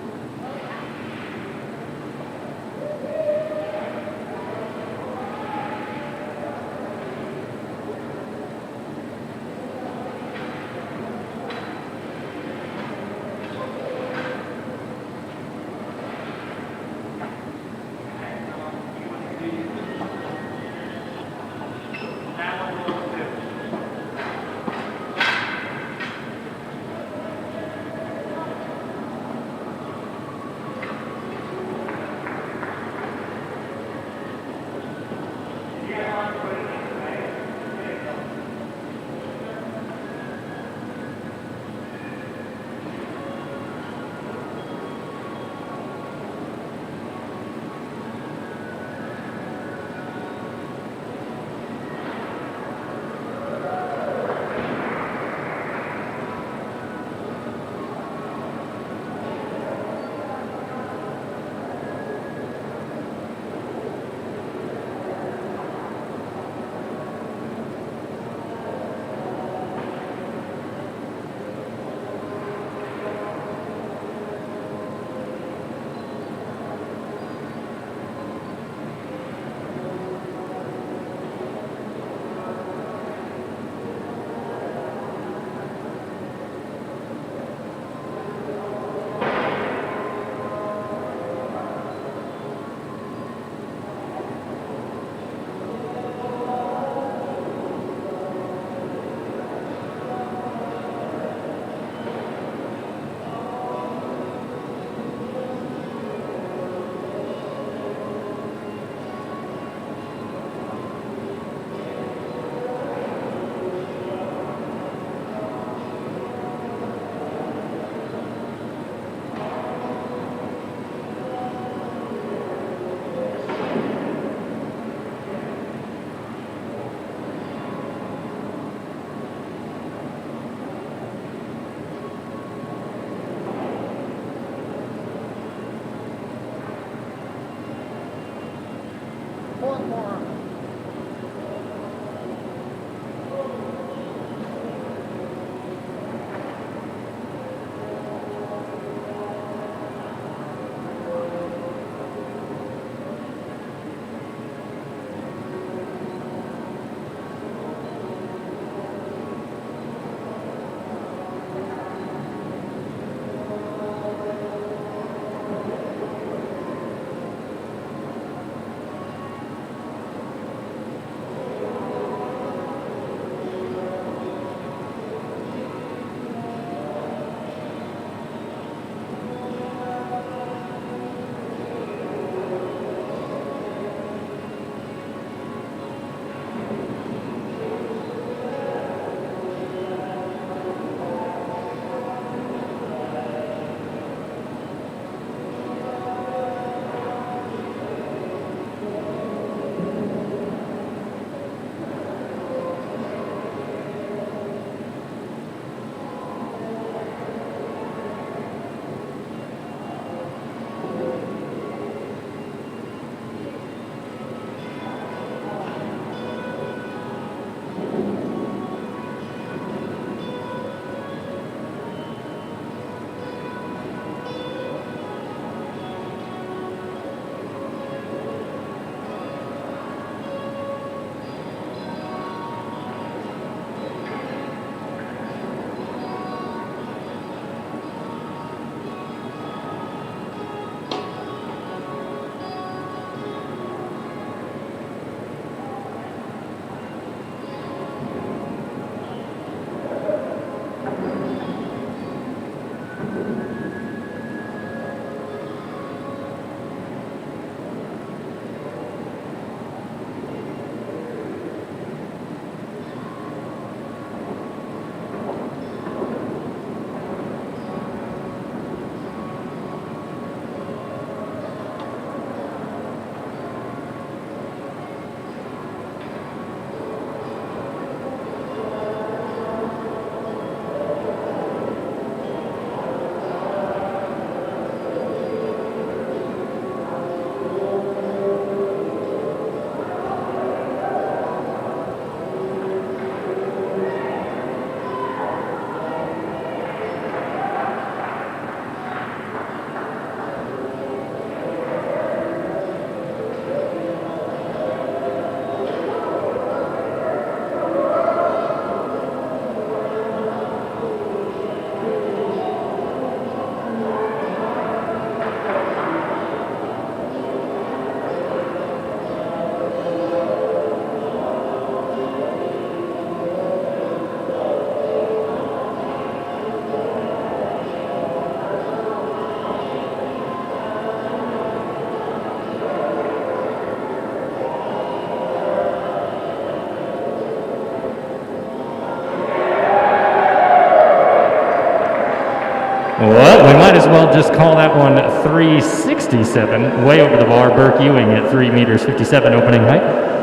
Well, we might as well just call that one 367, way over the bar. Burke Ewing at 3 meters 57 opening height.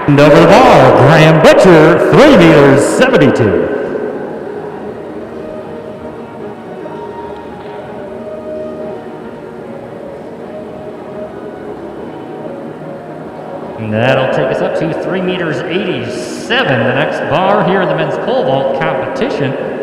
And over the bar, Graham Butcher, 3 meters 72. And that'll take us up to 3 meters 87, the next bar here in the men's pole vault competition.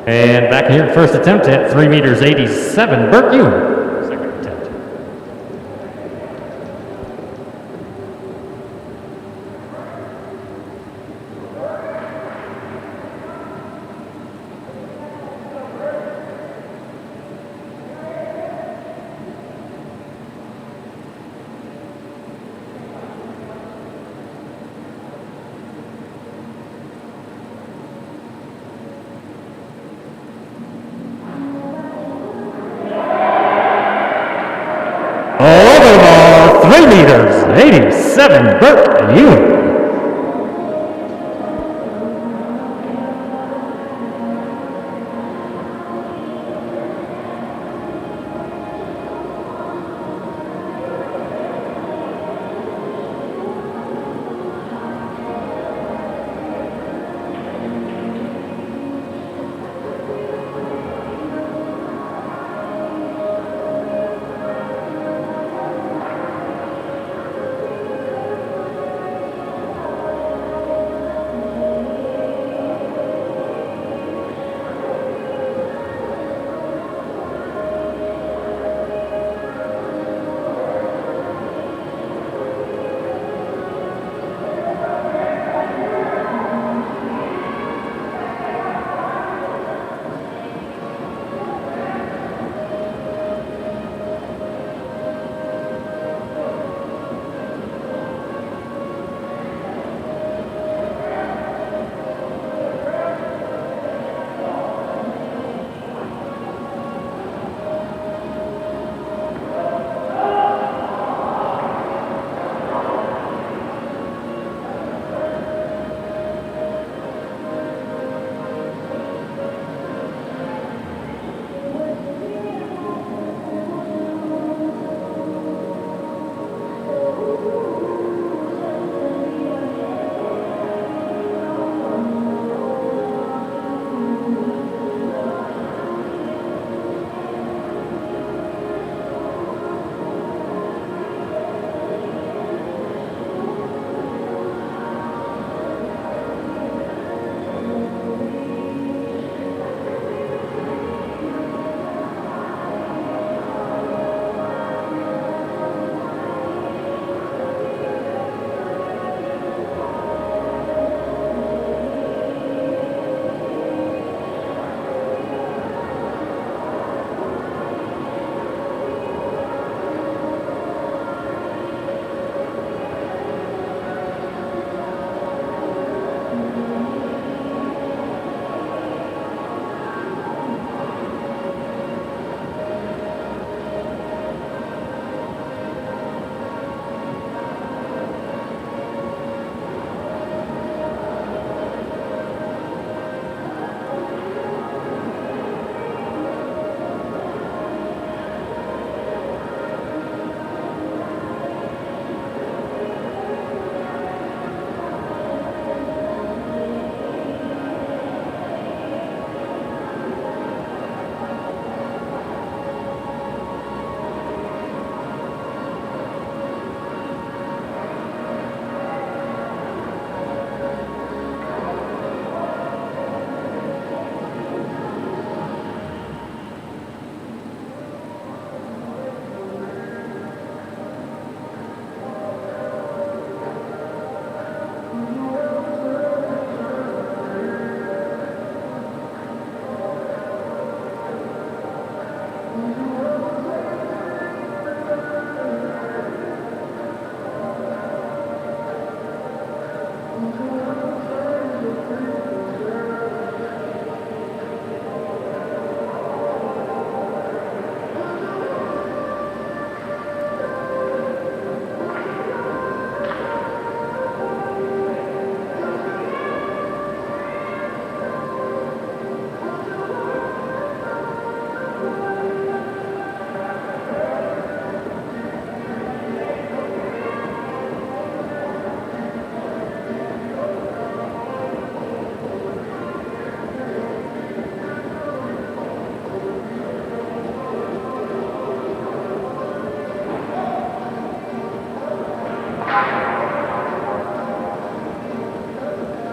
And back here, first attempt at 3 meters 87, Burt Ewan. Second attempt. Over the ball, 3 meters, 87, Burt Ewan.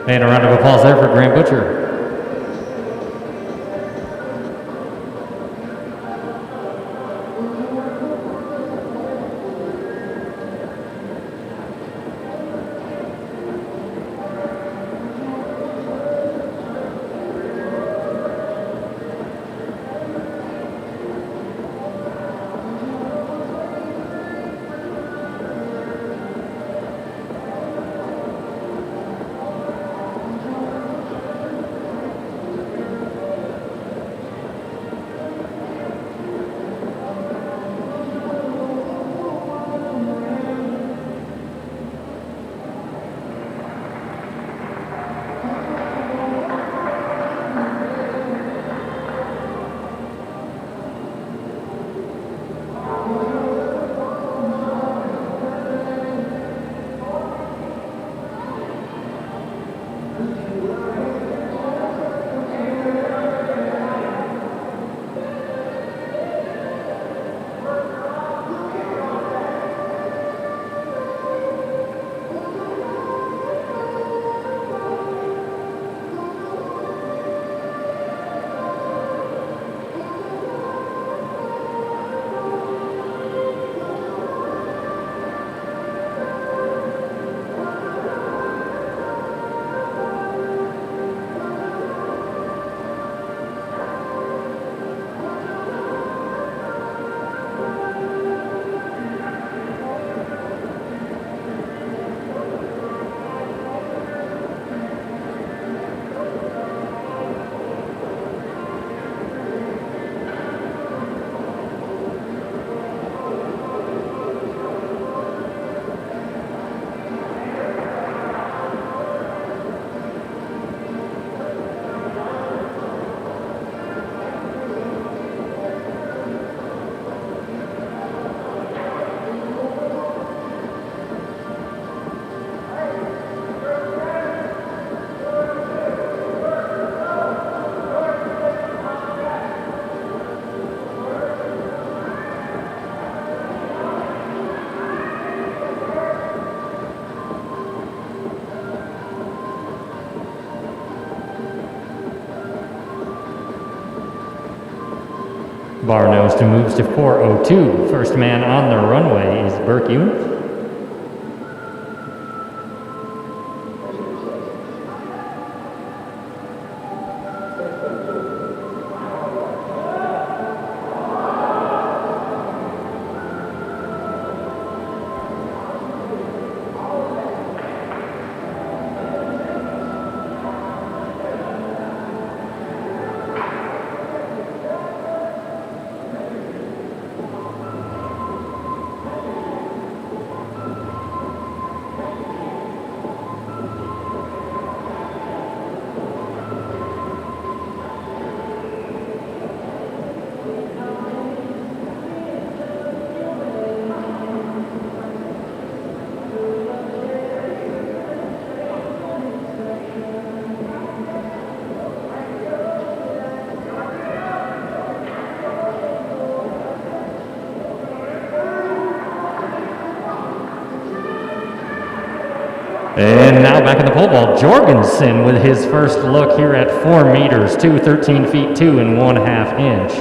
And a round of applause there for Grant Butcher. Barnos moves to 4:02. First man on the runway is Burke Ewan. And now back in the pole vault, Jorgensen with his first look here at 4 meters, 13 feet 2 and 1/2 inch.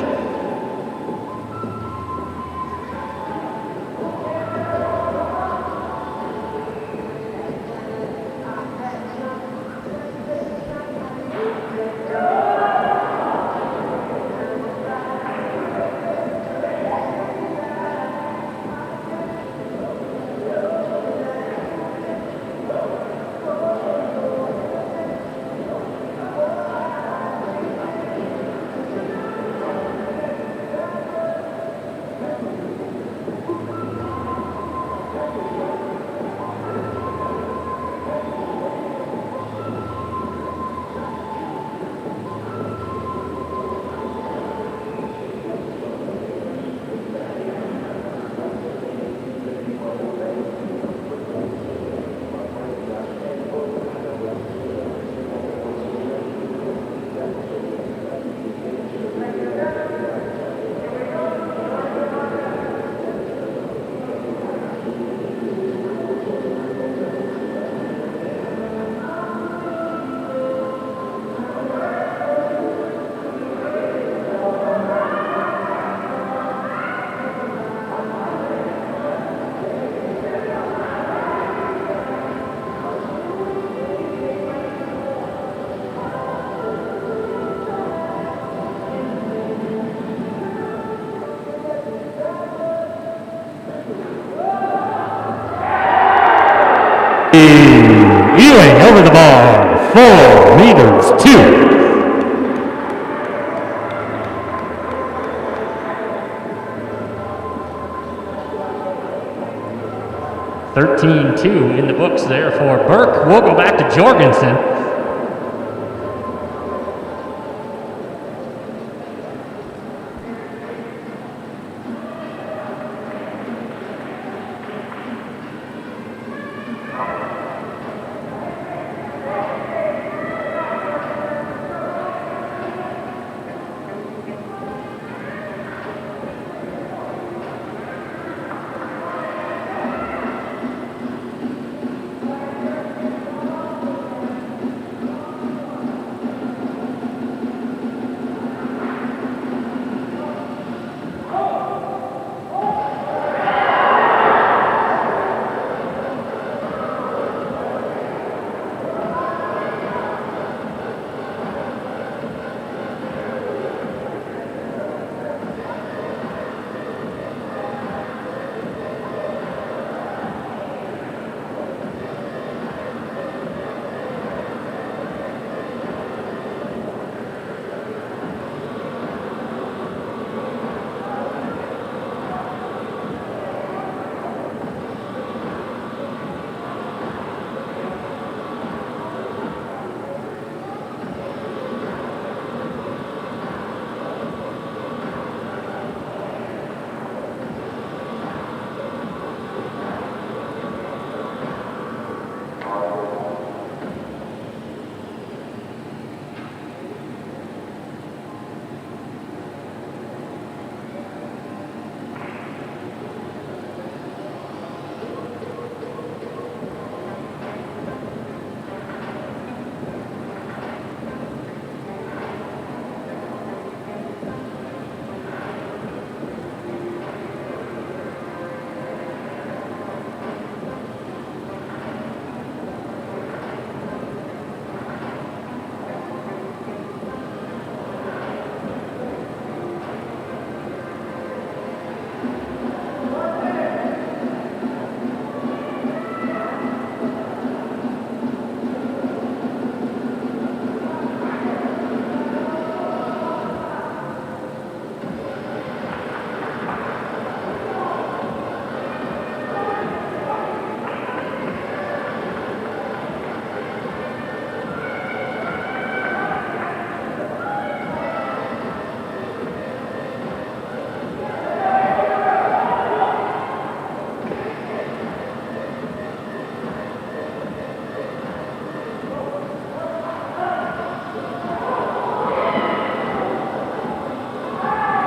Ewing over the bar, 4 meters 2. (13-2) in the books there for Burke. We'll go back to Jorgensen.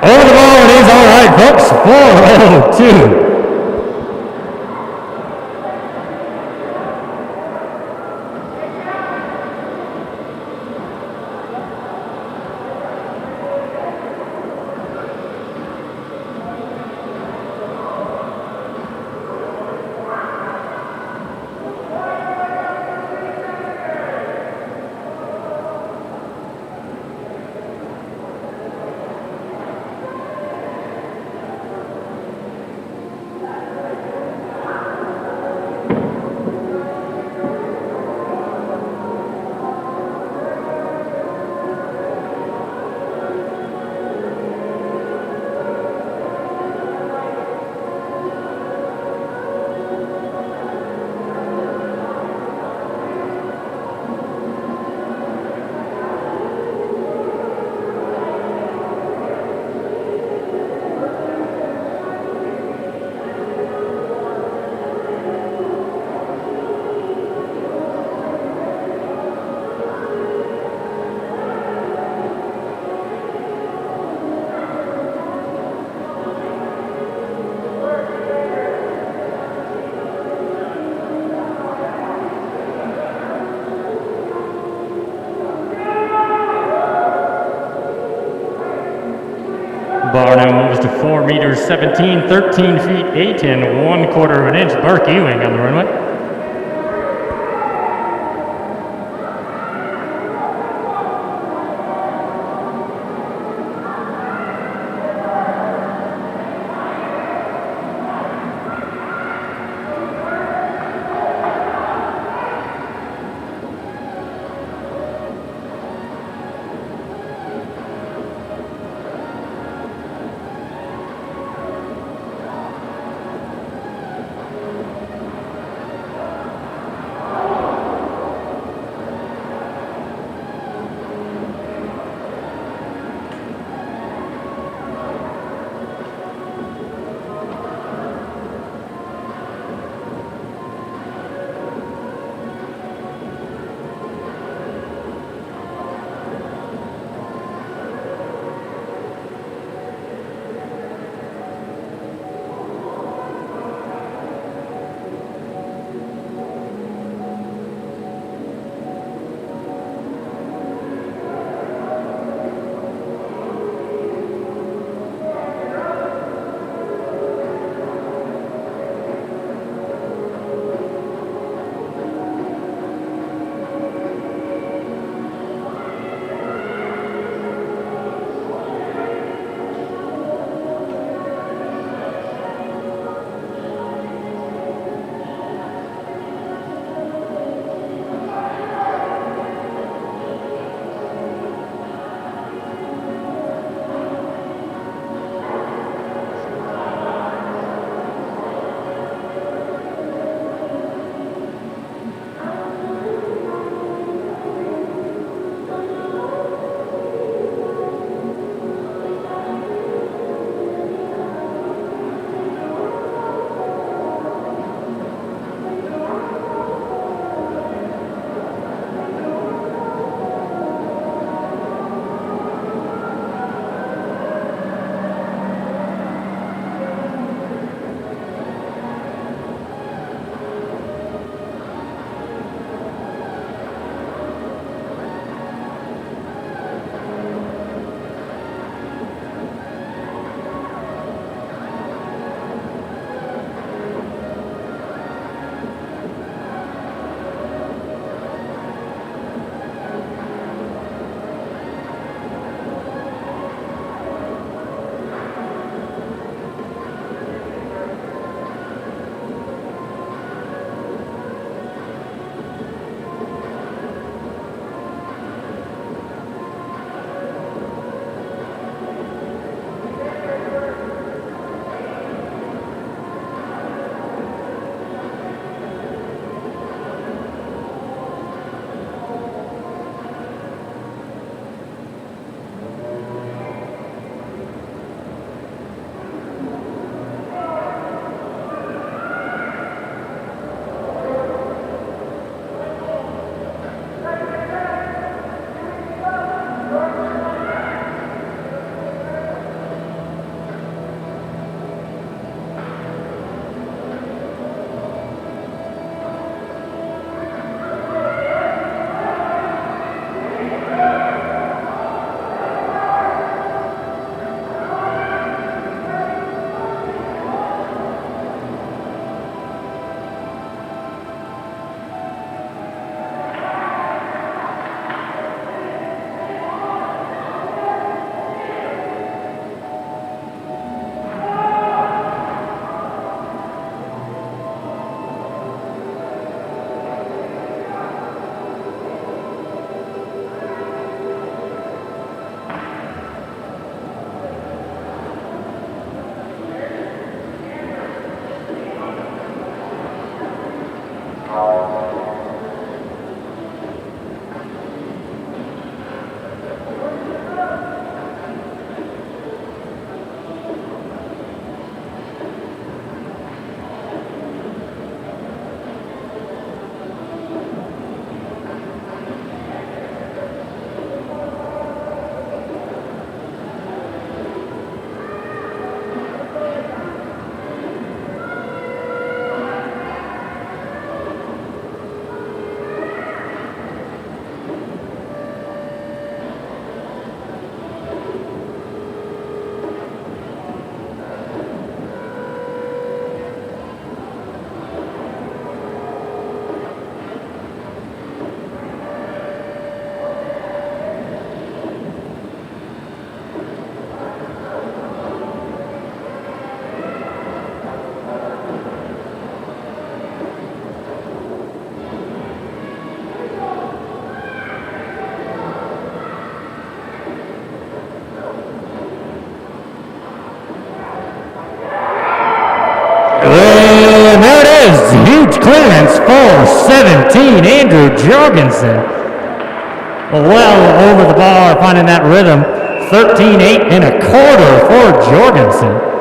Over the ball it is. All right, folks. 402. Bar now moves to 4 meters 17, 13 feet 8 and 1/4 of an inch. Bark Ewing on the runway. is huge clearance for 17, Andrew Jorgensen. Well over the bar, finding that rhythm. 13.8 and a quarter for Jorgensen.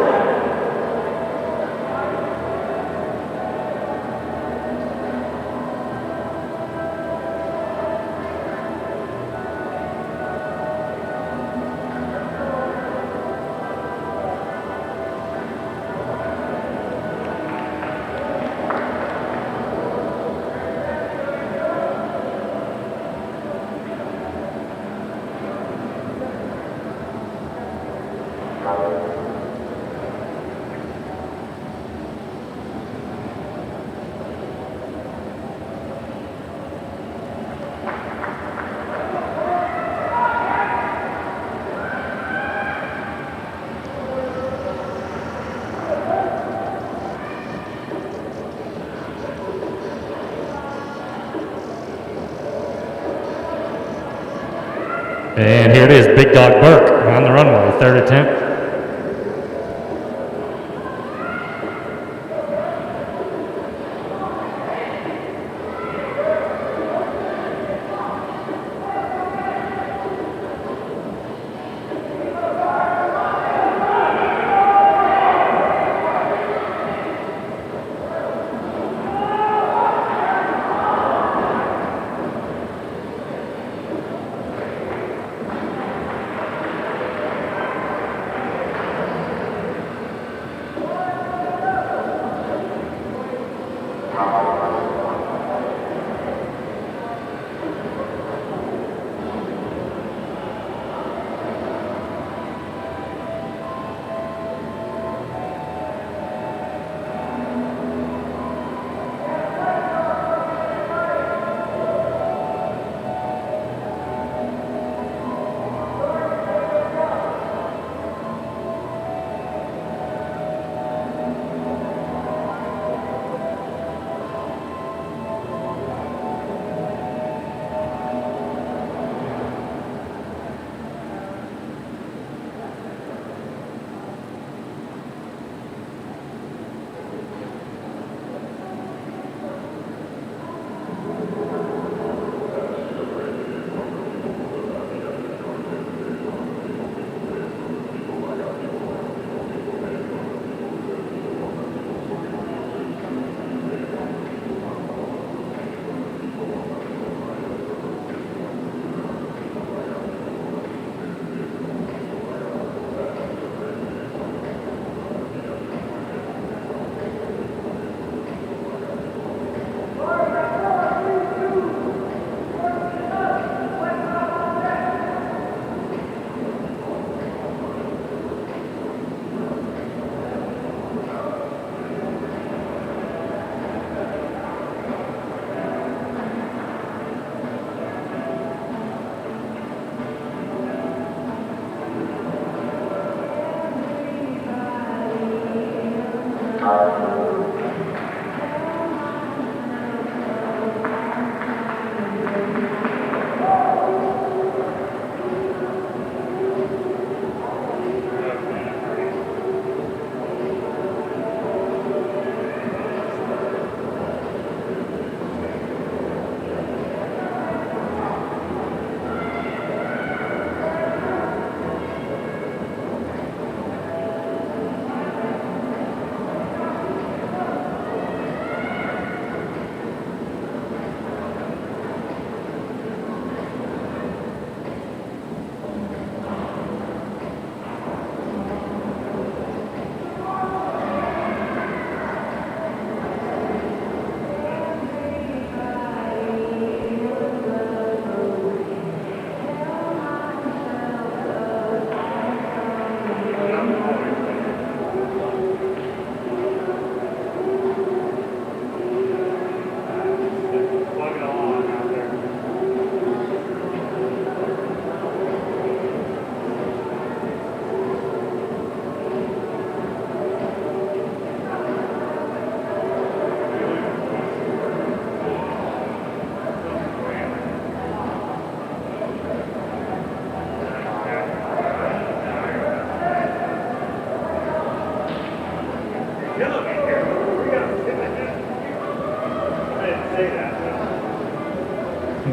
And here it is, Big Dog Burke on the runway, third attempt.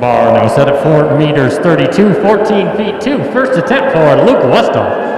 Bar now set at 4 meters 32, 14 feet 2. First attempt for Luke Westall.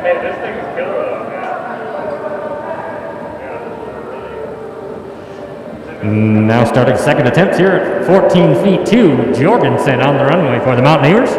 Hey, this thing is killer though, man. Now starting second attempt here at 14 feet 2. Jorgensen on the runway for the Mountaineers.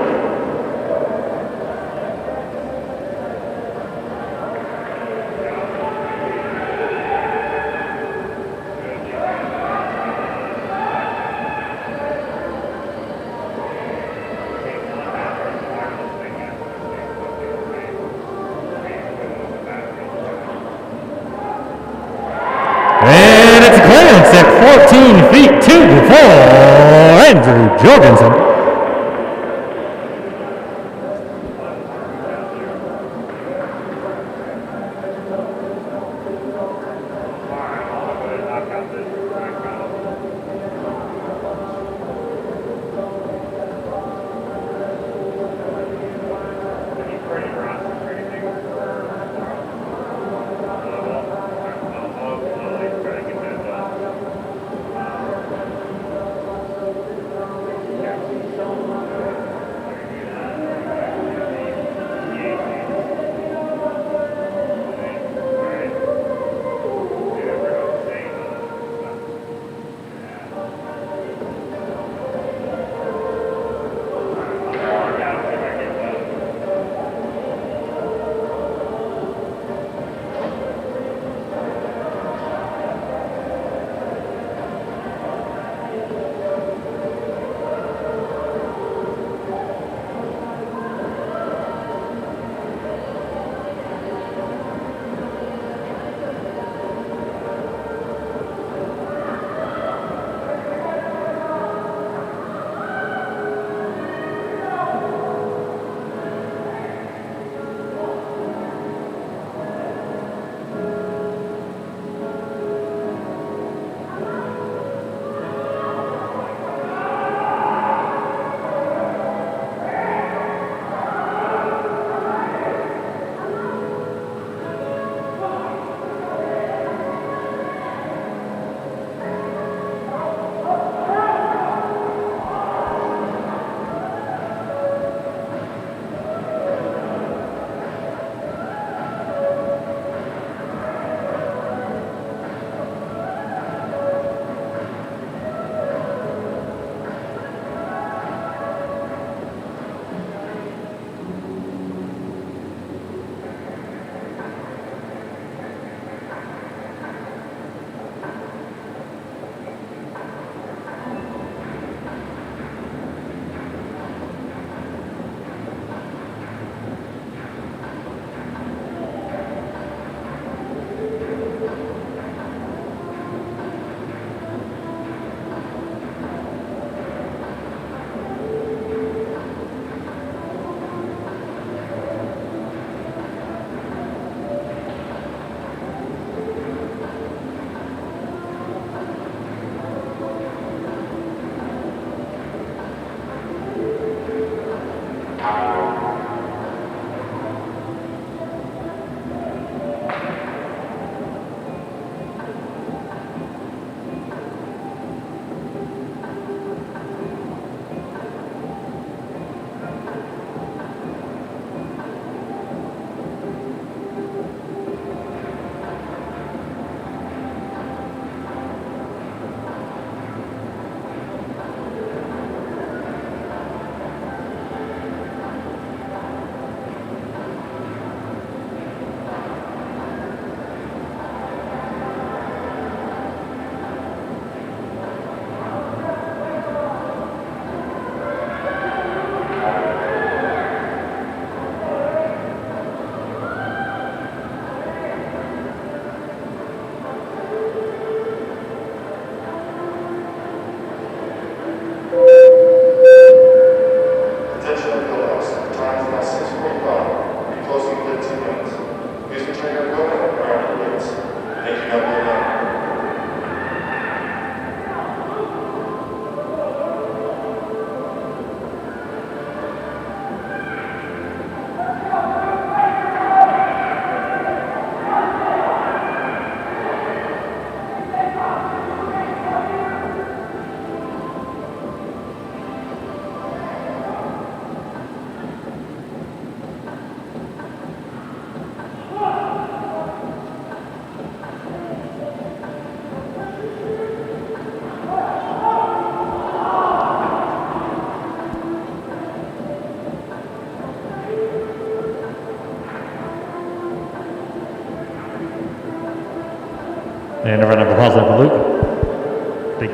And it's a clearance at 14 feet 2 for Andrew Jorgensen. Yeah.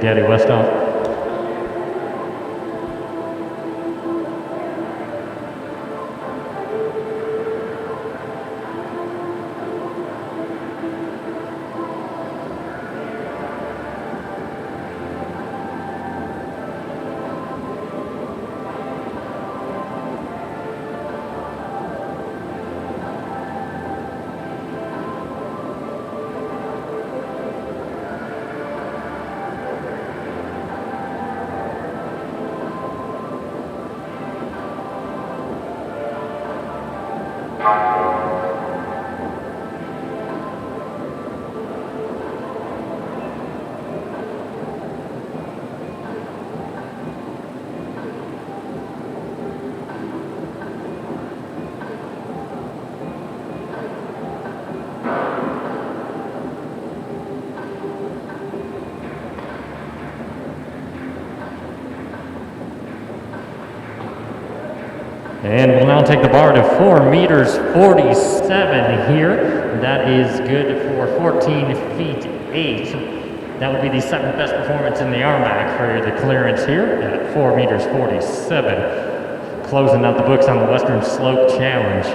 Big Daddy Westhoff. And we'll now take the bar to 4 meters 47 here. That is good for 14 feet 8. That would be the second best performance in the RMAC for the clearance here at 4 meters 47. Closing out the books on the Western Slope Challenge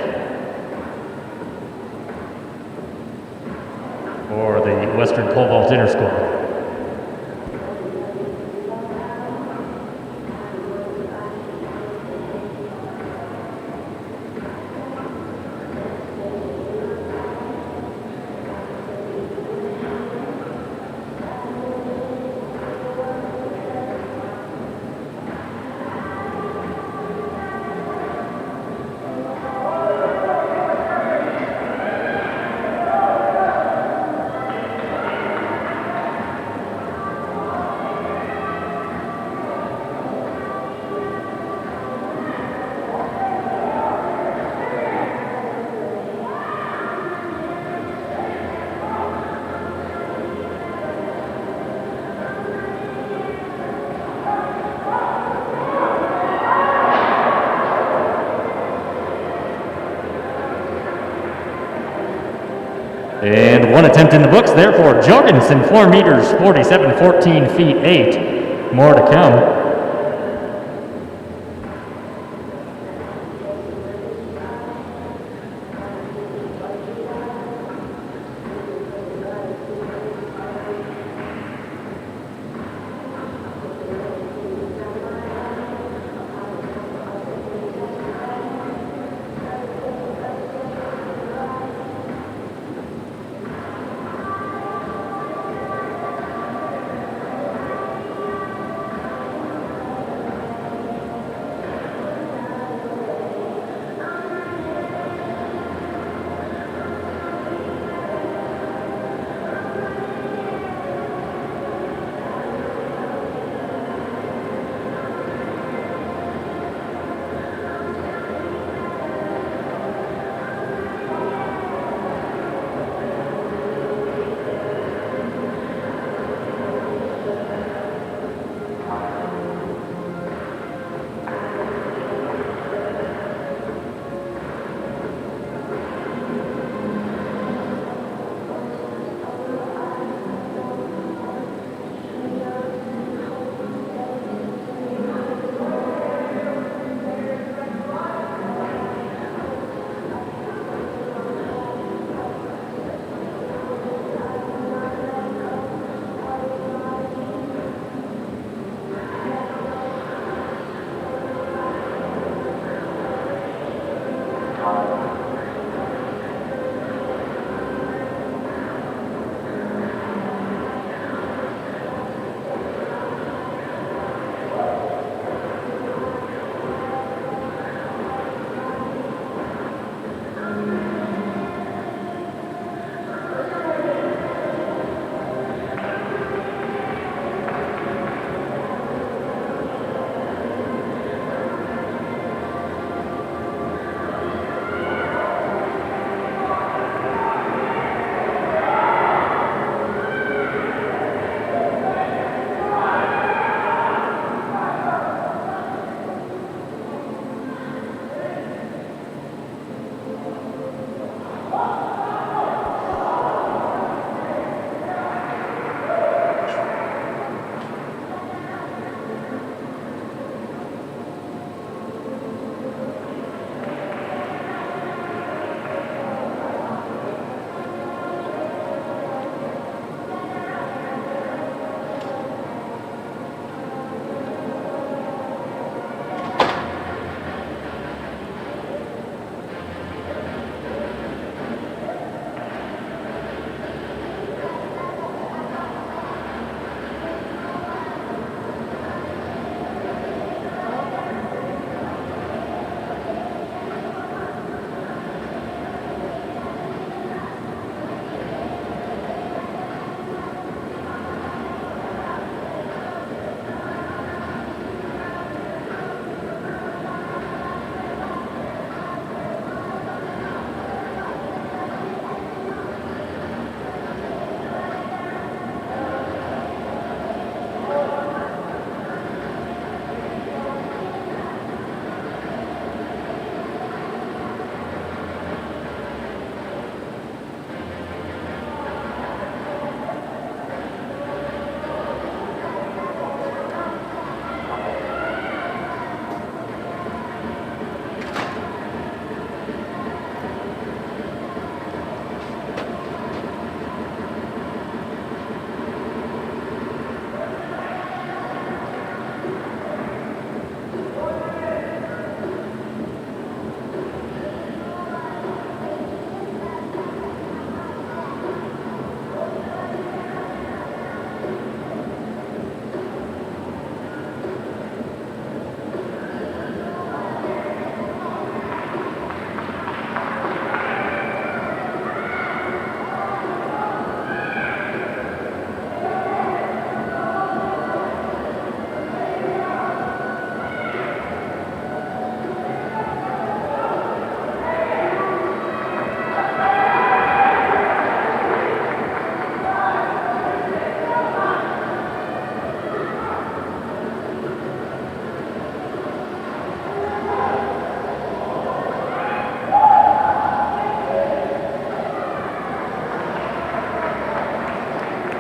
for the Western Pole Vault Inner Squad. And one attempt in the books there for Jorgensen, 4 meters 47, 14 feet 8. More to come.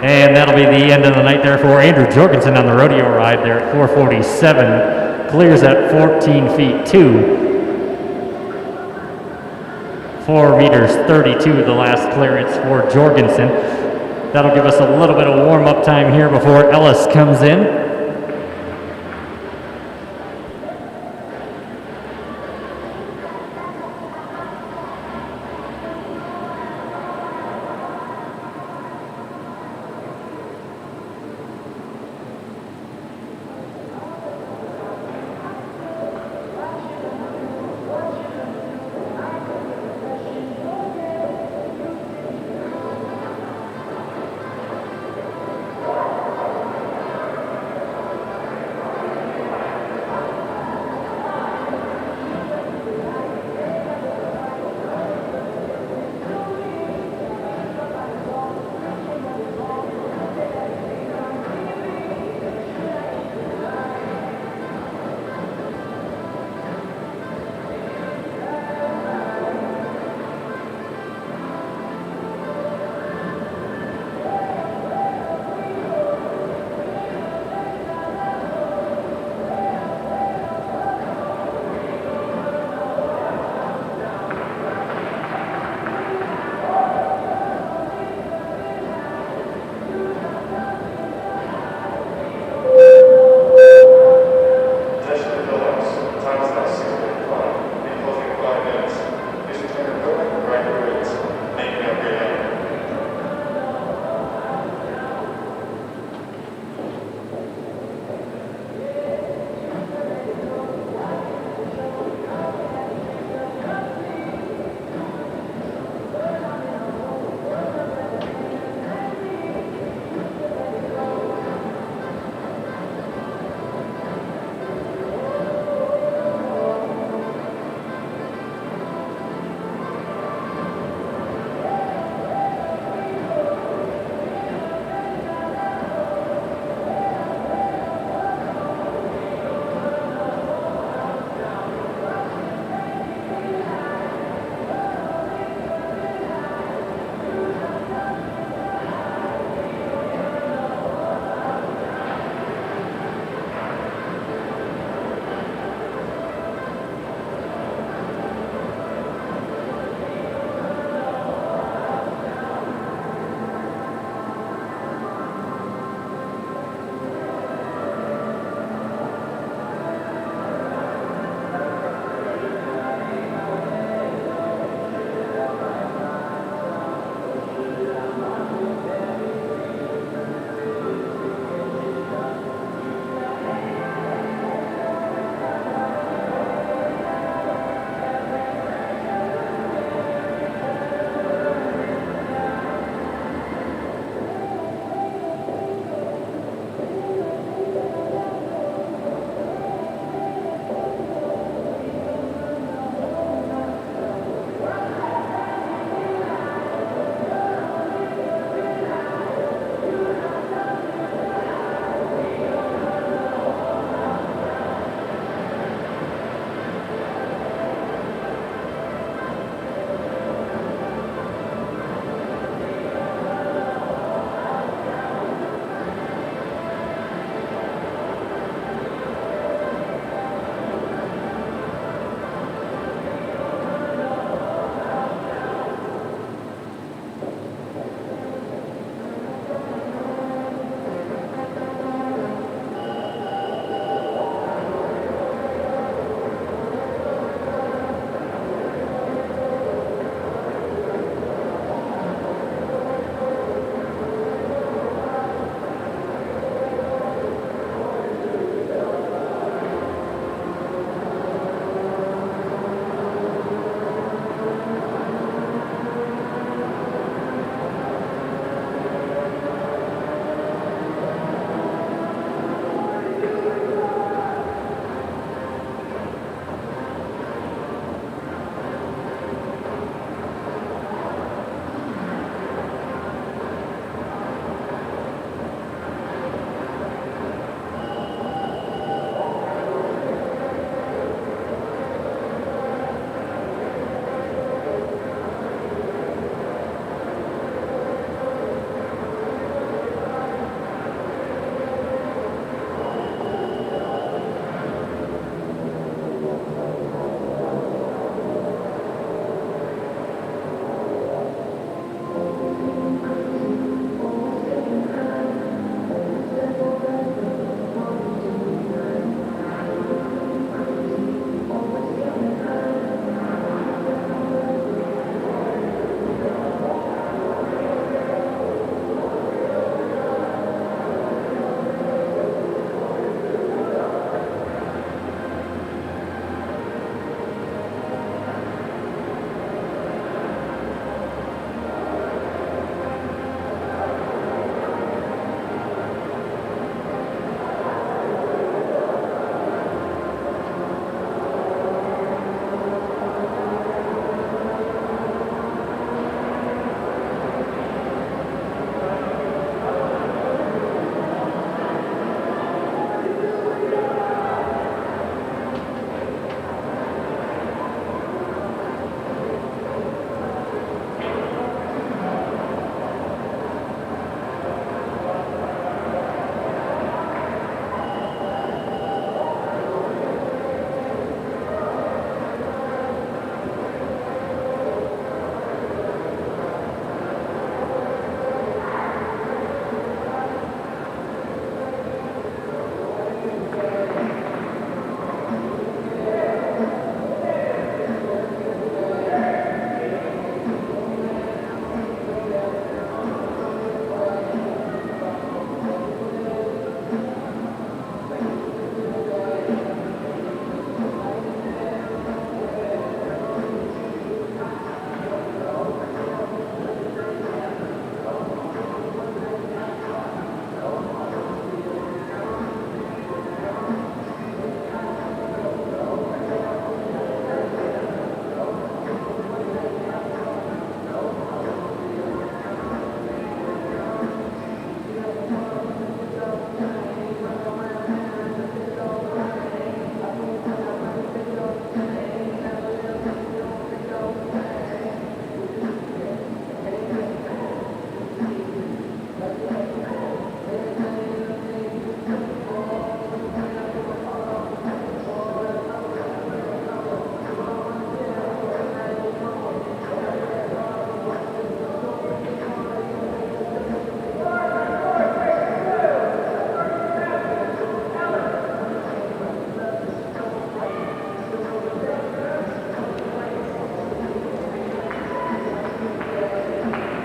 And that'll be the end of the night there for Andrew Jorgensen on the rodeo ride there at 4:47. Clears at 14 feet 2. 4 meters 32, the last clearance for Jorgensen. That'll give us a little bit of warm-up time here before Ellis comes in.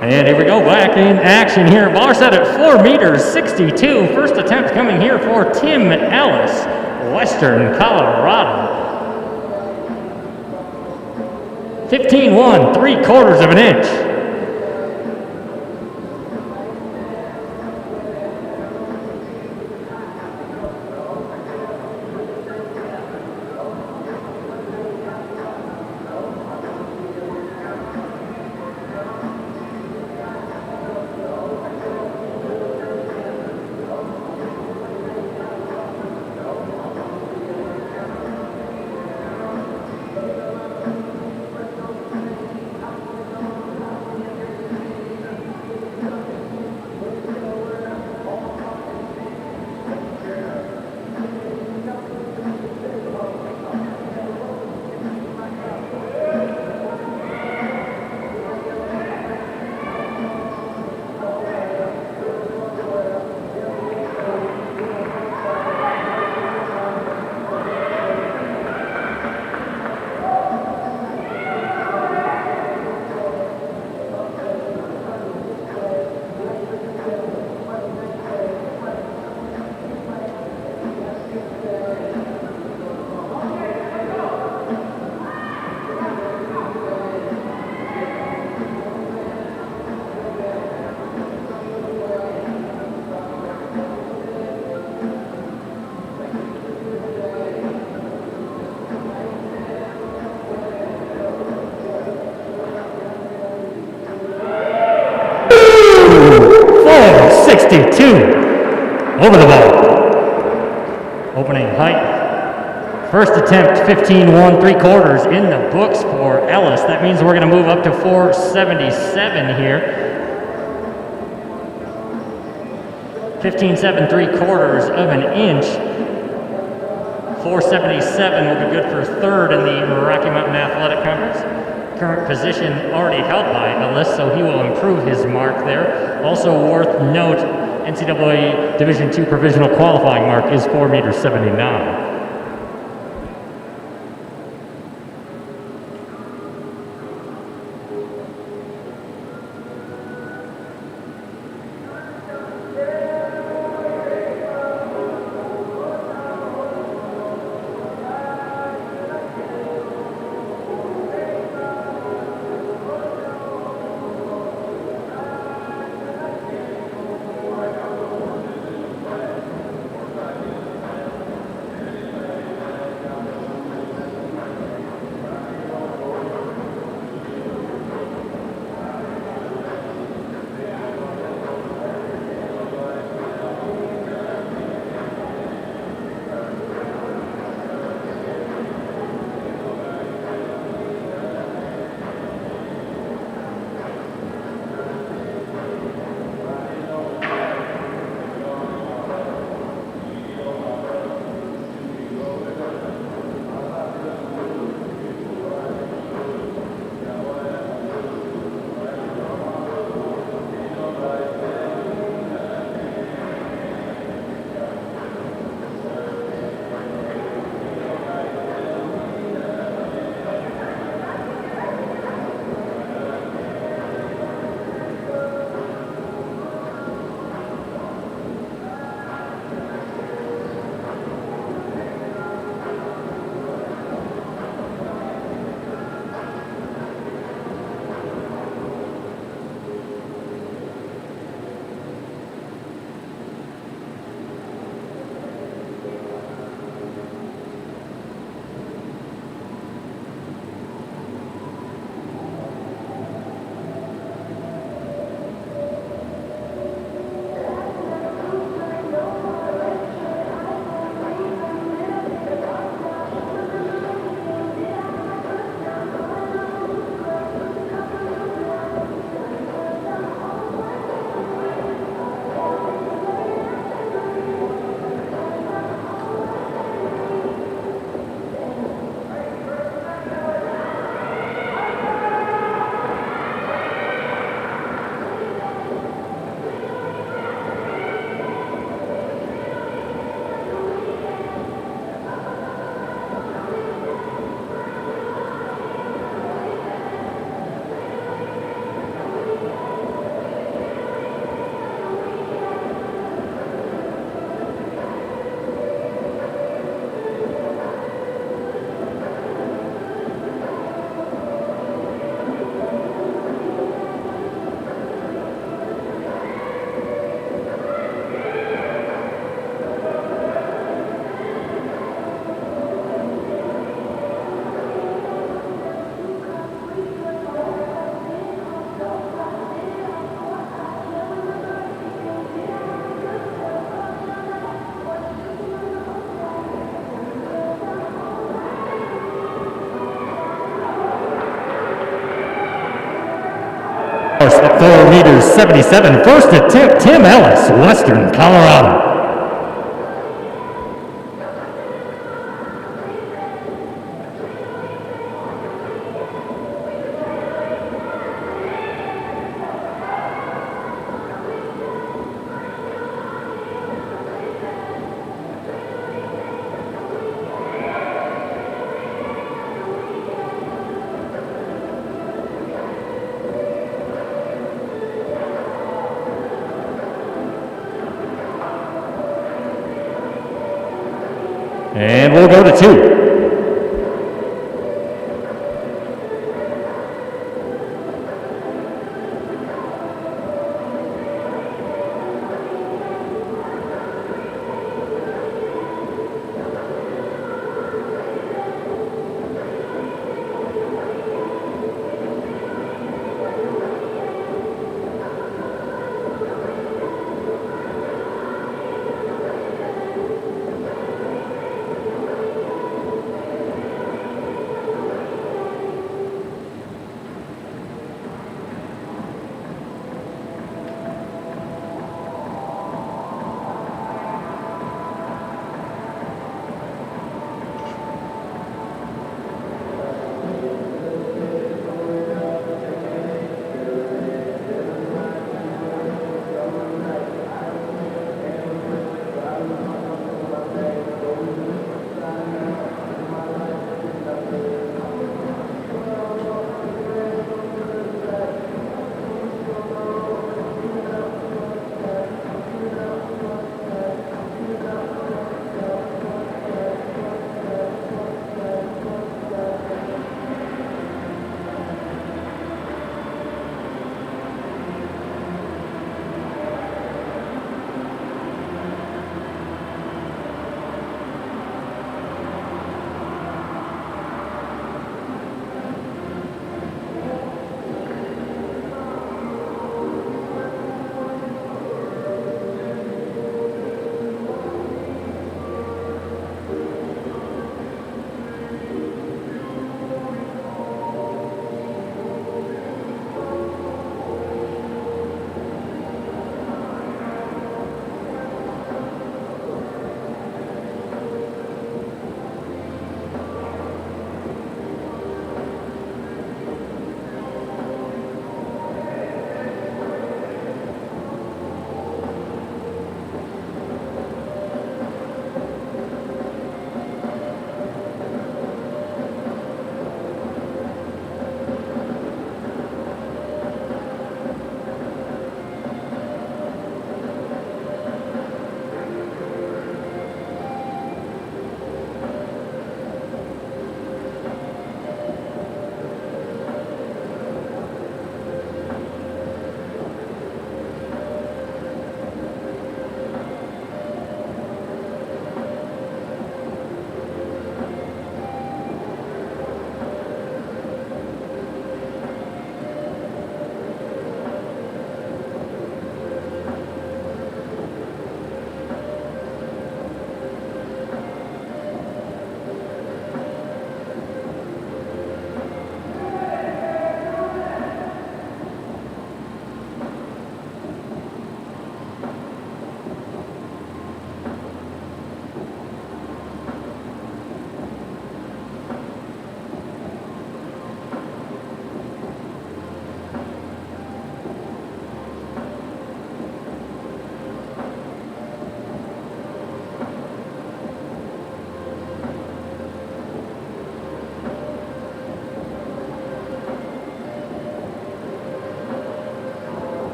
And here we go, back in action here. Bar set at 4 meters, 62. First attempt coming here for Tim Ellis, Western Colorado. 15-1, 3/4 of an inch. Over the ball. Opening height. First attempt, 15-1, 3/4 in the books for Ellis. That means we're going to move up to 477 here. 15-7, 3/4 of an inch. 477 will be good for third in the Rocky Mountain Athletic Conference. Current position already held by Ellis, so he will improve his mark there. Also worth note, NCAA Division II provisional qualifying mark is 4 meters 79. 4 meters 77. First attempt, Tim Ellis, Western Colorado. And we'll go to 2.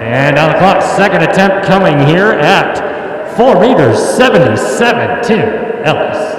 And on the clock, second attempt coming here at 4 meters 77, Tim Ellis.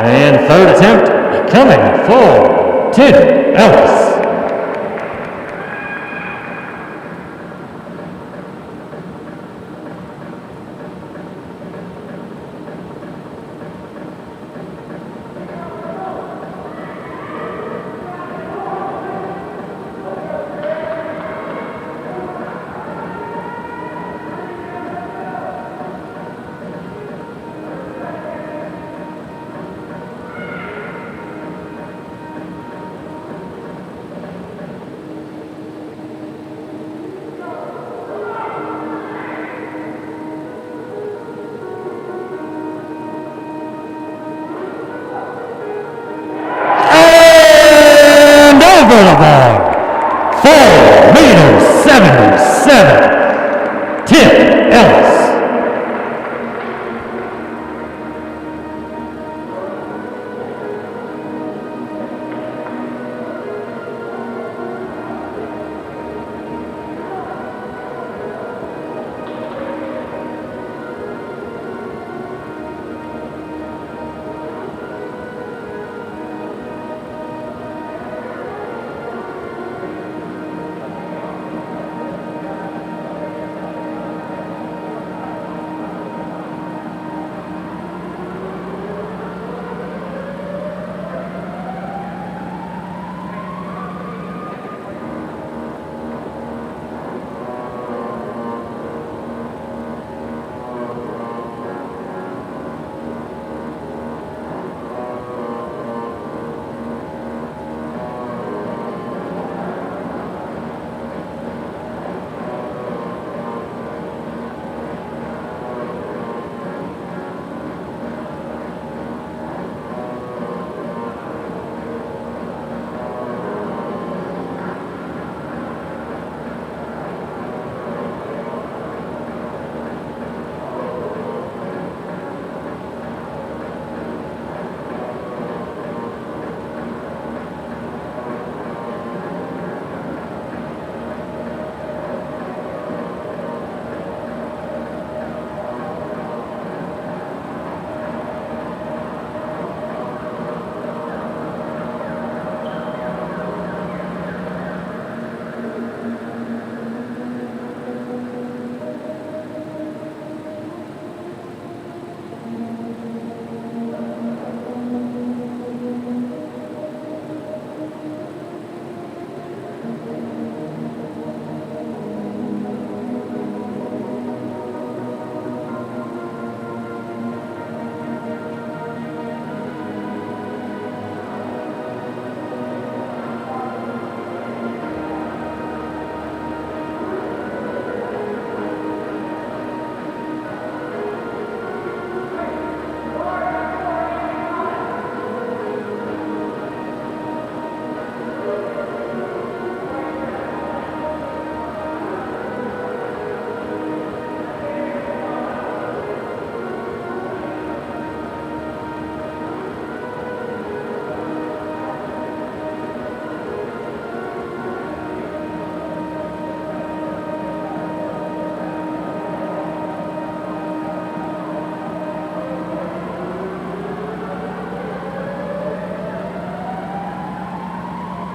And third attempt coming for Tim Ellis. Over the bar, 4 meters 77, Tim Ellis.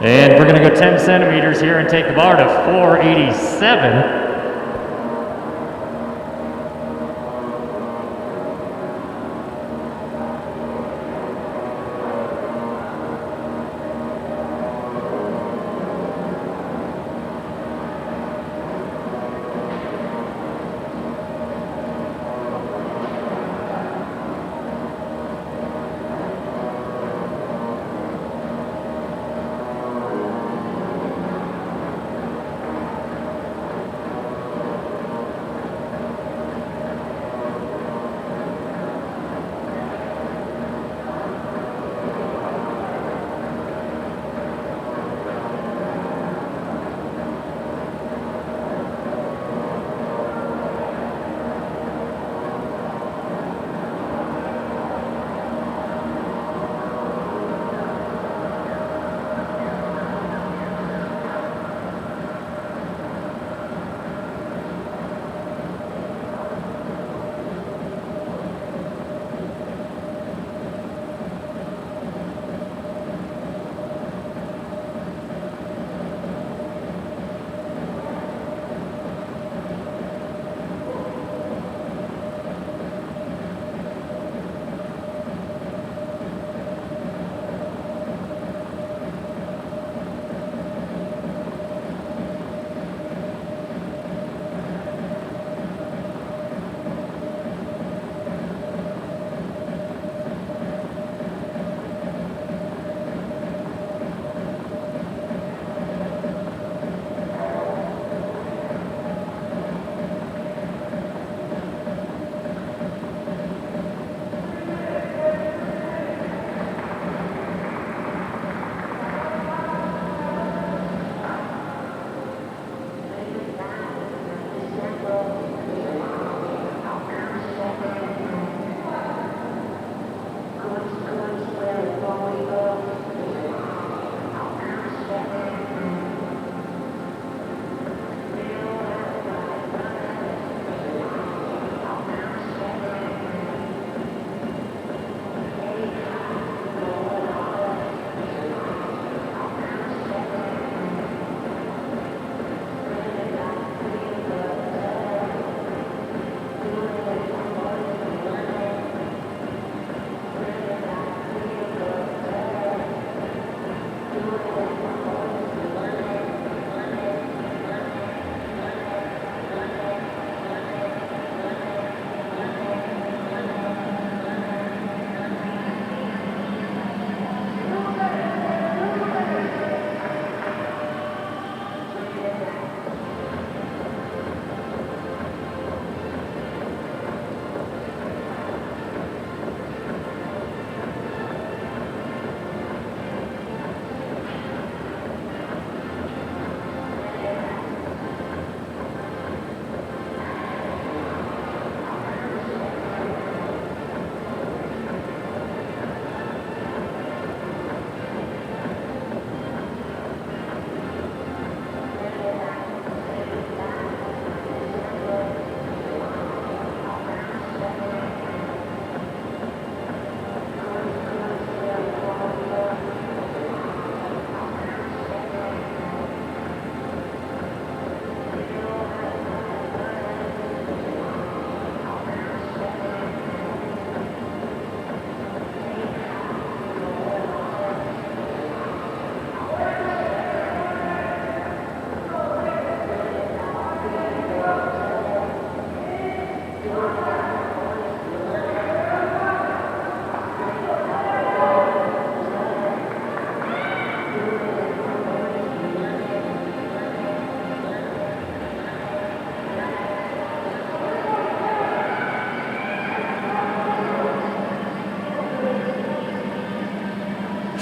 And we're going to go 10 centimeters here and take the bar to 487.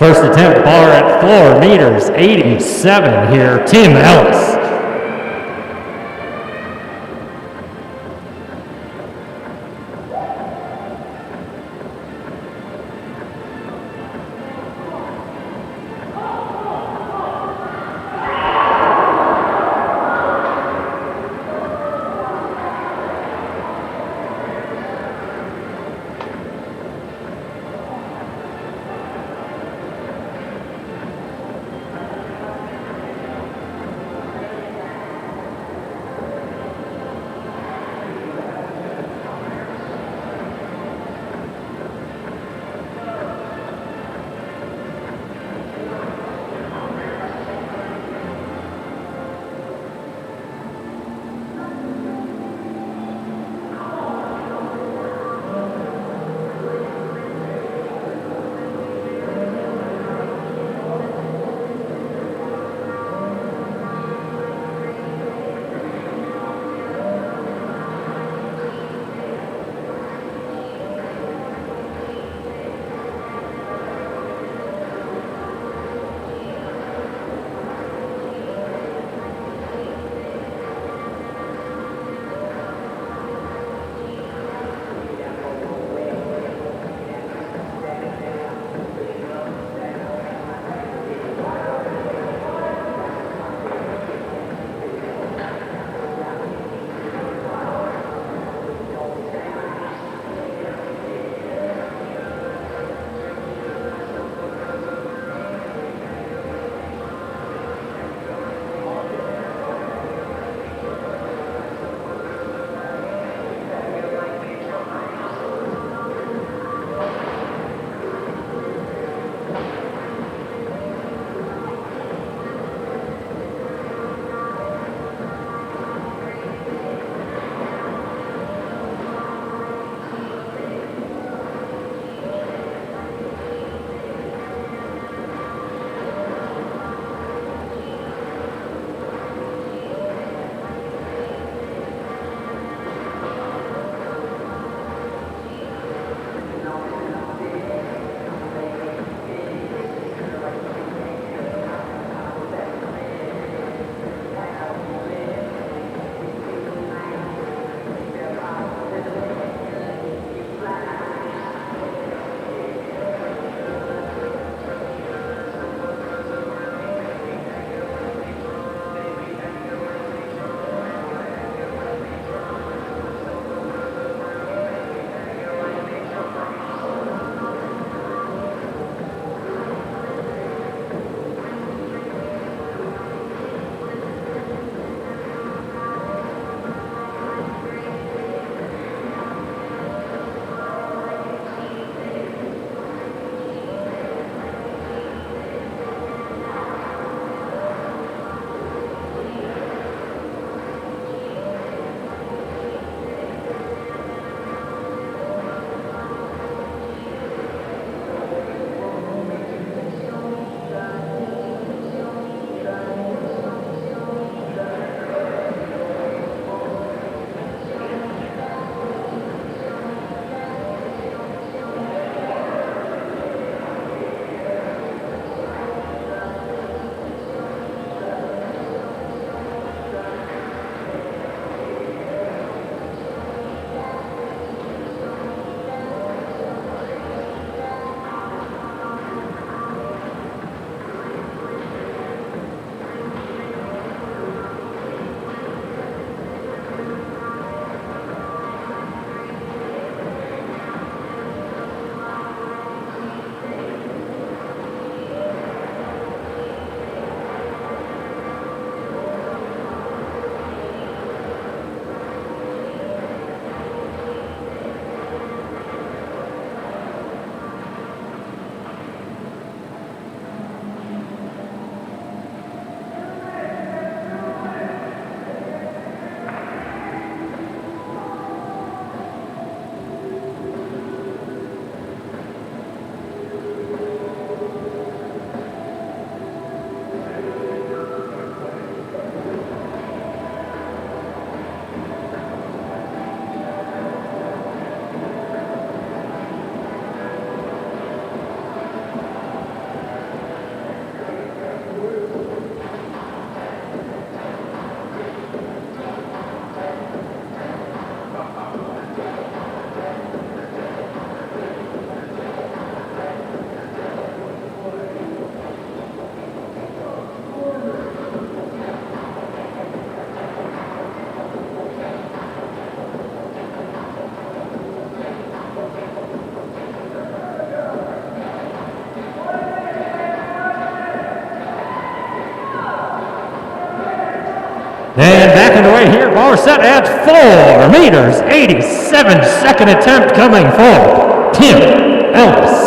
First attempt, bar at 4 meters, 87 here, Tim Ellis. And back underway here, bar set at 4 meters, 87, second attempt coming for Tim Ellis.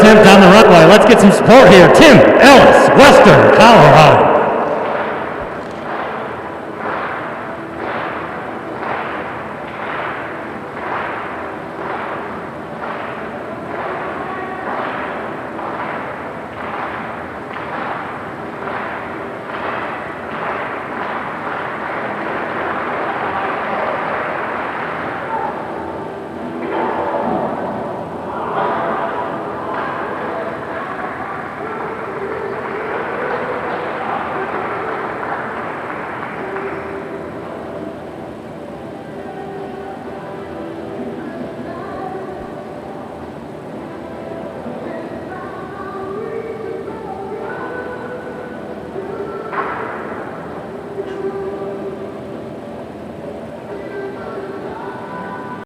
attempt on the runway. Let's get some support here. Tim Ellis, Western Colorado.